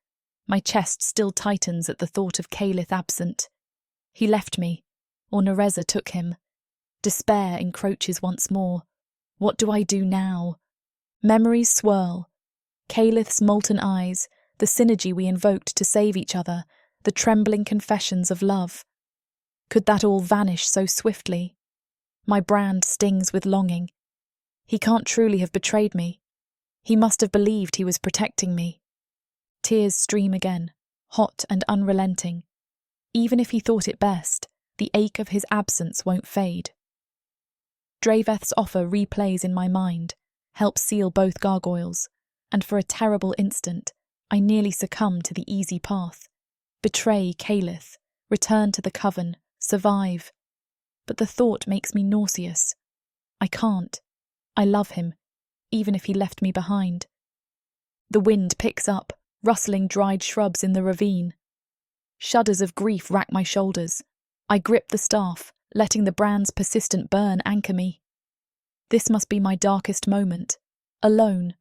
A: My chest still tightens at the thought of Calith absent. He left me, or Narza took him. Despair encroaches once more. What do I do now? Memories swirl. Calith's molten eyes, the synergy we invoked to save each other, the trembling confessions of love. Could that all vanish so swiftly? My brand stings with longing. He can't truly have betrayed me. He must have believed he was protecting me. Tears stream again, hot and unrelenting. Even if he thought it best, the ache of his absence won't fade. Draveth's offer replays in my mind, helps seal both gargoyles, and for a terrible instant, I nearly succumb to the easy path. Betray Calith, return to the coven, survive. But the thought makes me nauseous. I can't. I love him, even if he left me behind. The wind picks up, rustling dried shrubs in the ravine. Shudders of grief rack my shoulders. I grip the staff, letting the brand's persistent burn anchor me. This must be my darkest moment. Alone,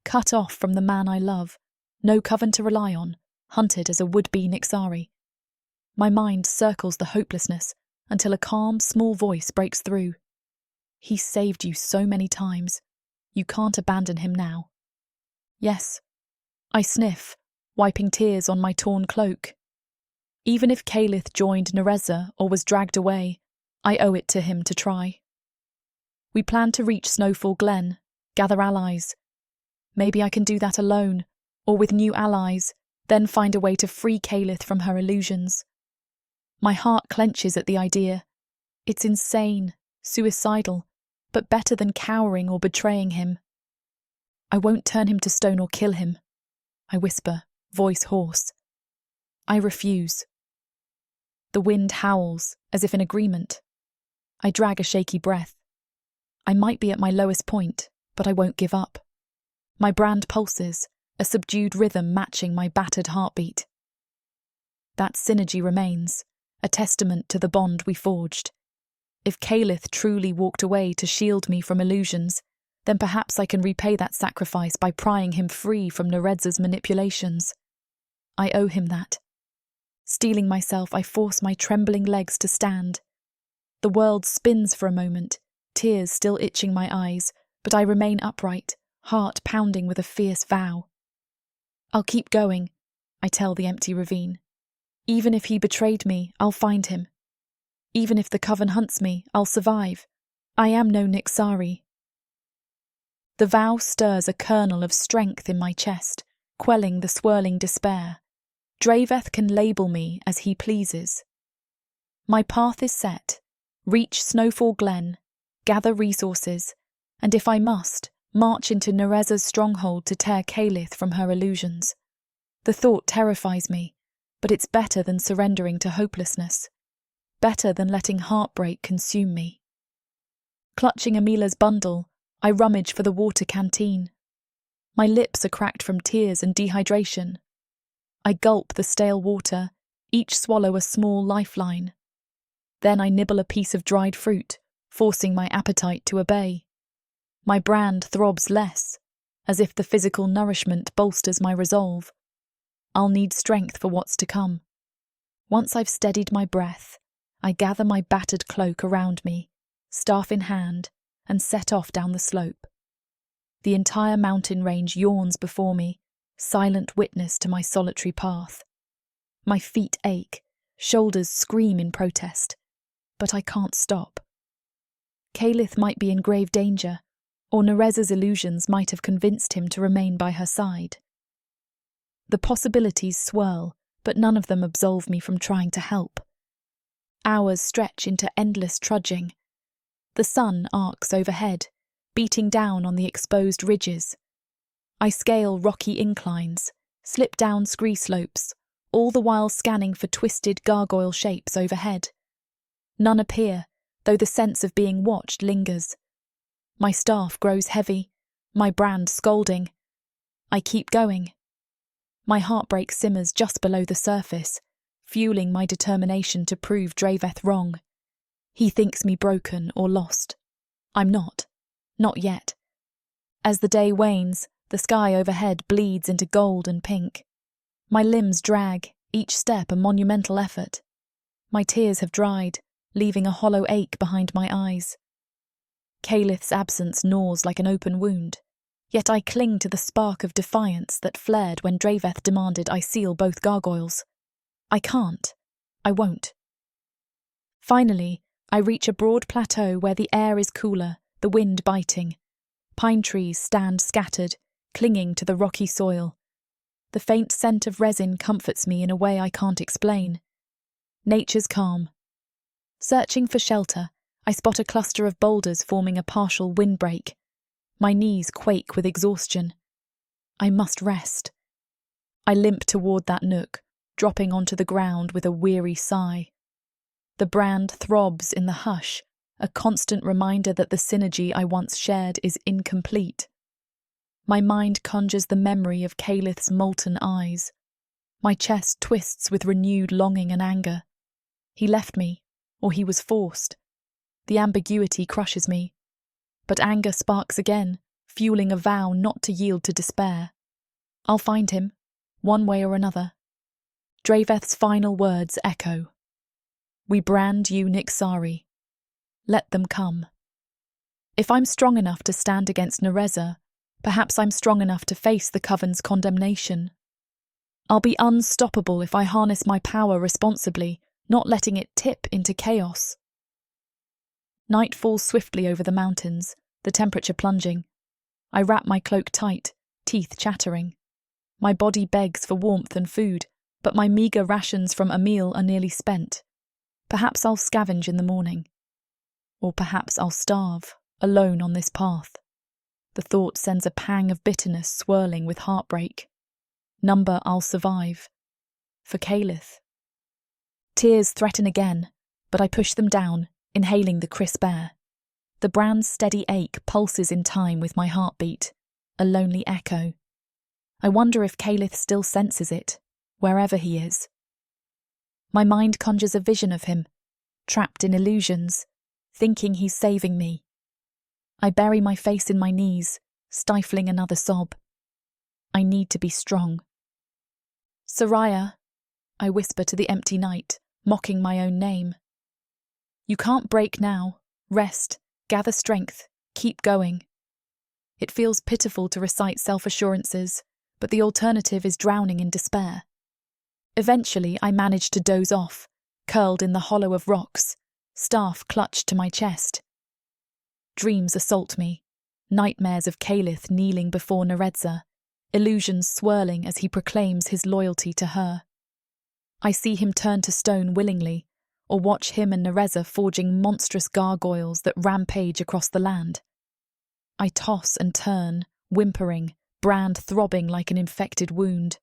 A: cut off from the man I love, no coven to rely on, hunted as a would-be Nixari. My mind circles the hopelessness until a calm, small voice breaks through. He saved you so many times. You can't abandon him now. Yes. I sniff, wiping tears on my torn cloak. Even if Calith joined Narza or was dragged away, I owe it to him to try. We plan to reach Snowfall Glen, gather allies. Maybe I can do that alone, or with new allies, then find a way to free Calith from her illusions. My heart clenches at the idea. It's insane, suicidal, but better than cowering or betraying him. I won't turn him to stone or kill him, I whisper, voice hoarse. I refuse. The wind howls, as if in agreement. I drag a shaky breath. I might be at my lowest point, but I won't give up. My brand pulses, a subdued rhythm matching my battered heartbeat. that synergy remains, a testament to the bond we forged. If Caleth truly walked away to shield me from illusions, then perhaps I can repay that sacrifice by prying him free from Narza's manipulations. I owe him that. Steeling myself, I force my trembling legs to stand. The world spins for a moment, tears still itching my eyes, but I remain upright, heart pounding with a fierce vow. I'll keep going, I tell the empty ravine. Even if he betrayed me, I'll find him. Even if the coven hunts me, I'll survive. I am no Nixari. The vow stirs a kernel of strength in my chest, quelling the swirling despair. Draveth can label me as he pleases. My path is set. Reach Snowfall Glen, gather resources, and if I must, march into Narza's stronghold to tear Caleth from her illusions. The thought terrifies me, but it's better than surrendering to hopelessness. Better than letting heartbreak consume me. Clutching Amila's bundle, I rummage for the water canteen. My lips are cracked from tears and dehydration. I gulp the stale water, each swallow a small lifeline. Then I nibble a piece of dried fruit, forcing my appetite to obey. My brand throbs less, as if the physical nourishment bolsters my resolve. I'll need strength for what's to come. Once I've steadied my breath, I gather my battered cloak around me, staff in hand, and set off down the slope. The entire mountain range yawns before me, silent witness to my solitary path. My feet ache, shoulders scream in protest, but I can't stop. Caleth might be in grave danger, or Narza's illusions might have convinced him to remain by her side. The possibilities swirl, but none of them absolve me from trying to help. Hours stretch into endless trudging. The sun arcs overhead, beating down on the exposed ridges. I scale rocky inclines, slip down scree slopes, all the while scanning for twisted gargoyle shapes overhead. None appear, though the sense of being watched lingers. My staff grows heavy, my brand scalding. I keep going. My heartbreak simmers just below the surface, fueling my determination to prove Draveth wrong. He thinks me broken or lost. I'm not. Not yet. As the day wanes, the sky overhead bleeds into gold and pink. My limbs drag, each step a monumental effort. My tears have dried, leaving a hollow ache behind my eyes. Caleth's absence gnaws like an open wound, yet I cling to the spark of defiance that flared when Draveth demanded I seal both gargoyles. I can't. I won't. Finally, I reach a broad plateau where the air is cooler, the wind biting. Pine trees stand scattered, clinging to the rocky soil. The faint scent of resin comforts me in a way I can't explain. Nature's calm. Searching for shelter, I spot a cluster of boulders forming a partial windbreak. My knees quake with exhaustion. I must rest. I limp toward that nook, dropping onto the ground with a weary sigh. The brand throbs in the hush, a constant reminder that the synergy I once shared is incomplete. My mind conjures the memory of Caleth's molten eyes. My chest twists with renewed longing and anger. He left me, or he was forced. The ambiguity crushes me. But anger sparks again, fueling a vow not to yield to despair. I'll find him, one way or another. Draveth's final words echo. We brand you Nixari. Let them come. If I'm strong enough to stand against Narza, perhaps I'm strong enough to face the Coven's condemnation. I'll be unstoppable if I harness my power responsibly, not letting it tip into chaos. Night falls swiftly over the mountains, the temperature plunging. I wrap my cloak tight, teeth chattering. My body begs for warmth and food, but my meagre rations from a meal are nearly spent. Perhaps I'll scavenge in the morning. Or perhaps I'll starve, alone on this path. The thought sends a pang of bitterness swirling with heartbreak. Number I'll survive. For Caleth. Tears threaten again, but I push them down, inhaling the crisp air. The brand's steady ache pulses in time with my heartbeat, a lonely echo. I wonder if Caleth still senses it, wherever he is. My mind conjures a vision of him, trapped in illusions, thinking he's saving me. I bury my face in my knees, stifling another sob. I need to be strong. Soraya, I whisper to the empty night, mocking my own name. You can't break now. Rest, gather strength, keep going. It feels pitiful to recite self-assurances, but the alternative is drowning in despair. Eventually, I manage to doze off, curled in the hollow of rocks, staff clutched to my chest. Dreams assault me, nightmares of Calith kneeling before Narza, illusions swirling as he proclaims his loyalty to her. I see him turn to stone willingly, or watch him and Narza forging monstrous gargoyles that rampage across the land. I toss and turn, whimpering, brand throbbing like an infected wound.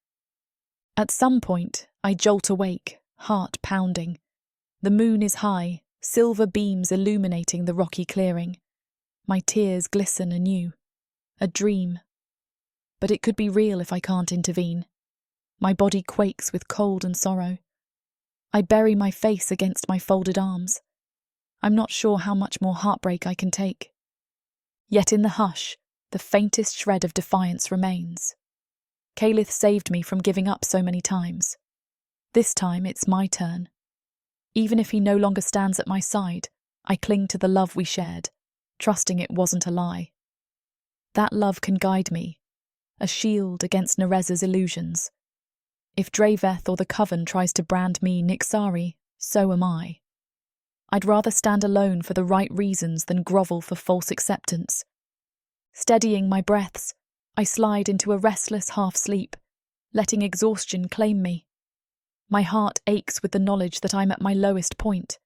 A: At some point, I jolt awake, heart pounding. The moon is high, silver beams illuminating the rocky clearing. My tears glisten anew. A dream. But it could be real if I can't intervene. My body quakes with cold and sorrow. I bury my face against my folded arms. I'm not sure how much more heartbreak I can take. Yet in the hush, the faintest shred of defiance remains. Calith saved me from giving up so many times. This time it's my turn. Even if he no longer stands at my side, I cling to the love we shared, trusting it wasn't a lie. That love can guide me, a shield against Narza's illusions. If Draveth or the Coven tries to brand me Nixari, so am I. I'd rather stand alone for the right reasons than grovel for false acceptance. Steadying my breaths, I slide into a restless half-sleep, letting exhaustion claim me. My heart aches with the knowledge that I'm at my lowest point,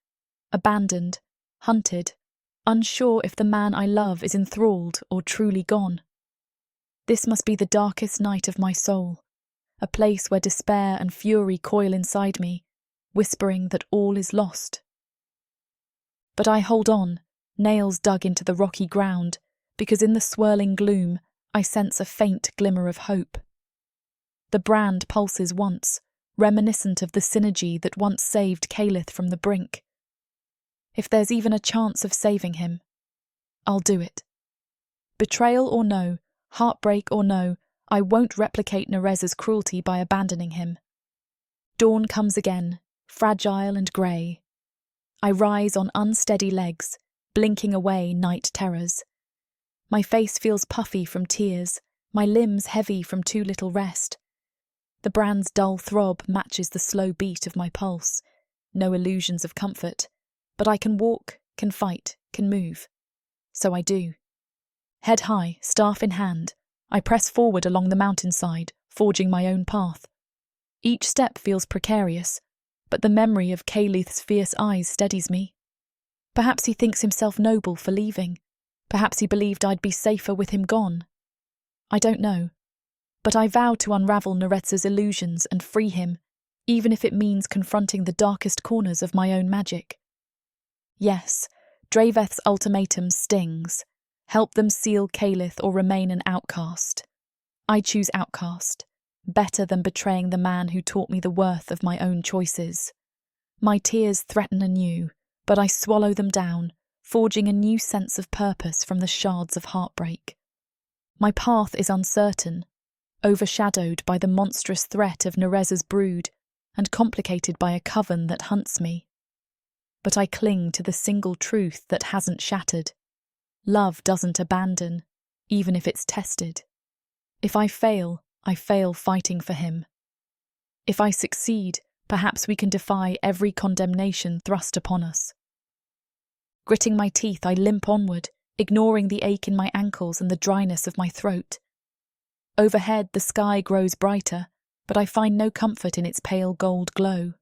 A: abandoned, hunted, unsure if the man I love is enthralled or truly gone. This must be the darkest night of my soul, a place where despair and fury coil inside me, whispering that all is lost. But I hold on, nails dug into the rocky ground, because in the swirling gloom, I sense a faint glimmer of hope. The brand pulses once, reminiscent of the synergy that once saved Calith from the brink. If there's even a chance of saving him, I'll do it. Betrayal or no, heartbreak or no, I won't replicate Narza's cruelty by abandoning him. Dawn comes again, fragile and grey. I rise on unsteady legs, blinking away night terrors. My face feels puffy from tears, my limbs heavy from too little rest. The brand's dull throb matches the slow beat of my pulse. No illusions of comfort, but I can walk, can fight, can move. So I do. Head high, staff in hand, I press forward along the mountainside, forging my own path. Each step feels precarious, but the memory of Calith's fierce eyes steadies me. Perhaps he thinks himself noble for leaving. Perhaps he believed I'd be safer with him gone. I don't know. But I vow to unravel Narza's illusions and free him, even if it means confronting the darkest corners of my own magic. Yes, Draveth's ultimatum stings. Help them seal Calith or remain an outcast. I choose outcast, better than betraying the man who taught me the worth of my own choices. My tears threaten anew, but I swallow them down, forging a new sense of purpose from the shards of heartbreak. My path is uncertain, overshadowed by the monstrous threat of Narza's brood and complicated by a coven that hunts me. But I cling to the single truth that hasn't shattered. Love doesn't abandon, even if it's tested. If I fail fighting for him. If I succeed, perhaps we can defy every condemnation thrust upon us. Gritting my teeth, I limp onward, ignoring the ache in my ankles and the dryness of my throat. Overhead, the sky grows brighter, but I find no comfort in its pale gold glow.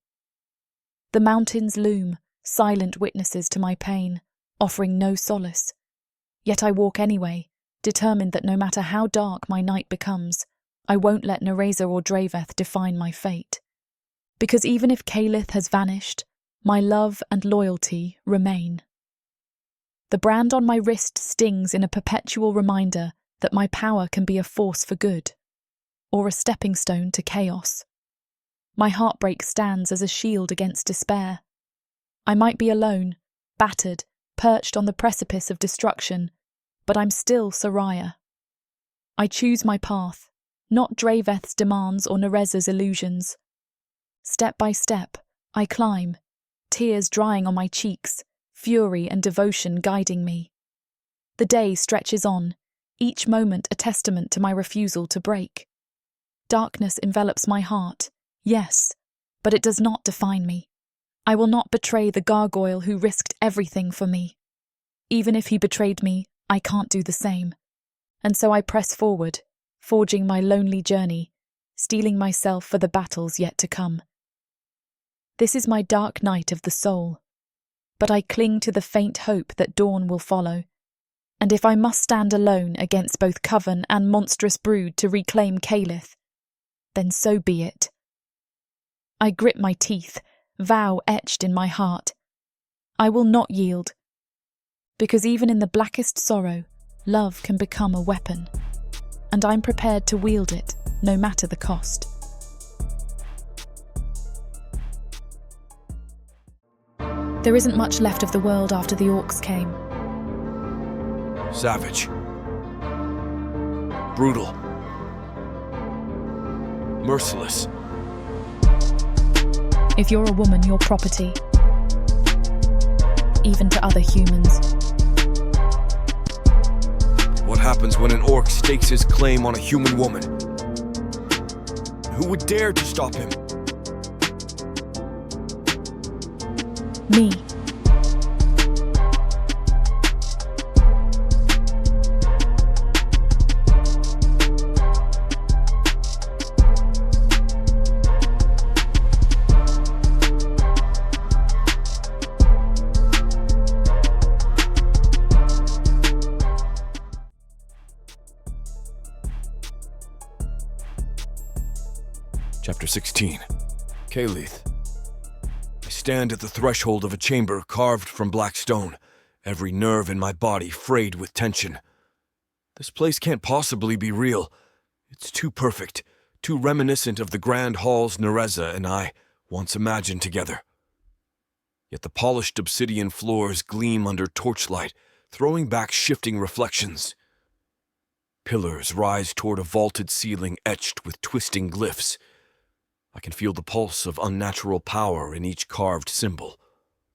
A: The mountains loom, silent witnesses to my pain, offering no solace. Yet I walk anyway, determined that no matter how dark my night becomes, I won't let Narza or Draveth define my fate. Because even if Calith has vanished, my love and loyalty remain. The brand on my wrist stings in a perpetual reminder that my power can be a force for good, or a stepping stone to chaos. My heartbreak stands as a shield against despair. I might be alone, battered, perched on the precipice of destruction, but I'm still Soraya. I choose my path, not Draveth's demands or Narza's illusions. Step by step, I climb, tears drying on my cheeks, fury and devotion guiding me. The day stretches on, each moment a testament to my refusal to break. Darkness envelops my heart, yes, but it does not define me. I will not betray the gargoyle who risked everything for me. Even if he betrayed me, I can't do the same. And so I press forward, forging my lonely journey, steeling myself for the battles yet to come. This is my dark night of the soul, but I cling to the faint hope that dawn will follow. And if I must stand alone against both coven and monstrous brood to reclaim Calith, then so be it. I grit my teeth, vow etched in my heart. I will not yield, because even in the blackest sorrow, love can become a weapon, and I'm prepared to wield it, no matter the cost. There isn't much left of the world after the orcs came.
B: Savage. Brutal. Merciless.
A: If you're a woman, you're property, even to other humans.
B: What happens when an orc stakes his claim on a human woman? Who would dare to stop him?
A: Me.
B: Chapter 16. Calith. I stand at the threshold of a chamber carved from black stone, every nerve in my body frayed with tension. This place can't possibly be real. It's too perfect, too reminiscent of the grand halls Narza and I once imagined together. Yet the polished obsidian floors gleam under torchlight, throwing back shifting reflections. Pillars rise toward a vaulted ceiling etched with twisting glyphs. I can feel the pulse of unnatural power in each carved symbol,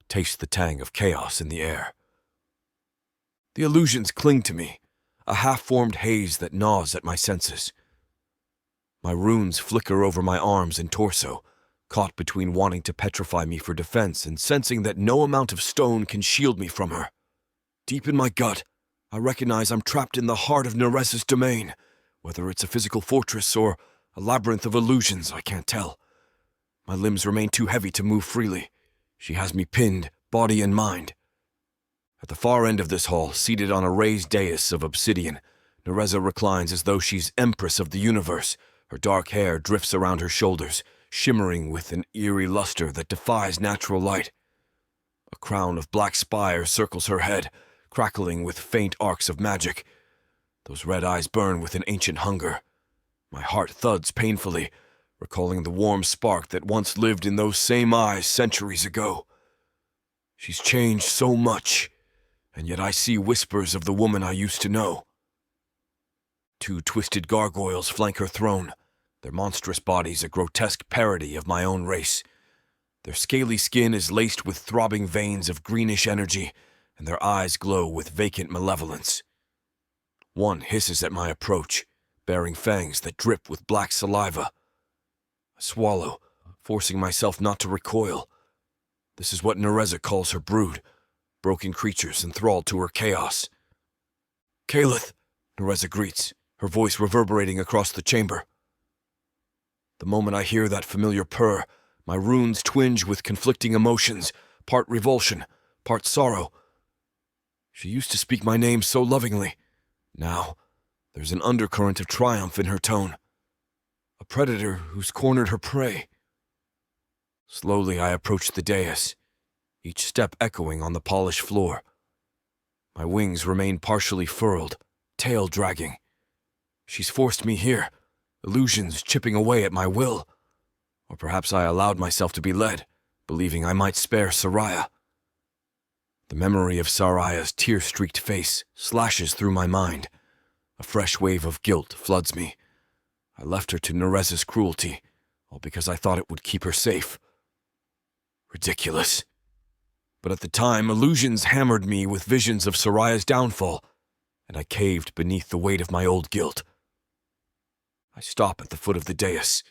B: taste the tang of chaos in the air. The illusions cling to me, a half-formed haze that gnaws at my senses. My runes flicker over my arms and torso, caught between wanting to petrify me for defense and sensing that no amount of stone can shield me from her. Deep in my gut, I recognize I'm trapped in the heart of Narza's domain, whether it's a physical fortress or a labyrinth of illusions, I can't tell. My limbs remain too heavy to move freely. She has me pinned, body and mind. At the far end of this hall, seated on a raised dais of obsidian, Narza reclines as though she's empress of the universe. Her dark hair drifts around her shoulders, shimmering with an eerie luster that defies natural light. A crown of black spires circles her head, crackling with faint arcs of magic. Those red eyes burn with an ancient hunger. My heart thuds painfully, recalling the warm spark that once lived in those same eyes centuries ago. She's changed so much, and yet I see whispers of the woman I used to know. Two twisted gargoyles flank her throne, their monstrous bodies a grotesque parody of my own race. Their scaly skin is laced with throbbing veins of greenish energy, and their eyes glow with vacant malevolence. One hisses at my approach, bearing fangs that drip with black saliva. I swallow, forcing myself not to recoil. This is what Narza calls her brood, broken creatures enthralled to her chaos. "Calith," Narza greets, her voice reverberating across the chamber. The moment I hear that familiar purr, my runes twinge with conflicting emotions, part revulsion, part sorrow. She used to speak my name so lovingly. Now, there's an undercurrent of triumph in her tone. A predator who's cornered her prey. Slowly I approach the dais, each step echoing on the polished floor. My wings remain partially furled, tail dragging. She's forced me here, illusions chipping away at my will. Or perhaps I allowed myself to be led, believing I might spare Soraya. The memory of Soraya's tear-streaked face slashes through my mind. A fresh wave of guilt floods me. I left her to Narza's cruelty, all because I thought it would keep her safe. Ridiculous. But at the time, illusions hammered me with visions of Soraya's downfall, and I caved beneath the weight of my old guilt. I stop at the foot of the dais.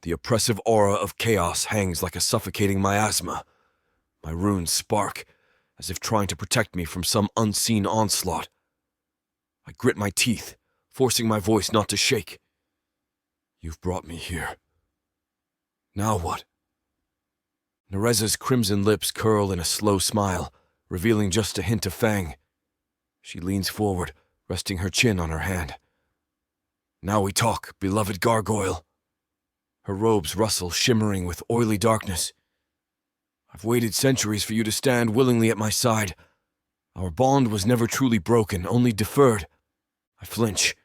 B: The oppressive aura of chaos hangs like a suffocating miasma. My runes spark, as if trying to protect me from some unseen onslaught. I grit my teeth, forcing my voice not to shake. You've brought me here. Now what? Narza's crimson lips curl in a slow smile, revealing just a hint of fang. She leans forward, resting her chin on her hand. Now we talk, beloved gargoyle. Her robes rustle, shimmering with oily darkness. I've waited centuries for you to stand willingly at my side. Our bond was never truly broken, only deferred. I flinch.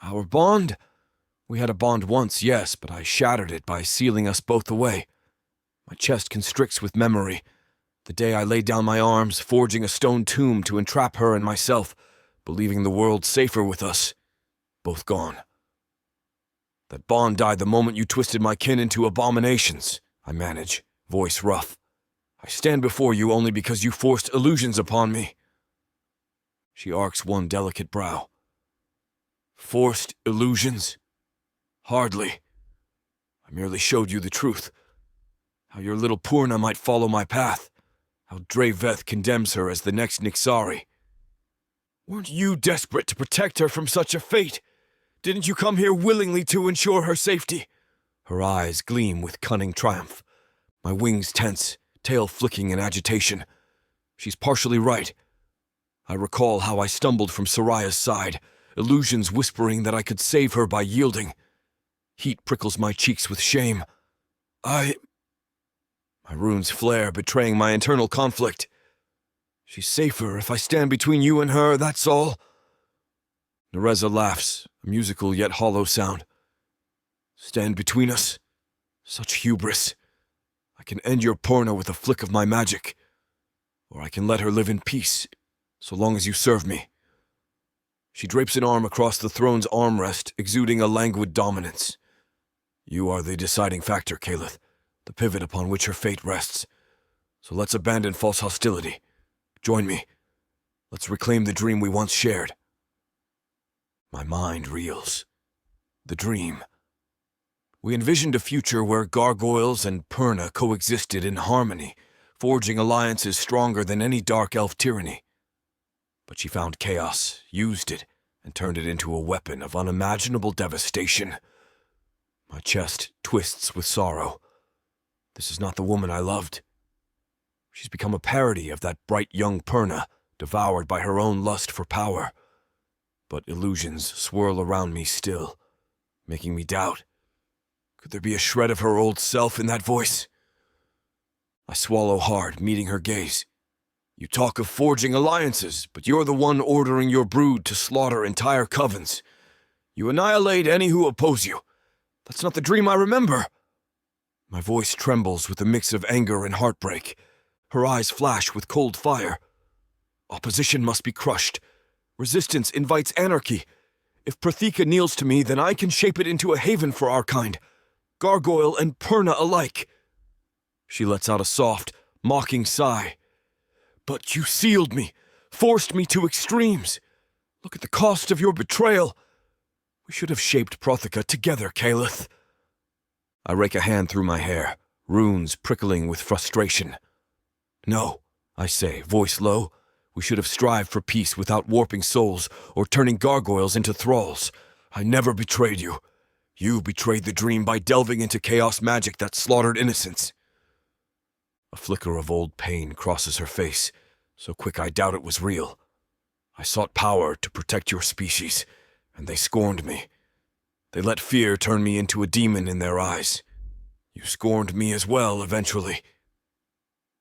B: Our bond? We had a bond once, yes, but I shattered it by sealing us both away. My chest constricts with memory. The day I laid down my arms, forging a stone tomb to entrap her and myself, believing the world safer with us. Both gone. That bond died the moment you twisted my kin into abominations, I manage, voice rough. I stand before you only because you forced illusions upon me. She arcs one delicate brow. Forced illusions? Hardly. I merely showed you the truth. How your little Purna might follow my path. How Draveth condemns her as the next Nixari. Weren't you desperate to protect her from such a fate? Didn't you come here willingly to ensure her safety? Her eyes gleam with cunning triumph. My wings tense, tail flicking in agitation. She's partially right. I recall how I stumbled from Soraya's side, illusions whispering that I could save her by yielding. Heat prickles my cheeks with shame. My runes flare, betraying my internal conflict. She's safer if I stand between you and her, that's all. Narza laughs, a musical yet hollow sound. Stand between us? Such hubris. I can end your Purna with a flick of my magic. Or I can let her live in peace, so long as you serve me. She drapes an arm across the throne's armrest, exuding a languid dominance. You are the deciding factor, Caleth, the pivot upon which her fate rests. So let's abandon false hostility. Join me. Let's reclaim the dream we once shared. My mind reels. The dream. We envisioned a future where gargoyles and Purna coexisted in harmony, forging alliances stronger than any dark elf tyranny. But she found chaos, used it, and turned it into a weapon of unimaginable devastation. My chest twists with sorrow. This is not the woman I loved. She's become a parody of that bright young Purna, devoured by her own lust for power. But illusions swirl around me still, making me doubt. Could there be a shred of her old self in that voice? I swallow hard, meeting her gaze. You talk of forging alliances, but you're the one ordering your brood to slaughter entire covens. You annihilate any who oppose you. That's not the dream I remember. My voice trembles with a mix of anger and heartbreak. Her eyes flash with cold fire. Opposition must be crushed. Resistance invites anarchy. If Protheka kneels to me, then I can shape it into a haven for our kind. Gargoyle and Purna alike. She lets out a soft, mocking sigh. But you sealed me, forced me to extremes. Look at the cost of your betrayal. We should have shaped Protheka together, Caleth. I rake a hand through my hair, runes prickling with frustration. No, I say, voice low. We should have strived for peace without warping souls or turning gargoyles into thralls. I never betrayed you. You betrayed the dream by delving into chaos magic that slaughtered innocents. A flicker of old pain crosses her face, so quick I doubt it was real. I sought power to protect your species, and they scorned me. They let fear turn me into a demon in their eyes. You scorned me as well, eventually.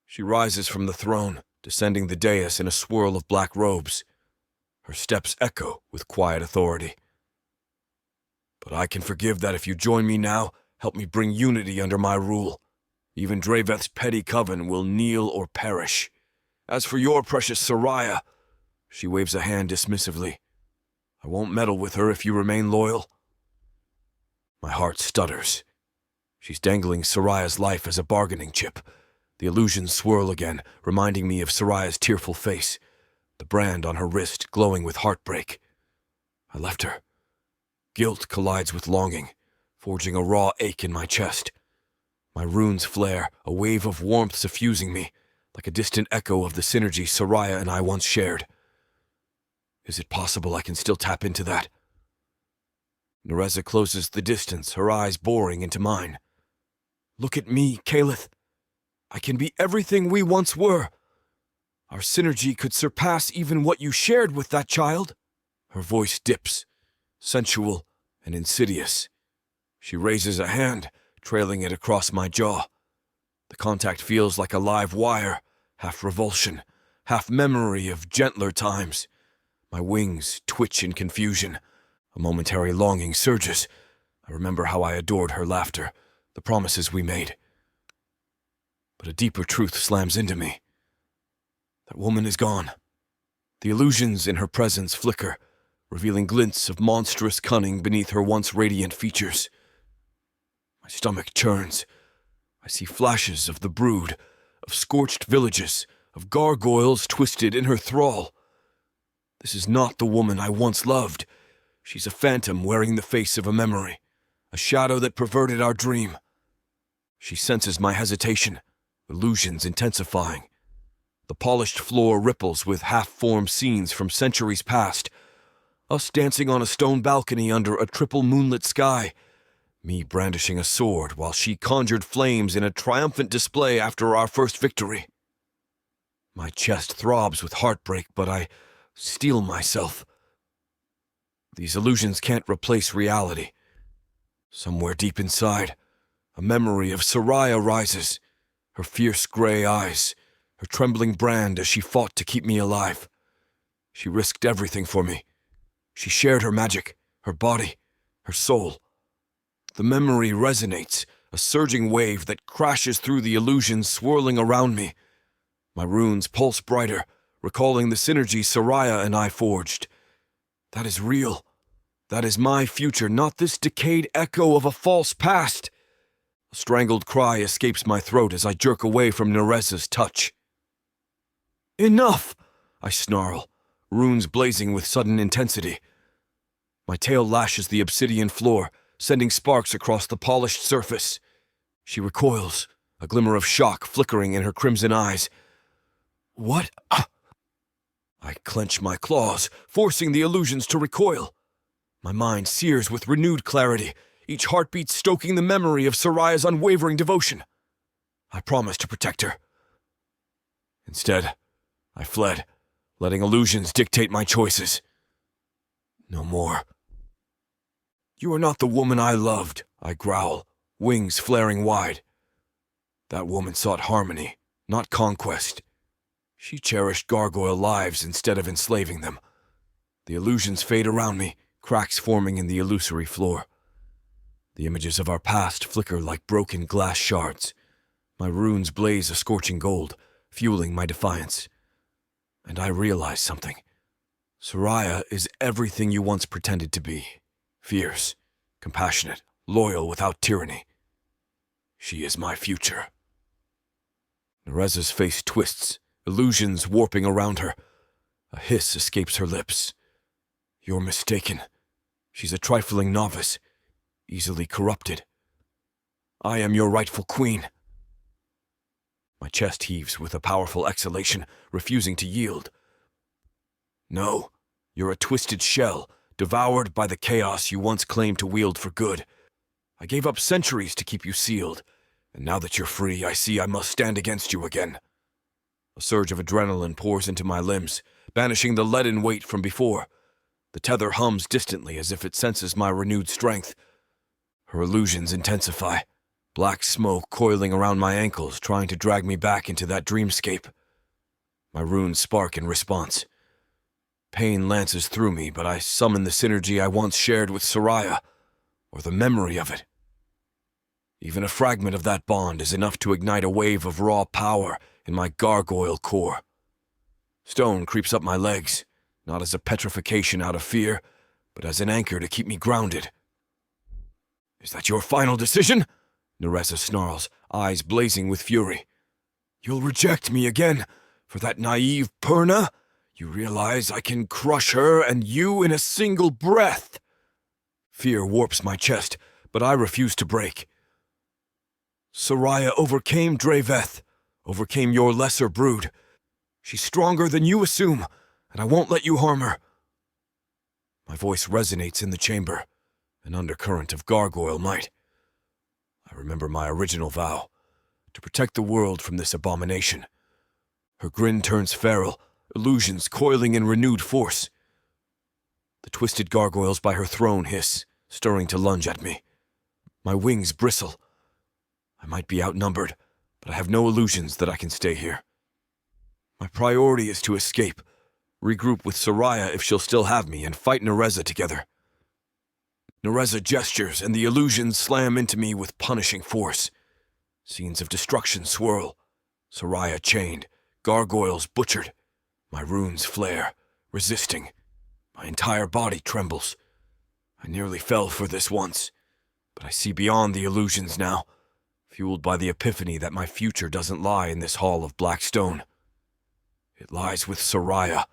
B: She rises from the throne, descending the dais in a swirl of black robes. Her steps echo with quiet authority. But I can forgive that if you join me now, Help me bring unity under my rule. Even Draveth's petty coven will kneel or perish. As for your precious Soraya, she waves a hand dismissively. I won't meddle with her if you remain loyal. My heart stutters. She's dangling Soraya's life as a bargaining chip. The illusions swirl again, reminding me of Soraya's tearful face, the brand on her wrist glowing with heartbreak. I left her. Guilt collides with longing, forging a raw ache in my chest. My runes flare, a wave of warmth suffusing me, like a distant echo of the synergy Soraya and I once shared. Is it possible I can still tap into that? Narza closes the distance, her eyes boring into mine. Look at me, Caleth. I can be everything we once were. Our synergy could surpass even what you shared with that child. Her voice dips, sensual and insidious. She raises a hand, trailing it across my jaw. The contact feels like a live wire, half revulsion, half memory of gentler times. My wings twitch in confusion. A momentary longing surges. I remember how I adored her laughter, the promises we made. But a deeper truth slams into me. That woman is gone. The illusions in her presence flicker, revealing glints of monstrous cunning beneath her once radiant features. My stomach churns. I see flashes of the brood, of scorched villages, of gargoyles twisted in her thrall. This is not the woman I once loved. She's a phantom wearing the face of a memory, a shadow that perverted our dream. She senses my hesitation, illusions intensifying. The polished floor ripples with half-formed scenes from centuries past. Us dancing on a stone balcony under a triple moonlit sky. Me brandishing a sword while she conjured flames in a triumphant display after our first victory. My chest throbs with heartbreak, but I steel myself. These illusions can't replace reality. Somewhere deep inside, a memory of Soraya rises, her fierce gray eyes, her trembling brand as she fought to keep me alive. She risked everything for me. She shared her magic, her body, her soul. The memory resonates, a surging wave that crashes through the illusions swirling around me. My runes pulse brighter, recalling the synergy Soraya and I forged. That is real. That is my future, not this decayed echo of a false past. A strangled cry escapes my throat as I jerk away from Narza's touch. Enough! I snarl, runes blazing with sudden intensity. My tail lashes the obsidian floor, sending sparks across the polished surface. She recoils, a glimmer of shock flickering in her crimson eyes. What? I clench my claws, forcing the illusions to recoil. My mind sears with renewed clarity, each heartbeat stoking the memory of Soraya's unwavering devotion. I promised to protect her. Instead, I fled, letting illusions dictate my choices. No more. You are not the woman I loved, I growl, wings flaring wide. That woman sought harmony, not conquest. She cherished gargoyle lives instead of enslaving them. The illusions fade around me, cracks forming in the illusory floor. The images of our past flicker like broken glass shards. My runes blaze a scorching gold, fueling my defiance. And I realize something. Soraya is everything you once pretended to be. Fierce, compassionate, loyal without tyranny. She is my future. Narza's face twists, illusions warping around her. A hiss escapes her lips. You're mistaken. She's a trifling novice, easily corrupted. I am your rightful queen. My chest heaves with a powerful exhalation, refusing to yield. No, you're a twisted shell, devoured by the chaos you once claimed to wield for good. I gave up centuries to keep you sealed, and now that you're free, I see I must stand against you again. A surge of adrenaline pours into my limbs, banishing the leaden weight from before. The tether hums distantly as if it senses my renewed strength. Her illusions intensify, black smoke coiling around my ankles, trying to drag me back into that dreamscape. My runes spark in response. Pain lances through me, but I summon the synergy I once shared with Soraya, or the memory of it. Even a fragment of that bond is enough to ignite a wave of raw power in my gargoyle core. Stone creeps up my legs, not as a petrification out of fear, but as an anchor to keep me grounded. "Is that your final decision?" Narza snarls, eyes blazing with fury. "You'll reject me again for that naive Purna? You realize I can crush her and you in a single breath." Fear warps my chest, but I refuse to break. "Soraya overcame Draveth, overcame your lesser brood. She's stronger than you assume, and I won't let you harm her." My voice resonates in the chamber, an undercurrent of gargoyle might. I remember my original vow, to protect the world from this abomination. Her grin turns feral, illusions coiling in renewed force. The twisted gargoyles by her throne hiss, stirring to lunge at me. My wings bristle. I might be outnumbered, but I have no illusions that I can stay here. My priority is to escape, regroup with Soraya if she'll still have me, and fight Narza together. Narza gestures, and the illusions slam into me with punishing force. Scenes of destruction swirl. Soraya chained, gargoyles butchered. My runes flare, resisting. My entire body trembles. I nearly fell for this once, but I see beyond the illusions now, fueled by the epiphany that my future doesn't lie in this hall of black stone. It lies with Soraya.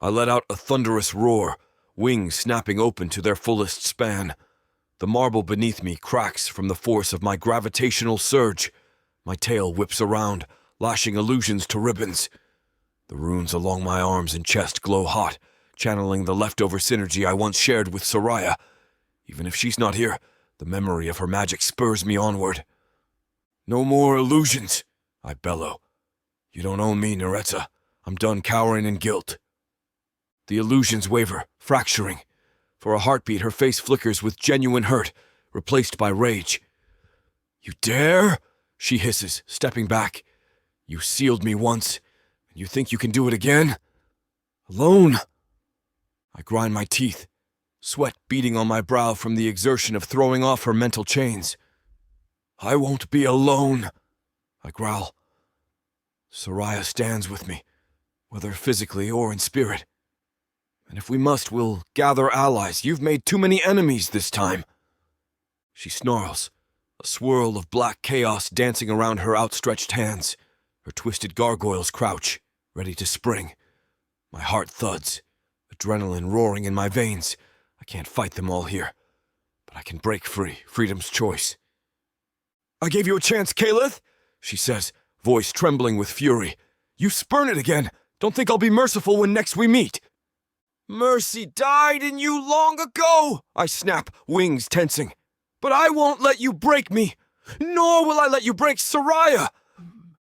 B: I let out a thunderous roar, wings snapping open to their fullest span. The marble beneath me cracks from the force of my gravitational surge. My tail whips around, lashing illusions to ribbons. The runes along my arms and chest glow hot, channeling the leftover synergy I once shared with Soraya. Even if she's not here, the memory of her magic spurs me onward. "No more illusions," I bellow. "You don't own me, Narza. I'm done cowering in guilt." The illusions waver, fracturing. For a heartbeat, her face flickers with genuine hurt, replaced by rage. "You dare?" she hisses, stepping back. "You sealed me once, and you think you can do it again? Alone?" I grind my teeth, sweat beading on my brow from the exertion of throwing off her mental chains. "I won't be alone," I growl. Soraya stands with me, whether physically or in spirit. "And if we must, we'll gather allies. You've made too many enemies this time." She snarls, a swirl of black chaos dancing around her outstretched hands. Her twisted gargoyles crouch, ready to spring. My heart thuds, adrenaline roaring in my veins. I can't fight them all here, but I can break free, freedom's choice. "I gave you a chance, Caleth," she says, voice trembling with fury. "You spurn it again. Don't think I'll be merciful when next we meet." "Mercy died in you long ago," I snap, wings tensing. "But I won't let you break me, nor will I let you break Soraya."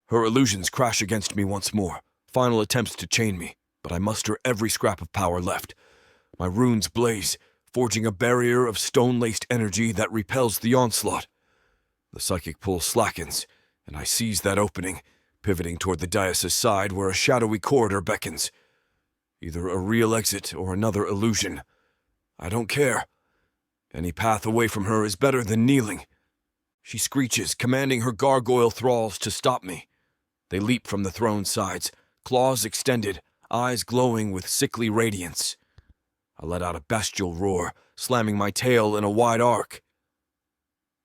B: Her illusions crash against me once more, final attempts to chain me, but I muster every scrap of power left. My runes blaze, forging a barrier of stone-laced energy that repels the onslaught. The psychic pull slackens, and I seize that opening, pivoting toward the dais' side where a shadowy corridor beckons. Either a real exit or another illusion. I don't care. Any path away from her is better than kneeling. She screeches, commanding her gargoyle thralls to stop me. They leap from the throne sides, claws extended, eyes glowing with sickly radiance. I let out a bestial roar, slamming my tail in a wide arc.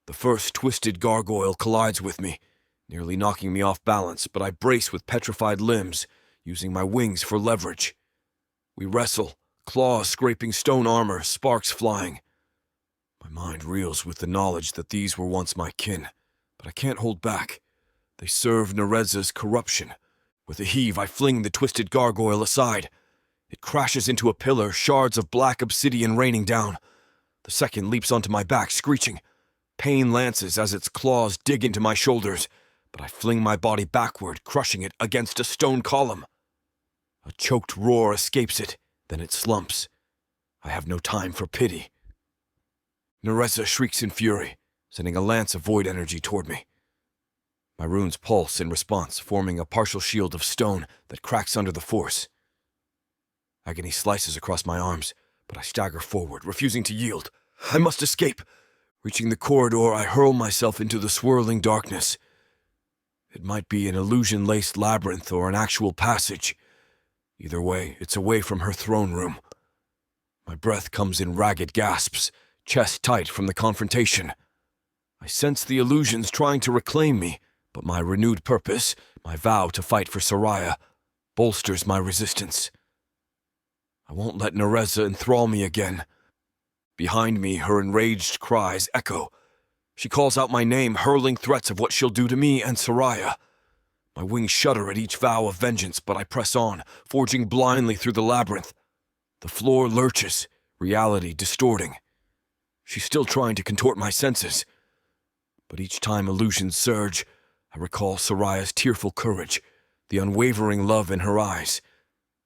B: The first twisted gargoyle collides with me, nearly knocking me off balance, but I brace with petrified limbs, using my wings for leverage. We wrestle, claws scraping stone armor, sparks flying. My mind reels with the knowledge that these were once my kin, but I can't hold back. They serve Narza's corruption. With a heave, I fling the twisted gargoyle aside. It crashes into a pillar, shards of black obsidian raining down. The second leaps onto my back, screeching. Pain lances as its claws dig into my shoulders, but I fling my body backward, crushing it against a stone column. A choked roar escapes it, then it slumps. I have no time for pity. Narza shrieks in fury, sending a lance of void energy toward me. My runes pulse in response, forming a partial shield of stone that cracks under the force. Agony slices across my arms, but I stagger forward, refusing to yield. I must escape. Reaching the corridor, I hurl myself into the swirling darkness. It might be an illusion-laced labyrinth or an actual passage. Either way, it's away from her throne room. My breath comes in ragged gasps, chest tight from the confrontation. I sense the illusions trying to reclaim me, but my renewed purpose, my vow to fight for Soraya, bolsters my resistance. I won't let Narza enthrall me again. Behind me, her enraged cries echo. She calls out my name, hurling threats of what she'll do to me and Soraya. My wings shudder at each vow of vengeance, but I press on, forging blindly through the labyrinth. The floor lurches, reality distorting. She's still trying to contort my senses. But each time illusions surge, I recall Soraya's tearful courage, the unwavering love in her eyes.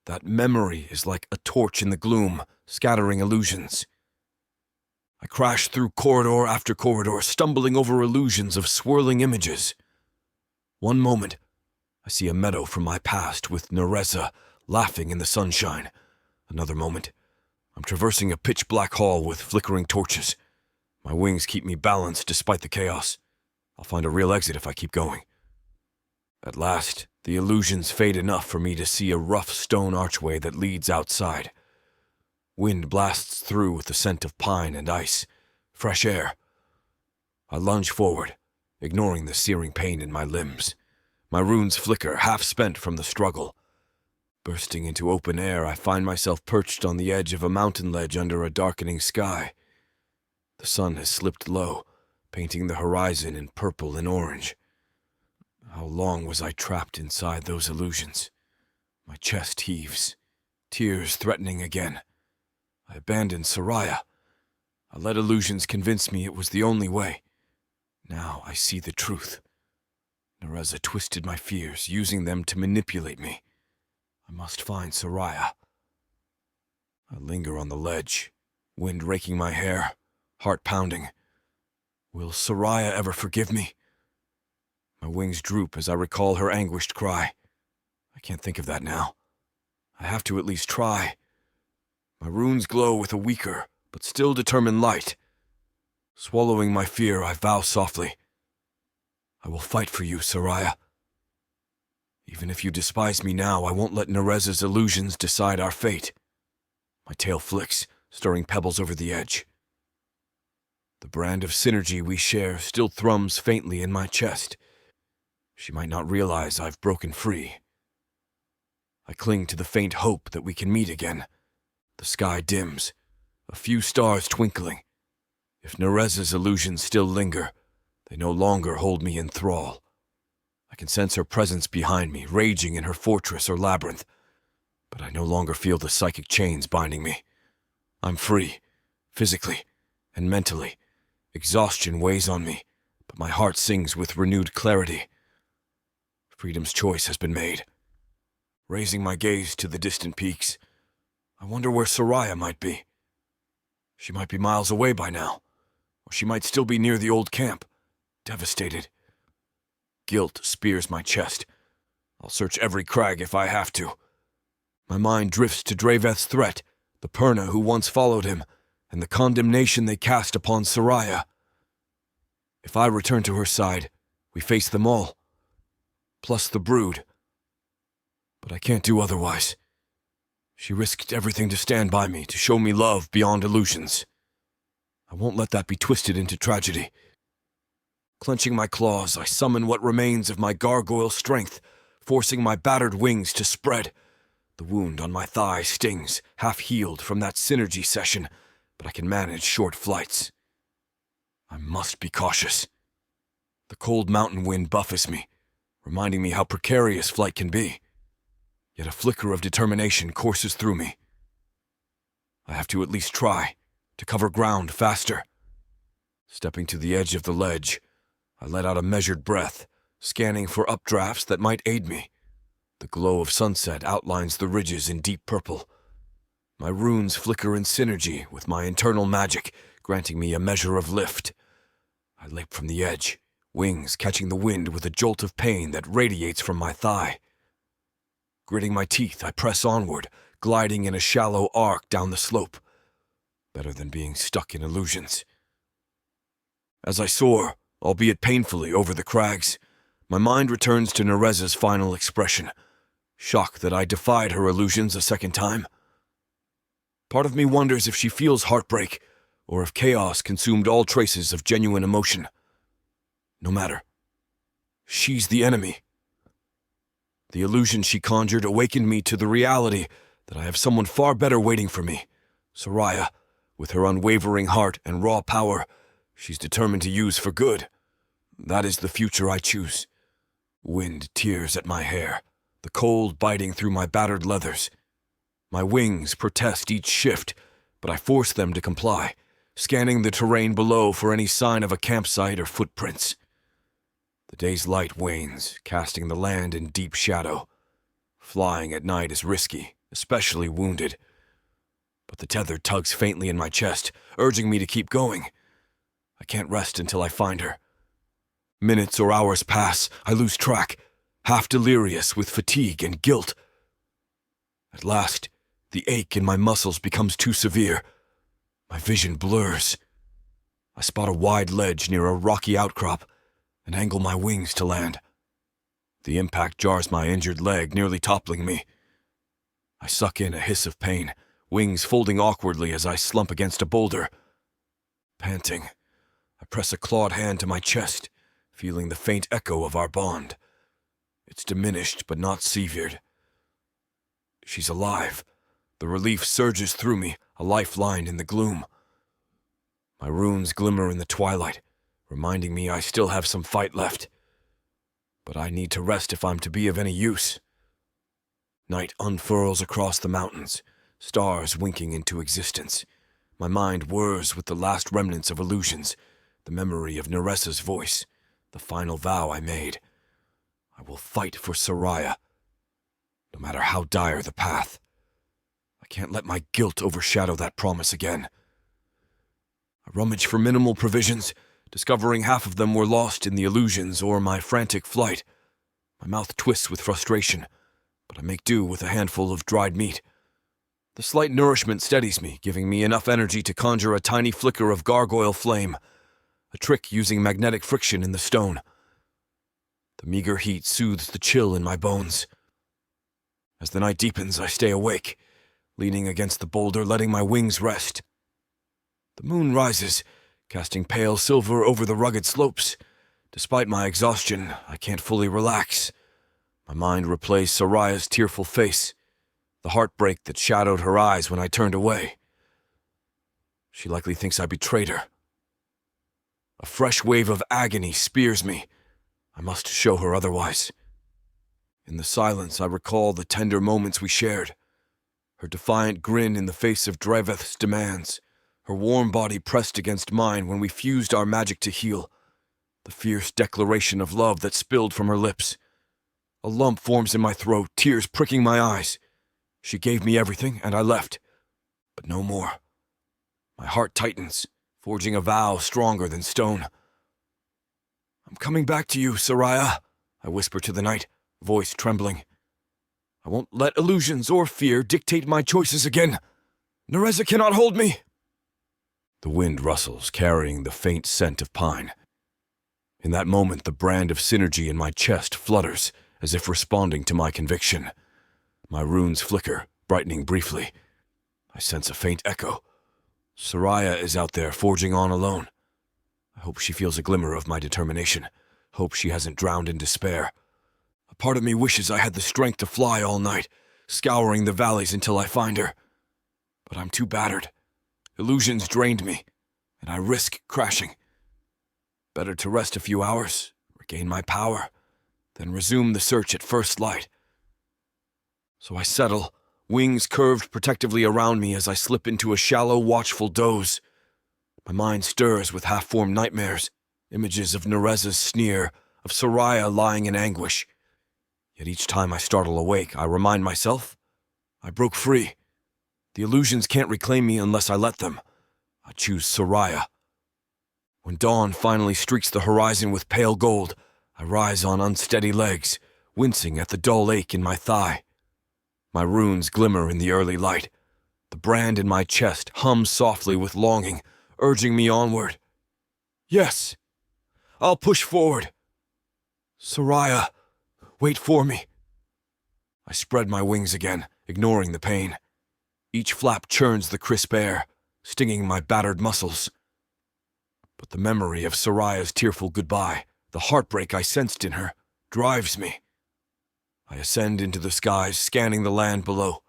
B: That memory is like a torch in the gloom, scattering illusions. I crash through corridor after corridor, stumbling over illusions of swirling images. One moment, I see a meadow from my past with Narza laughing in the sunshine. Another moment, I'm traversing a pitch-black hall with flickering torches. My wings keep me balanced despite the chaos. I'll find a real exit if I keep going. At last, the illusions fade enough for me to see a rough stone archway that leads outside. Wind blasts through with the scent of pine and ice. Fresh air. I lunge forward, ignoring the searing pain in my limbs. My runes flicker, half spent from the struggle. Bursting into open air, I find myself perched on the edge of a mountain ledge under a darkening sky. The sun has slipped low, painting the horizon in purple and orange. How long was I trapped inside those illusions? My chest heaves, tears threatening again. I abandoned Soraya. I let illusions convince me it was the only way. Now I see the truth. Narza twisted my fears, using them to manipulate me. I must find Soraya. I linger on the ledge, wind raking my hair, heart pounding. Will Soraya ever forgive me? My wings droop as I recall her anguished cry. I can't think of that now. I have to at least try. My runes glow with a weaker, but still determined light. Swallowing my fear, I vow softly, I will fight for you, Soraya. Even if you despise me now, I won't let Narza's illusions decide our fate. My tail flicks, stirring pebbles over the edge. The brand of synergy we share still thrums faintly in my chest. She might not realize I've broken free. I cling to the faint hope that we can meet again. The sky dims, a few stars twinkling. If Narza's illusions still linger, they no longer hold me in thrall. I can sense her presence behind me, raging in her fortress or labyrinth, but I no longer feel the psychic chains binding me. I'm free, physically and mentally. Exhaustion weighs on me, but my heart sings with renewed clarity. Freedom's choice has been made. Raising my gaze to the distant peaks, I wonder where Soraya might be. She might be miles away by now, or she might still be near the old camp, devastated. Guilt spears my chest. I'll search every crag if I have to. My mind drifts to Draveth's threat, the Perna who once followed him, and the condemnation they cast upon Soraya. If I return to her side, we face them all, plus the brood. But I can't do otherwise. She risked everything to stand by me, to show me love beyond illusions. I won't let that be twisted into tragedy. Clenching my claws, I summon what remains of my gargoyle strength, forcing my battered wings to spread. The wound on my thigh stings, half healed from that synergy session, but I can manage short flights. I must be cautious. The cold mountain wind buffets me, reminding me how precarious flight can be. Yet a flicker of determination courses through me. I have to at least try, to cover ground faster. Stepping to the edge of the ledge, I let out a measured breath, scanning for updrafts that might aid me. The glow of sunset outlines the ridges in deep purple. My runes flicker in synergy with my internal magic, granting me a measure of lift. I leap from the edge, wings catching the wind with a jolt of pain that radiates from my thigh. Gritting my teeth, I press onward, gliding in a shallow arc down the slope. Better than being stuck in illusions. As I soar, albeit painfully, over the crags, my mind returns to Narza's final expression, shock that I defied her illusions a second time. Part of me wonders if she feels heartbreak, or if chaos consumed all traces of genuine emotion. No matter. She's the enemy. The illusion she conjured awakened me to the reality that I have someone far better waiting for me. Soraya, with her unwavering heart and raw power, she's determined to use for good. That is the future I choose. Wind tears at my hair, the cold biting through my battered leathers. My wings protest each shift, but I force them to comply, scanning the terrain below for any sign of a campsite or footprints. The day's light wanes, casting the land in deep shadow. Flying at night is risky, especially wounded. But the tether tugs faintly in my chest, urging me to keep going. I can't rest until I find her. Minutes or hours pass, I lose track, half delirious with fatigue and guilt. At last, the ache in my muscles becomes too severe. My vision blurs. I spot a wide ledge near a rocky outcrop and angle my wings to land. The impact jars my injured leg, nearly toppling me. I suck in a hiss of pain, wings folding awkwardly as I slump against a boulder. Panting, I press a clawed hand to my chest, feeling the faint echo of our bond. It's diminished but not severed. She's alive. The relief surges through me, a lifeline in the gloom. My runes glimmer in the twilight, reminding me I still have some fight left. But I need to rest if I'm to be of any use. Night unfurls across the mountains, stars winking into existence. My mind whirs with the last remnants of illusions, the memory of Narza's voice, the final vow I made. I will fight for Soraya, no matter how dire the path. I can't let my guilt overshadow that promise again. I rummage for minimal provisions, discovering half of them were lost in the illusions or my frantic flight. My mouth twists with frustration, but I make do with a handful of dried meat. The slight nourishment steadies me, giving me enough energy to conjure a tiny flicker of gargoyle flame, a trick using magnetic friction in the stone. The meager heat soothes the chill in my bones. As the night deepens, I stay awake, leaning against the boulder, letting my wings rest. The moon rises, casting pale silver over the rugged slopes. Despite my exhaustion, I can't fully relax. My mind replays Soraya's tearful face, the heartbreak that shadowed her eyes when I turned away. She likely thinks I betrayed her. A fresh wave of agony spears me. I must show her otherwise. In the silence, I recall the tender moments we shared. Her defiant grin in the face of Draveth's demands, her warm body pressed against mine when we fused our magic to heal, the fierce declaration of love that spilled from her lips. A lump forms in my throat, tears pricking my eyes. She gave me everything, and I left, but no more. My heart tightens, forging a vow stronger than stone. I'm coming back to you, Soraya, I whisper to the night, voice trembling. I won't let illusions or fear dictate my choices again. Narza cannot hold me. The wind rustles, carrying the faint scent of pine. In that moment, the brand of synergy in my chest flutters, as if responding to my conviction. My runes flicker, brightening briefly. I sense a faint echo. Soraya is out there, forging on alone. I hope she feels a glimmer of my determination. Hope she hasn't drowned in despair. A part of me wishes I had the strength to fly all night, scouring the valleys until I find her. But I'm too battered. Illusions drained me, and I risk crashing. Better to rest a few hours, regain my power, then resume the search at first light. So I settle, wings curved protectively around me as I slip into a shallow, watchful doze. My mind stirs with half-formed nightmares, images of Narza's sneer, of Soraya lying in anguish. Yet each time I startle awake, I remind myself, I broke free. The illusions can't reclaim me unless I let them. I choose Soraya. When dawn finally streaks the horizon with pale gold, I rise on unsteady legs, wincing at the dull ache in my thigh. My runes glimmer in the early light. The brand in my chest hums softly with longing, urging me onward. Yes, I'll push forward. Soraya, wait for me. I spread my wings again, ignoring the pain. Each flap churns the crisp air, stinging my battered muscles. But the memory of Soraya's tearful goodbye, the heartbreak I sensed in her, drives me. I ascend into the skies, scanning the land below.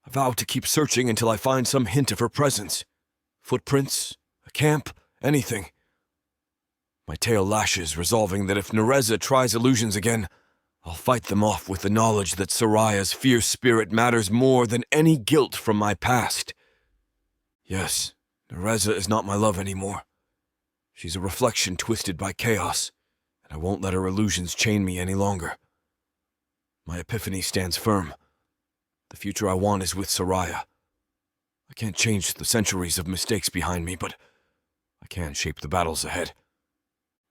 B: I vow to keep searching until I find some hint of her presence. Footprints, a camp, anything. My tail lashes, resolving that if Narza tries illusions again, I'll fight them off with the knowledge that Soraya's fierce spirit matters more than any guilt from my past. Yes, Narza is not my love anymore. She's a reflection twisted by chaos, and I won't let her illusions chain me any longer. My epiphany stands firm. The future I want is with Soraya. I can't change the centuries of mistakes behind me, but I can shape the battles ahead.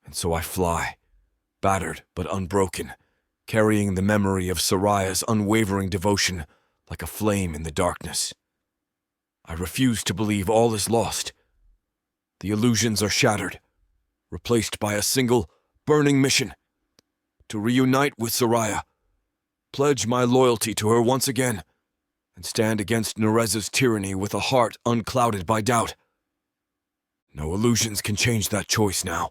B: And so I fly, battered but unbroken, carrying the memory of Soraya's unwavering devotion like a flame in the darkness. I refuse to believe all is lost. The illusions are shattered, replaced by a single, burning mission: to reunite with Soraya, pledge my loyalty to her once again, and stand against Narza's tyranny with a heart unclouded by doubt. No illusions can change that choice now.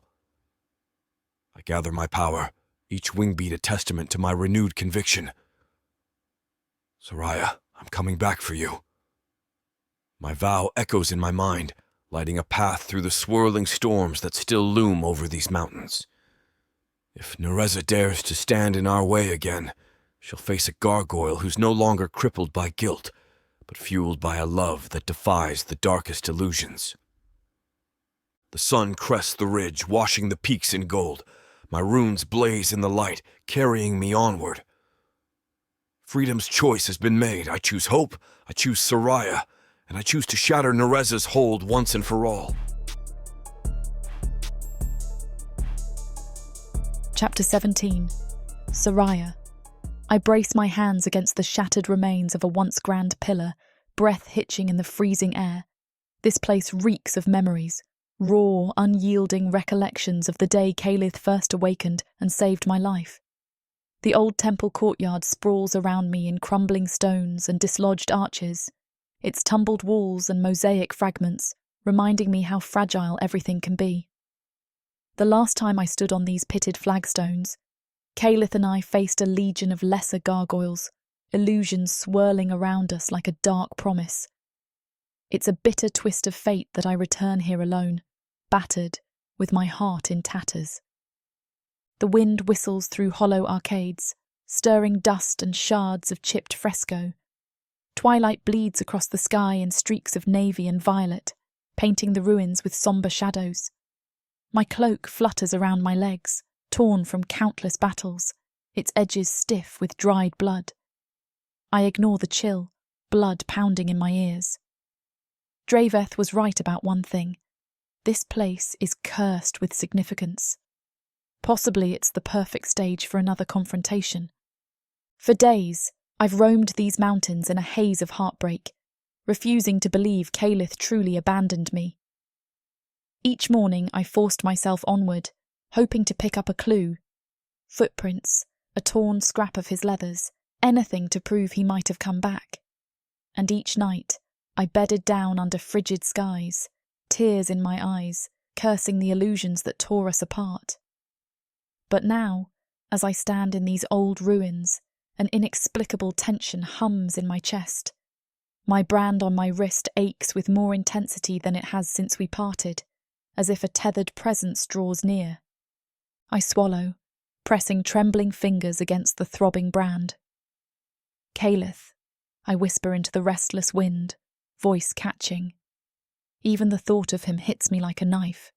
B: I gather my power, each wingbeat a testament to my renewed conviction. Soraya, I'm coming back for you. My vow echoes in my mind, lighting a path through the swirling storms that still loom over these mountains. If Narza dares to stand in our way again, she'll face a gargoyle who's no longer crippled by guilt, but fueled by a love that defies the darkest illusions. The sun crests the ridge, washing the peaks in gold. My runes blaze in the light, carrying me onward. Freedom's choice has been made. I choose hope, I choose Soraya, and I choose to shatter Narza's hold once and for all.
A: Chapter 17. Soraya. I brace my hands against the shattered remains of a once grand pillar, breath hitching in the freezing air. This place reeks of memories, raw, unyielding recollections of the day Calith first awakened and saved my life. The old temple courtyard sprawls around me in crumbling stones and dislodged arches, its tumbled walls and mosaic fragments reminding me how fragile everything can be. The last time I stood on these pitted flagstones, Calith and I faced a legion of lesser gargoyles, illusions swirling around us like a dark promise. It's a bitter twist of fate that I return here alone, battered, with my heart in tatters. The wind whistles through hollow arcades, stirring dust and shards of chipped fresco. Twilight bleeds across the sky in streaks of navy and violet, painting the ruins with sombre shadows. My cloak flutters around my legs, torn from countless battles, its edges stiff with dried blood. I ignore the chill, blood pounding in my ears. Draveth was right about one thing. This place is cursed with significance. Possibly it's the perfect stage for another confrontation. For days, I've roamed these mountains in a haze of heartbreak, refusing to believe Calith truly abandoned me. Each morning I forced myself onward, hoping to pick up a clue. Footprints, a torn scrap of his leathers, anything to prove he might have come back. And each night, I bedded down under frigid skies, tears in my eyes, cursing the illusions that tore us apart. But now, as I stand in these old ruins, an inexplicable tension hums in my chest. My brand on my wrist aches with more intensity than it has since we parted, as if a tethered presence draws near. I swallow, pressing trembling fingers against the throbbing brand. Calith, I whisper into the restless wind, voice catching. Even the thought of him hits me like a knife.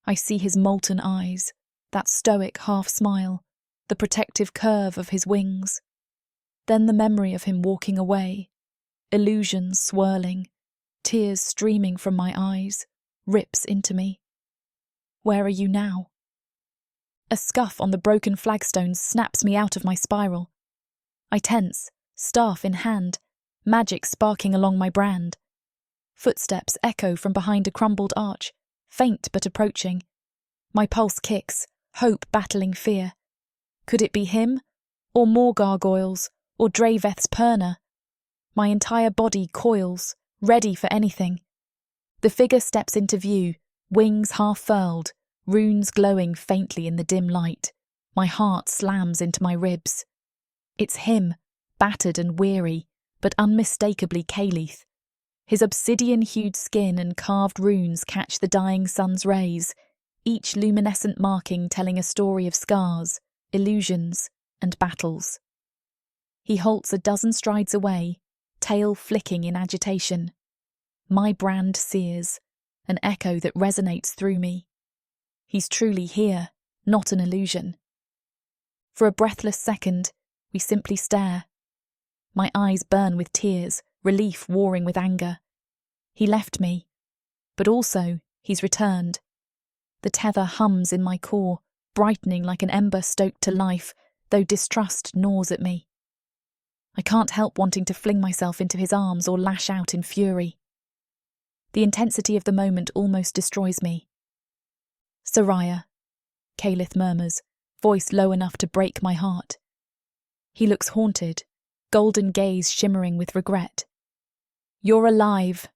A: I see his molten eyes, that stoic half-smile, the protective curve of his wings. Then the memory of him walking away, illusions swirling, tears streaming from my eyes, rips into me. Where are you now? A scuff on the broken flagstones snaps me out of my spiral. I tense, staff in hand, magic sparking along my brand. Footsteps echo from behind a crumbled arch, faint but approaching. My pulse kicks, hope battling fear. Could it be him? Or more gargoyles? Or Draveth's Perna? My entire body coils, ready for anything. The figure steps into view, wings half furled, runes glowing faintly in the dim light. My heart slams into my ribs. It's him, battered and weary, but unmistakably Calith. His obsidian-hued skin and carved runes catch the dying sun's rays, each luminescent marking telling a story of scars, illusions, and battles. He halts a dozen strides away, tail flicking in agitation. My brand sears, an echo that resonates through me. He's truly here, not an illusion. For a breathless second, we simply stare. My eyes burn with tears, relief warring with anger. He left me, but also he's returned. The tether hums in my core, brightening like an ember stoked to life, though distrust gnaws at me. I can't help wanting to fling myself into his arms or lash out in fury. The intensity of the moment almost destroys me. "Soraya," Calith murmurs, voice low enough to break my heart. He looks haunted, golden gaze shimmering with regret. "You're alive."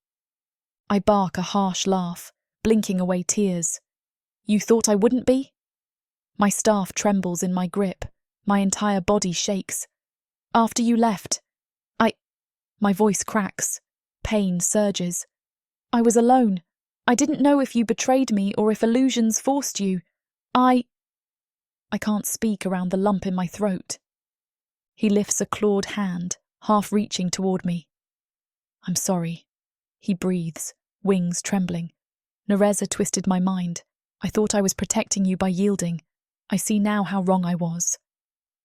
A: I bark a harsh laugh, blinking away tears. "You thought I wouldn't be?" My staff trembles in my grip, my entire body shakes. "After you left, My voice cracks, pain surges. "I was alone. I didn't know if you betrayed me or if illusions forced you. I can't speak around the lump in my throat." He lifts a clawed hand, half reaching toward me. "I'm sorry," he breathes, wings trembling. "Narza twisted my mind. I thought I was protecting you by yielding. I see now how wrong I was."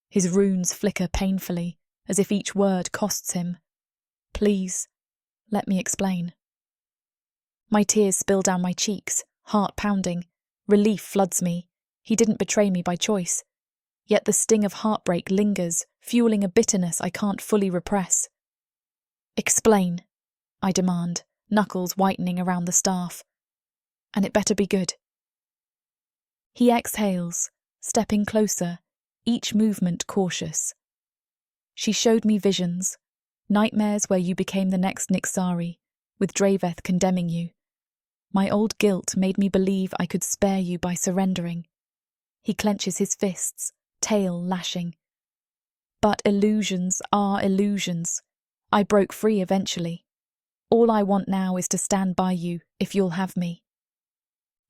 A: His runes flicker painfully, as if each word costs him. "Please, let me explain." My tears spill down my cheeks, heart pounding. Relief floods me. He didn't betray me by choice. Yet the sting of heartbreak lingers, fueling a bitterness I can't fully repress. "Explain," I demand, knuckles whitening around the staff. "And it better be good." He exhales, stepping closer, each movement cautious. "She showed me visions, nightmares where you became the next Nixari, with Draveth condemning you. My old guilt made me believe I could spare you by surrendering." He clenches his fists, tail lashing. "But illusions are illusions. I broke free eventually. All I want now is to stand by you, if you'll have me."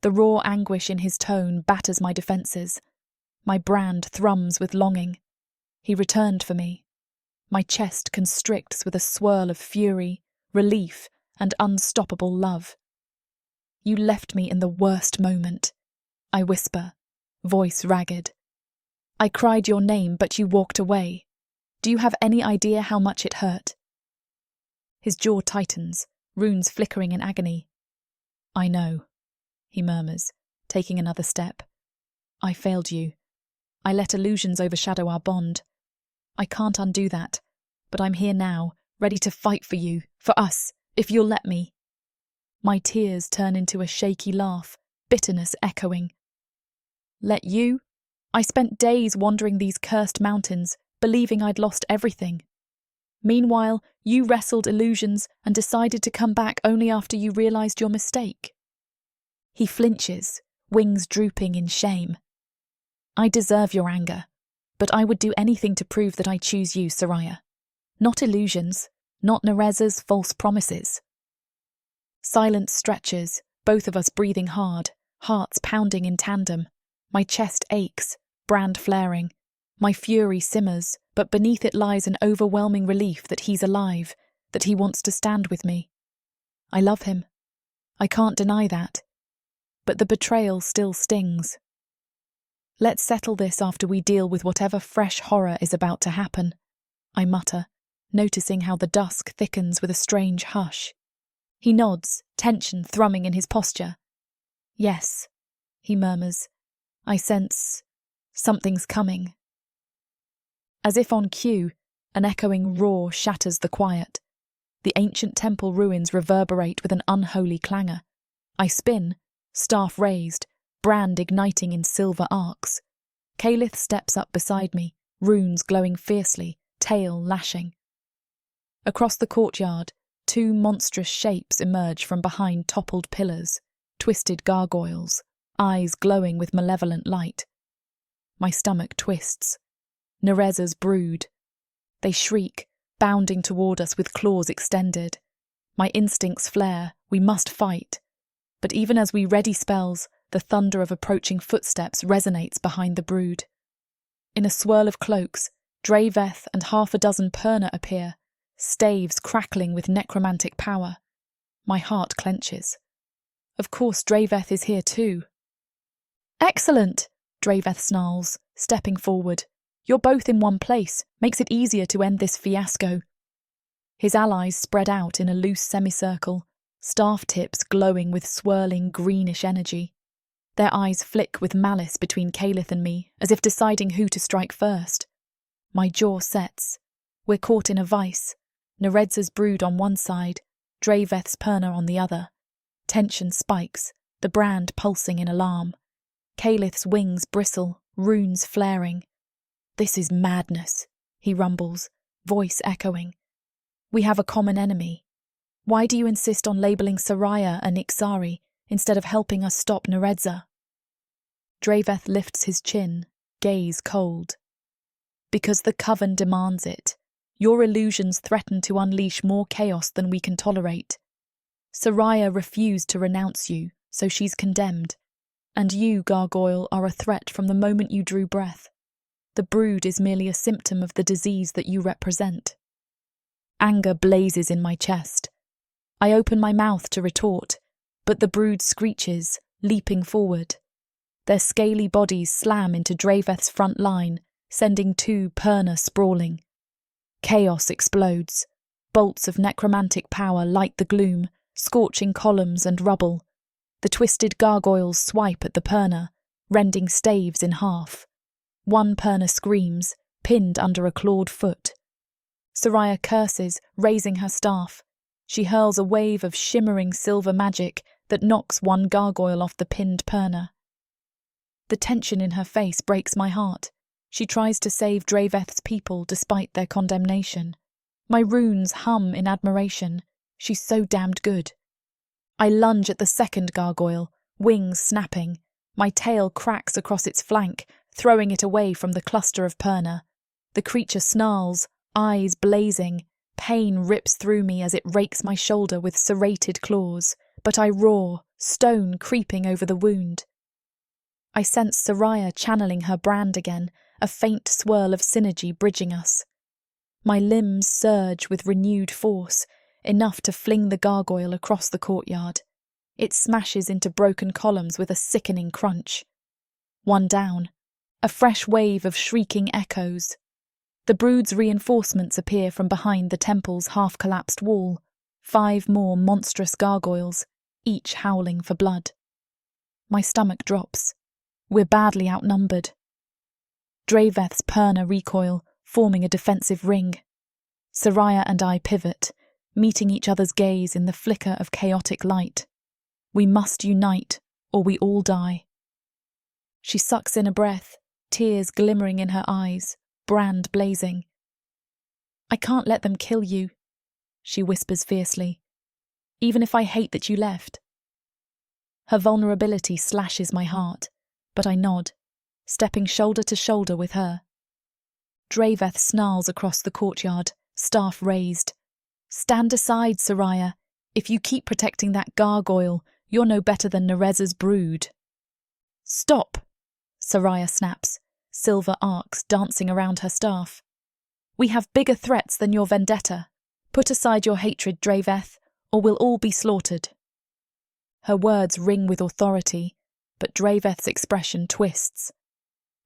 A: The raw anguish in his tone batters my defences. My brand thrums with longing. He returned for me. My chest constricts with a swirl of fury, relief, and unstoppable love. "You left me in the worst moment," I whisper, voice ragged. "I cried your name, but you walked away. Do you have any idea how much it hurt?" His jaw tightens, runes flickering in agony. "I know," he murmurs, taking another step. "I failed you. I let illusions overshadow our bond. I can't undo that, but I'm here now, ready to fight for you, for us, if you'll let me." My tears turn into a shaky laugh, bitterness echoing. "Let you? I spent days wandering these cursed mountains, believing I'd lost everything. Meanwhile, you wrestled illusions and decided to come back only after you realised your mistake." He flinches, wings drooping in shame. "I deserve your anger, but I would do anything to prove that I choose you, Soraya. Not illusions, not Narza's false promises." Silence stretches, both of us breathing hard, hearts pounding in tandem. My chest aches, brand flaring. My fury simmers, but beneath it lies an overwhelming relief that he's alive, that he wants to stand with me. I love him. I can't deny that. But the betrayal still stings. "Let's settle this after we deal with whatever fresh horror is about to happen," I mutter, noticing how the dusk thickens with a strange hush. He nods, tension thrumming in his posture. "Yes," he murmurs. "I sense something's coming." As if on cue, an echoing roar shatters the quiet. The ancient temple ruins reverberate with an unholy clangour. I spin, staff raised, brand igniting in silver arcs. Calith steps up beside me, runes glowing fiercely, tail lashing. Across the courtyard, two monstrous shapes emerge from behind toppled pillars, twisted gargoyles, eyes glowing with malevolent light. My stomach twists. Narza's brood. They shriek, bounding toward us with claws extended. My instincts flare, we must fight. But even as we ready spells, the thunder of approaching footsteps resonates behind the brood. In a swirl of cloaks, Draveth and half a dozen Perna appear, staves crackling with necromantic power. My heart clenches. Of course Draveth is here too. "Excellent!" Draveth snarls, stepping forward. "You're both in one place, makes it easier to end this fiasco." His allies spread out in a loose semicircle, staff tips glowing with swirling greenish energy. Their eyes flick with malice between Calith and me, as if deciding who to strike first. My jaw sets. We're caught in a vice. Narza's brood on one side, Draveth's Perna on the other. Tension spikes, the brand pulsing in alarm. Calith's wings bristle, runes flaring. "This is madness," he rumbles, voice echoing. "We have a common enemy. Why do you insist on labelling Soraya and Ixari instead of helping us stop Narza?" Draveth lifts his chin, gaze cold. "Because the Coven demands it. Your illusions threaten to unleash more chaos than we can tolerate. Soraya refused to renounce you, so she's condemned. And you, Gargoyle, are a threat from the moment you drew breath. The brood is merely a symptom of the disease that you represent." Anger blazes in my chest. I open my mouth to retort, but the brood screeches, leaping forward. Their scaly bodies slam into Draveth's front line, sending two Perna sprawling. Chaos explodes. Bolts of necromantic power light the gloom, scorching columns and rubble. The twisted gargoyles swipe at the Perna, rending staves in half. One Perna screams, pinned under a clawed foot. Soraya curses, raising her staff. She hurls a wave of shimmering silver magic that knocks one gargoyle off the pinned Perna. The tension in her face breaks my heart. She tries to save Draveth's people despite their condemnation. My runes hum in admiration. She's so damned good. I lunge at the second gargoyle, wings snapping. My tail cracks across its flank, throwing it away from the cluster of Perna. The creature snarls, eyes blazing. Pain rips through me as it rakes my shoulder with serrated claws, but I roar, stone creeping over the wound. I sense Soraya channeling her brand again, a faint swirl of synergy bridging us. My limbs surge with renewed force, enough to fling the gargoyle across the courtyard. It smashes into broken columns with a sickening crunch. One down. A fresh wave of shrieking echoes. The brood's reinforcements appear from behind the temple's half-collapsed wall. 5 more monstrous gargoyles, each howling for blood. My stomach drops. We're badly outnumbered. Draveth's Perna recoil, forming a defensive ring. Soraya and I pivot, meeting each other's gaze in the flicker of chaotic light. We must unite, or we all die. She sucks in a breath, tears glimmering in her eyes, brand blazing. "I can't let them kill you," she whispers fiercely, "even if I hate that you left." Her vulnerability slashes my heart, but I nod, stepping shoulder to shoulder with her. Draveth snarls across the courtyard, staff raised. "Stand aside, Soraya. If you keep protecting that gargoyle, you're no better than Narza's brood." "Stop!" Soraya snaps, silver arcs dancing around her staff. "We have bigger threats than your vendetta. Put aside your hatred, Draveth, or we'll all be slaughtered." Her words ring with authority, but Draveth's expression twists.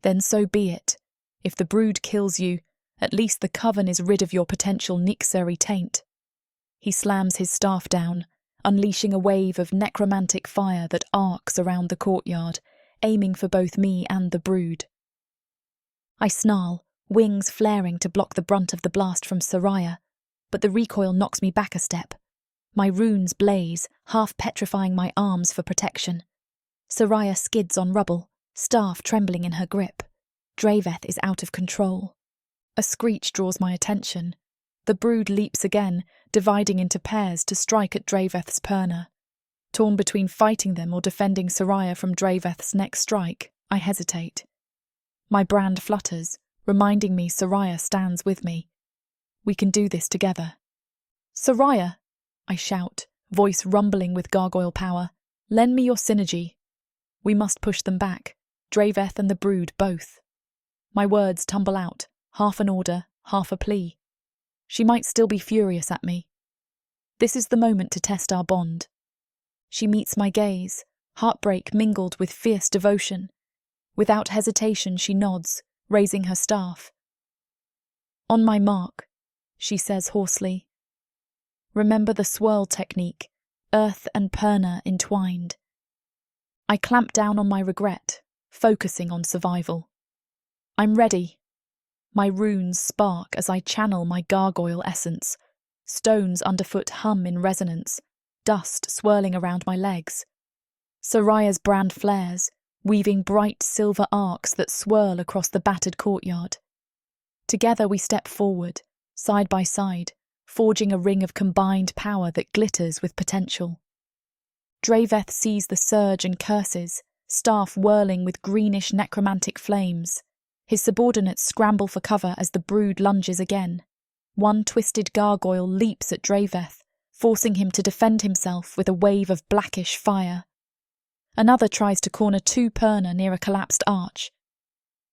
A: "Then so be it. If the brood kills you, at least the Coven is rid of your potential Nixari taint." He slams his staff down, unleashing a wave of necromantic fire that arcs around the courtyard, aiming for both me and the brood. I snarl, wings flaring to block the brunt of the blast from Soraya, but the recoil knocks me back a step. My runes blaze, half petrifying my arms for protection. Soraya skids on rubble, staff trembling in her grip. Draveth is out of control. A screech draws my attention. The brood leaps again, dividing into pairs to strike at Draveth's perna. Torn between fighting them or defending Soraya from Draveth's next strike, I hesitate. My brand flutters, reminding me Soraya stands with me. We can do this together. Soraya, I shout, voice rumbling with gargoyle power. Lend me your synergy. We must push them back, Draveth and the brood both. My words tumble out, half an order, half a plea. She might still be furious at me. This is the moment to test our bond. She meets my gaze, heartbreak mingled with fierce devotion. Without hesitation she nods, raising her staff. On my mark, she says hoarsely. Remember the swirl technique, earth and perna entwined. I clamp down on my regret, focusing on survival. I'm ready. My runes spark as I channel my gargoyle essence. Stones underfoot hum in resonance, dust swirling around my legs. Soraya's brand flares, weaving bright silver arcs that swirl across the battered courtyard. Together we step forward, side by side, forging a ring of combined power that glitters with potential. Draveth sees the surge and curses, staff whirling with greenish necromantic flames. His subordinates scramble for cover as the brood lunges again. One twisted gargoyle leaps at Draveth, forcing him to defend himself with a wave of blackish fire. Another tries to corner two perna near a collapsed arch.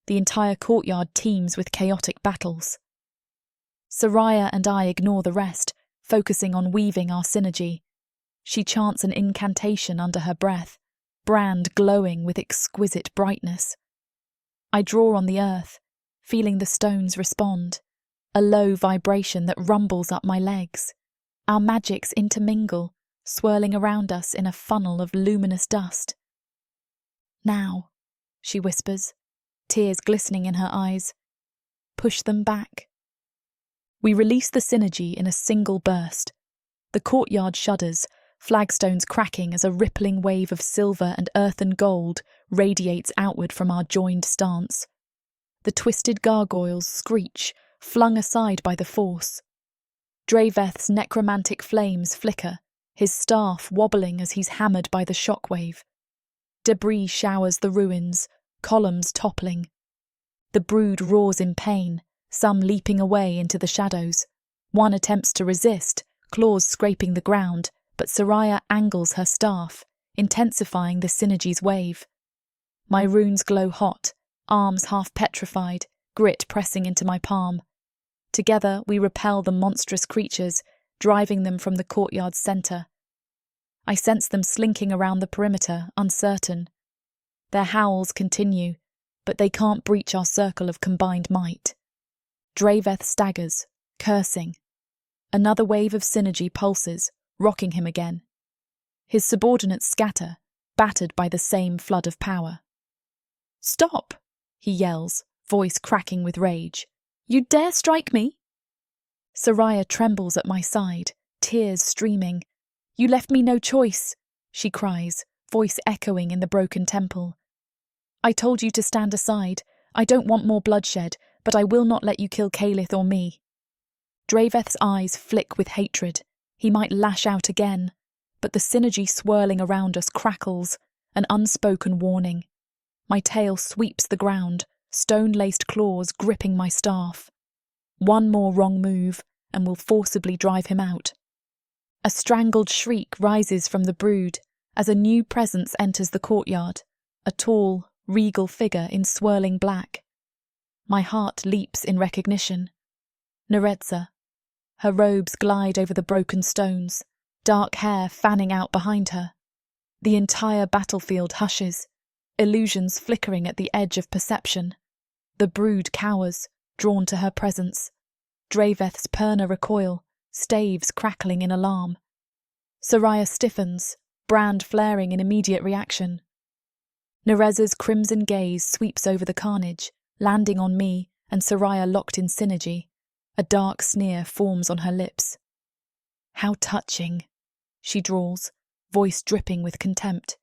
A: The entire courtyard teems with chaotic battles. Soraya and I ignore the rest, focusing on weaving our synergy. She chants an incantation under her breath, brand glowing with exquisite brightness. I draw on the earth, feeling the stones respond, a low vibration that rumbles up my legs. Our magics intermingle, swirling around us in a funnel of luminous dust. Now, she whispers, tears glistening in her eyes. Push them back. We release the synergy in a single burst. The courtyard shudders, flagstones cracking as a rippling wave of silver and earthen gold radiates outward from our joined stance. The twisted gargoyles screech, flung aside by the force. Draveth's necromantic flames flicker, his staff wobbling as he's hammered by the shockwave. Debris showers the ruins, columns toppling. The brood roars in pain, some leaping away into the shadows. One attempts to resist, claws scraping the ground, but Soraya angles her staff, intensifying the synergy's wave. My runes glow hot, arms half petrified, grit pressing into my palm. Together we repel the monstrous creatures, driving them from the courtyard's centre. I sense them slinking around the perimeter, uncertain. Their howls continue, but they can't breach our circle of combined might. Draveth staggers, cursing. Another wave of synergy pulses, rocking him again. His subordinates scatter, battered by the same flood of power. "Stop!" he yells, voice cracking with rage. "You dare strike me?" Soraya trembles at my side, tears streaming. "You left me no choice," she cries, voice echoing in the broken temple. "I told you to stand aside. I don't want more bloodshed, but I will not let you kill Calith or me." Draveth's eyes flick with hatred. He might lash out again, but the synergy swirling around us crackles, an unspoken warning. My tail sweeps the ground, stone-laced claws gripping my staff. One more wrong move, and will forcibly drive him out. A strangled shriek rises from the brood as a new presence enters the courtyard, a tall, regal figure in swirling black. My heart leaps in recognition. Narza. Her robes glide over the broken stones, dark hair fanning out behind her. The entire battlefield hushes, illusions flickering at the edge of perception. The brood cowers, drawn to her presence. Draveth's perna recoil, staves crackling in alarm. Soraya stiffens, brand flaring in immediate reaction. Narza's crimson gaze sweeps over the carnage, landing on me and Soraya locked in synergy. A dark sneer forms on her lips. "How touching," she drawls, voice dripping with contempt.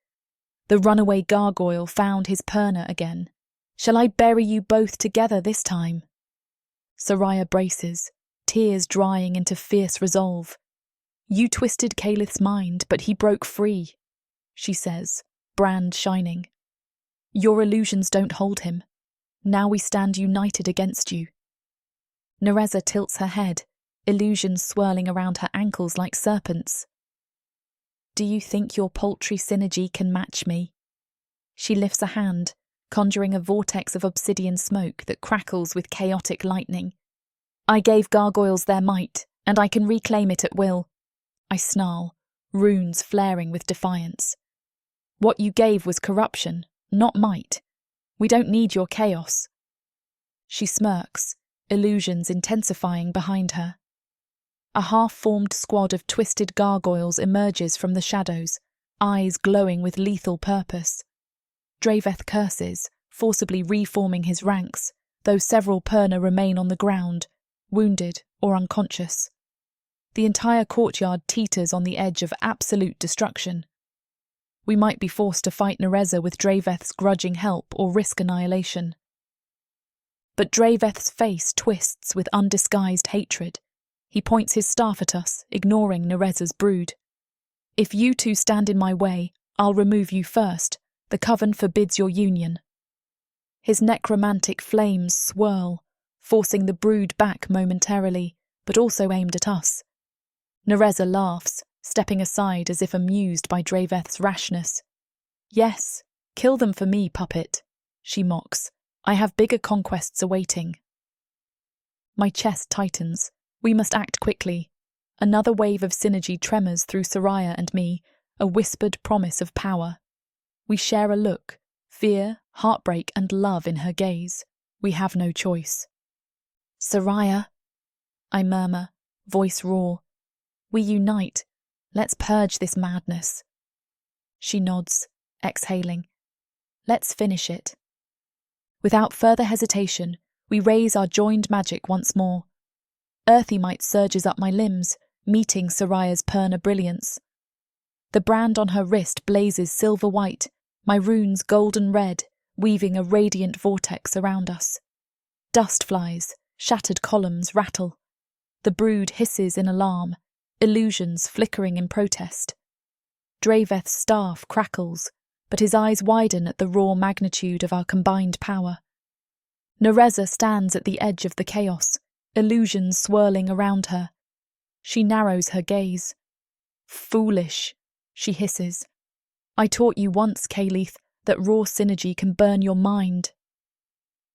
A: The runaway gargoyle found his Perna again. Shall I bury you both together this time? Soraya braces, tears drying into fierce resolve. You twisted Calith's mind, but he broke free, she says, brand shining. Your illusions don't hold him. Now we stand united against you. Narza tilts her head, illusions swirling around her ankles like serpents. Do you think your paltry synergy can match me? She lifts a hand, conjuring a vortex of obsidian smoke that crackles with chaotic lightning. I gave gargoyles their might, and I can reclaim it at will. I snarl, runes flaring with defiance. What you gave was corruption, not might. We don't need your chaos. She smirks, illusions intensifying behind her. A half-formed squad of twisted gargoyles emerges from the shadows, eyes glowing with lethal purpose. Draveth curses, forcibly reforming his ranks, though several Perna remain on the ground, wounded or unconscious. The entire courtyard teeters on the edge of absolute destruction. We might be forced to fight Narza with Draveth's grudging help or risk annihilation. But Draveth's face twists with undisguised hatred. He points his staff at us, ignoring Narza's brood. If you two stand in my way, I'll remove you first. The coven forbids your union. His necromantic flames swirl, forcing the brood back momentarily, but also aimed at us. Narza laughs, stepping aside as if amused by Draveth's rashness. Yes, kill them for me, puppet, she mocks. I have bigger conquests awaiting. My chest tightens. We must act quickly. Another wave of synergy tremors through Soraya and me, a whispered promise of power. We share a look, fear, heartbreak and love in her gaze. We have no choice. Soraya, I murmur, voice raw. We unite. Let's purge this madness. She nods, exhaling. Let's finish it. Without further hesitation, we raise our joined magic once more. Earthy might surges up my limbs, meeting Soraya's Perna brilliance. The brand on her wrist blazes silver white, my runes golden red, weaving a radiant vortex around us. Dust flies, shattered columns rattle. The brood hisses in alarm, illusions flickering in protest. Draveth's staff crackles, but his eyes widen at the raw magnitude of our combined power. Narza stands at the edge of the chaos, illusions swirling around her. She narrows her gaze. Foolish, she hisses. I taught you once, Calith, that raw synergy can burn your mind.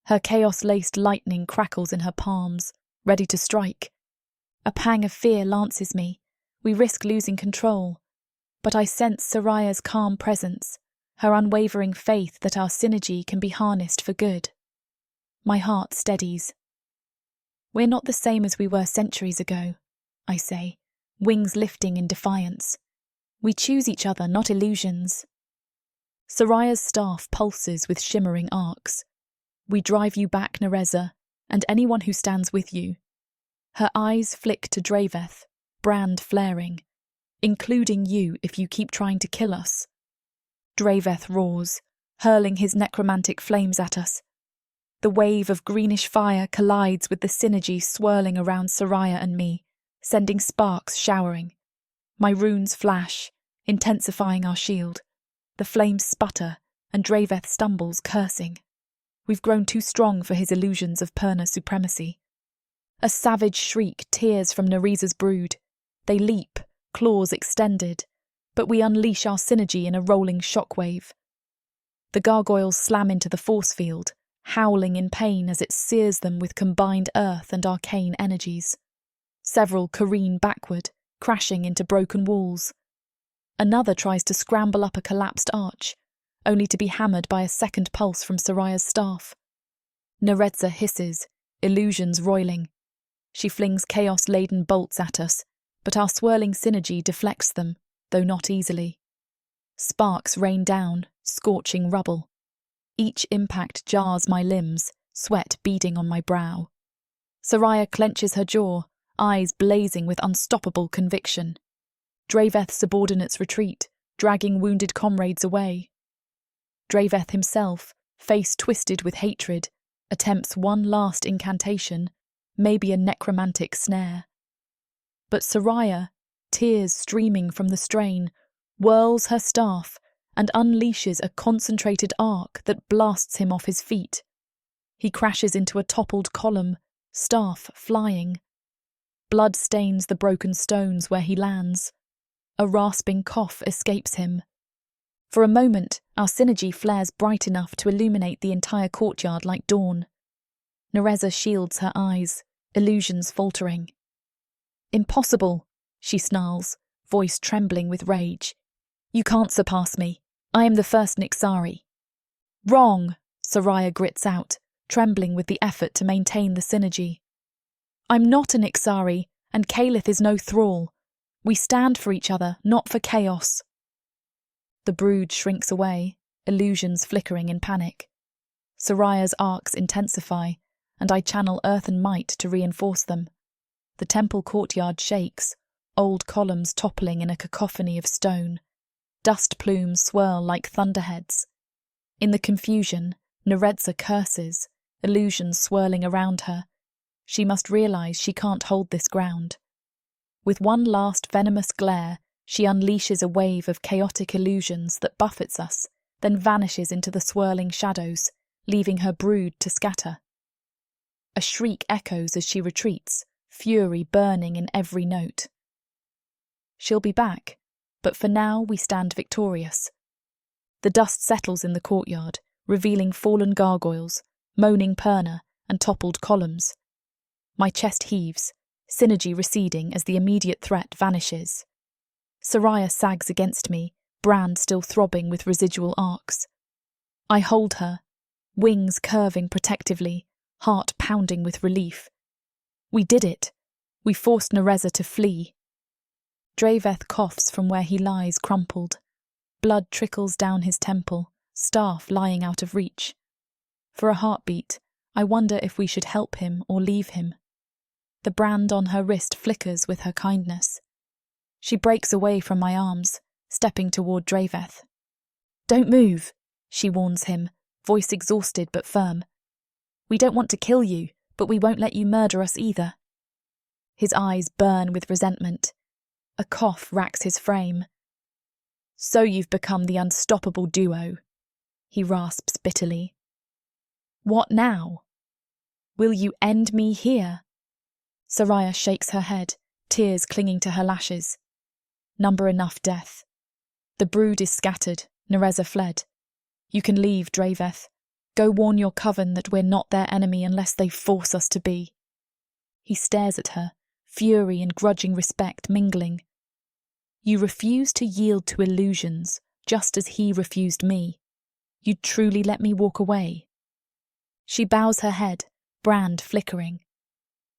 A: Her chaos-laced lightning crackles in her palms, ready to strike. A pang of fear lances me. We risk losing control. But I sense Soraya's calm presence, her unwavering faith that our synergy can be harnessed for good. My heart steadies. We're not the same as we were centuries ago, I say, wings lifting in defiance. We choose each other, not illusions. Soraya's staff pulses with shimmering arcs. We drive you back, Narza, and anyone who stands with you. Her eyes flick to Draveth, brand flaring, including you if you keep trying to kill us. Draveth roars, hurling his necromantic flames at us. The wave of greenish fire collides with the synergy swirling around Soraya and me, sending sparks showering. My runes flash, intensifying our shield. The flames sputter, and Draveth stumbles, cursing. We've grown too strong for his illusions of Perna supremacy. A savage shriek tears from Narza's brood. They leap, claws extended, but we unleash our synergy in a rolling shockwave. The gargoyles slam into the force field, howling in pain as it sears them with combined earth and arcane energies. Several careen backward, crashing into broken walls. Another tries to scramble up a collapsed arch, only to be hammered by a second pulse from Soraya's staff. Narza hisses, illusions roiling. She flings chaos-laden bolts at us, but our swirling synergy deflects them, though not easily. Sparks rain down, scorching rubble. Each impact jars my limbs, sweat beading on my brow. Soraya clenches her jaw, eyes blazing with unstoppable conviction. Draveth's subordinates retreat, dragging wounded comrades away. Draveth himself, face twisted with hatred, attempts one last incantation, maybe a necromantic snare. But Soraya, tears streaming from the strain, whirls her staff and unleashes a concentrated arc that blasts him off his feet. He crashes into a toppled column, staff flying. Blood stains the broken stones where he lands. A rasping cough escapes him. For a moment, our synergy flares bright enough to illuminate the entire courtyard like dawn. Narza shields her eyes, illusions faltering. "Impossible," she snarls, voice trembling with rage. "You can't surpass me. I am the first Nixari." "Wrong," Soraya grits out, trembling with the effort to maintain the synergy. "I'm not a Nixari, and Calith is no thrall. We stand for each other, not for chaos." The brood shrinks away, illusions flickering in panic. Soraya's arcs intensify, and I channel earthen might to reinforce them. The temple courtyard shakes, old columns toppling in a cacophony of stone. Dust plumes swirl like thunderheads. In the confusion, Narza curses, illusions swirling around her. She must realize she can't hold this ground. With one last venomous glare, she unleashes a wave of chaotic illusions that buffets us, then vanishes into the swirling shadows, leaving her brood to scatter. A shriek echoes as she retreats, fury burning in every note. She'll be back, but for now we stand victorious. The dust settles in the courtyard, revealing fallen gargoyles, moaning perna, and toppled columns. My chest heaves, synergy receding as the immediate threat vanishes. Soraya sags against me, brand still throbbing with residual arcs. I hold her, wings curving protectively, heart pounding with relief. We did it. We forced Narza to flee. Draveth coughs from where he lies crumpled. Blood trickles down his temple, staff lying out of reach. For a heartbeat, I wonder if we should help him or leave him. The brand on her wrist flickers with her kindness. She breaks away from my arms, stepping toward Draveth. "Don't move," she warns him, voice exhausted but firm. "We don't want to kill you, but we won't let you murder us either." His eyes burn with resentment. A cough racks his frame. "So you've become the unstoppable duo," he rasps bitterly. "What now? Will you end me here?" Soraya shakes her head, tears clinging to her lashes. Number enough death. The brood is scattered, Narza fled. You can leave, Draveth. Go warn your coven that we're not their enemy unless they force us to be. He stares at her, fury and grudging respect mingling. You refuse to yield to illusions, just as he refused me. You'd truly let me walk away? She bows her head, brand flickering.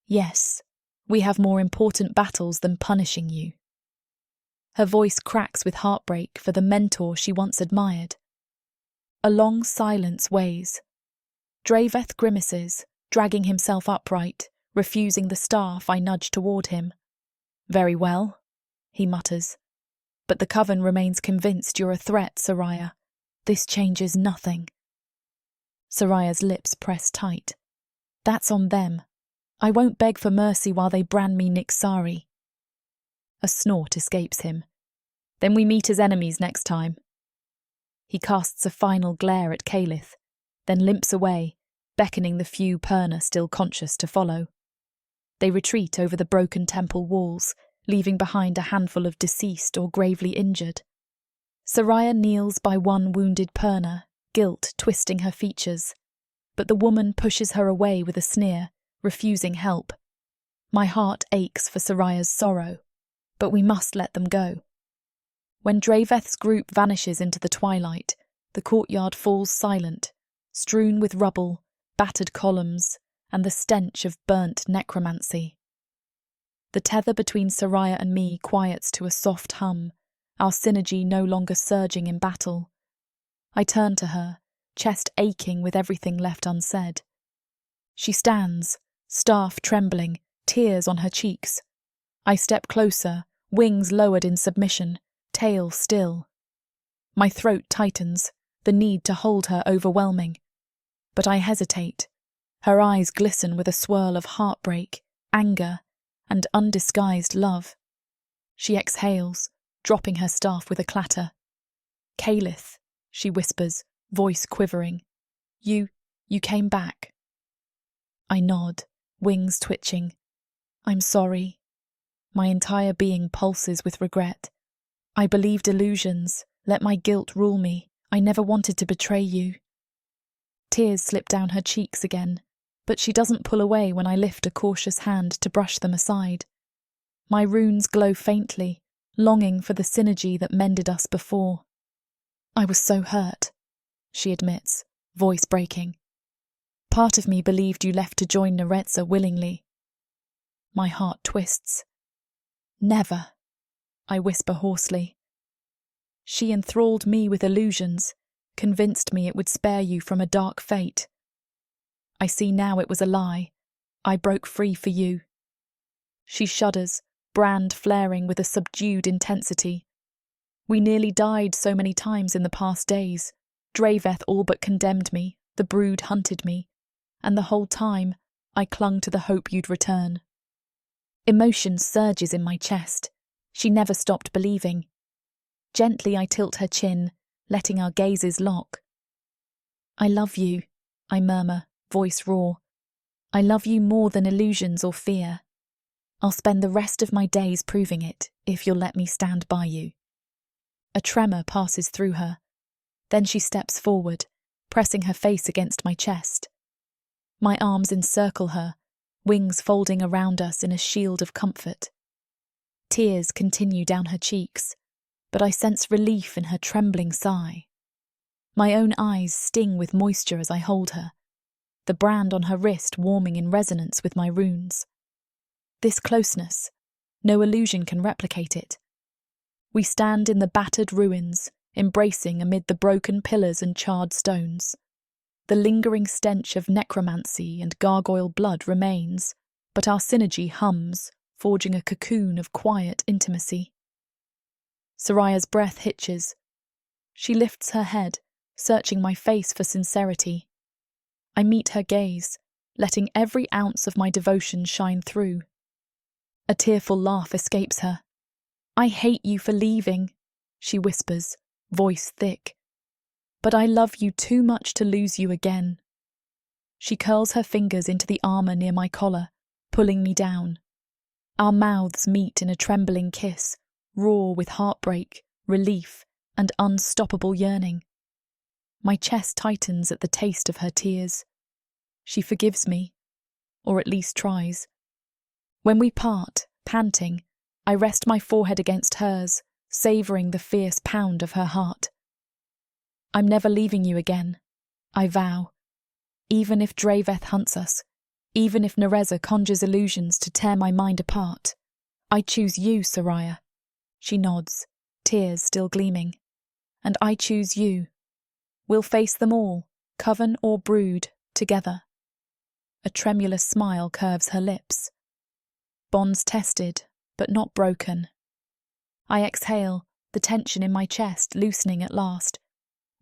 A: Yes, we have more important battles than punishing you. Her voice cracks with heartbreak for the mentor she once admired. A long silence weighs. Draveth grimaces, dragging himself upright, refusing the staff I nudge toward him. "Very well," he mutters. "But the coven remains convinced you're a threat, Soraya. This changes nothing." Soraya's lips press tight. "That's on them. I won't beg for mercy while they brand me Nixari." A snort escapes him. "Then we meet as enemies next time." He casts a final glare at Calith, then limps away, beckoning the few Perna still conscious to follow. They retreat over the broken temple walls, leaving behind a handful of deceased or gravely injured. Soraya kneels by one wounded Perna, guilt twisting her features, but the woman pushes her away with a sneer, refusing help. My heart aches for Soraya's sorrow, but we must let them go. When Draveth's group vanishes into the twilight, the courtyard falls silent, strewn with rubble, battered columns, and the stench of burnt necromancy. The tether between Soraya and me quiets to a soft hum, our synergy no longer surging in battle. I turn to her, chest aching with everything left unsaid. She stands, staff trembling, tears on her cheeks. I step closer, wings lowered in submission, tail still. My throat tightens, the need to hold her overwhelming. But I hesitate. Her eyes glisten with a swirl of heartbreak, anger, and undisguised love. She exhales, dropping her staff with a clatter. "Calith," she whispers, voice quivering. You came back." I nod, wings twitching. "I'm sorry." My entire being pulses with regret. I believed illusions, let my guilt rule me. I never wanted to betray you. Tears slip down her cheeks again, but she doesn't pull away when I lift a cautious hand to brush them aside. My runes glow faintly, longing for the synergy that mended us before. "I was so hurt," she admits, voice breaking. "Part of me believed you left to join Narza willingly." My heart twists. "Never," I whisper hoarsely. "She enthralled me with illusions, convinced me it would spare you from a dark fate. I see now it was a lie. I broke free for you." She shudders, brand flaring with a subdued intensity. "We nearly died so many times in the past days. Draveth all but condemned me, the brood hunted me, and the whole time I clung to the hope you'd return." Emotion surges in my chest. She never stopped believing. Gently I tilt her chin, letting our gazes lock. "I love you," I murmur, voice raw. "I love you more than illusions or fear. I'll spend the rest of my days proving it, if you'll let me stand by you." A tremor passes through her. Then she steps forward, pressing her face against my chest. My arms encircle her, wings folding around us in a shield of comfort. Tears continue down her cheeks, but I sense relief in her trembling sigh. My own eyes sting with moisture as I hold her, the brand on her wrist warming in resonance with my runes. This closeness, no illusion can replicate it. We stand in the battered ruins, embracing amid the broken pillars and charred stones. The lingering stench of necromancy and gargoyle blood remains, but our synergy hums, forging a cocoon of quiet intimacy. Soraya's breath hitches. She lifts her head, searching my face for sincerity. I meet her gaze, letting every ounce of my devotion shine through. A tearful laugh escapes her. "I hate you for leaving," she whispers, voice thick. "But I love you too much to lose you again." She curls her fingers into the armour near my collar, pulling me down. Our mouths meet in a trembling kiss, raw with heartbreak, relief, and unstoppable yearning. My chest tightens at the taste of her tears. She forgives me, or at least tries. When we part, panting, I rest my forehead against hers, savouring the fierce pound of her heart. "I'm never leaving you again," I vow. Even if Draveth hunts us, even if Narza conjures illusions to tear my mind apart, I choose you, Soraya. She nods, tears still gleaming. "And I choose you. We'll face them all, coven or brood, together." A tremulous smile curves her lips. Bonds tested, but not broken. I exhale, the tension in my chest loosening at last.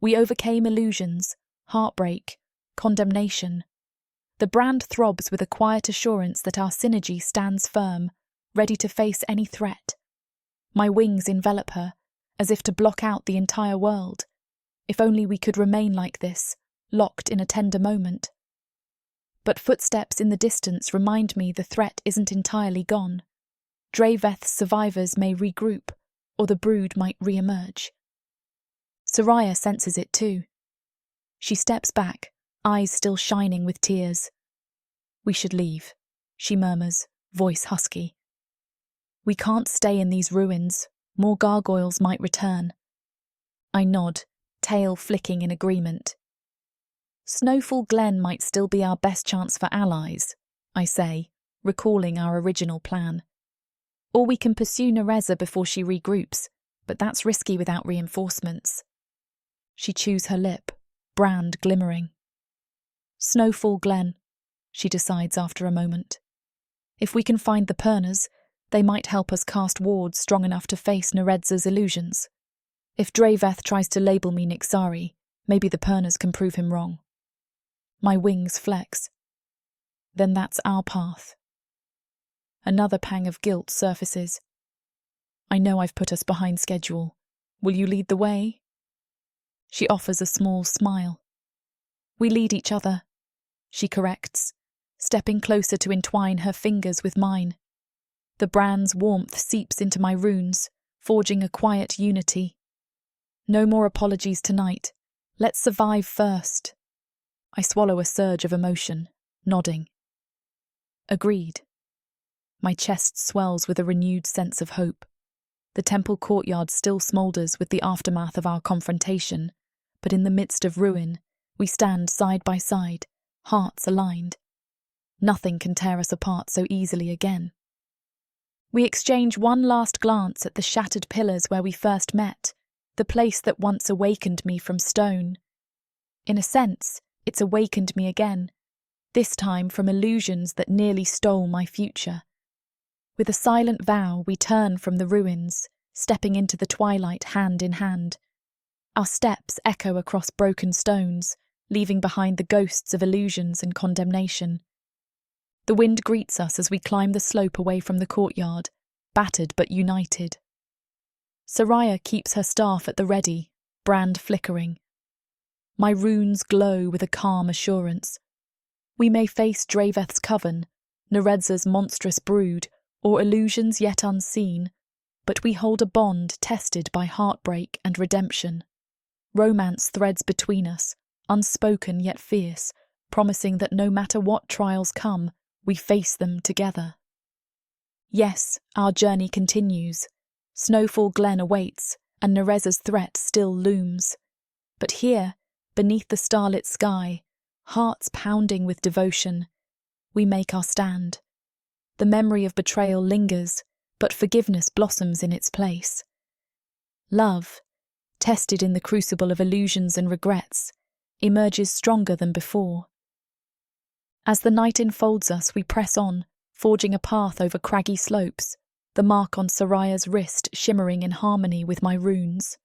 A: We overcame illusions, heartbreak, condemnation. The brand throbs with a quiet assurance that our synergy stands firm, ready to face any threat. My wings envelop her, as if to block out the entire world. If only we could remain like this, locked in a tender moment. But footsteps in the distance remind me the threat isn't entirely gone. Draveth's survivors may regroup, or the brood might re-emerge. Soraya senses it too. She steps back, eyes still shining with tears. "We should leave," she murmurs, voice husky. "We can't stay in these ruins. More gargoyles might return." I nod, tail flicking in agreement. "Snowfall Glen might still be our best chance for allies," I say, recalling our original plan. "Or we can pursue Narza before she regroups, but that's risky without reinforcements." She chews her lip, brand glimmering. "Snowfall Glen," she decides after a moment. "If we can find the Purnas, they might help us cast wards strong enough to face Narza's illusions. If Draveth tries to label me Nixari, Maybe the Purners can prove him wrong. My wings flex. Then that's our path. Another pang of guilt surfaces. I know I've put us behind schedule. Will you lead the way? She offers a small smile. We lead each other, she corrects, stepping closer to entwine her fingers with mine. The brand's warmth seeps into my runes, forging a quiet unity. No more apologies tonight. Let's survive first. I swallow a surge of emotion, nodding. Agreed. My chest swells with a renewed sense of hope. The temple courtyard still smoulders with the aftermath of our confrontation, but in the midst of ruin, we stand side by side, hearts aligned. Nothing can tear us apart so easily again. We exchange one last glance at the shattered pillars where we first met, the place that once awakened me from stone. In a sense, it's awakened me again, this time from illusions that nearly stole my future. With a silent vow, we turn from the ruins, stepping into the twilight hand in hand. Our steps echo across broken stones, leaving behind the ghosts of illusions and condemnation. The wind greets us as we climb the slope away from the courtyard, battered but united. Soraya keeps her staff at the ready, brand flickering. My runes glow with a calm assurance. We may face Draveth's coven, Narza's monstrous brood, or illusions yet unseen, but we hold a bond tested by heartbreak and redemption. Romance threads between us, unspoken yet fierce, promising that no matter what trials come, we face them together. Yes, our journey continues. Snowfall Glen awaits, and Narza's threat still looms. But here, beneath the starlit sky, hearts pounding with devotion, we make our stand. The memory of betrayal lingers, but forgiveness blossoms in its place. Love, tested in the crucible of illusions and regrets, emerges stronger than before. As the night enfolds us, we press on, forging a path over craggy slopes, the mark on Soraya's wrist shimmering in harmony with my runes.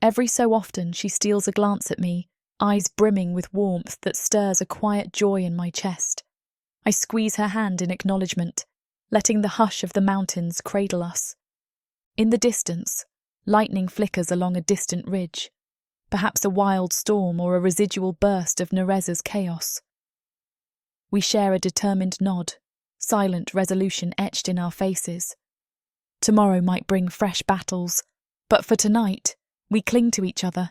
A: Every so often she steals a glance at me, eyes brimming with warmth that stirs a quiet joy in my chest. I squeeze her hand in acknowledgement, letting the hush of the mountains cradle us. In the distance, lightning flickers along a distant ridge, perhaps a wild storm or a residual burst of Narza's chaos. We share a determined nod, silent resolution etched in our faces. Tomorrow might bring fresh battles, but for tonight, we cling to each other.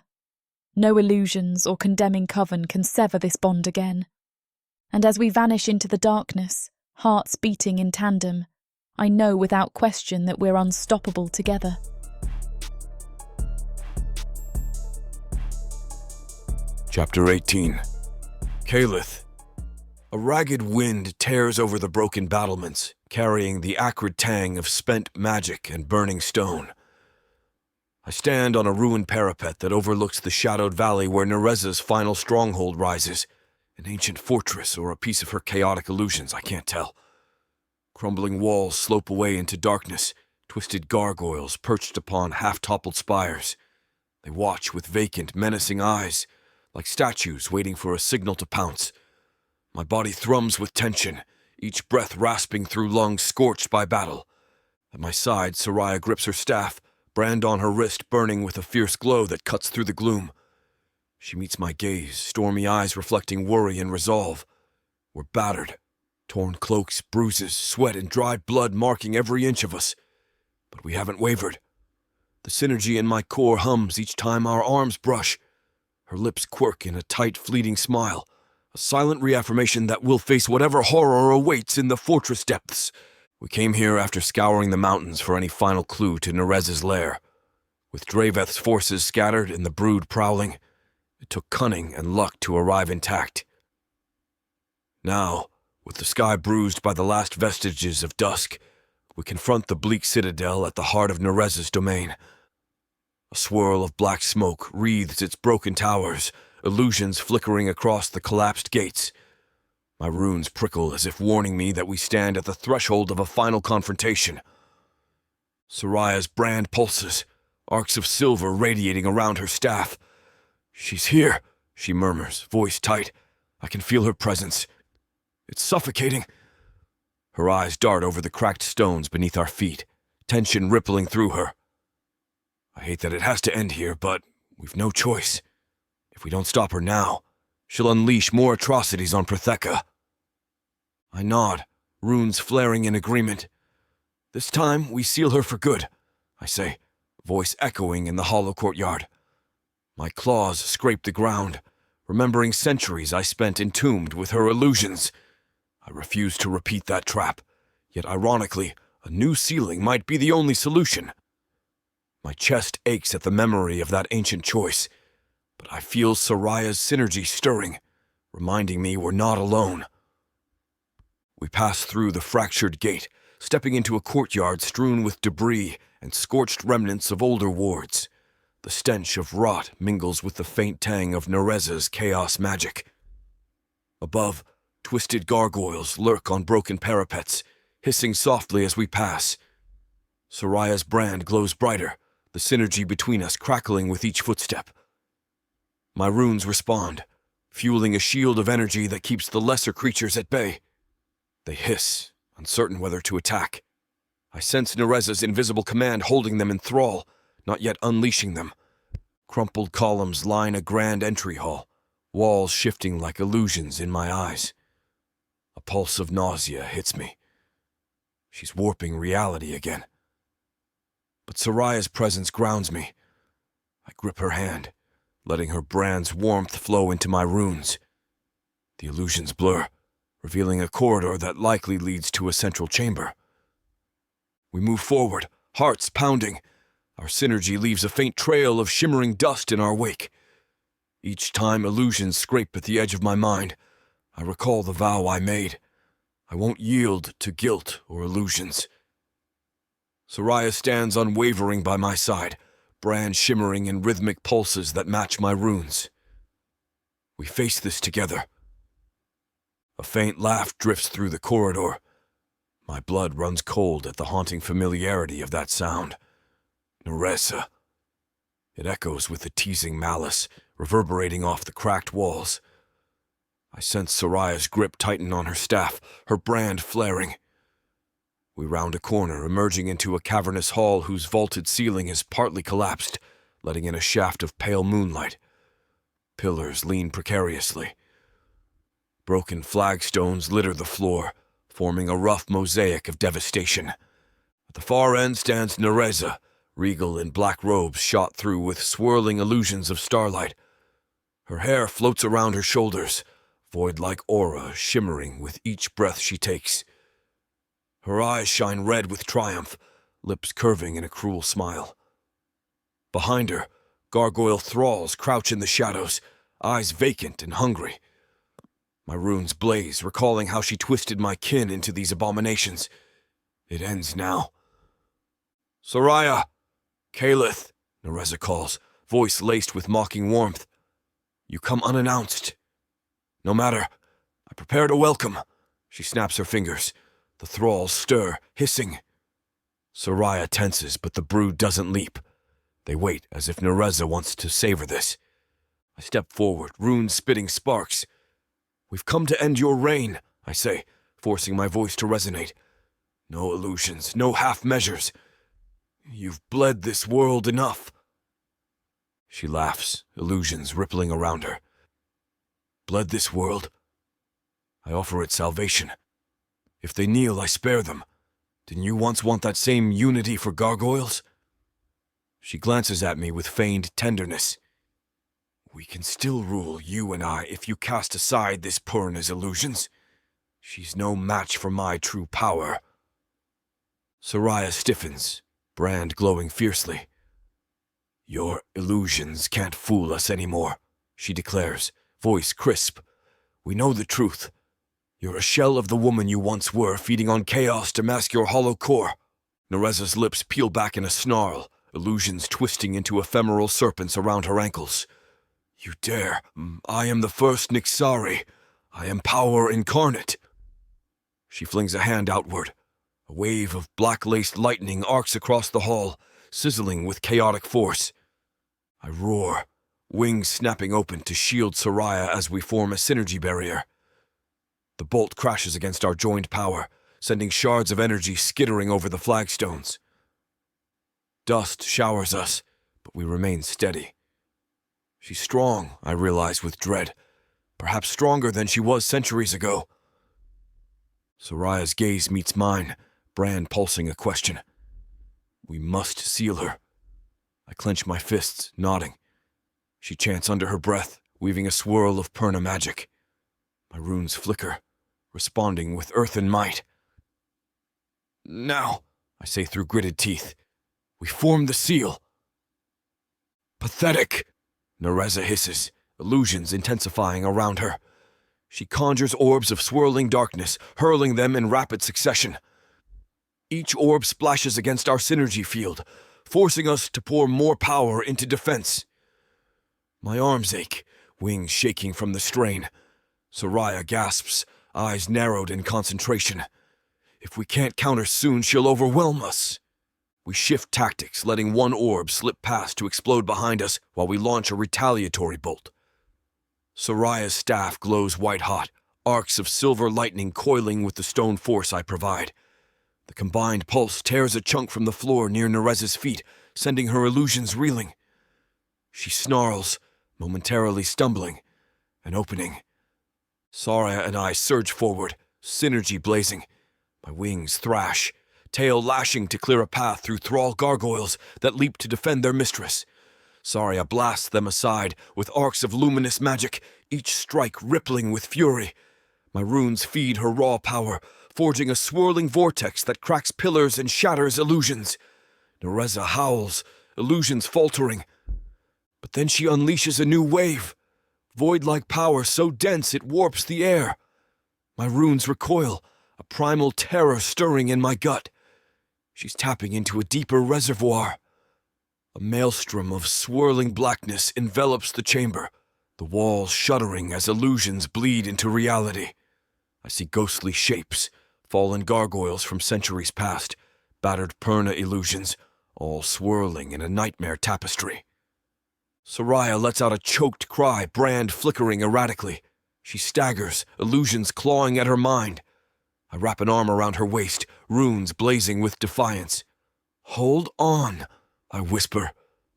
A: No illusions or condemning coven can sever this bond again. And as we vanish into the darkness, hearts beating in tandem, I know without question that we're unstoppable together.
B: Chapter 18. Caleth. A ragged wind tears over the broken battlements, carrying the acrid tang of spent magic and burning stone. I stand on a ruined parapet that overlooks the shadowed valley where Narza's final stronghold rises. An ancient fortress or a piece of her chaotic illusions, I can't tell. Crumbling walls slope away into darkness, twisted gargoyles perched upon half-toppled spires. They watch with vacant, menacing eyes, like statues waiting for a signal to pounce. My body thrums with tension, each breath rasping through lungs scorched by battle. At my side, Soraya grips her staff, brand on her wrist burning with a fierce glow that cuts through the gloom. She meets my gaze, stormy eyes reflecting worry and resolve. We're battered, torn cloaks, bruises, sweat, and dried blood marking every inch of us. But we haven't wavered. The synergy in my core hums each time our arms brush. Her lips quirk in a tight, fleeting smile, a silent reaffirmation that we'll face whatever horror awaits in the fortress depths. We came here after scouring the mountains for any final clue to Narza's lair. With Draveth's forces scattered and the brood prowling, it took cunning and luck to arrive intact. Now, with the sky bruised by the last vestiges of dusk, we confront the bleak citadel at the heart of Narza's domain. A swirl of black smoke wreathes its broken towers, illusions flickering across the collapsed gates. My runes prickle as if warning me that we stand at the threshold of a final confrontation. Soraya's brand pulses, arcs of silver radiating around her staff. She's here, she murmurs, voice tight. I can feel her presence. It's suffocating. Her eyes dart over the cracked stones beneath our feet, tension rippling through her. I hate that it has to end here, but we've no choice. If we don't stop her now, she'll unleash more atrocities on Protheka. I nod, runes flaring in agreement. This time, we seal her for good, I say, voice echoing in the hollow courtyard. My claws scrape the ground, remembering centuries I spent entombed with her illusions. I refuse to repeat that trap, yet ironically, a new sealing might be the only solution. My chest aches at the memory of that ancient choice, but I feel Soraya's synergy stirring, reminding me we're not alone. We pass through the fractured gate, stepping into a courtyard strewn with debris and scorched remnants of older wards. The stench of rot mingles with the faint tang of Narza's chaos magic. Above, twisted gargoyles lurk on broken parapets, hissing softly as we pass. Soraya's brand glows brighter, the synergy between us crackling with each footstep. My runes respond, fueling a shield of energy that keeps the lesser creatures at bay. They hiss, uncertain whether to attack. I sense Narza's invisible command holding them in thrall, not yet unleashing them. Crumpled columns line a grand entry hall, walls shifting like illusions in my eyes. A pulse of nausea hits me. She's warping reality again. But Soraya's presence grounds me. I grip her hand, letting her brand's warmth flow into my runes. The illusions blur, revealing a corridor that likely leads to a central chamber. We move forward, hearts pounding. Our synergy leaves a faint trail of shimmering dust in our wake. Each time illusions scrape at the edge of my mind, I recall the vow I made. I won't yield to guilt or illusions. Soraya stands unwavering by my side, brand shimmering in rhythmic pulses that match my runes. We face this together. A faint laugh drifts through the corridor. My blood runs cold at the haunting familiarity of that sound. Narza. It echoes with the teasing malice, reverberating off the cracked walls. I sense Soraya's grip tighten on her staff, her brand flaring. We round a corner, emerging into a cavernous hall whose vaulted ceiling is partly collapsed, letting in a shaft of pale moonlight. Pillars lean precariously. Broken flagstones litter the floor, forming a rough mosaic of devastation. At the far end stands Narza, regal in black robes shot through with swirling illusions of starlight. Her hair floats around her shoulders, void-like aura shimmering with each breath she takes. Her eyes shine red with triumph, lips curving in a cruel smile. Behind her, gargoyle thralls crouch in the shadows, eyes vacant and hungry. My runes blaze, recalling how she twisted my kin into these abominations. It ends now. Soraya! Kaleth! Narza calls, voice laced with mocking warmth. You come unannounced. No matter. I prepared a welcome. She snaps her fingers. The thralls stir, hissing. Soraya tenses, but the brood doesn't leap. They wait, as if Narza wants to savor this. I step forward, runes spitting sparks. We've come to end your reign, I say, forcing my voice to resonate. No illusions, no half-measures. You've bled this world enough. She laughs, illusions rippling around her. Bled this world? I offer it salvation. If they kneel, I spare them. Didn't you once want that same unity for gargoyles? She glances at me with feigned tenderness. We can still rule, you and I, if you cast aside this Purna's illusions. She's no match for my true power. Soraya stiffens, brand glowing fiercely. Your illusions can't fool us anymore, she declares, voice crisp. We know the truth. You're a shell of the woman you once were, feeding on chaos to mask your hollow core. Narza's lips peel back in a snarl, illusions twisting into ephemeral serpents around her ankles. You dare. I am the first Nixari. I am power incarnate. She flings a hand outward. A wave of black-laced lightning arcs across the hall, sizzling with chaotic force. I roar, wings snapping open to shield Soraya as we form a synergy barrier. The bolt crashes against our joined power, sending shards of energy skittering over the flagstones. Dust showers us, but we remain steady. She's strong, I realize with dread, perhaps stronger than she was centuries ago. Soraya's gaze meets mine, brand pulsing a question. We must seal her. I clench my fists, nodding. She chants under her breath, weaving a swirl of Perna magic. My runes flicker, responding with earthen might. Now, I say through gritted teeth, we form the seal. Pathetic, Narza hisses, illusions intensifying around her. She conjures orbs of swirling darkness, hurling them in rapid succession. Each orb splashes against our synergy field, forcing us to pour more power into defense. My arms ache, wings shaking from the strain. Soraya gasps, eyes narrowed in concentration. If we can't counter soon, she'll overwhelm us. We shift tactics, letting one orb slip past to explode behind us while we launch a retaliatory bolt. Soraya's staff glows white-hot, arcs of silver lightning coiling with the stone force I provide. The combined pulse tears a chunk from the floor near Narza's feet, sending her illusions reeling. She snarls, momentarily stumbling, an opening. Soraya and I surge forward, synergy blazing. My wings thrash, tail lashing to clear a path through thrall gargoyles that leap to defend their mistress. Soraya blasts them aside with arcs of luminous magic, each strike rippling with fury. My runes feed her raw power, forging a swirling vortex that cracks pillars and shatters illusions. Narza howls, illusions faltering. But then she unleashes a new wave, void-like power so dense it warps the air. My runes recoil, a primal terror stirring in my gut. She's tapping into a deeper reservoir. A maelstrom of swirling blackness envelops the chamber, the walls shuddering as illusions bleed into reality. I see ghostly shapes, fallen gargoyles from centuries past, battered Perna illusions, all swirling in a nightmare tapestry. Soraya lets out a choked cry, brand flickering erratically. She staggers, illusions clawing at her mind. I wrap an arm around her waist, runes blazing with defiance. Hold on, I whisper,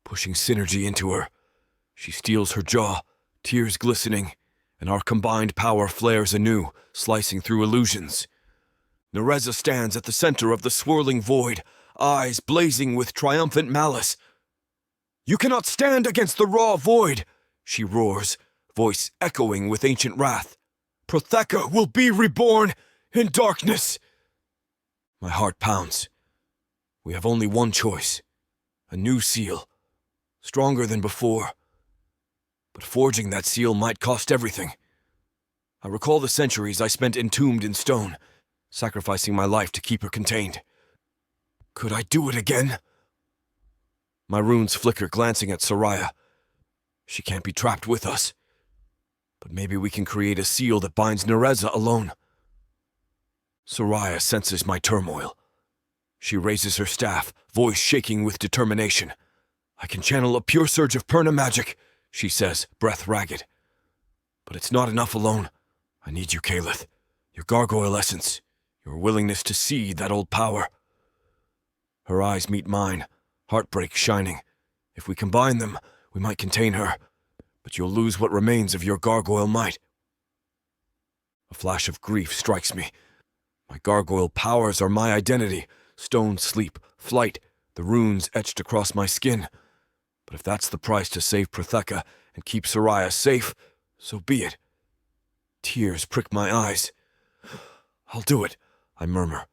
B: pushing synergy into her. She steels her jaw, tears glistening, and our combined power flares anew, slicing through illusions. Narza stands at the center of the swirling void, eyes blazing with triumphant malice. You cannot stand against the raw void, she roars, voice echoing with ancient wrath. Protheka will be reborn in darkness. My heart pounds. We have only one choice. A new seal, stronger than before. But forging that seal might cost everything. I recall the centuries I spent entombed in stone, sacrificing my life to keep her contained. Could I do it again? My runes flicker, glancing at Soraya. She can't be trapped with us. But maybe we can create a seal that binds Narza alone. Soraya senses my turmoil. She raises her staff, voice shaking with determination. I can channel a pure surge of Perna magic, she says, breath ragged. But it's not enough alone. I need you, Caleth. Your gargoyle essence, your willingness to see that old power. Her eyes meet mine, heartbreak shining. If we combine them, we might contain her, but you'll lose what remains of your gargoyle might. A flash of grief strikes me. My gargoyle powers are my identity. Stone sleep, flight, the runes etched across my skin. But if that's the price to save Protheka and keep Soraya safe, so be it. Tears prick my eyes. I'll do it, I murmur.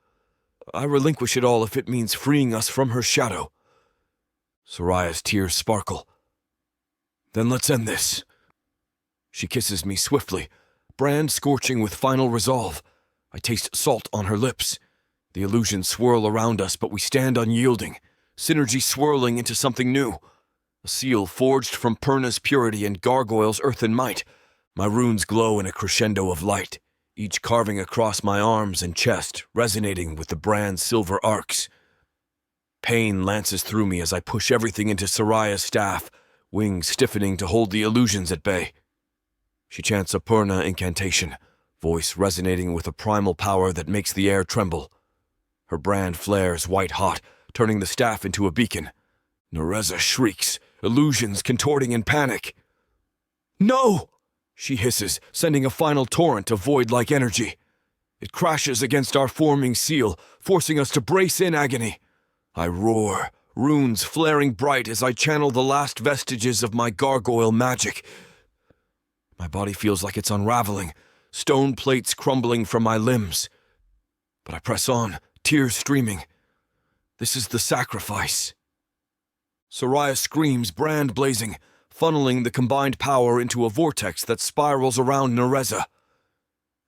B: I relinquish it all if it means freeing us from her shadow. Soraya's tears sparkle. Then let's end this. She kisses me swiftly, brand scorching with final resolve. I taste salt on her lips. The illusions swirl around us, but we stand unyielding, synergy swirling into something new. A seal forged from Perna's purity and Gargoyle's earthen might. My runes glow in a crescendo of light, each carving across my arms and chest, resonating with the brand's silver arcs. Pain lances through me as I push everything into Soraya's staff, wings stiffening to hold the illusions at bay. She chants a Purna incantation, voice resonating with a primal power that makes the air tremble. Her brand flares white-hot, turning the staff into a beacon. Narza shrieks, illusions contorting in panic. "No!" she hisses, sending a final torrent of void-like energy. It crashes against our forming seal, forcing us to brace in agony. I roar, runes flaring bright as I channel the last vestiges of my gargoyle magic. My body feels like it's unraveling, stone plates crumbling from my limbs. But I press on, tears streaming. This is the sacrifice. Soraya screams, brand blazing, funneling the combined power into a vortex that spirals around Narza.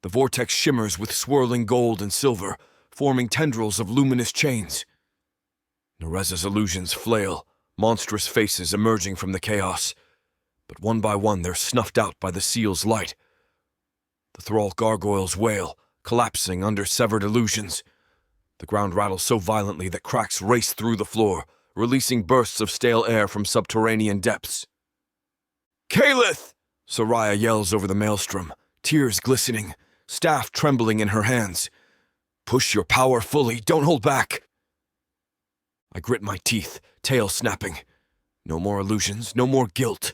B: The vortex shimmers with swirling gold and silver, forming tendrils of luminous chains. Narza's illusions flail, monstrous faces emerging from the chaos. But one by one they're snuffed out by the seal's light. The thrall gargoyles wail, collapsing under severed illusions. The ground rattles so violently that cracks race through the floor, releasing bursts of stale air from subterranean depths. "Kaleth!" Soraya yells over the maelstrom, tears glistening, staff trembling in her hands. "Push your power fully, don't hold back!" I grit my teeth, tail snapping. No more illusions, no more guilt.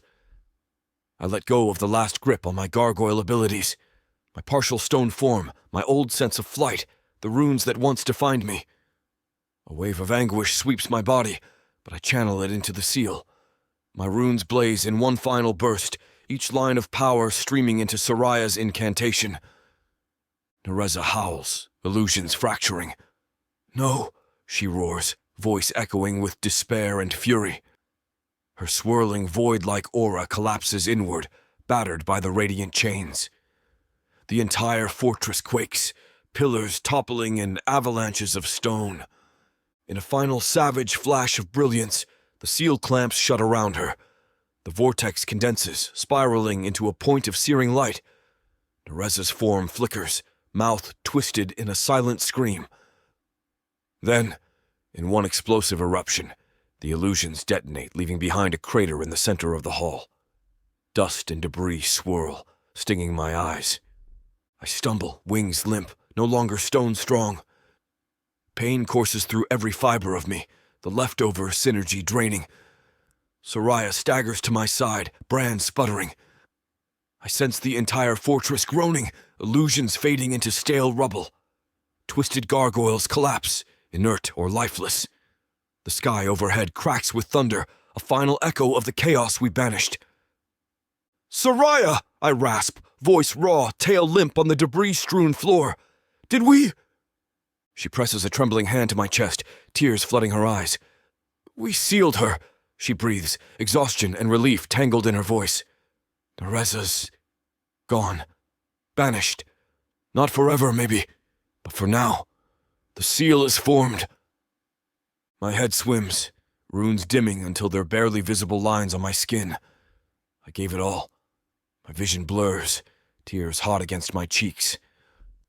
B: I let go of the last grip on my gargoyle abilities. My partial stone form, my old sense of flight, the runes that once defined me. A wave of anguish sweeps my body, but I channel it into the seal. My runes blaze in one final burst, each line of power streaming into Soraya's incantation. Narza howls, illusions fracturing. "No," she roars, voice echoing with despair and fury. Her swirling void-like aura collapses inward, battered by the radiant chains. The entire fortress quakes, pillars toppling in avalanches of stone. In a final savage flash of brilliance, the seal clamps shut around her. The vortex condenses, spiraling into a point of searing light. Narza's form flickers, mouth twisted in a silent scream. Then, in one explosive eruption, the illusions detonate, leaving behind a crater in the center of the hall. Dust and debris swirl, stinging my eyes. I stumble, wings limp, no longer stone strong. Pain courses through every fiber of me, the leftover synergy draining. Soraya staggers to my side, brand sputtering. I sense the entire fortress groaning, illusions fading into stale rubble. Twisted gargoyles collapse, inert or lifeless. The sky overhead cracks with thunder, a final echo of the chaos we banished. "Soraya!" I rasp, voice raw, tail limp on the debris-strewn floor. "Did we—" She presses a trembling hand to my chest, tears flooding her eyes. "We sealed her," she breathes, exhaustion and relief tangled in her voice. "Narza's gone. Banished. Not forever, maybe, but for now. The seal is formed." My head swims, runes dimming until they're barely visible lines on my skin. I gave it all. My vision blurs, tears hot against my cheeks.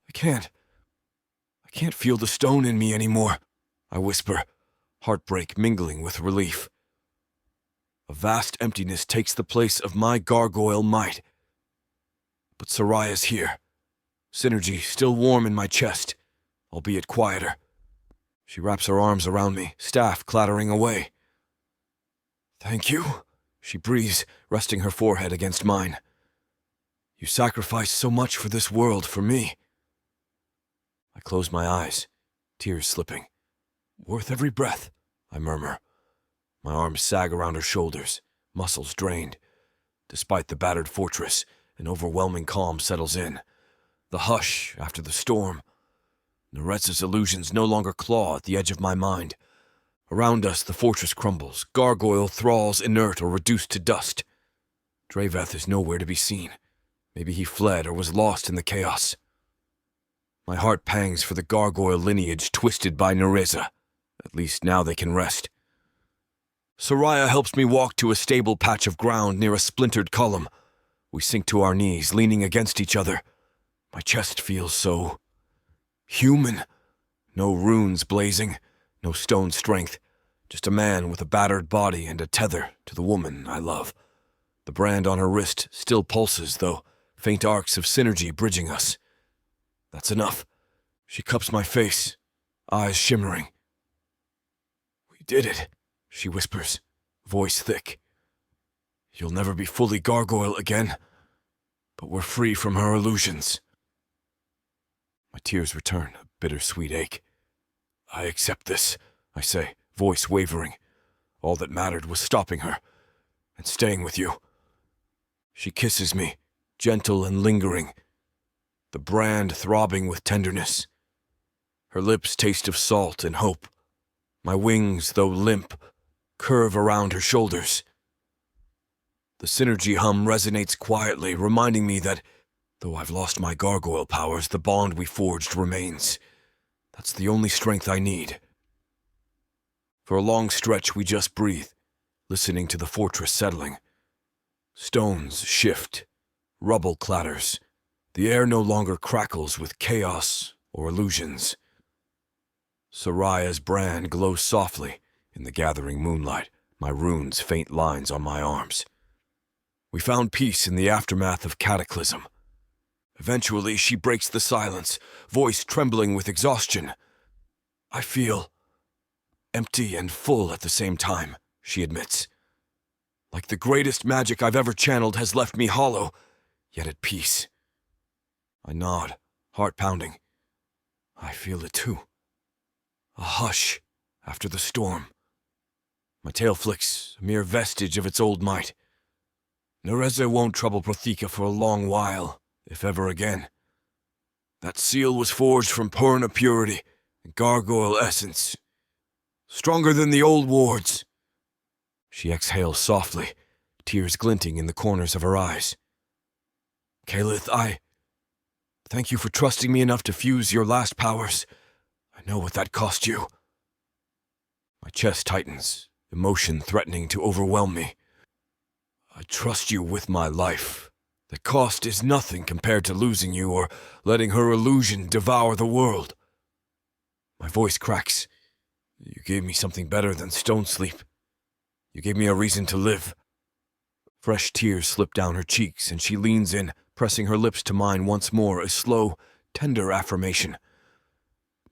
B: I can't feel the stone in me anymore, I whisper, heartbreak mingling with relief. A vast emptiness takes the place of my gargoyle might. But Soraya's here. Synergy still warm in my chest, albeit quieter. She wraps her arms around me, staff clattering away. "Thank you," she breathes, resting her forehead against mine. "You sacrificed so much for this world, for me." I close my eyes, tears slipping. "Worth every breath," I murmur. My arms sag around her shoulders, muscles drained. Despite the battered fortress, an overwhelming calm settles in. The hush after the storm. Narza's illusions no longer claw at the edge of my mind. Around us, the fortress crumbles, gargoyle thralls inert or reduced to dust. Draveth is nowhere to be seen. Maybe he fled or was lost in the chaos. My heart pangs for the gargoyle lineage twisted by Narza. At least now they can rest. Soraya helps me walk to a stable patch of ground near a splintered column. We sink to our knees, leaning against each other. My chest feels so human. No runes blazing, no stone strength, Just a man with a battered body and a tether to the woman I love. The brand on her wrist still pulses, though faint arcs of synergy bridging us. That's enough. She cups my face, eyes shimmering. "We did it," she whispers, voice thick. "You'll never be fully gargoyle again, but we're free from her illusions." My tears return, a bittersweet ache. "I accept this," I say, voice wavering. All that mattered was stopping her and staying with you. She kisses me, gentle and lingering, the brand throbbing with tenderness. Her lips taste of salt and hope. My wings, though limp, curve around her shoulders. The synergy hum resonates quietly, reminding me that, though I've lost my gargoyle powers, the bond we forged remains. That's the only strength I need. For a long stretch, we just breathe, listening to the fortress settling. Stones shift, rubble clatters. The air no longer crackles with chaos or illusions. Soraya's brand glows softly in the gathering moonlight, my runes faint lines on my arms. We found peace in the aftermath of cataclysm. Eventually, she breaks the silence, voice trembling with exhaustion. "I feel empty and full at the same time," she admits. "Like the greatest magic I've ever channeled has left me hollow, yet at peace." I nod, heart pounding. I feel it too. A hush after the storm. My tail flicks, a mere vestige of its old might. Narza won't trouble Protheka for a long while, if ever again. That seal was forged from Purna purity and gargoyle essence. Stronger than the old wards. She exhales softly, tears glinting in the corners of her eyes. "Kaleth, I thank you for trusting me enough to fuse your last powers. I know what that cost you." My chest tightens, emotion threatening to overwhelm me. "I trust you with my life. The cost is nothing compared to losing you or letting her illusion devour the world." My voice cracks. "You gave me something better than stone sleep. You gave me a reason to live." Fresh tears slip down her cheeks, and she leans in, pressing her lips to mine once more, a slow, tender affirmation.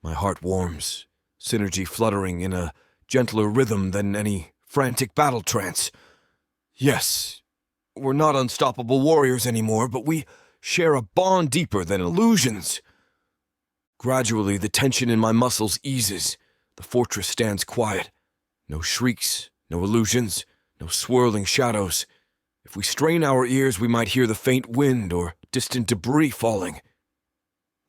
B: My heart warms, synergy fluttering in a gentler rhythm than any frantic battle trance. Yes, we're not unstoppable warriors anymore, but we share a bond deeper than illusions. Gradually, the tension in my muscles eases. The fortress stands quiet. No shrieks, no illusions, no swirling shadows. If we strain our ears, we might hear the faint wind or distant debris falling.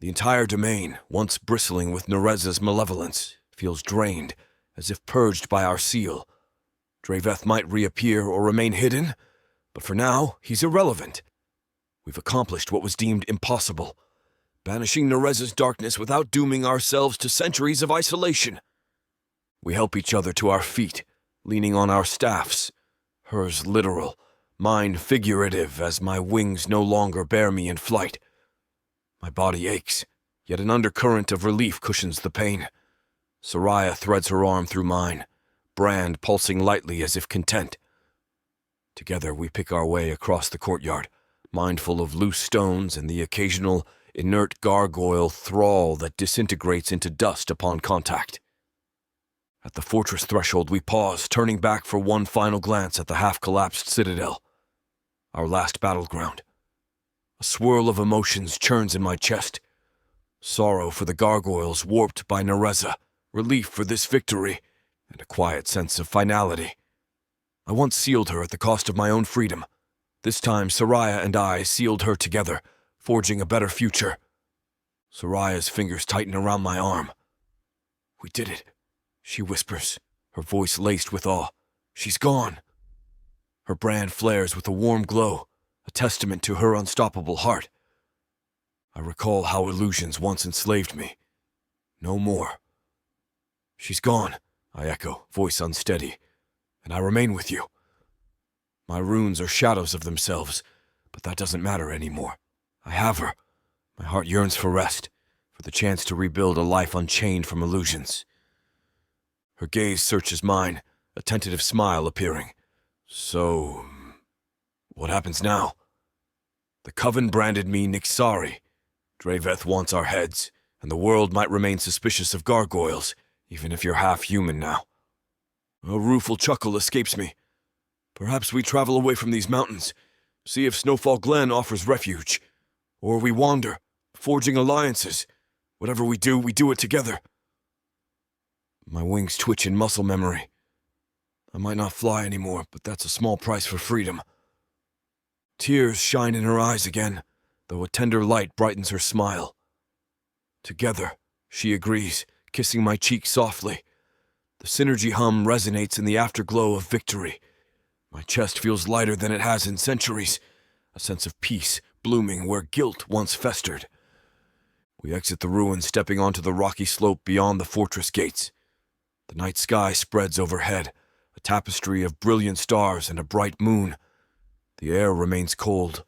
B: The entire domain, once bristling with Narza's malevolence, feels drained, as if purged by our seal. Draveth might reappear or remain hidden, but for now, he's irrelevant. We've accomplished what was deemed impossible, banishing Narza's darkness without dooming ourselves to centuries of isolation. We help each other to our feet, leaning on our staffs, hers literal, mine figurative, as my wings no longer bear me in flight. My body aches, yet an undercurrent of relief cushions the pain. Soraya threads her arm through mine, brand pulsing lightly as if content. Together we pick our way across the courtyard, mindful of loose stones and the occasional inert gargoyle thrall that disintegrates into dust upon contact. At the fortress threshold we pause, turning back for one final glance at the half-collapsed citadel, our last battleground. A swirl of emotions churns in my chest. Sorrow for the gargoyles warped by Narza, relief for this victory, and a quiet sense of finality. I once sealed her at the cost of my own freedom. This time Soraya and I sealed her together, forging a better future. Soraya's fingers tighten around my arm. "We did it," she whispers, her voice laced with awe. "She's gone." Her brand flares with a warm glow, a testament to her unstoppable heart. I recall how illusions once enslaved me. No more. "She's gone," I echo, voice unsteady, "and I remain with you. My runes are shadows of themselves, but that doesn't matter anymore. I have her. My heart yearns for rest, for the chance to rebuild a life unchained from illusions." Her gaze searches mine, a tentative smile appearing. So, what happens now? The Coven branded me Nixari. Draveth wants our heads, and the world might remain suspicious of gargoyles, even if you're half human now. A rueful chuckle escapes me. Perhaps we travel away from these mountains, see if Snowfall Glen offers refuge. Or we wander, forging alliances. Whatever we do it together. My wings twitch in muscle memory. I might not fly anymore, but that's a small price for freedom. Tears shine in her eyes again, though a tender light brightens her smile. Together, she agrees, kissing my cheek softly. The synergy hum resonates in the afterglow of victory. My chest feels lighter than it has in centuries, a sense of peace blooming where guilt once festered. We exit the ruins, stepping onto the rocky slope beyond the fortress gates. The night sky spreads overhead, a tapestry of brilliant stars and a bright moon. The air remains cold,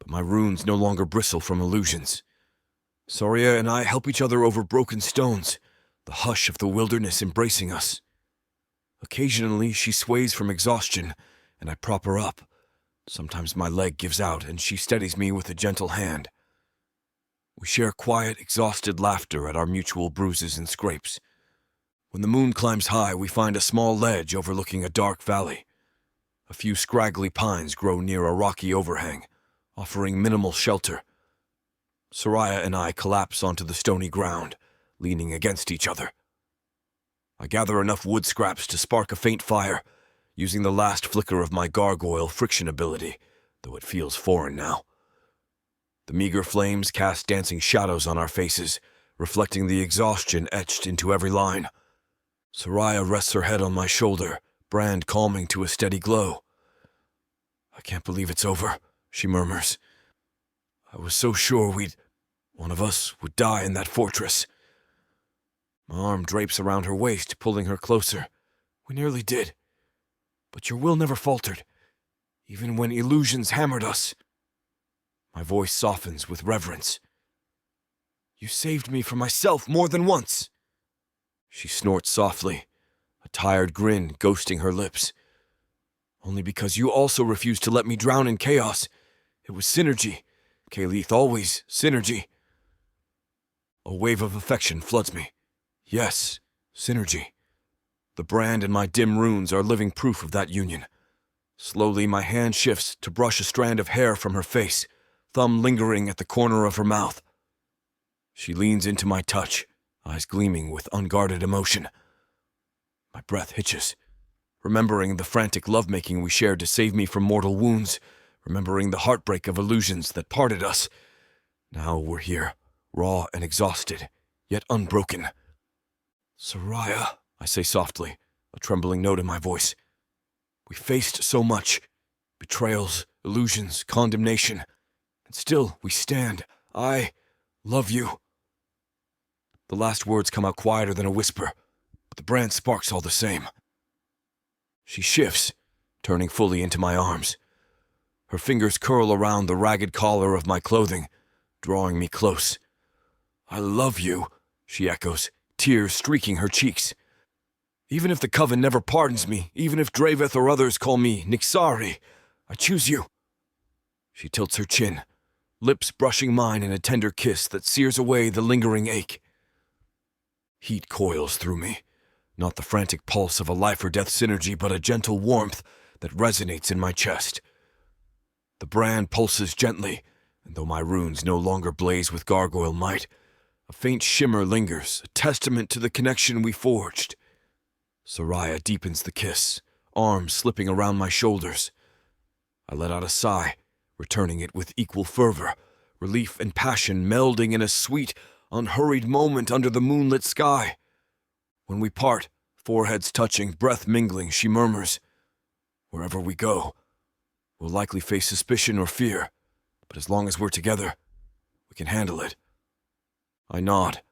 B: but my runes no longer bristle from illusions. Saria and I help each other over broken stones, the hush of the wilderness embracing us. Occasionally she sways from exhaustion, and I prop her up. Sometimes my leg gives out, and she steadies me with a gentle hand. We share quiet, exhausted laughter at our mutual bruises and scrapes. When the moon climbs high, we find a small ledge overlooking a dark valley. A few scraggly pines grow near a rocky overhang, offering minimal shelter. Saria and I collapse onto the stony ground, leaning against each other. I gather enough wood scraps to spark a faint fire, using the last flicker of my gargoyle friction ability, though it feels foreign now. The meager flames cast dancing shadows on our faces, reflecting the exhaustion etched into every line. Saria rests her head on my shoulder, brand calming to a steady glow. "I can't believe it's over," she murmurs. "I was so sure one of us would die in that fortress." My arm drapes around her waist, pulling her closer. "We nearly did. But your will never faltered, even when illusions hammered us." My voice softens with reverence. "You saved me from myself more than once." She snorts softly, a tired grin ghosting her lips. "Only because you also refused to let me drown in chaos. It was synergy. Kaleith, always synergy." A wave of affection floods me. Yes, synergy. The brand and my dim runes are living proof of that union. Slowly, my hand shifts to brush a strand of hair from her face, thumb lingering at the corner of her mouth. She leans into my touch, eyes gleaming with unguarded emotion. My breath hitches, remembering the frantic lovemaking we shared to save me from mortal wounds, remembering the heartbreak of illusions that parted us. Now we're here, raw and exhausted, yet unbroken. "Saria," I say softly, a trembling note in my voice. "We faced so much. Betrayals, illusions, condemnation. And still we stand. I love you." The last words come out quieter than a whisper, but the brand sparks all the same. She shifts, turning fully into my arms. Her fingers curl around the ragged collar of my clothing, drawing me close. "I love you," she echoes, tears streaking her cheeks. "Even if the Coven never pardons me, even if Draveth or others call me Nixari, I choose you." She tilts her chin, lips brushing mine in a tender kiss that sears away the lingering ache. Heat coils through me, not the frantic pulse of a life-or-death synergy, but a gentle warmth that resonates in my chest. The brand pulses gently, and though my runes no longer blaze with gargoyle might, a faint shimmer lingers, a testament to the connection we forged. Saria deepens the kiss, arms slipping around my shoulders. I let out a sigh, returning it with equal fervor, relief and passion melding in a sweet, unhurried moment under the moonlit sky. When we part, foreheads touching, breath mingling, she murmurs, "Wherever we go, we'll likely face suspicion or fear, but as long as we're together, we can handle it." I nod,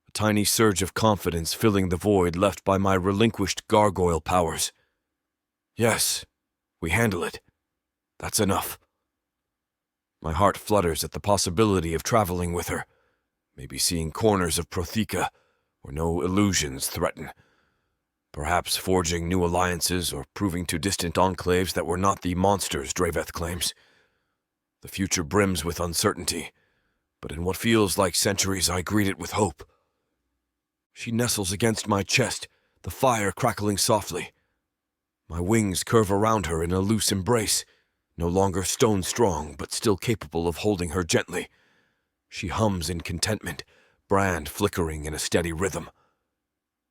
B: a tiny surge of confidence filling the void left by my relinquished gargoyle powers. "Yes, we handle it. That's enough." My heart flutters at the possibility of traveling with her, maybe seeing corners of Protheka where no illusions threaten. Perhaps forging new alliances or proving to distant enclaves that were not the monsters Draveth claims. The future brims with uncertainty, but in what feels like centuries I greet it with hope. She nestles against my chest, the fire crackling softly. My wings curve around her in a loose embrace, no longer stone strong, but still capable of holding her gently. She hums in contentment, brand flickering in a steady rhythm.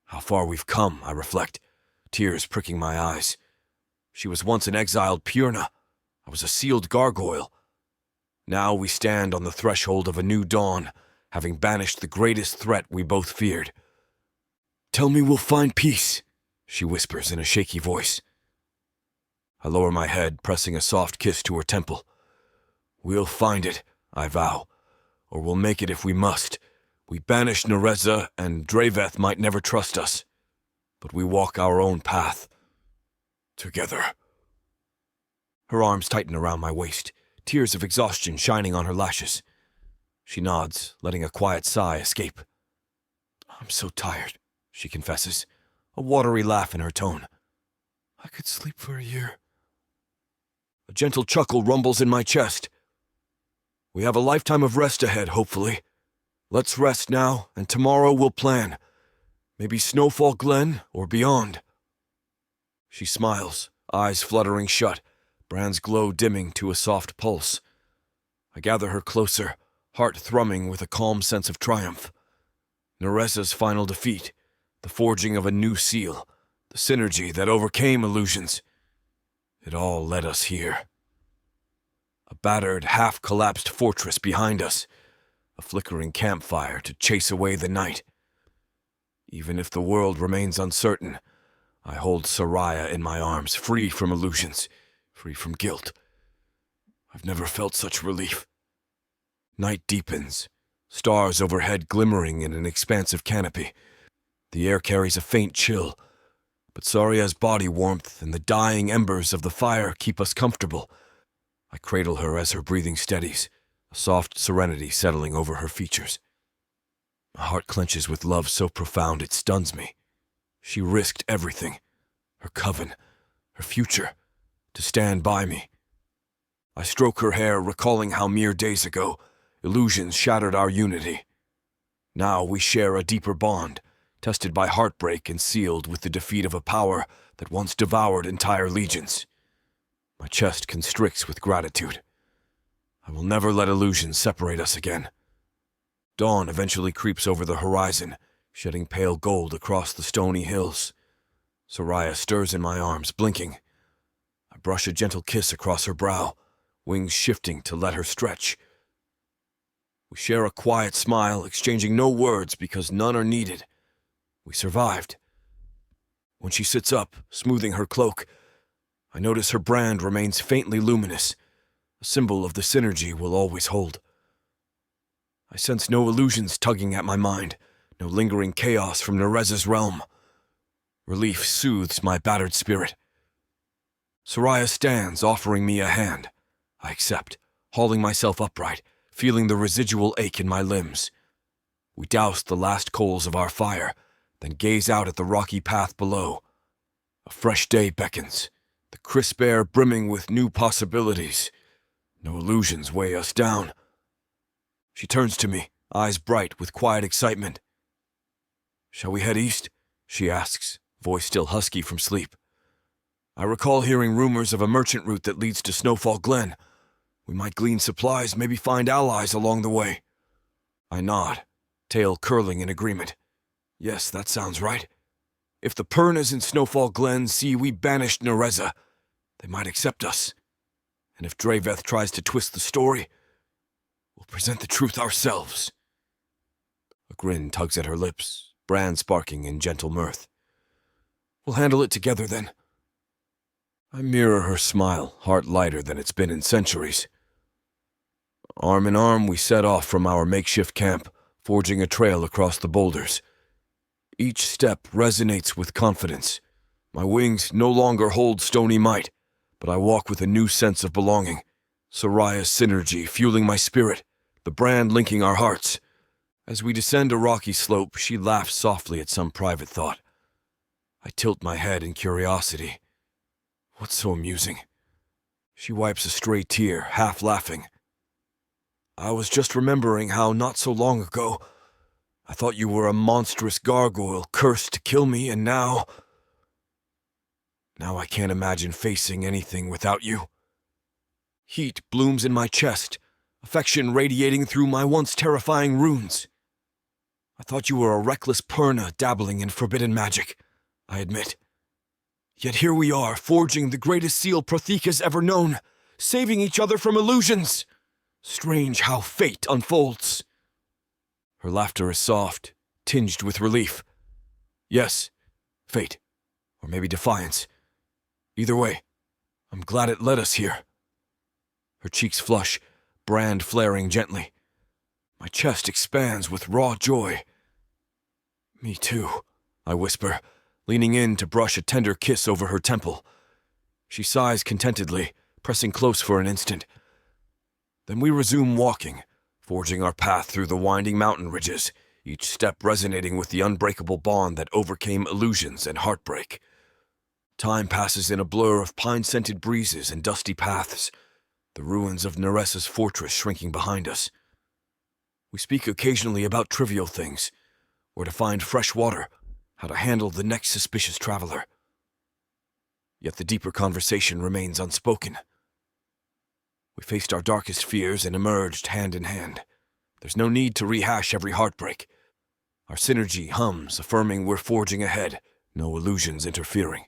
B: How far we've come, I reflect, tears pricking my eyes. She was once an exiled Purna. I was a sealed gargoyle. Now we stand on the threshold of a new dawn, having banished the greatest threat we both feared. "Tell me we'll find peace," she whispers in a shaky voice. I lower my head, pressing a soft kiss to her temple. "We'll find it," I vow, "or we'll make it if we must. We banished Narza, and Draveth might never trust us. But we walk our own path. Together." Her arms tighten around my waist, tears of exhaustion shining on her lashes. She nods, letting a quiet sigh escape. "I'm so tired," she confesses, a watery laugh in her tone. "I could sleep for a year." A gentle chuckle rumbles in my chest. "We have a lifetime of rest ahead, hopefully. Let's rest now, and tomorrow we'll plan. Maybe Snowfall Glen or beyond." She smiles, eyes fluttering shut, Brand's glow dimming to a soft pulse. I gather her closer, heart thrumming with a calm sense of triumph. Narza's final defeat, the forging of a new seal, the synergy that overcame illusions. It all led us here. A battered, half-collapsed fortress behind us, a flickering campfire to chase away the night. Even if the world remains uncertain, I hold Soraya in my arms, free from illusions, free from guilt. I've never felt such relief. Night deepens, stars overhead glimmering in an expansive canopy. The air carries a faint chill, but Saria's body warmth and the dying embers of the fire keep us comfortable. I cradle her as her breathing steadies, a soft serenity settling over her features. My heart clenches with love so profound it stuns me. She risked everything, her coven, her future, to stand by me. I stroke her hair, recalling how mere days ago, illusions shattered our unity. Now we share a deeper bond, tested by heartbreak and sealed with the defeat of a power that once devoured entire legions. My chest constricts with gratitude. I will never let illusions separate us again. Dawn eventually creeps over the horizon, shedding pale gold across the stony hills. Soraya stirs in my arms, blinking. I brush a gentle kiss across her brow, wings shifting to let her stretch. We share a quiet smile, exchanging no words because none are needed. We survived. When she sits up, smoothing her cloak, I notice her brand remains faintly luminous, a symbol of the synergy we'll always hold. I sense no illusions tugging at my mind, no lingering chaos from Narza's realm. Relief soothes my battered spirit. Soraya stands, offering me a hand. I accept, hauling myself upright, feeling the residual ache in my limbs. We douse the last coals of our fire, then gaze out at the rocky path below. A fresh day beckons, the crisp air brimming with new possibilities. No illusions weigh us down. She turns to me, eyes bright with quiet excitement. "Shall we head east?" she asks, voice still husky from sleep. I recall hearing rumors of a merchant route that leads to Snowfall Glen. We might glean supplies, maybe find allies along the way. I nod, tail curling in agreement. Yes, that sounds right. If the Purnas in Snowfall Glen see we banished Narza, they might accept us. And if Draveth tries to twist the story, we'll present the truth ourselves. A grin tugs at her lips, brand sparking in gentle mirth. We'll handle it together then. I mirror her smile, heart lighter than it's been in centuries. Arm in arm, we set off from our makeshift camp, forging a trail across the boulders. Each step resonates with confidence. My wings no longer hold stony might, but I walk with a new sense of belonging. Soraya's synergy fueling my spirit, the brand linking our hearts. As we descend a rocky slope, she laughs softly at some private thought. I tilt my head in curiosity. What's so amusing? She wipes a stray tear, half laughing. I was just remembering how not so long ago I thought you were a monstrous gargoyle cursed to kill me, and now I can't imagine facing anything without you. Heat blooms in my chest, affection radiating through my once terrifying runes. I thought you were a reckless Perna dabbling in forbidden magic, I admit. Yet here we are, forging the greatest seal Protheka's ever known, saving each other from illusions. Strange how fate unfolds. Her laughter is soft, tinged with relief. Yes, fate, or maybe defiance. Either way, I'm glad it led us here. Her cheeks flush, brand flaring gently. My chest expands with raw joy. Me too, I whisper, leaning in to brush a tender kiss over her temple. She sighs contentedly, pressing close for an instant. Then we resume walking, forging our path through the winding mountain ridges, each step resonating with the unbreakable bond that overcame illusions and heartbreak. Time passes in a blur of pine-scented breezes and dusty paths, the ruins of Narza's fortress shrinking behind us. We speak occasionally about trivial things, where to find fresh water, how to handle the next suspicious traveler. Yet the deeper conversation remains unspoken. We faced our darkest fears and emerged hand in hand. There's no need to rehash every heartbreak. Our synergy hums, affirming we're forging ahead, no illusions interfering.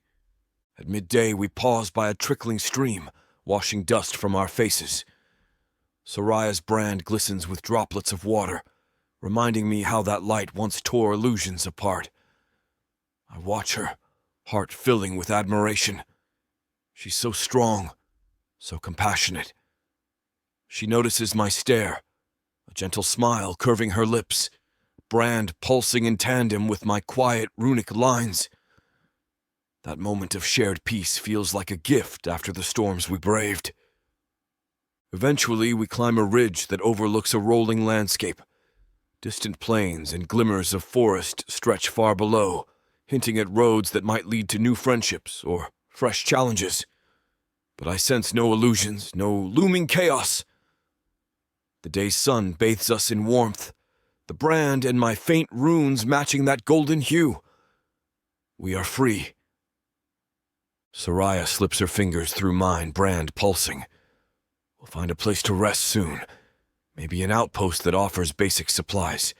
B: At midday, we pause by a trickling stream, washing dust from our faces. Soraya's brand glistens with droplets of water, reminding me how that light once tore illusions apart. I watch her, heart filling with admiration. She's so strong, so compassionate. She notices my stare, a gentle smile curving her lips, brand pulsing in tandem with my quiet runic lines. That moment of shared peace feels like a gift after the storms we braved. Eventually, we climb a ridge that overlooks a rolling landscape. Distant plains and glimmers of forest stretch far below, hinting at roads that might lead to new friendships or fresh challenges. But I sense no illusions, no looming chaos. The day's sun bathes us in warmth, the brand and my faint runes matching that golden hue. We are free. Soraya slips her fingers through mine, brand pulsing. We'll find a place to rest soon, maybe an outpost that offers basic supplies.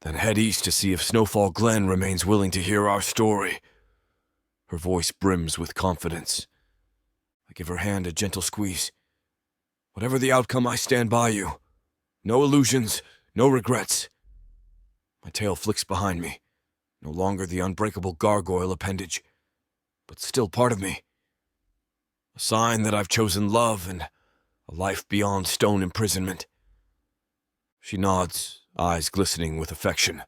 B: Then head east to see if Snowfall Glen remains willing to hear our story. Her voice brims with confidence. I give her hand a gentle squeeze. Whatever the outcome, I stand by you. No illusions, no regrets. My tail flicks behind me, no longer the unbreakable gargoyle appendage, but still part of me. A sign that I've chosen love and a life beyond stone imprisonment. She nods, eyes glistening with affection.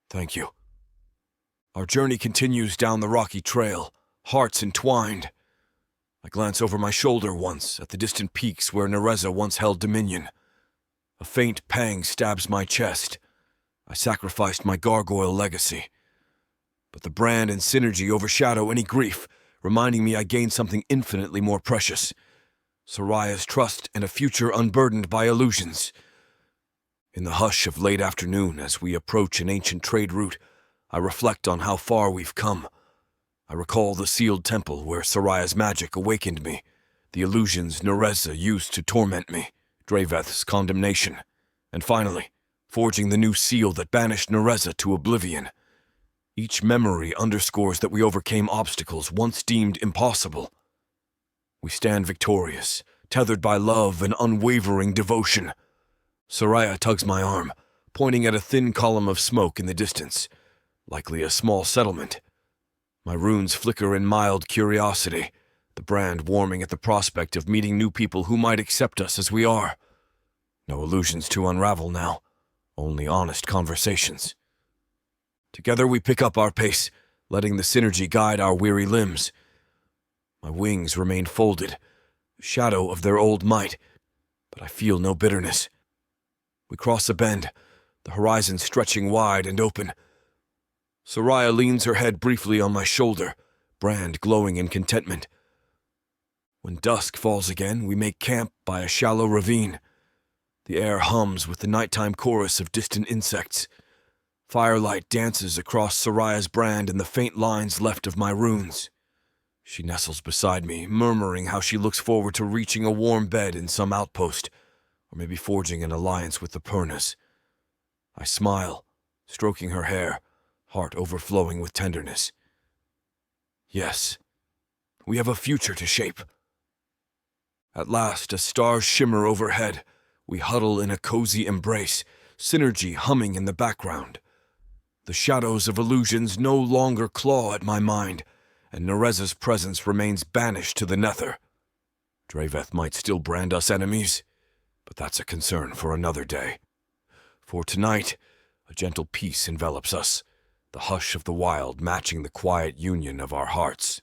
B: Thank you. Our journey continues down the rocky trail, hearts entwined. I glance over my shoulder once at the distant peaks where Narza once held dominion. A faint pang stabs my chest. I sacrificed my gargoyle legacy. But the brand and synergy overshadow any grief, reminding me I gained something infinitely more precious. Soraya's trust and a future unburdened by illusions. In the hush of late afternoon, as we approach an ancient trade route, I reflect on how far we've come. I recall the sealed temple where Soraya's magic awakened me, the illusions Narza used to torment me, Draveth's condemnation, and finally, forging the new seal that banished Narza to oblivion. Each memory underscores that we overcame obstacles once deemed impossible. We stand victorious, tethered by love and unwavering devotion. Soraya tugs my arm, pointing at a thin column of smoke in the distance, likely a small settlement. My runes flicker in mild curiosity, the brand warming at the prospect of meeting new people who might accept us as we are. No illusions to unravel now, only honest conversations. Together we pick up our pace, letting the synergy guide our weary limbs. My wings remain folded, a shadow of their old might, but I feel no bitterness. We cross a bend, the horizon stretching wide and open. Soraya leans her head briefly on my shoulder, brand glowing in contentment. When dusk falls again, we make camp by a shallow ravine. The air hums with the nighttime chorus of distant insects. Firelight dances across Soraya's brand in the faint lines left of my runes. She nestles beside me, murmuring how she looks forward to reaching a warm bed in some outpost, or maybe forging an alliance with the Purnas. I smile, stroking her hair, heart overflowing with tenderness. Yes, we have a future to shape. At last, as stars shimmer overhead, we huddle in a cozy embrace, synergy humming in the background. The shadows of illusions no longer claw at my mind, and Narza's presence remains banished to the nether. Draveth might still brand us enemies, but that's a concern for another day. For tonight, a gentle peace envelops us, the hush of the wild matching the quiet union of our hearts.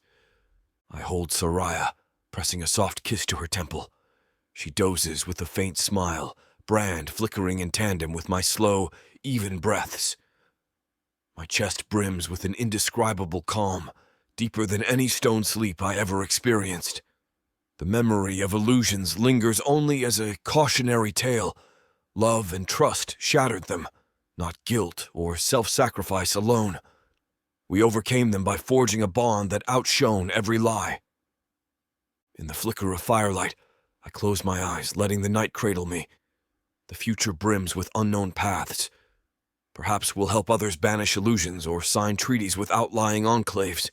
B: I hold Soraya, pressing a soft kiss to her temple. She dozes with a faint smile, brand flickering in tandem with my slow, even breaths. My chest brims with an indescribable calm, deeper than any stone sleep I ever experienced. The memory of illusions lingers only as a cautionary tale. Love and trust shattered them, not guilt or self-sacrifice alone. We overcame them by forging a bond that outshone every lie. In the flicker of firelight, I close my eyes, letting the night cradle me. The future brims with unknown paths. Perhaps we'll help others banish illusions or sign treaties with outlying enclaves.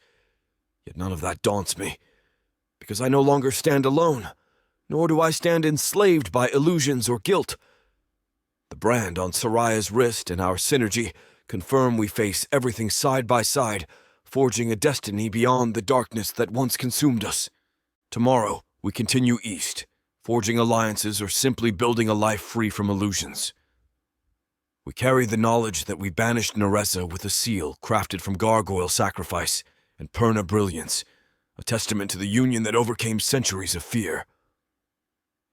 B: Yet none of that daunts me, because I no longer stand alone, nor do I stand enslaved by illusions or guilt. The brand on Soraya's wrist and our synergy confirm we face everything side by side, forging a destiny beyond the darkness that once consumed us. Tomorrow, we continue east, forging alliances or simply building a life free from illusions. We carry the knowledge that we banished Narza with a seal crafted from gargoyle sacrifice and Purna brilliance, a testament to the union that overcame centuries of fear.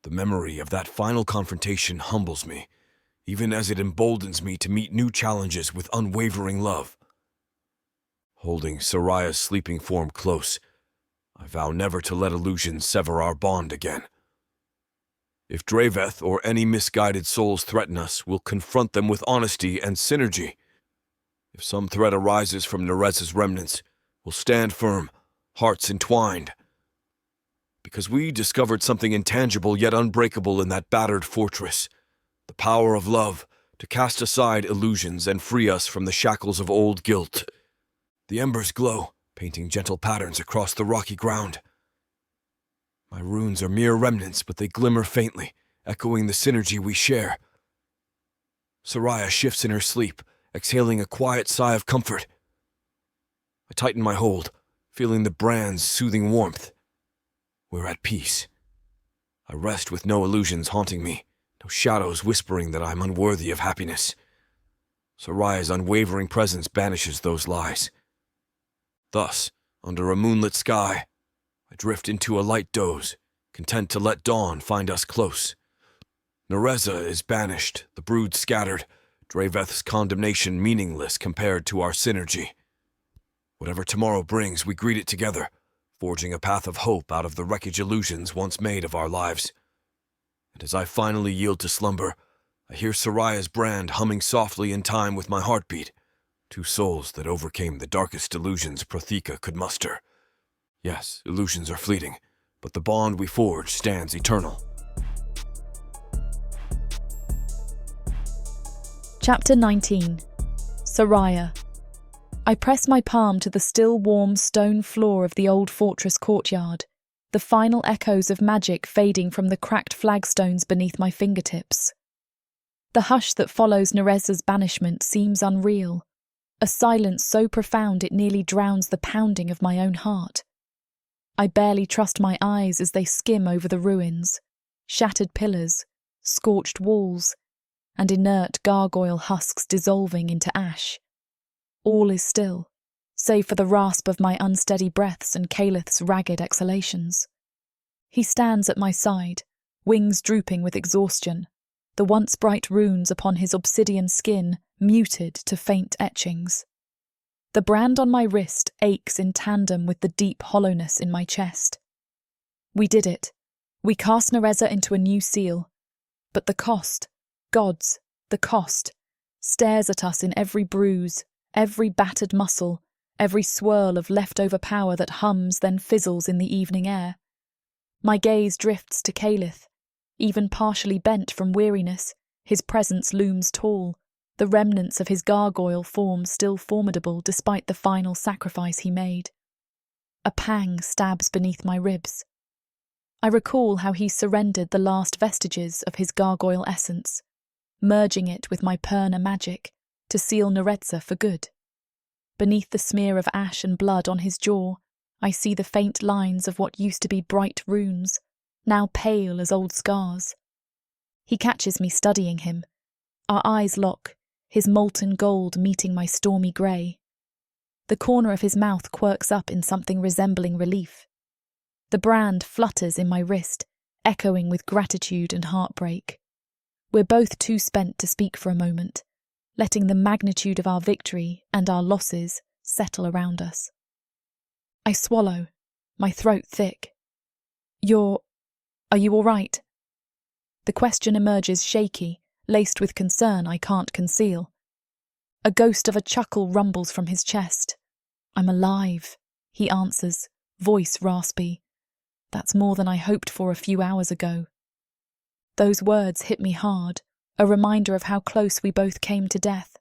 B: The memory of that final confrontation humbles me, even as it emboldens me to meet new challenges with unwavering love. Holding Soraya's sleeping form close, I vow never to let illusions sever our bond again. If Draveth or any misguided souls threaten us, we'll confront them with honesty and synergy. If some threat arises from Narza's remnants, we'll stand firm, hearts entwined. Because we discovered something intangible yet unbreakable in that battered fortress, the power of love to cast aside illusions and free us from the shackles of old guilt. The embers glow, painting gentle patterns across the rocky ground. My runes are mere remnants, but they glimmer faintly, echoing the synergy we share. Soraya shifts in her sleep, exhaling a quiet sigh of comfort. I tighten my hold, feeling the brand's soothing warmth. We're at peace. I rest with no illusions haunting me, no shadows whispering that I'm unworthy of happiness. Soraya's unwavering presence banishes those lies. Thus, under a moonlit sky, I drift into a light doze, content to let dawn find us close. Narza is banished, the brood scattered, Draveth's condemnation meaningless compared to our synergy. Whatever tomorrow brings, we greet it together, forging a path of hope out of the wreckage illusions once made of our lives. And as I finally yield to slumber, I hear Soraya's brand humming softly in time with my heartbeat. Two souls that overcame the darkest illusions Protheka could muster. Yes, illusions are fleeting, but the bond we forge stands eternal.
A: Chapter 19. Soraya. I press my palm to the still warm stone floor of the old fortress courtyard, the final echoes of magic fading from the cracked flagstones beneath my fingertips. The hush that follows Narza's banishment seems unreal, a silence so profound it nearly drowns the pounding of my own heart. I barely trust my eyes as they skim over the ruins, shattered pillars, scorched walls, and inert gargoyle husks dissolving into ash. All is still, save for the rasp of my unsteady breaths and Caleth's ragged exhalations. He stands at my side, wings drooping with exhaustion, the once bright runes upon his obsidian skin muted to faint etchings. The brand on my wrist aches in tandem with the deep hollowness in my chest. We did it. We cast Narza into a new seal. But the cost, gods, the cost, stares at us in every bruise, every battered muscle, every swirl of leftover power that hums then fizzles in the evening air. My gaze drifts to Calith. Even partially bent from weariness, his presence looms tall, the remnants of his gargoyle form still formidable despite the final sacrifice he made. A pang stabs beneath my ribs. I recall how he surrendered the last vestiges of his gargoyle essence, merging it with my Perna magic to seal Narza for good. Beneath the smear of ash and blood on his jaw, I see the faint lines of what used to be bright runes, now pale as old scars. He catches me studying him. Our eyes lock, his molten gold meeting my stormy grey. The corner of his mouth quirks up in something resembling relief. The brand flutters in my wrist, echoing with gratitude and heartbreak. We're both too spent to speak for a moment, letting the magnitude of our victory and our losses settle around us. I swallow, my throat thick. Are you all right? The question emerges shaky, laced with concern I can't conceal. A ghost of a chuckle rumbles from his chest. I'm alive, he answers, voice raspy. That's more than I hoped for a few hours ago. Those words hit me hard, a reminder of how close we both came to death.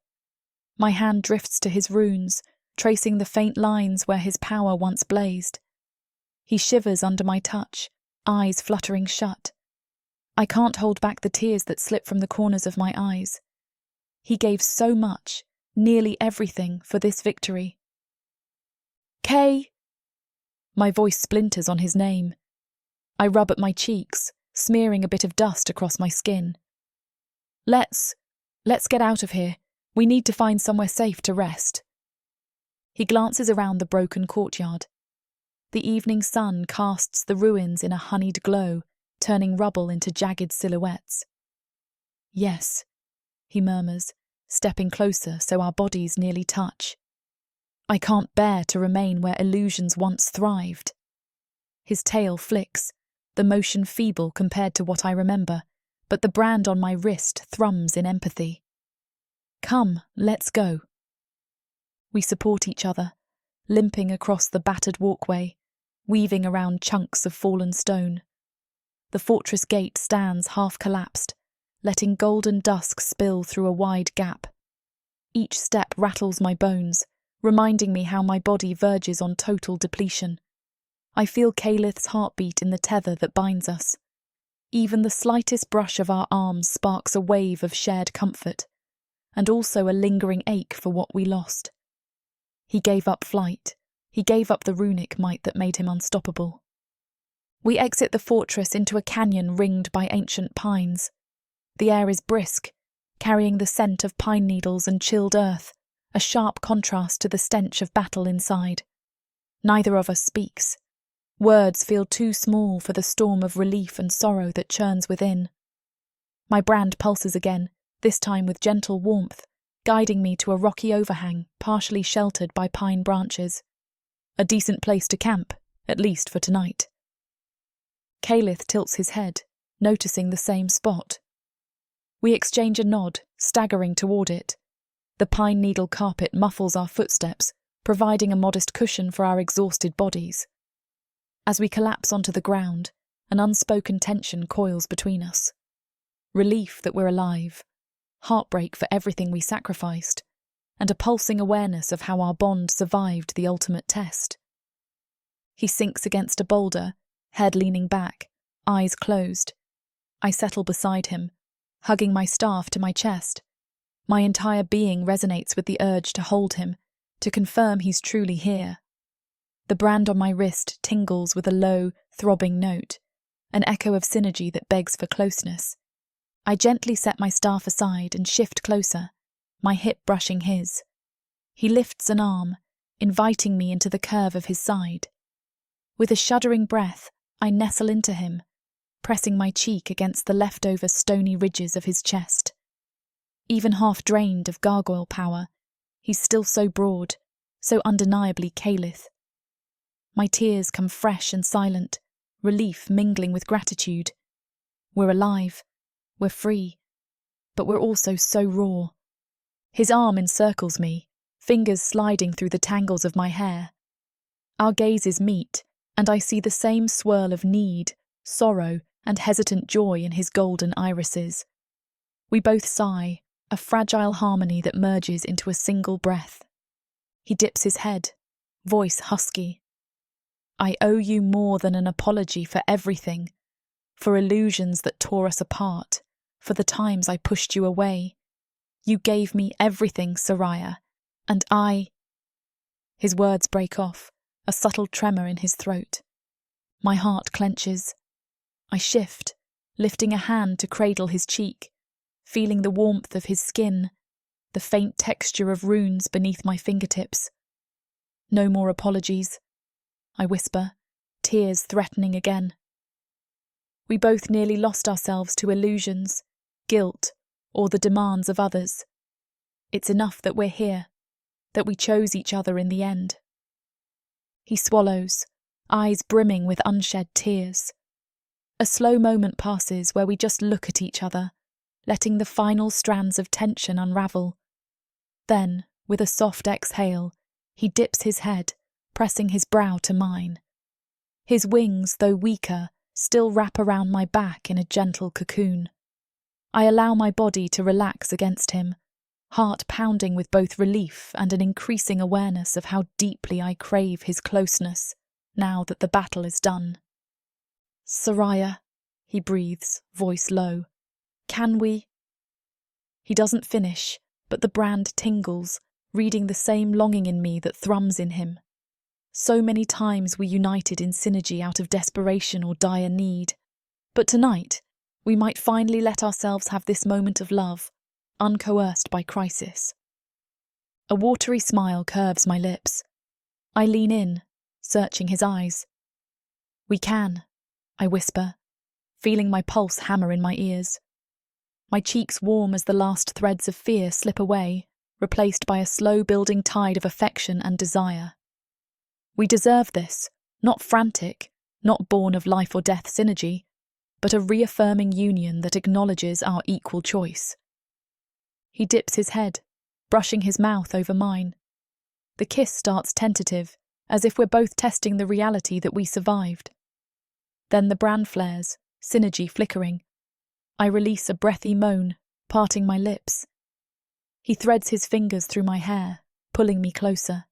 A: My hand drifts to his runes, tracing the faint lines where his power once blazed. He shivers under my touch, eyes fluttering shut. I can't hold back the tears that slip from the corners of my eyes. He gave so much, nearly everything, for this victory. Kay! My voice splinters on his name. I rub at my cheeks, smearing a bit of dust across my skin. Let's get out of here. We need to find somewhere safe to rest. He glances around the broken courtyard. The evening sun casts the ruins in a honeyed glow, turning rubble into jagged silhouettes. Yes, he murmurs, stepping closer so our bodies nearly touch. I can't bear to remain where illusions once thrived. His tail flicks, the motion feeble compared to what I remember, but the brand on my wrist thrums in empathy. Come, let's go. We support each other, limping across the battered walkway, weaving around chunks of fallen stone. The fortress gate stands half-collapsed, letting golden dusk spill through a wide gap. Each step rattles my bones, reminding me how my body verges on total depletion. I feel Calith's heartbeat in the tether that binds us. Even the slightest brush of our arms sparks a wave of shared comfort, and also a lingering ache for what we lost. He gave up flight. He gave up the runic might that made him unstoppable. We exit the fortress into a canyon ringed by ancient pines. The air is brisk, carrying the scent of pine needles and chilled earth, a sharp contrast to the stench of battle inside. Neither of us speaks. Words feel too small for the storm of relief and sorrow that churns within. My brand pulses again, this time with gentle warmth, guiding me to a rocky overhang partially sheltered by pine branches. A decent place to camp, at least for tonight. Calith tilts his head, noticing the same spot. We exchange a nod, staggering toward it. The pine needle carpet muffles our footsteps, providing a modest cushion for our exhausted bodies. As we collapse onto the ground, an unspoken tension coils between us. Relief that we're alive, heartbreak for everything we sacrificed, and a pulsing awareness of how our bond survived the ultimate test. He sinks against a boulder, head leaning back, eyes closed. I settle beside him, hugging my staff to my chest. My entire being resonates with the urge to hold him, to confirm he's truly here. The brand on my wrist tingles with a low, throbbing note, an echo of synergy that begs for closeness. I gently set my staff aside and shift closer, my hip brushing his. He lifts an arm, inviting me into the curve of his side. With a shuddering breath, I nestle into him, pressing my cheek against the leftover stony ridges of his chest. Even half drained of gargoyle power, he's still so broad, so undeniably Caliph. My tears come fresh and silent, relief mingling with gratitude. We're alive, we're free, but we're also so raw. His arm encircles me, fingers sliding through the tangles of my hair. Our gazes meet, and I see the same swirl of need, sorrow, and hesitant joy in his golden irises. We both sigh, a fragile harmony that merges into a single breath. He dips his head, voice husky. I owe you more than an apology for everything, for illusions that tore us apart, for the times I pushed you away. You gave me everything, Soraya, and I... His words break off, a subtle tremor in his throat. My heart clenches. I shift, lifting a hand to cradle his cheek, feeling the warmth of his skin, the faint texture of runes beneath my fingertips. No more apologies, I whisper, tears threatening again. We both nearly lost ourselves to illusions, guilt, or the demands of others. It's enough that we're here, that we chose each other in the end. He swallows, eyes brimming with unshed tears. A slow moment passes where we just look at each other, letting the final strands of tension unravel. Then, with a soft exhale, he dips his head, pressing his brow to mine. His wings, though weaker, still wrap around my back in a gentle cocoon. I allow my body to relax against him, heart pounding with both relief and an increasing awareness of how deeply I crave his closeness, now that the battle is done. Soraya, he breathes, voice low. Can we? He doesn't finish, but the brand tingles, reading the same longing in me that thrums in him. So many times we united in synergy out of desperation or dire need. But tonight, we might finally let ourselves have this moment of love, uncoerced by crisis. A watery smile curves my lips. I lean in, searching his eyes. We can, I whisper, feeling my pulse hammer in my ears. My cheeks warm as the last threads of fear slip away, replaced by a slow-building tide of affection and desire. We deserve this, not frantic, not born of life or death synergy, but a reaffirming union that acknowledges our equal choice. He dips his head, brushing his mouth over mine. The kiss starts tentative, as if we're both testing the reality that we survived. Then the brand flares, synergy flickering. I release a breathy moan, parting my lips. He threads his fingers through my hair, pulling me closer.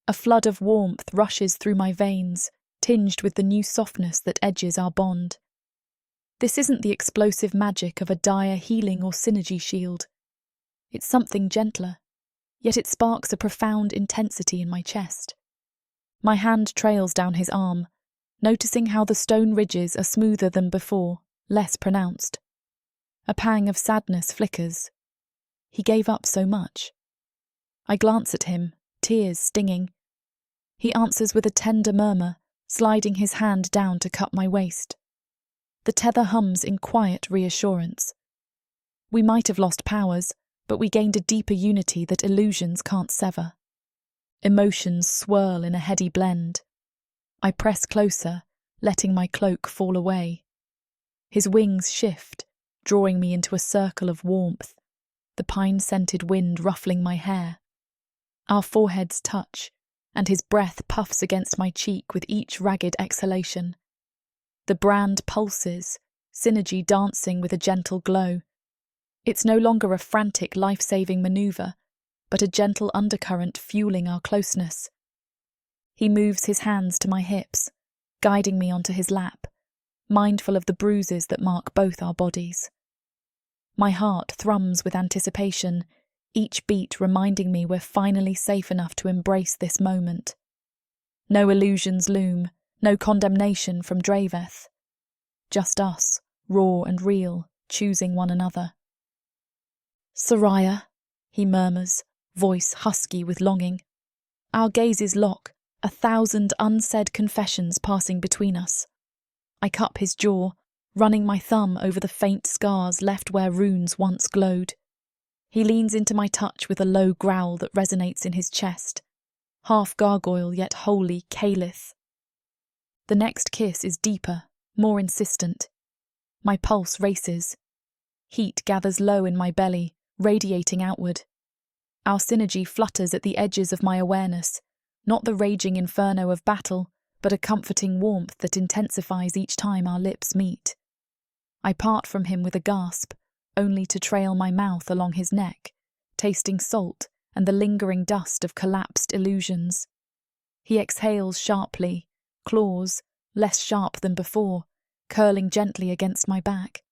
A: A flood of warmth rushes through my veins, tinged with the new softness that edges our bond. This isn't the explosive magic of a dire healing or synergy shield. It's something gentler, yet it sparks a profound intensity in my chest. My hand trails down his arm, noticing how the stone ridges are smoother than before, less pronounced. A pang of sadness flickers. He gave up so much. I glance at him, tears stinging. He answers with a tender murmur, sliding his hand down to cup my waist. The tether hums in quiet reassurance. We might have lost powers, but we gained a deeper unity that illusions can't sever. Emotions swirl in a heady blend. I press closer, letting my cloak fall away. His wings shift, drawing me into a circle of warmth, the pine-scented wind ruffling my hair. Our foreheads touch, and his breath puffs against my cheek with each ragged exhalation. The brand pulses, synergy dancing with a gentle glow. It's no longer a frantic, life-saving maneuver, but a gentle undercurrent fueling our closeness. He moves his hands to my hips, guiding me onto his lap, mindful of the bruises that mark both our bodies. My heart thrums with anticipation, each beat reminding me we're finally safe enough to embrace this moment. No illusions loom, no condemnation from Draveth. Just us, raw and real, choosing one another. Soraya, he murmurs, voice husky with longing. Our gazes lock, 1,000 unsaid confessions passing between us. I cup his jaw, running my thumb over the faint scars left where runes once glowed. He leans into my touch with a low growl that resonates in his chest, half gargoyle yet wholly Calith. The next kiss is deeper, more insistent. My pulse races. Heat gathers low in my belly, radiating outward. Our synergy flutters at the edges of my awareness, not the raging inferno of battle, but a comforting warmth that intensifies each time our lips meet. I part from him with a gasp, only to trail my mouth along his neck, tasting salt and the lingering dust of collapsed illusions. He exhales sharply, claws, less sharp than before, curling gently against my back.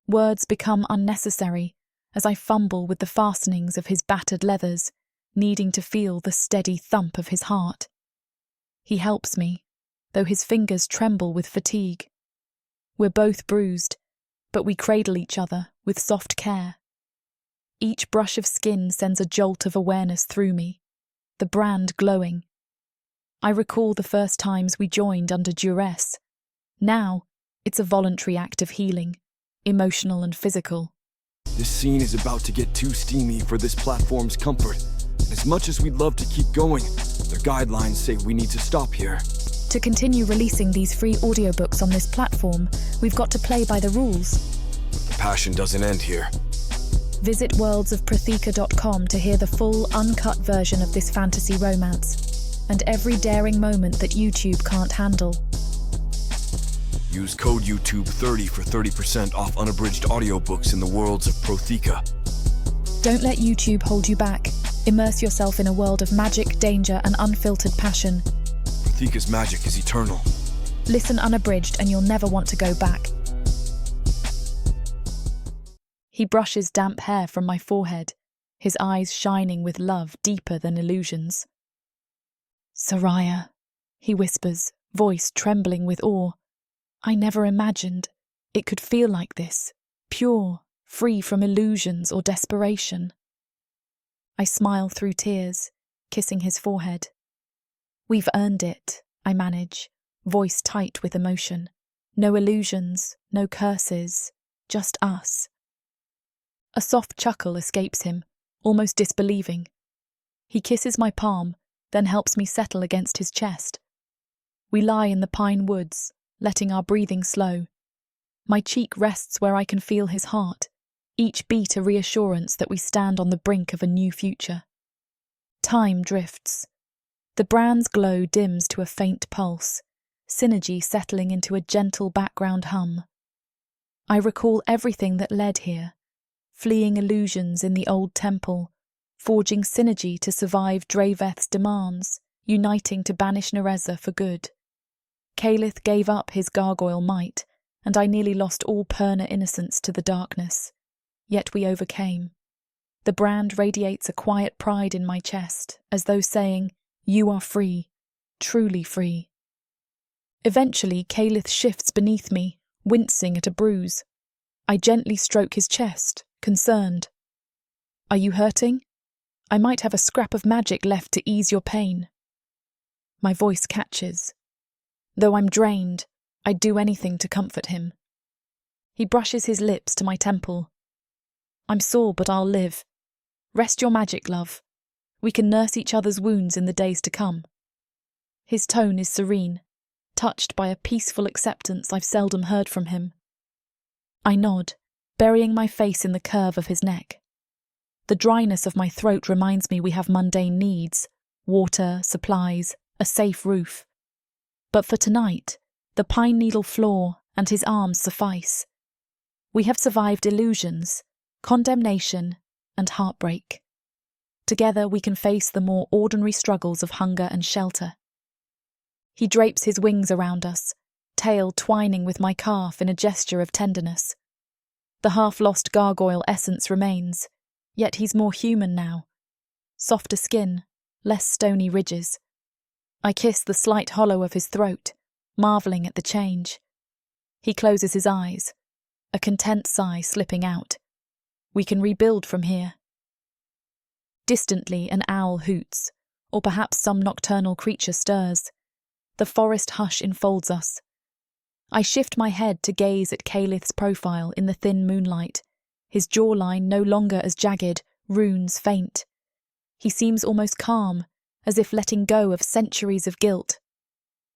A: Words become unnecessary as I fumble with the fastenings of his battered leathers, needing to feel the steady thump of his heart. He helps me, though his fingers tremble with fatigue. We're both bruised, but we cradle each other with soft care. Each brush of skin sends a jolt of awareness through me, the brand glowing. I recall the first times we joined under duress. Now, it's a voluntary act of healing, emotional and physical.
B: This scene is about to get too steamy for this platform's comfort. As much as we'd love to keep going, the guidelines say we need to stop here.
A: To continue releasing these free audiobooks on this platform, we've got to play by the rules.
B: The passion doesn't end here.
A: Visit worldsofprotheka.com to hear the full, uncut version of this fantasy romance, and every daring moment that YouTube can't handle.
B: Use code YouTube30 for 30% off unabridged audiobooks in the Worlds of Protheka.
A: Don't let YouTube hold you back. Immerse yourself in a world of magic, danger, and unfiltered passion.
B: Protheka's magic is eternal.
A: Listen unabridged and you'll never want to go back. He brushes damp hair from my forehead, his eyes shining with love deeper than illusions. "Soraya," he whispers, voice trembling with awe. "I never imagined it could feel like this, pure, free from illusions or desperation." I smile through tears, kissing his forehead. "We've earned it," I manage, voice tight with emotion. "No illusions, no curses, just us." A soft chuckle escapes him, almost disbelieving. He kisses my palm, then helps me settle against his chest. We lie in the pine woods, letting our breathing slow. My cheek rests where I can feel his heart, each beat a reassurance that we stand on the brink of a new future. Time drifts. The brand's glow dims to a faint pulse, synergy settling into a gentle background hum. I recall everything that led here, fleeing illusions in the old temple, forging synergy to survive Draveth's demands, uniting to banish Narza for good. Calith gave up his gargoyle might, and I nearly lost all Perna innocence to the darkness. Yet we overcame. The brand radiates a quiet pride in my chest, as though saying, "You are free, truly free." Eventually, Calith shifts beneath me, wincing at a bruise. I gently stroke his chest, concerned. "Are you hurting? I might have a scrap of magic left to ease your pain." My voice catches. Though I'm drained, I'd do anything to comfort him. He brushes his lips to my temple. "I'm sore, but I'll live. Rest your magic, love. We can nurse each other's wounds in the days to come." His tone is serene, touched by a peaceful acceptance I've seldom heard from him. I nod, burying my face in the curve of his neck. The dryness of my throat reminds me we have mundane needs: water, supplies, a safe roof. But for tonight, the pine needle floor and his arms suffice. We have survived illusions, condemnation, and heartbreak. Together we can face the more ordinary struggles of hunger and shelter. He drapes his wings around us, tail twining with my calf in a gesture of tenderness. The half-lost gargoyle essence remains, yet he's more human now. Softer skin, less stony ridges. I kiss the slight hollow of his throat, marvelling at the change. He closes his eyes, a content sigh slipping out. We can rebuild from here. Distantly, an owl hoots, or perhaps some nocturnal creature stirs. The forest hush enfolds us. I shift my head to gaze at Calith's profile in the thin moonlight, his jawline no longer as jagged, runes faint. He seems almost calm, as if letting go of centuries of guilt.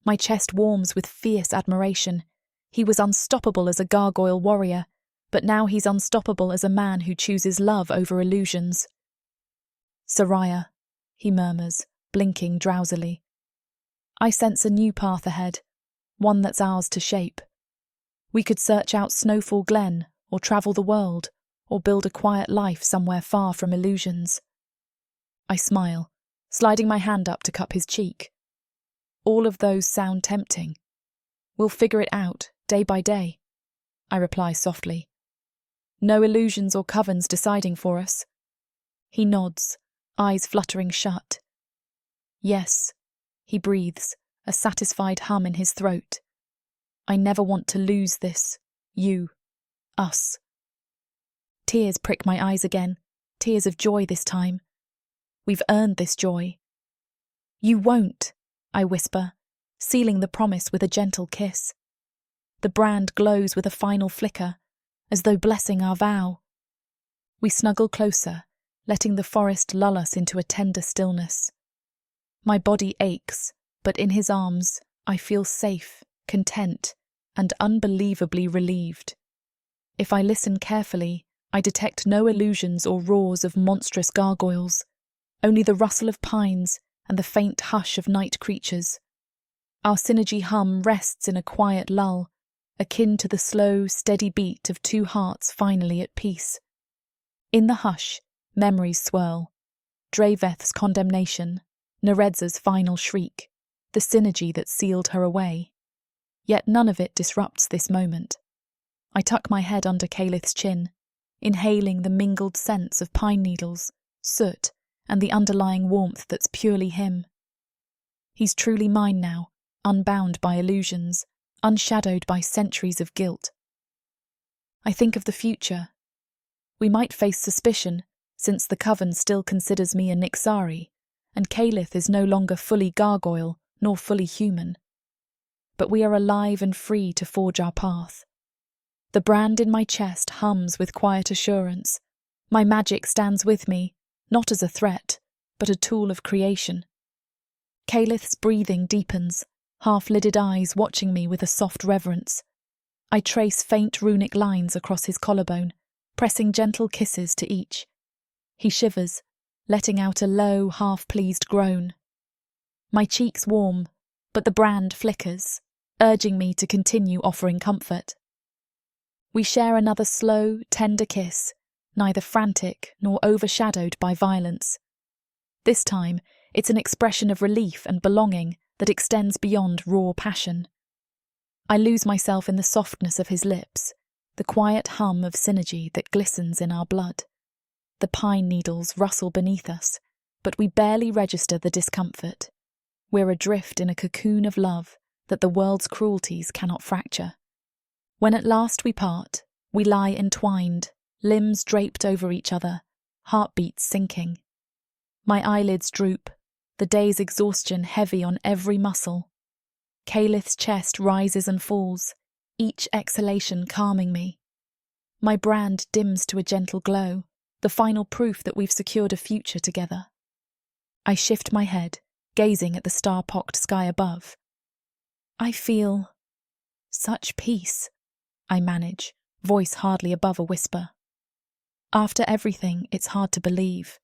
A: My chest warms with fierce admiration. He was unstoppable as a gargoyle warrior, but now he's unstoppable as a man who chooses love over illusions. "Soraya," he murmurs, blinking drowsily. I sense a new path ahead, one that's ours to shape. We could search out Snowfall Glen, or travel the world, or build a quiet life somewhere far from illusions. I smile, sliding my hand up to cup his cheek. All of those sound tempting. We'll figure it out, day by day, I reply softly. No illusions or covens deciding for us. He nods, eyes fluttering shut. Yes, he breathes, a satisfied hum in his throat. I never want to lose this. You. Us. Tears prick my eyes again, tears of joy this time. We've earned this joy. You won't, I whisper, sealing the promise with a gentle kiss. The brand glows with a final flicker, as though blessing our vow. We snuggle closer, letting the forest lull us into a tender stillness. My body aches, but in his arms I feel safe, content, and unbelievably relieved. If I listen carefully, I detect no illusions or roars of monstrous gargoyles, only the rustle of pines and the faint hush of night creatures. Our synergy hum rests in a quiet lull, akin to the slow, steady beat of two hearts finally at peace. In the hush, memories swirl. Draveth's condemnation, Narza's final shriek, the synergy that sealed her away. Yet none of it disrupts this moment. I tuck my head under Calith's chin, inhaling the mingled scents of pine needles, soot, and the underlying warmth that's purely him. He's truly mine now, unbound by illusions, unshadowed by centuries of guilt. I think of the future. We might face suspicion, since the Coven still considers me a Nixari, and Calith is no longer fully gargoyle nor fully human. But we are alive and free to forge our path. The brand in my chest hums with quiet assurance. My magic stands with me, not as a threat, but a tool of creation. Calith's breathing deepens, half-lidded eyes watching me with a soft reverence. I trace faint runic lines across his collarbone, pressing gentle kisses to each. He shivers, letting out a low, half-pleased groan. My cheeks warm, but the brand flickers, urging me to continue offering comfort. We share another slow, tender kiss, neither frantic nor overshadowed by violence. This time, it's an expression of relief and belonging that extends beyond raw passion. I lose myself in the softness of his lips, the quiet hum of synergy that glistens in our blood. The pine needles rustle beneath us, but we barely register the discomfort. We're adrift in a cocoon of love that the world's cruelties cannot fracture. When at last we part, we lie entwined, limbs draped over each other, heartbeats sinking. My eyelids droop, the day's exhaustion heavy on every muscle. Calith's chest rises and falls, each exhalation calming me. My brand dims to a gentle glow, the final proof that we've secured a future together. I shift my head, gazing at the star-pocked sky above. I feel such peace, I manage, voice hardly above a whisper. After everything, it's hard to believe.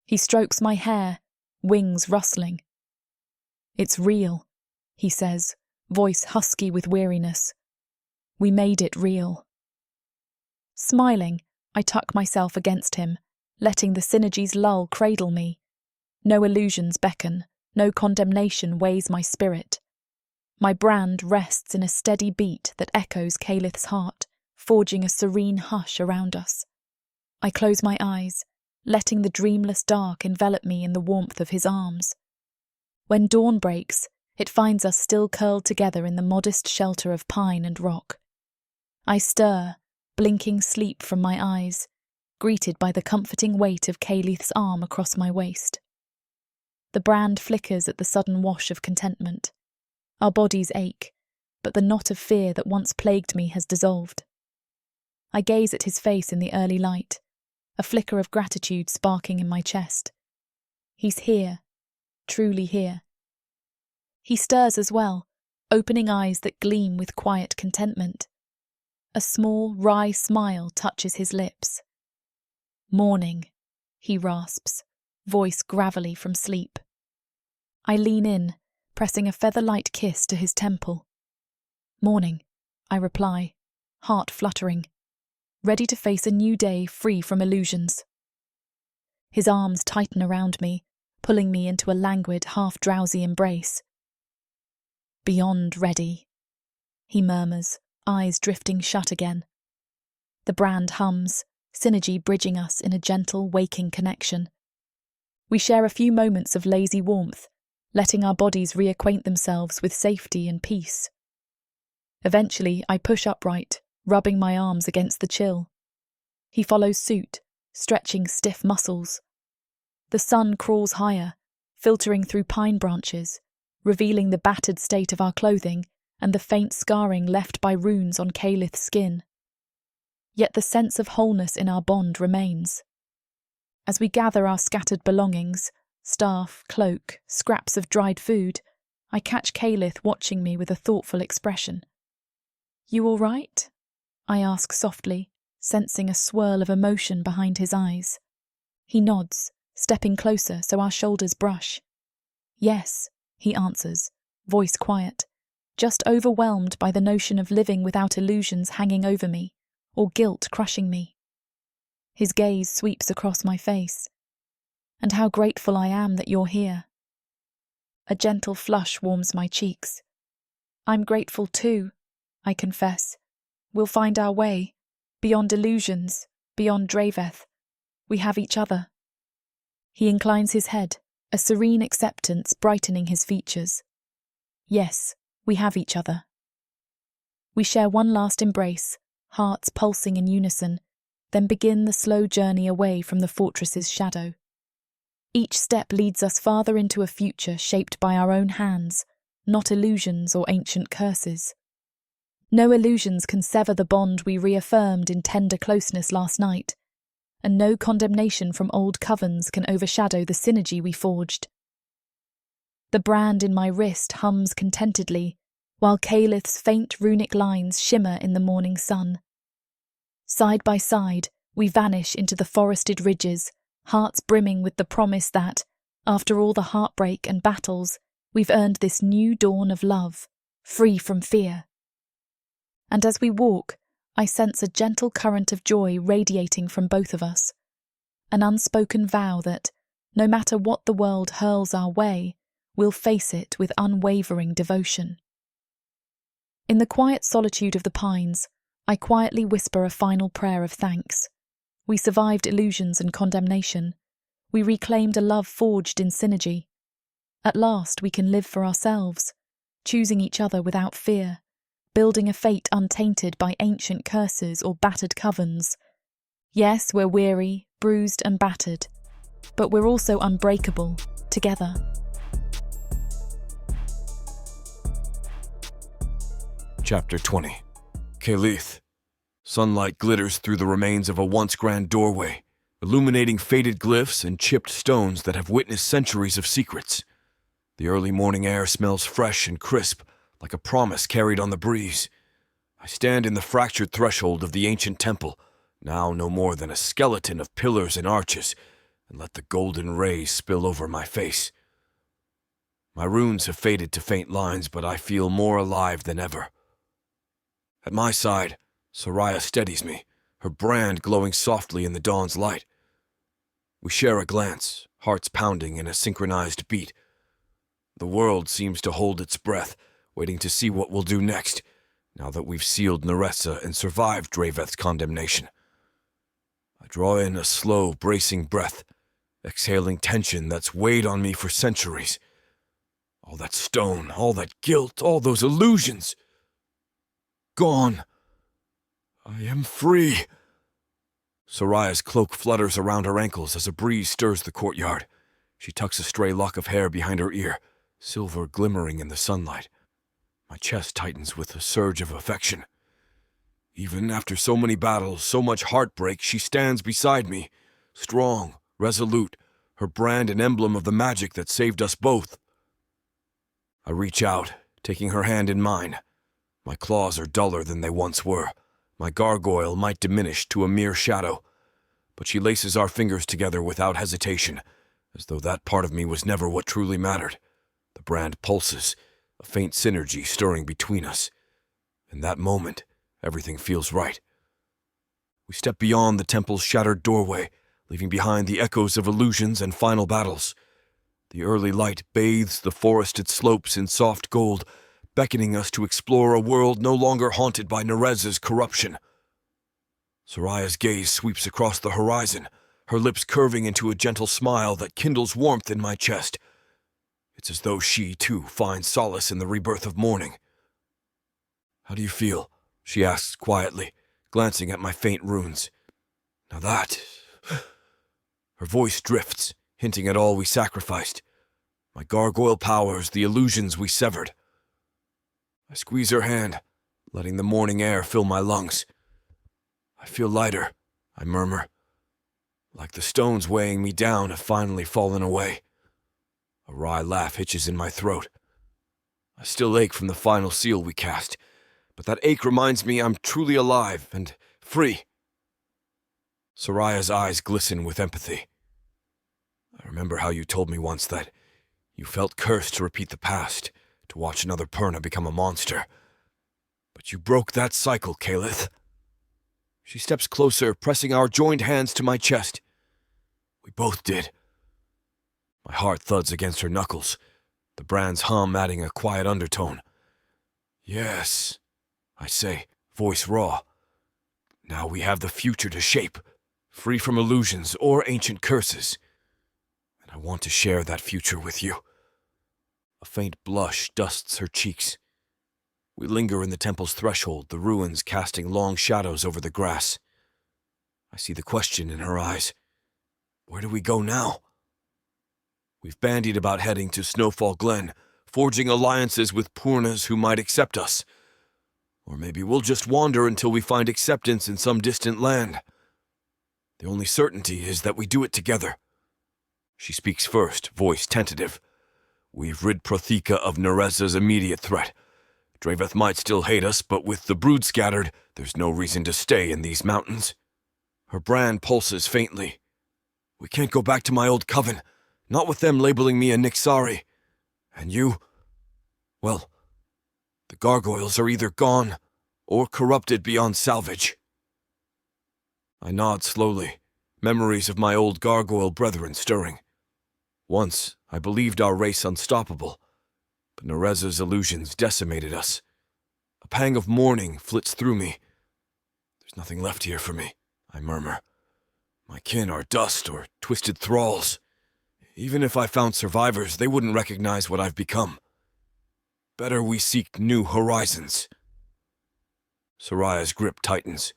A: He strokes my hair, wings rustling. It's real, he says, voice husky with weariness. We made it real. Smiling, I tuck myself against him, letting the synergy's lull cradle me. No illusions beckon, no condemnation weighs my spirit. My brand rests in a steady beat that echoes Calith's heart, forging a serene hush around us. I close my eyes, letting the dreamless dark envelop me in the warmth of his arms. When dawn breaks, it finds us still curled together in the modest shelter of pine and rock. I stir, blinking sleep from my eyes, greeted by the comforting weight of Calith's arm across my waist. The brand flickers at the sudden wash of contentment. Our bodies ache, but the knot of fear that once plagued me has dissolved. I gaze at his face in the early light, a flicker of gratitude sparking in my chest. He's here, truly here. He stirs as well, opening eyes that gleam with quiet contentment. A small, wry smile touches his lips. "Morning," he rasps, voice gravelly from sleep. I lean in, pressing a feather-light kiss to his temple. "Morning," I reply, heart fluttering, ready to face a new day free from illusions. His arms tighten around me, pulling me into a languid, half-drowsy embrace. "Beyond ready," he murmurs, eyes drifting shut again. The brand hums, synergy bridging us in a gentle, waking connection. We share a few moments of lazy warmth, letting our bodies reacquaint themselves with safety and peace. Eventually, I push upright, rubbing my arms against the chill. He follows suit, stretching stiff muscles. The sun crawls higher, filtering through pine branches, revealing the battered state of our clothing and the faint scarring left by runes on Calith's skin. Yet the sense of wholeness in our bond remains. As we gather our scattered belongings, staff, cloak, scraps of dried food, I catch Calith watching me with a thoughtful expression. "You all right?" I ask softly, sensing a swirl of emotion behind his eyes. He nods, stepping closer so our shoulders brush. "Yes," he answers, voice quiet, just overwhelmed by the notion of living without illusions hanging over me, or guilt crushing me. His gaze sweeps across my face. "And how grateful I am that you're here." A gentle flush warms my cheeks. "I'm grateful too," I confess. "We'll find our way, beyond illusions, beyond Draveth. We have each other." He inclines his head, a serene acceptance brightening his features. "Yes, we have each other." We share one last embrace, hearts pulsing in unison, then begin the slow journey away from the fortress's shadow. Each step leads us farther into a future shaped by our own hands, not illusions or ancient curses. No illusions can sever the bond we reaffirmed in tender closeness last night, and no condemnation from old covens can overshadow the synergy we forged. The brand in my wrist hums contentedly, while Calith's faint runic lines shimmer in the morning sun. Side by side, we vanish into the forested ridges, hearts brimming with the promise that, after all the heartbreak and battles, we've earned this new dawn of love, free from fear. And as we walk, I sense a gentle current of joy radiating from both of us, an unspoken vow that, no matter what the world hurls our way, we'll face it with unwavering devotion. In the quiet solitude of the pines, I quietly whisper a final prayer of thanks. We survived illusions and condemnation. We reclaimed a love forged in synergy. At last we can live for ourselves, choosing each other without fear, building a fate untainted by ancient curses or battered covens. Yes, we're weary, bruised and battered, but we're also unbreakable, together.
B: Chapter 20. Calith. Sunlight glitters through the remains of a once grand doorway, illuminating faded glyphs and chipped stones that have witnessed centuries of secrets. The early morning air smells fresh and crisp, like a promise carried on the breeze. I stand in the fractured threshold of the ancient temple, now no more than a skeleton of pillars and arches, and let the golden rays spill over my face. My runes have faded to faint lines, but I feel more alive than ever. At my side, Soraya steadies me, her brand glowing softly in the dawn's light. We share a glance, hearts pounding in a synchronized beat. The world seems to hold its breath, waiting to see what we'll do next, now that we've sealed Narza and survived Draveth's condemnation. I draw in a slow, bracing breath, exhaling tension that's weighed on me for centuries. All that stone, all that guilt, all those illusions. Gone. I am free. Soraya's cloak flutters around her ankles as a breeze stirs the courtyard. She tucks a stray lock of hair behind her ear, silver glimmering in the sunlight. My chest tightens with a surge of affection. Even after so many battles, so much heartbreak, she stands beside me, strong, resolute, her brand an emblem of the magic that saved us both. I reach out, taking her hand in mine. My claws are duller than they once were. My gargoyle might diminish to a mere shadow, but she laces our fingers together without hesitation, as though that part of me was never what truly mattered. The brand pulses, a faint synergy stirring between us. In that moment, everything feels right. We step beyond the temple's shattered doorway, leaving behind the echoes of illusions and final battles. The early light bathes the forested slopes in soft gold, beckoning us to explore a world no longer haunted by Narza's corruption. Soraya's gaze sweeps across the horizon, her lips curving into a gentle smile that kindles warmth in my chest. It's as though she, too, finds solace in the rebirth of morning. "How do you feel?" she asks quietly, glancing at my faint runes. "Now that..." Her voice drifts, hinting at all we sacrificed. My gargoyle powers, the illusions we severed. I squeeze her hand, letting the morning air fill my lungs. "I feel lighter," I murmur. "Like the stones weighing me down have finally fallen away." A wry laugh hitches in my throat. I still ache from the final seal we cast, but that ache reminds me I'm truly alive and free. Soraya's eyes glisten with empathy. "I remember how you told me once that you felt cursed to repeat the past, to watch another Perna become a monster. But you broke that cycle, Calith." She steps closer, pressing our joined hands to my chest. "We both did." My heart thuds against her knuckles, the brand's hum adding a quiet undertone. "Yes," I say, voice raw. "Now we have the future to shape, free from illusions or ancient curses. And I want to share that future with you." A faint blush dusts her cheeks. We linger in the temple's threshold, the ruins casting long shadows over the grass. I see the question in her eyes. Where do we go now? We've bandied about heading to Snowfall Glen, forging alliances with Purnas who might accept us. Or maybe we'll just wander until we find acceptance in some distant land. The only certainty is that we do it together. She speaks first, voice tentative. "We've rid Protheka of Narza's immediate threat. Draveth might still hate us, but with the brood scattered, there's no reason to stay in these mountains." Her brand pulses faintly. "We can't go back to my old coven, not with them labeling me a Nixari. And you, well, the gargoyles are either gone or corrupted beyond salvage." I nod slowly, memories of my old gargoyle brethren stirring. Once, I believed our race unstoppable, but Narza's illusions decimated us. A pang of mourning flits through me. "There's nothing left here for me," I murmur. "My kin are dust or twisted thralls. Even if I found survivors, they wouldn't recognize what I've become. Better we seek new horizons." Soraya's grip tightens.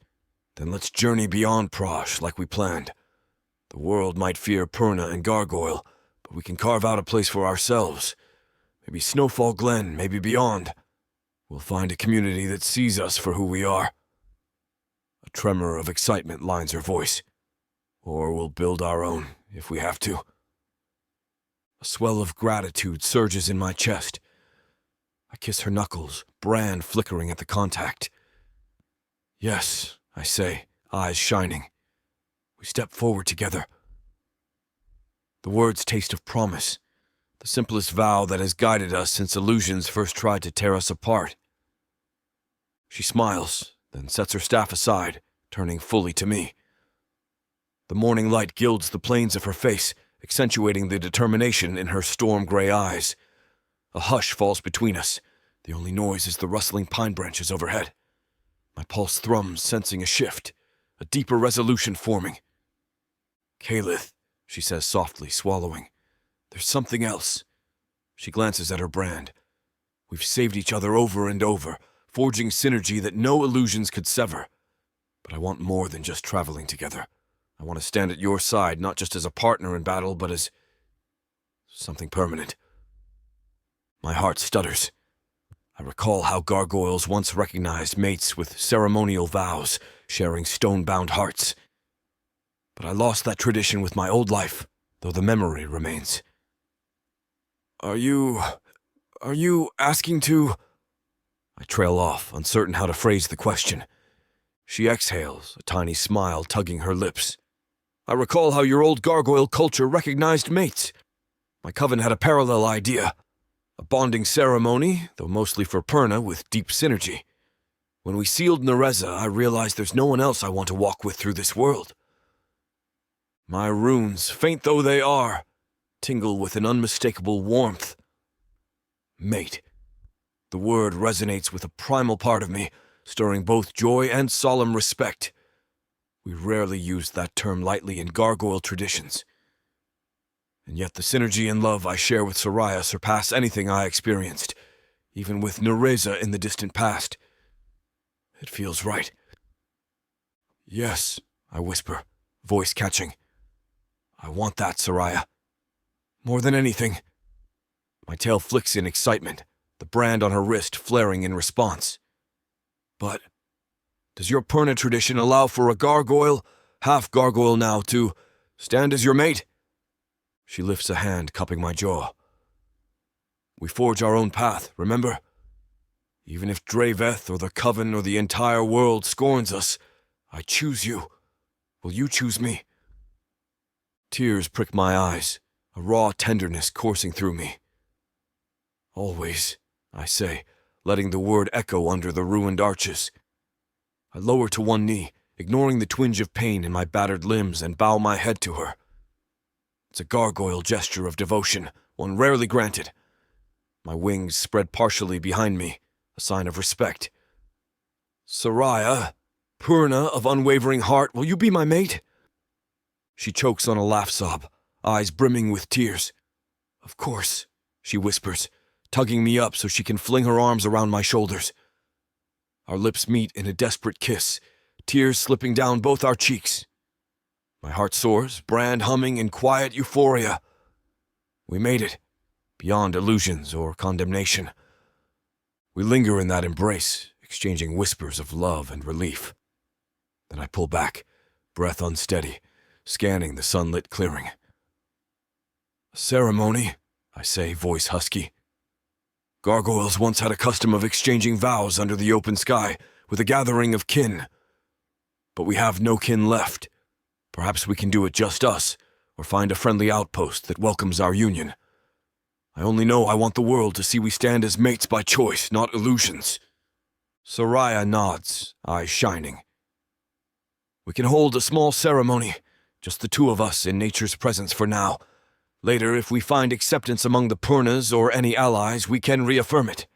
B: "Then let's journey beyond Prosh like we planned. The world might fear Purna and Gargoyle, but we can carve out a place for ourselves. Maybe Snowfall Glen, maybe beyond. We'll find a community that sees us for who we are." A tremor of excitement lines her voice. "Or we'll build our own, if we have to." A swell of gratitude surges in my chest. I kiss her knuckles, brand flickering at the contact. "Yes," I say, eyes shining. We step forward together. The words taste of promise, the simplest vow that has guided us since illusions first tried to tear us apart. She smiles, then sets her staff aside, turning fully to me. The morning light gilds the planes of her face, accentuating the determination in her storm-gray eyes. A hush falls between us. The only noise is the rustling pine branches overhead. My pulse thrums, sensing a shift, a deeper resolution forming. "Calith," she says softly, swallowing. "There's something else." She glances at her brand. We've saved each other over and over, forging synergy that no illusions could sever. But I want more than just traveling together. I want to stand at your side, not just as a partner in battle, but as something permanent. My heart stutters. I recall how gargoyles once recognized mates with ceremonial vows, sharing stone-bound hearts. But I lost that tradition with my old life, though the memory remains. Are you asking to... I trail off, uncertain how to phrase the question. She exhales, a tiny smile tugging her lips. I recall how your old gargoyle culture recognized mates. My coven had a parallel idea. A bonding ceremony, though mostly for Purna, with deep synergy. When we sealed Narza, I realized there's no one else I want to walk with through this world. My runes, faint though they are, tingle with an unmistakable warmth. Mate. The word resonates with a primal part of me, stirring both joy and solemn respect. We rarely use that term lightly in gargoyle traditions. And yet the synergy and love I share with Soraya surpass anything I experienced, even with Narza in the distant past. It feels right. Yes, I whisper, voice catching. I want that, Soraya. More than anything. My tail flicks in excitement, the brand on her wrist flaring in response. But does your Purna tradition allow for a gargoyle, half gargoyle now, to stand as your mate? She lifts a hand, cupping my jaw. We forge our own path, remember? Even if Draveth or the Coven or the entire world scorns us, I choose you. Will you choose me? Tears prick my eyes, a raw tenderness coursing through me. Always, I say, letting the word echo under the ruined arches. I lower to one knee, ignoring the twinge of pain in my battered limbs, and bow my head to her. It's a gargoyle gesture of devotion, one rarely granted. My wings spread partially behind me, a sign of respect. Soraya, Purna of unwavering heart, will you be my mate? She chokes on a laugh sob, eyes brimming with tears. Of course, she whispers, tugging me up so she can fling her arms around my shoulders. Our lips meet in a desperate kiss, tears slipping down both our cheeks. My heart soars, brand humming in quiet euphoria. We made it, beyond illusions or condemnation. We linger in that embrace, exchanging whispers of love and relief. Then I pull back, breath unsteady, scanning the sunlit clearing. A ceremony, I say, voice husky. Gargoyles once had a custom of exchanging vows under the open sky with a gathering of kin. But we have no kin left. Perhaps we can do it just us, or find a friendly outpost that welcomes our union. I only know I want the world to see we stand as mates by choice, not illusions. Soraya nods, eyes shining. We can hold a small ceremony, just the two of us in nature's presence for now. Later, if we find acceptance among the Purnas or any allies, we can reaffirm it.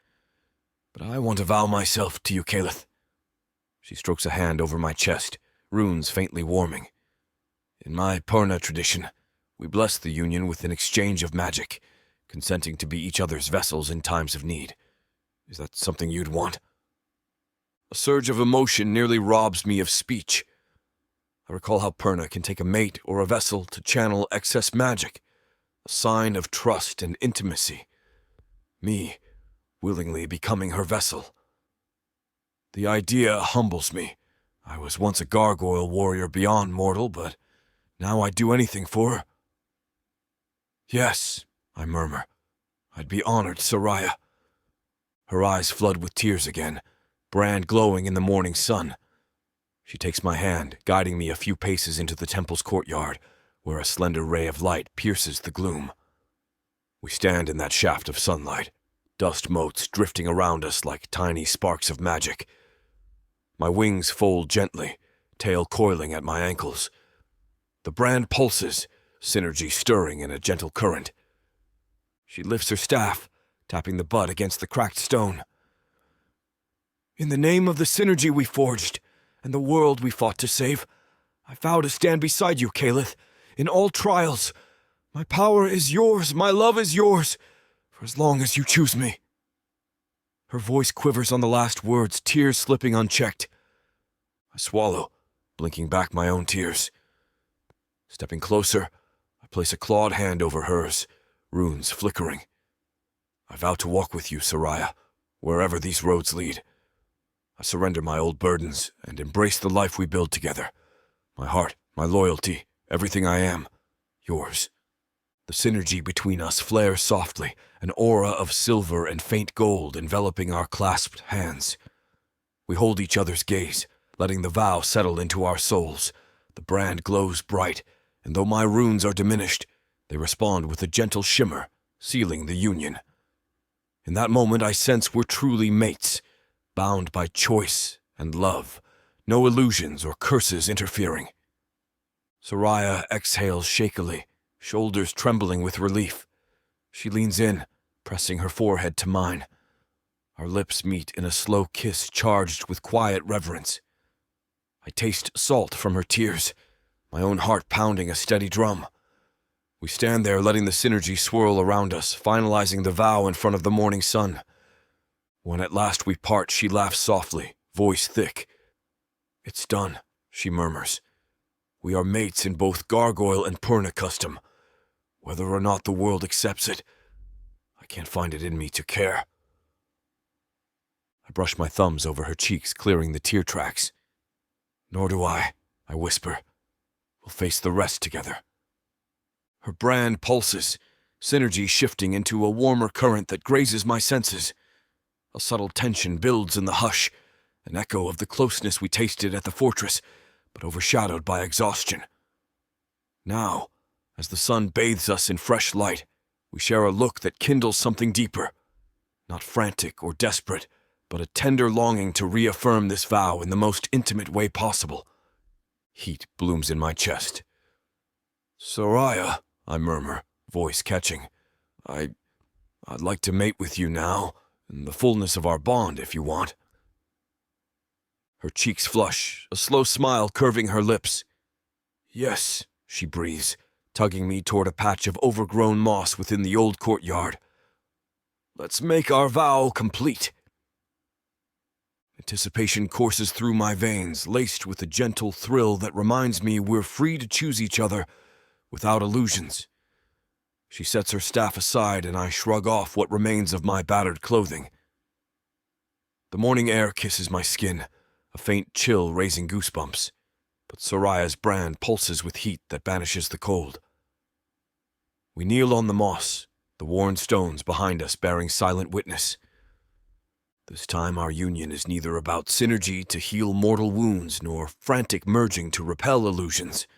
B: But I want to vow myself to you, Caleth. She strokes a hand over my chest, runes faintly warming. In my Purna tradition, we bless the union with an exchange of magic, consenting to be each other's vessels in times of need. Is that something you'd want? A surge of emotion nearly robs me of speech. I recall how Purna can take a mate or a vessel to channel excess magic, a sign of trust and intimacy. Me, willingly becoming her vessel. The idea humbles me. I was once a gargoyle warrior beyond mortal, but now I'd do anything for her. Yes, I murmur. I'd be honored, Soraya. Her eyes flood with tears again, brand glowing in the morning sun. She takes my hand, guiding me a few paces into the temple's courtyard, where a slender ray of light pierces the gloom. We stand in that shaft of sunlight, dust motes drifting around us like tiny sparks of magic. My wings fold gently, tail coiling at my ankles. The brand pulses, synergy stirring in a gentle current. She lifts her staff, tapping the butt against the cracked stone. In the name of the synergy we forged, and the world we fought to save, I vow to stand beside you, Caleth, in all trials. My power is yours, my love is yours, for as long as you choose me. Her voice quivers on the last words, tears slipping unchecked. I swallow, blinking back my own tears. Stepping closer, I place a clawed hand over hers, runes flickering. I vow to walk with you, Soraya, wherever these roads lead. I surrender my old burdens and embrace the life we build together. My heart, my loyalty, everything I am, yours. The synergy between us flares softly, an aura of silver and faint gold enveloping our clasped hands. We hold each other's gaze, letting the vow settle into our souls. The brand glows bright, and though my runes are diminished, they respond with a gentle shimmer, sealing the union. In that moment I sense we're truly mates, bound by choice and love, no illusions or curses interfering. Soraya exhales shakily, shoulders trembling with relief. She leans in, pressing her forehead to mine. Our lips meet in a slow kiss charged with quiet reverence. I taste salt from her tears, my own heart pounding a steady drum. We stand there letting the synergy swirl around us, finalizing the vow in front of the morning sun. When at last we part, she laughs softly, voice thick. "It's done," she murmurs. "We are mates in both gargoyle and purna custom. Whether or not the world accepts it, I can't find it in me to care." I brush my thumbs over her cheeks, clearing the tear tracks. "Nor do I whisper. "We'll face the rest together." Her brand pulses, synergy shifting into a warmer current that grazes my senses. A subtle tension builds in the hush, an echo of the closeness we tasted at the fortress, but overshadowed by exhaustion. Now, as the sun bathes us in fresh light, we share a look that kindles something deeper. Not frantic or desperate, but a tender longing to reaffirm this vow in the most intimate way possible. Heat blooms in my chest. "Soraya," I murmur, voice catching. I'd like to mate with you now, in the fullness of our bond, if you want." Her cheeks flush, a slow smile curving her lips. "Yes," she breathes, tugging me toward a patch of overgrown moss within the old courtyard. "Let's make our vow complete." Anticipation courses through my veins, laced with a gentle thrill that reminds me we're free to choose each other without illusions. She sets her staff aside, and I shrug off what remains of my battered clothing. The morning air kisses my skin, a faint chill raising goosebumps, but Soraya's brand pulses with heat that banishes the cold. We kneel on the moss, the worn stones behind us bearing silent witness. This time our union is neither about synergy to heal mortal wounds nor frantic merging to repel illusions.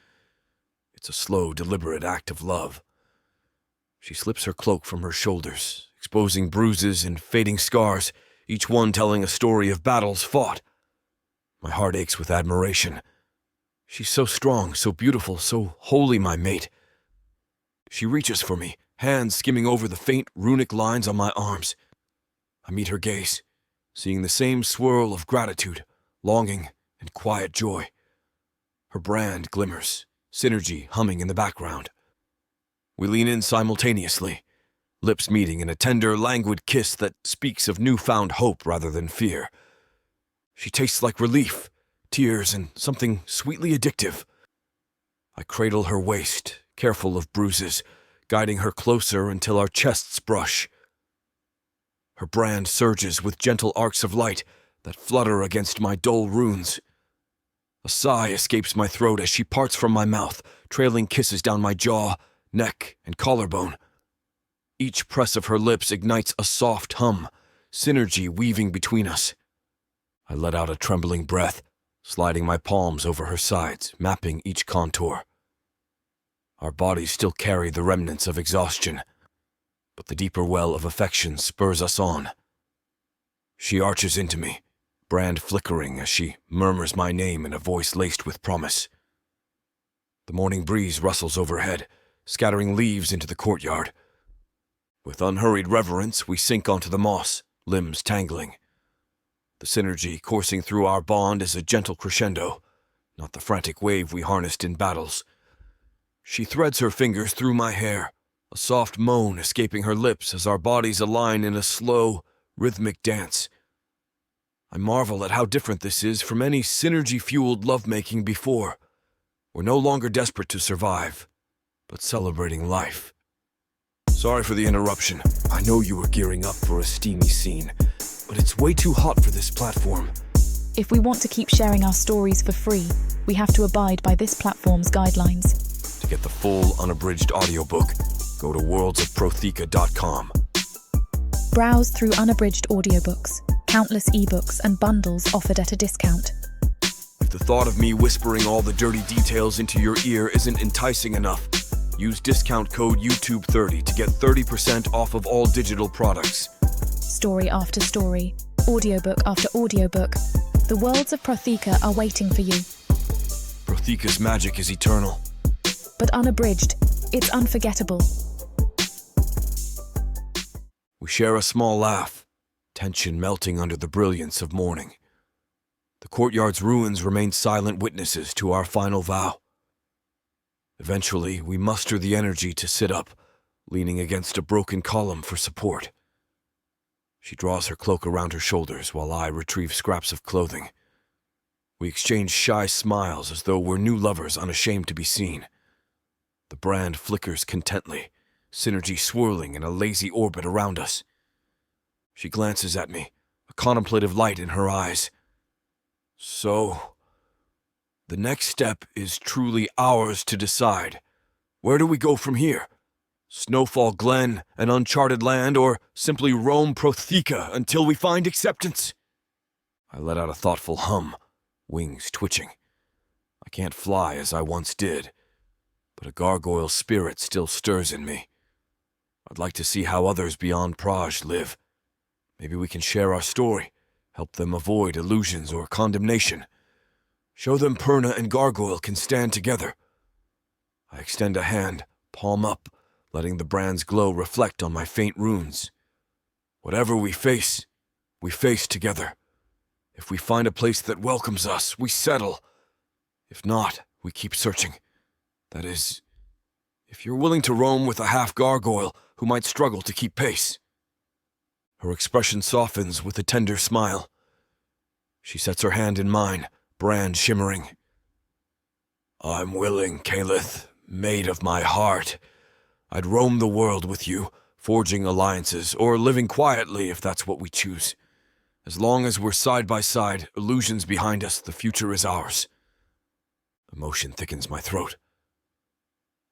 B: It's a slow, deliberate act of love. She slips her cloak from her shoulders, exposing bruises and fading scars, each one telling a story of battles fought. My heart aches with admiration. She's so strong, so beautiful, so wholly my mate. She reaches for me, hands skimming over the faint runic lines on my arms. I meet her gaze, seeing the same swirl of gratitude, longing, and quiet joy. Her brand glimmers, synergy humming in the background. We lean in simultaneously, lips meeting in a tender, languid kiss that speaks of newfound hope rather than fear. She tastes like relief, tears, and something sweetly addictive. I cradle her waist, careful of bruises, guiding her closer until our chests brush. Her brand surges with gentle arcs of light that flutter against my dull runes. A sigh escapes my throat as she parts from my mouth, trailing kisses down my jaw, neck, and collarbone. Each press of her lips ignites a soft hum, synergy weaving between us. I let out a trembling breath, sliding my palms over her sides, mapping each contour. Our bodies still carry the remnants of exhaustion, but the deeper well of affection spurs us on. She arches into me, brand flickering as she murmurs my name in a voice laced with promise. The morning breeze rustles overhead, scattering leaves into the courtyard. With unhurried reverence, we sink onto the moss, limbs tangling. The synergy coursing through our bond is a gentle crescendo, not the frantic wave we harnessed in battles. She threads her fingers through my hair, a soft moan escaping her lips as our bodies align in a slow, rhythmic dance. I marvel at how different this is from any synergy-fueled lovemaking before. We're no longer desperate to survive, but celebrating life. Sorry for the interruption. I know you were gearing up for a steamy scene, but it's way too hot for this platform.
A: If we want to keep sharing our stories for free, we have to abide by this platform's guidelines.
B: To get the full, unabridged audiobook, go to worldsofprotheka.com.
A: Browse through unabridged audiobooks, countless ebooks, and bundles offered at a discount.
B: If the thought of me whispering all the dirty details into your ear isn't enticing enough, use discount code YouTube30 to get 30% off of all digital products.
A: Story after story, audiobook after audiobook, the Worlds of Protheka are waiting for you.
B: Protheka's magic is eternal.
A: But unabridged, it's unforgettable.
B: We share a small laugh, tension melting under the brilliance of morning. The courtyard's ruins remain silent witnesses to our final vow. Eventually, we muster the energy to sit up, leaning against a broken column for support. She draws her cloak around her shoulders while I retrieve scraps of clothing. We exchange shy smiles as though we're new lovers unashamed to be seen. The brand flickers contently, synergy swirling in a lazy orbit around us. She glances at me, a contemplative light in her eyes. So, the next step is truly ours to decide. Where do we go from here? Snowfall Glen, an uncharted land, or simply roam Proththea until we find acceptance? I let out a thoughtful hum, wings twitching. I can't fly as I once did, but a gargoyle spirit still stirs in me. I'd like to see how others beyond Praj live. Maybe we can share our story, help them avoid illusions or condemnation. Show them Perna and Gargoyle can stand together. I extend a hand, palm up, letting the brand's glow reflect on my faint runes. Whatever we face together. If we find a place that welcomes us, we settle. If not, we keep searching. That is, if you're willing to roam with a half-gargoyle who might struggle to keep pace. Her expression softens with a tender smile. She sets her hand in mine, brand shimmering. I'm willing, Caleth, maid of my heart. I'd roam the world with you, forging alliances, or living quietly if that's what we choose. As long as we're side by side, illusions behind us, the future is ours. Emotion thickens my throat.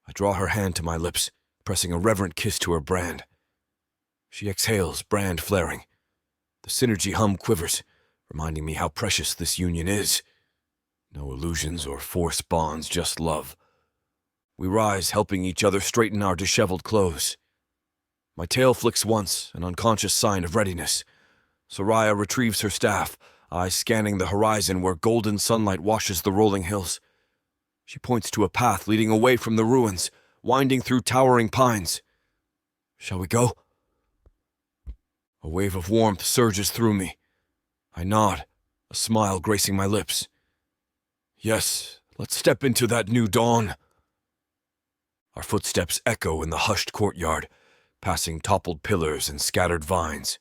B: I draw her hand to my lips, pressing a reverent kiss to her brand. She exhales, brand flaring. The synergy hum quivers, reminding me how precious this union is. No illusions or forced bonds, just love. We rise, helping each other straighten our disheveled clothes. My tail flicks once, an unconscious sign of readiness. Soraya retrieves her staff, eyes scanning the horizon where golden sunlight washes the rolling hills. She points to a path leading away from the ruins, winding through towering pines. Shall we go? A wave of warmth surges through me. I nod, a smile gracing my lips. Yes, let's step into that new dawn. Our footsteps echo in the hushed courtyard, passing toppled pillars and scattered vines.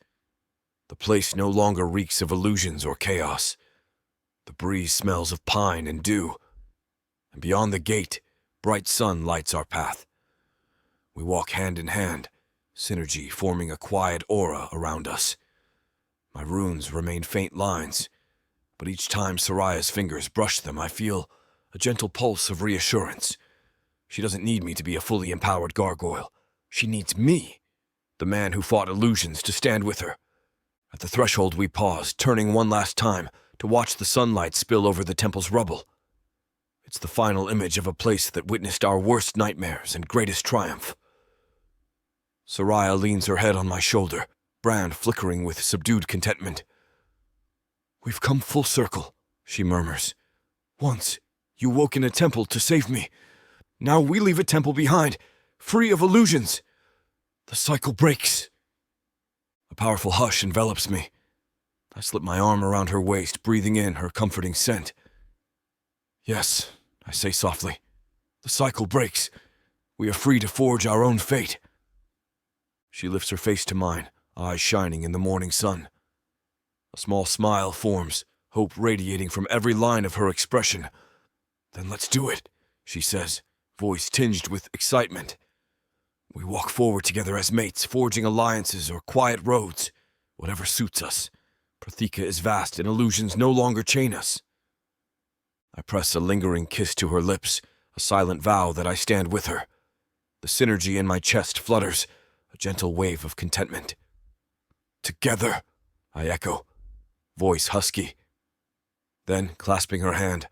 B: The place no longer reeks of illusions or chaos. The breeze smells of pine and dew. And beyond the gate, bright sun lights our path. We walk hand in hand, synergy forming a quiet aura around us. My runes remain faint lines, but each time Soraya's fingers brush them, I feel a gentle pulse of reassurance. She doesn't need me to be a fully empowered gargoyle. She needs me, the man who fought illusions, to stand with her. At the threshold we pause, turning one last time to watch the sunlight spill over the temple's rubble. It's the final image of a place that witnessed our worst nightmares and greatest triumph. Soraya leans her head on my shoulder, brand flickering with subdued contentment. We've come full circle, she murmurs. Once, you woke in a temple to save me. Now we leave a temple behind, free of illusions. The cycle breaks. A powerful hush envelops me. I slip my arm around her waist, breathing in her comforting scent. Yes, I say softly. The cycle breaks. We are free to forge our own fate. She lifts her face to mine, eyes shining in the morning sun. A small smile forms, hope radiating from every line of her expression. Then let's do it, she says, voice tinged with excitement. We walk forward together as mates, forging alliances or quiet roads, whatever suits us. Protheka is vast and illusions no longer chain us. I press a lingering kiss to her lips, a silent vow that I stand with her. The synergy in my chest flutters, a gentle wave of contentment. Together, I echo, voice husky. Then, clasping her hand,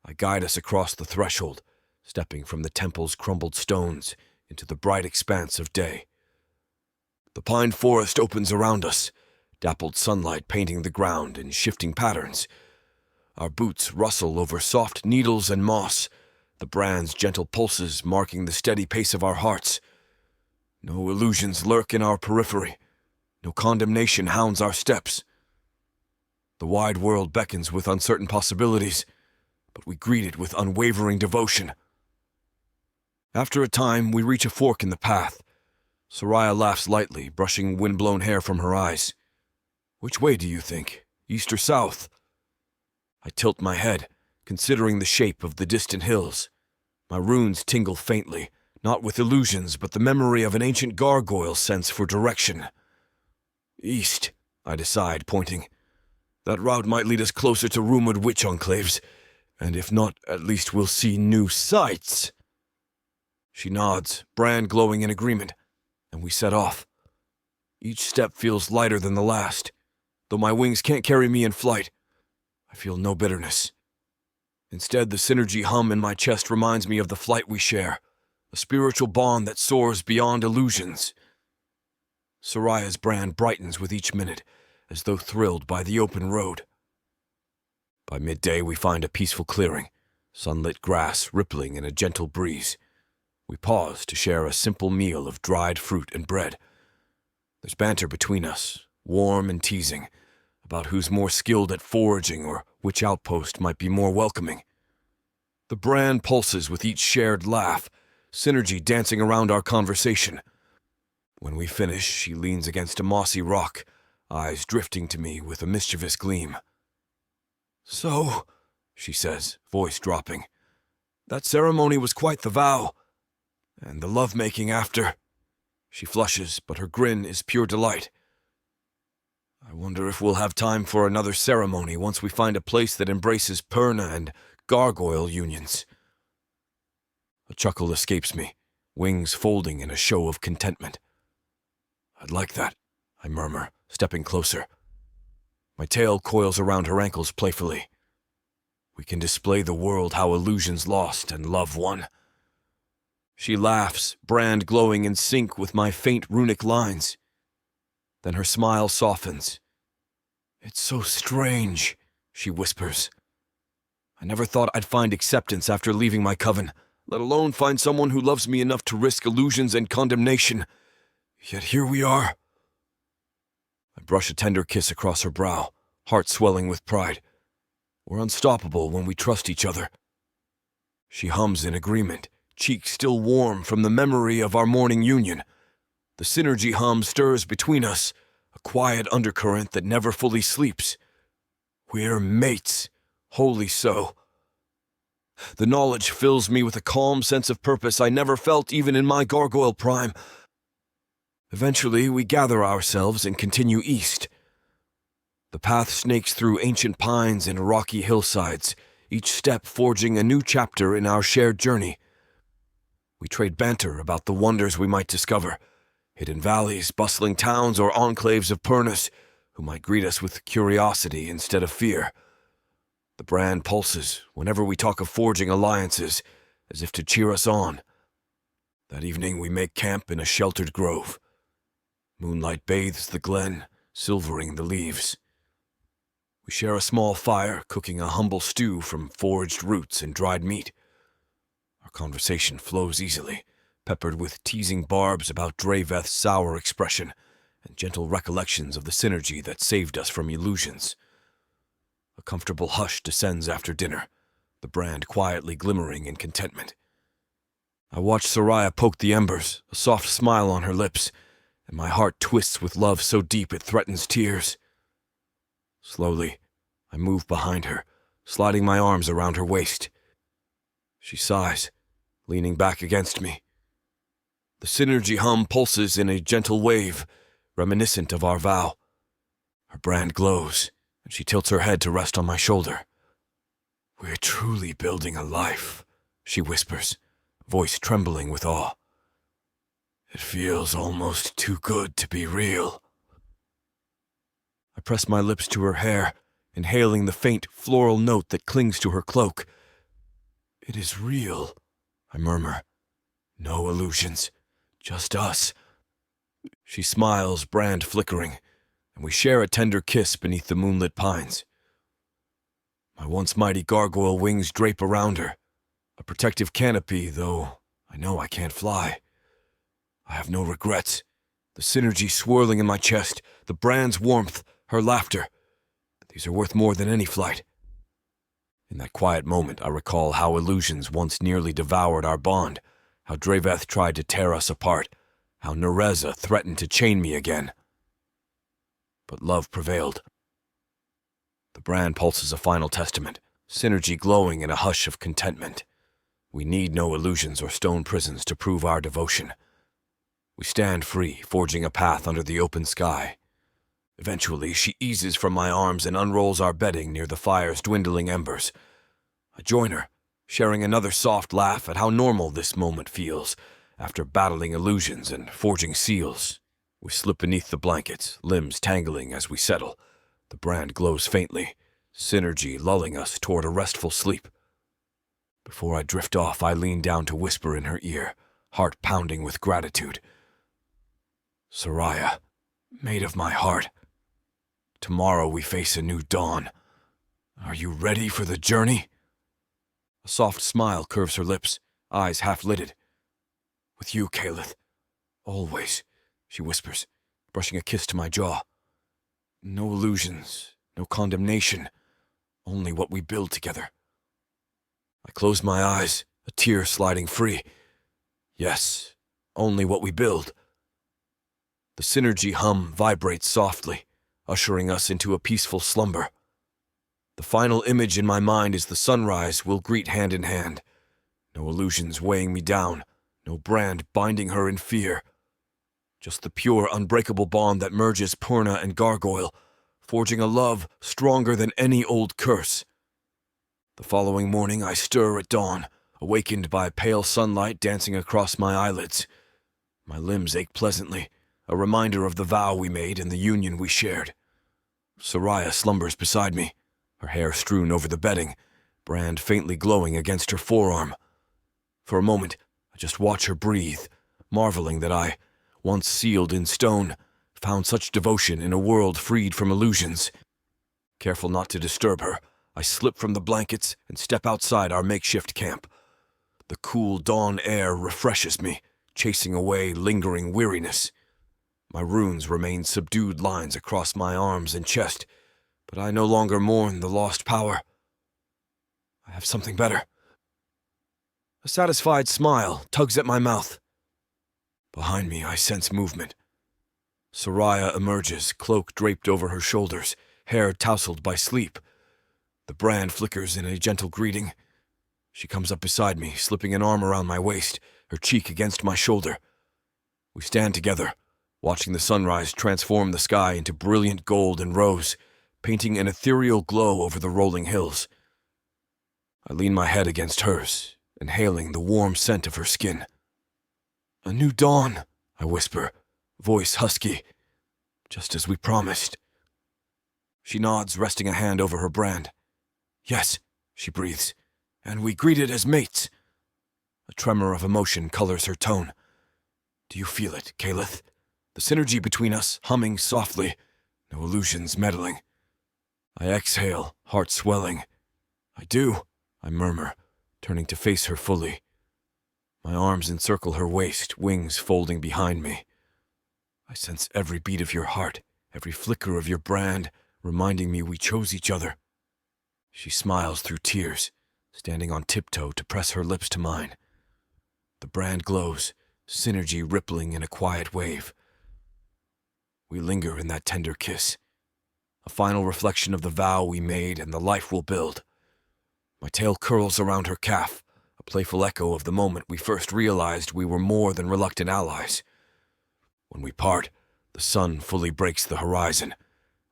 B: I guide us across the threshold, stepping from the temple's crumbled stones into the bright expanse of day. The pine forest opens around us, dappled sunlight painting the ground in shifting patterns. Our boots rustle over soft needles and moss, the brand's gentle pulses marking the steady pace of our hearts. No illusions lurk in our periphery. No condemnation hounds our steps. The wide world beckons with uncertain possibilities, but we greet it with unwavering devotion. After a time, we reach a fork in the path. Soraya laughs lightly, brushing wind-blown hair from her eyes. Which way do you think? East or south? I tilt my head, considering the shape of the distant hills. My runes tingle faintly, not with illusions, but the memory of an ancient gargoyle sense for direction. East, I decide, pointing. That route might lead us closer to rumored witch enclaves, and if not, at least we'll see new sights. She nods, brand glowing in agreement, and we set off. Each step feels lighter than the last. Though my wings can't carry me in flight, I feel no bitterness. Instead, the synergy hum in my chest reminds me of the flight we share, a spiritual bond that soars beyond illusions. Soraya's brand brightens with each minute, as though thrilled by the open road. By midday, we find a peaceful clearing, sunlit grass rippling in a gentle breeze. We pause to share a simple meal of dried fruit and bread. There's banter between us, warm and teasing, about who's more skilled at foraging or which outpost might be more welcoming. The brand pulses with each shared laugh, synergy dancing around our conversation. When we finish, she leans against a mossy rock, eyes drifting to me with a mischievous gleam. So, she says, voice dropping, that ceremony was quite the vow. And the love-making after. She flushes, but her grin is pure delight. I wonder if we'll have time for another ceremony once we find a place that embraces Perna and gargoyle unions. A chuckle escapes me, wings folding in a show of contentment. I'd like that, I murmur, stepping closer. My tail coils around her ankles playfully. We can display the world how illusions lost and love won. She laughs, brand glowing in sync with my faint runic lines. Then her smile softens. It's so strange, she whispers. I never thought I'd find acceptance after leaving my coven, let alone find someone who loves me enough to risk illusions and condemnation. Yet here we are. I brush a tender kiss across her brow, heart swelling with pride. We're unstoppable when we trust each other. She hums in agreement, cheeks still warm from the memory of our morning union. The synergy hum stirs between us, a quiet undercurrent that never fully sleeps. We're mates, wholly so. The knowledge fills me with a calm sense of purpose I never felt even in my gargoyle prime. Eventually, we gather ourselves and continue east. The path snakes through ancient pines and rocky hillsides, each step forging a new chapter in our shared journey. We trade banter about the wonders we might discover, hidden valleys, bustling towns, or enclaves of Pernus, who might greet us with curiosity instead of fear. The brand pulses whenever we talk of forging alliances, as if to cheer us on. That evening we make camp in a sheltered grove. Moonlight bathes the glen, silvering the leaves. We share a small fire, cooking a humble stew from foraged roots and dried meat. Our conversation flows easily, peppered with teasing barbs about Draveth's sour expression and gentle recollections of the synergy that saved us from illusions. A comfortable hush descends after dinner, the brand quietly glimmering in contentment. I watch Soraya poke the embers, a soft smile on her lips, and my heart twists with love so deep it threatens tears. Slowly, I move behind her, sliding my arms around her waist. She sighs, leaning back against me. The synergy hum pulses in a gentle wave, reminiscent of our vow. Her brand glows, and she tilts her head to rest on my shoulder. We're truly building a life, she whispers, voice trembling with awe. feels almost too good to be real. I press my lips to her hair, inhaling the faint floral note that clings to her cloak. It is real, I murmur. No illusions, just us. She smiles, brand flickering, and we share a tender kiss beneath the moonlit pines. My once mighty gargoyle wings drape around her, a protective canopy, though I know I can't fly. I have no regrets. The synergy swirling in my chest, the brand's warmth, her laughter. These are worth more than any flight. In that quiet moment, I recall how illusions once nearly devoured our bond, how Draveth tried to tear us apart, how Narza threatened to chain me again. But love prevailed. The brand pulses a final testament, synergy glowing in a hush of contentment. We need no illusions or stone prisons to prove our devotion. We stand free, forging a path under the open sky. Eventually, she eases from my arms and unrolls our bedding near the fire's dwindling embers. I join her, sharing another soft laugh at how normal this moment feels. After battling illusions and forging seals, we slip beneath the blankets, limbs tangling as we settle. The brand glows faintly, synergy lulling us toward a restful sleep. Before I drift off, I lean down to whisper in her ear, heart pounding with gratitude. Soraya, maid of my heart, tomorrow we face a new dawn. Are you ready for the journey? A soft smile curves her lips, eyes half-lidded. With you, Caleth. Always, she whispers, brushing a kiss to my jaw. No illusions, no condemnation, only what we build together. I close my eyes, a tear sliding free. Yes, only what we build. The synergy hum vibrates softly, ushering us into a peaceful slumber. The final image in my mind is the sunrise we'll greet hand in hand. No illusions weighing me down, no brand binding her in fear. Just the pure, unbreakable bond that merges Purna and Gargoyle, forging a love stronger than any old curse. The following morning I stir at dawn, awakened by pale sunlight dancing across my eyelids. My limbs ache pleasantly, a reminder of the vow we made and the union we shared. Soraya slumbers beside me, her hair strewn over the bedding, brand faintly glowing against her forearm. For a moment, I just watch her breathe, marveling that I, once sealed in stone, found such devotion in a world freed from illusions. Careful not to disturb her, I slip from the blankets and step outside our makeshift camp. The cool dawn air refreshes me, chasing away lingering weariness. My runes remain subdued lines across my arms and chest, but I no longer mourn the lost power. I have something better. A satisfied smile tugs at my mouth. Behind me, I sense movement. Soraya emerges, cloak draped over her shoulders, hair tousled by sleep. The brand flickers in a gentle greeting. She comes up beside me, slipping an arm around my waist, her cheek against my shoulder. We stand together, watching the sunrise transform the sky into brilliant gold and rose, painting an ethereal glow over the rolling hills. I lean my head against hers, inhaling the warm scent of her skin. A new dawn, I whisper, voice husky, just as we promised. She nods, resting a hand over her brand. Yes, she breathes, and we greet it as mates. A tremor of emotion colors her tone. Do you feel it, Caleth? The synergy between us, humming softly, no illusions meddling. I exhale, heart swelling. I do, I murmur, turning to face her fully. My arms encircle her waist, wings folding behind me. I sense every beat of your heart, every flicker of your brand, reminding me we chose each other. She smiles through tears, standing on tiptoe to press her lips to mine. The brand glows, synergy rippling in a quiet wave. We linger in that tender kiss, a final reflection of the vow we made and the life we'll build. My tail curls around her calf, a playful echo of the moment we first realized we were more than reluctant allies. When we part, the sun fully breaks the horizon,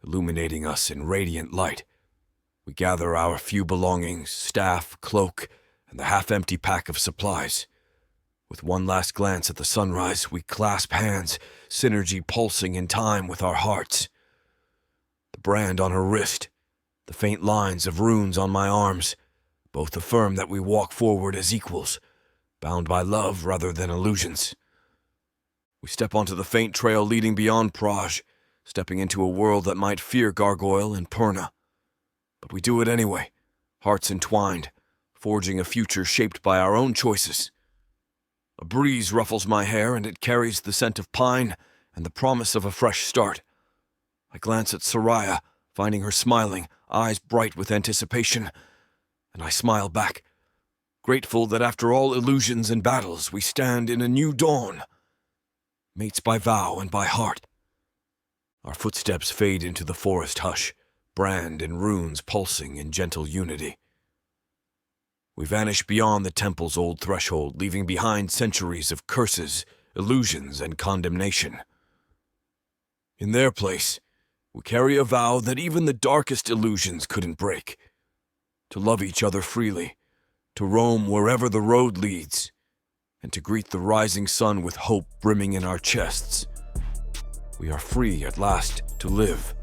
B: illuminating us in radiant light. We gather our few belongings, staff, cloak, and the half-empty pack of supplies. With one last glance at the sunrise, we clasp hands, synergy pulsing in time with our hearts. The brand on her wrist, the faint lines of runes on my arms, both affirm that we walk forward as equals, bound by love rather than illusions. We step onto the faint trail leading beyond Praj, stepping into a world that might fear Gargoyle and Purna. But we do it anyway, hearts entwined, forging a future shaped by our own choices. A breeze ruffles my hair, and it carries the scent of pine and the promise of a fresh start. I glance at Soraya, finding her smiling, eyes bright with anticipation, and I smile back, grateful that after all illusions and battles, we stand in a new dawn, mates by vow and by heart. Our footsteps fade into the forest hush, brand and runes pulsing in gentle unity. We vanish beyond the temple's old threshold, leaving behind centuries of curses, illusions, and condemnation. In their place, we carry a vow that even the darkest illusions couldn't break. To love each other freely, to roam wherever the road leads, and to greet the rising sun with hope brimming in our chests. We are free at last to live,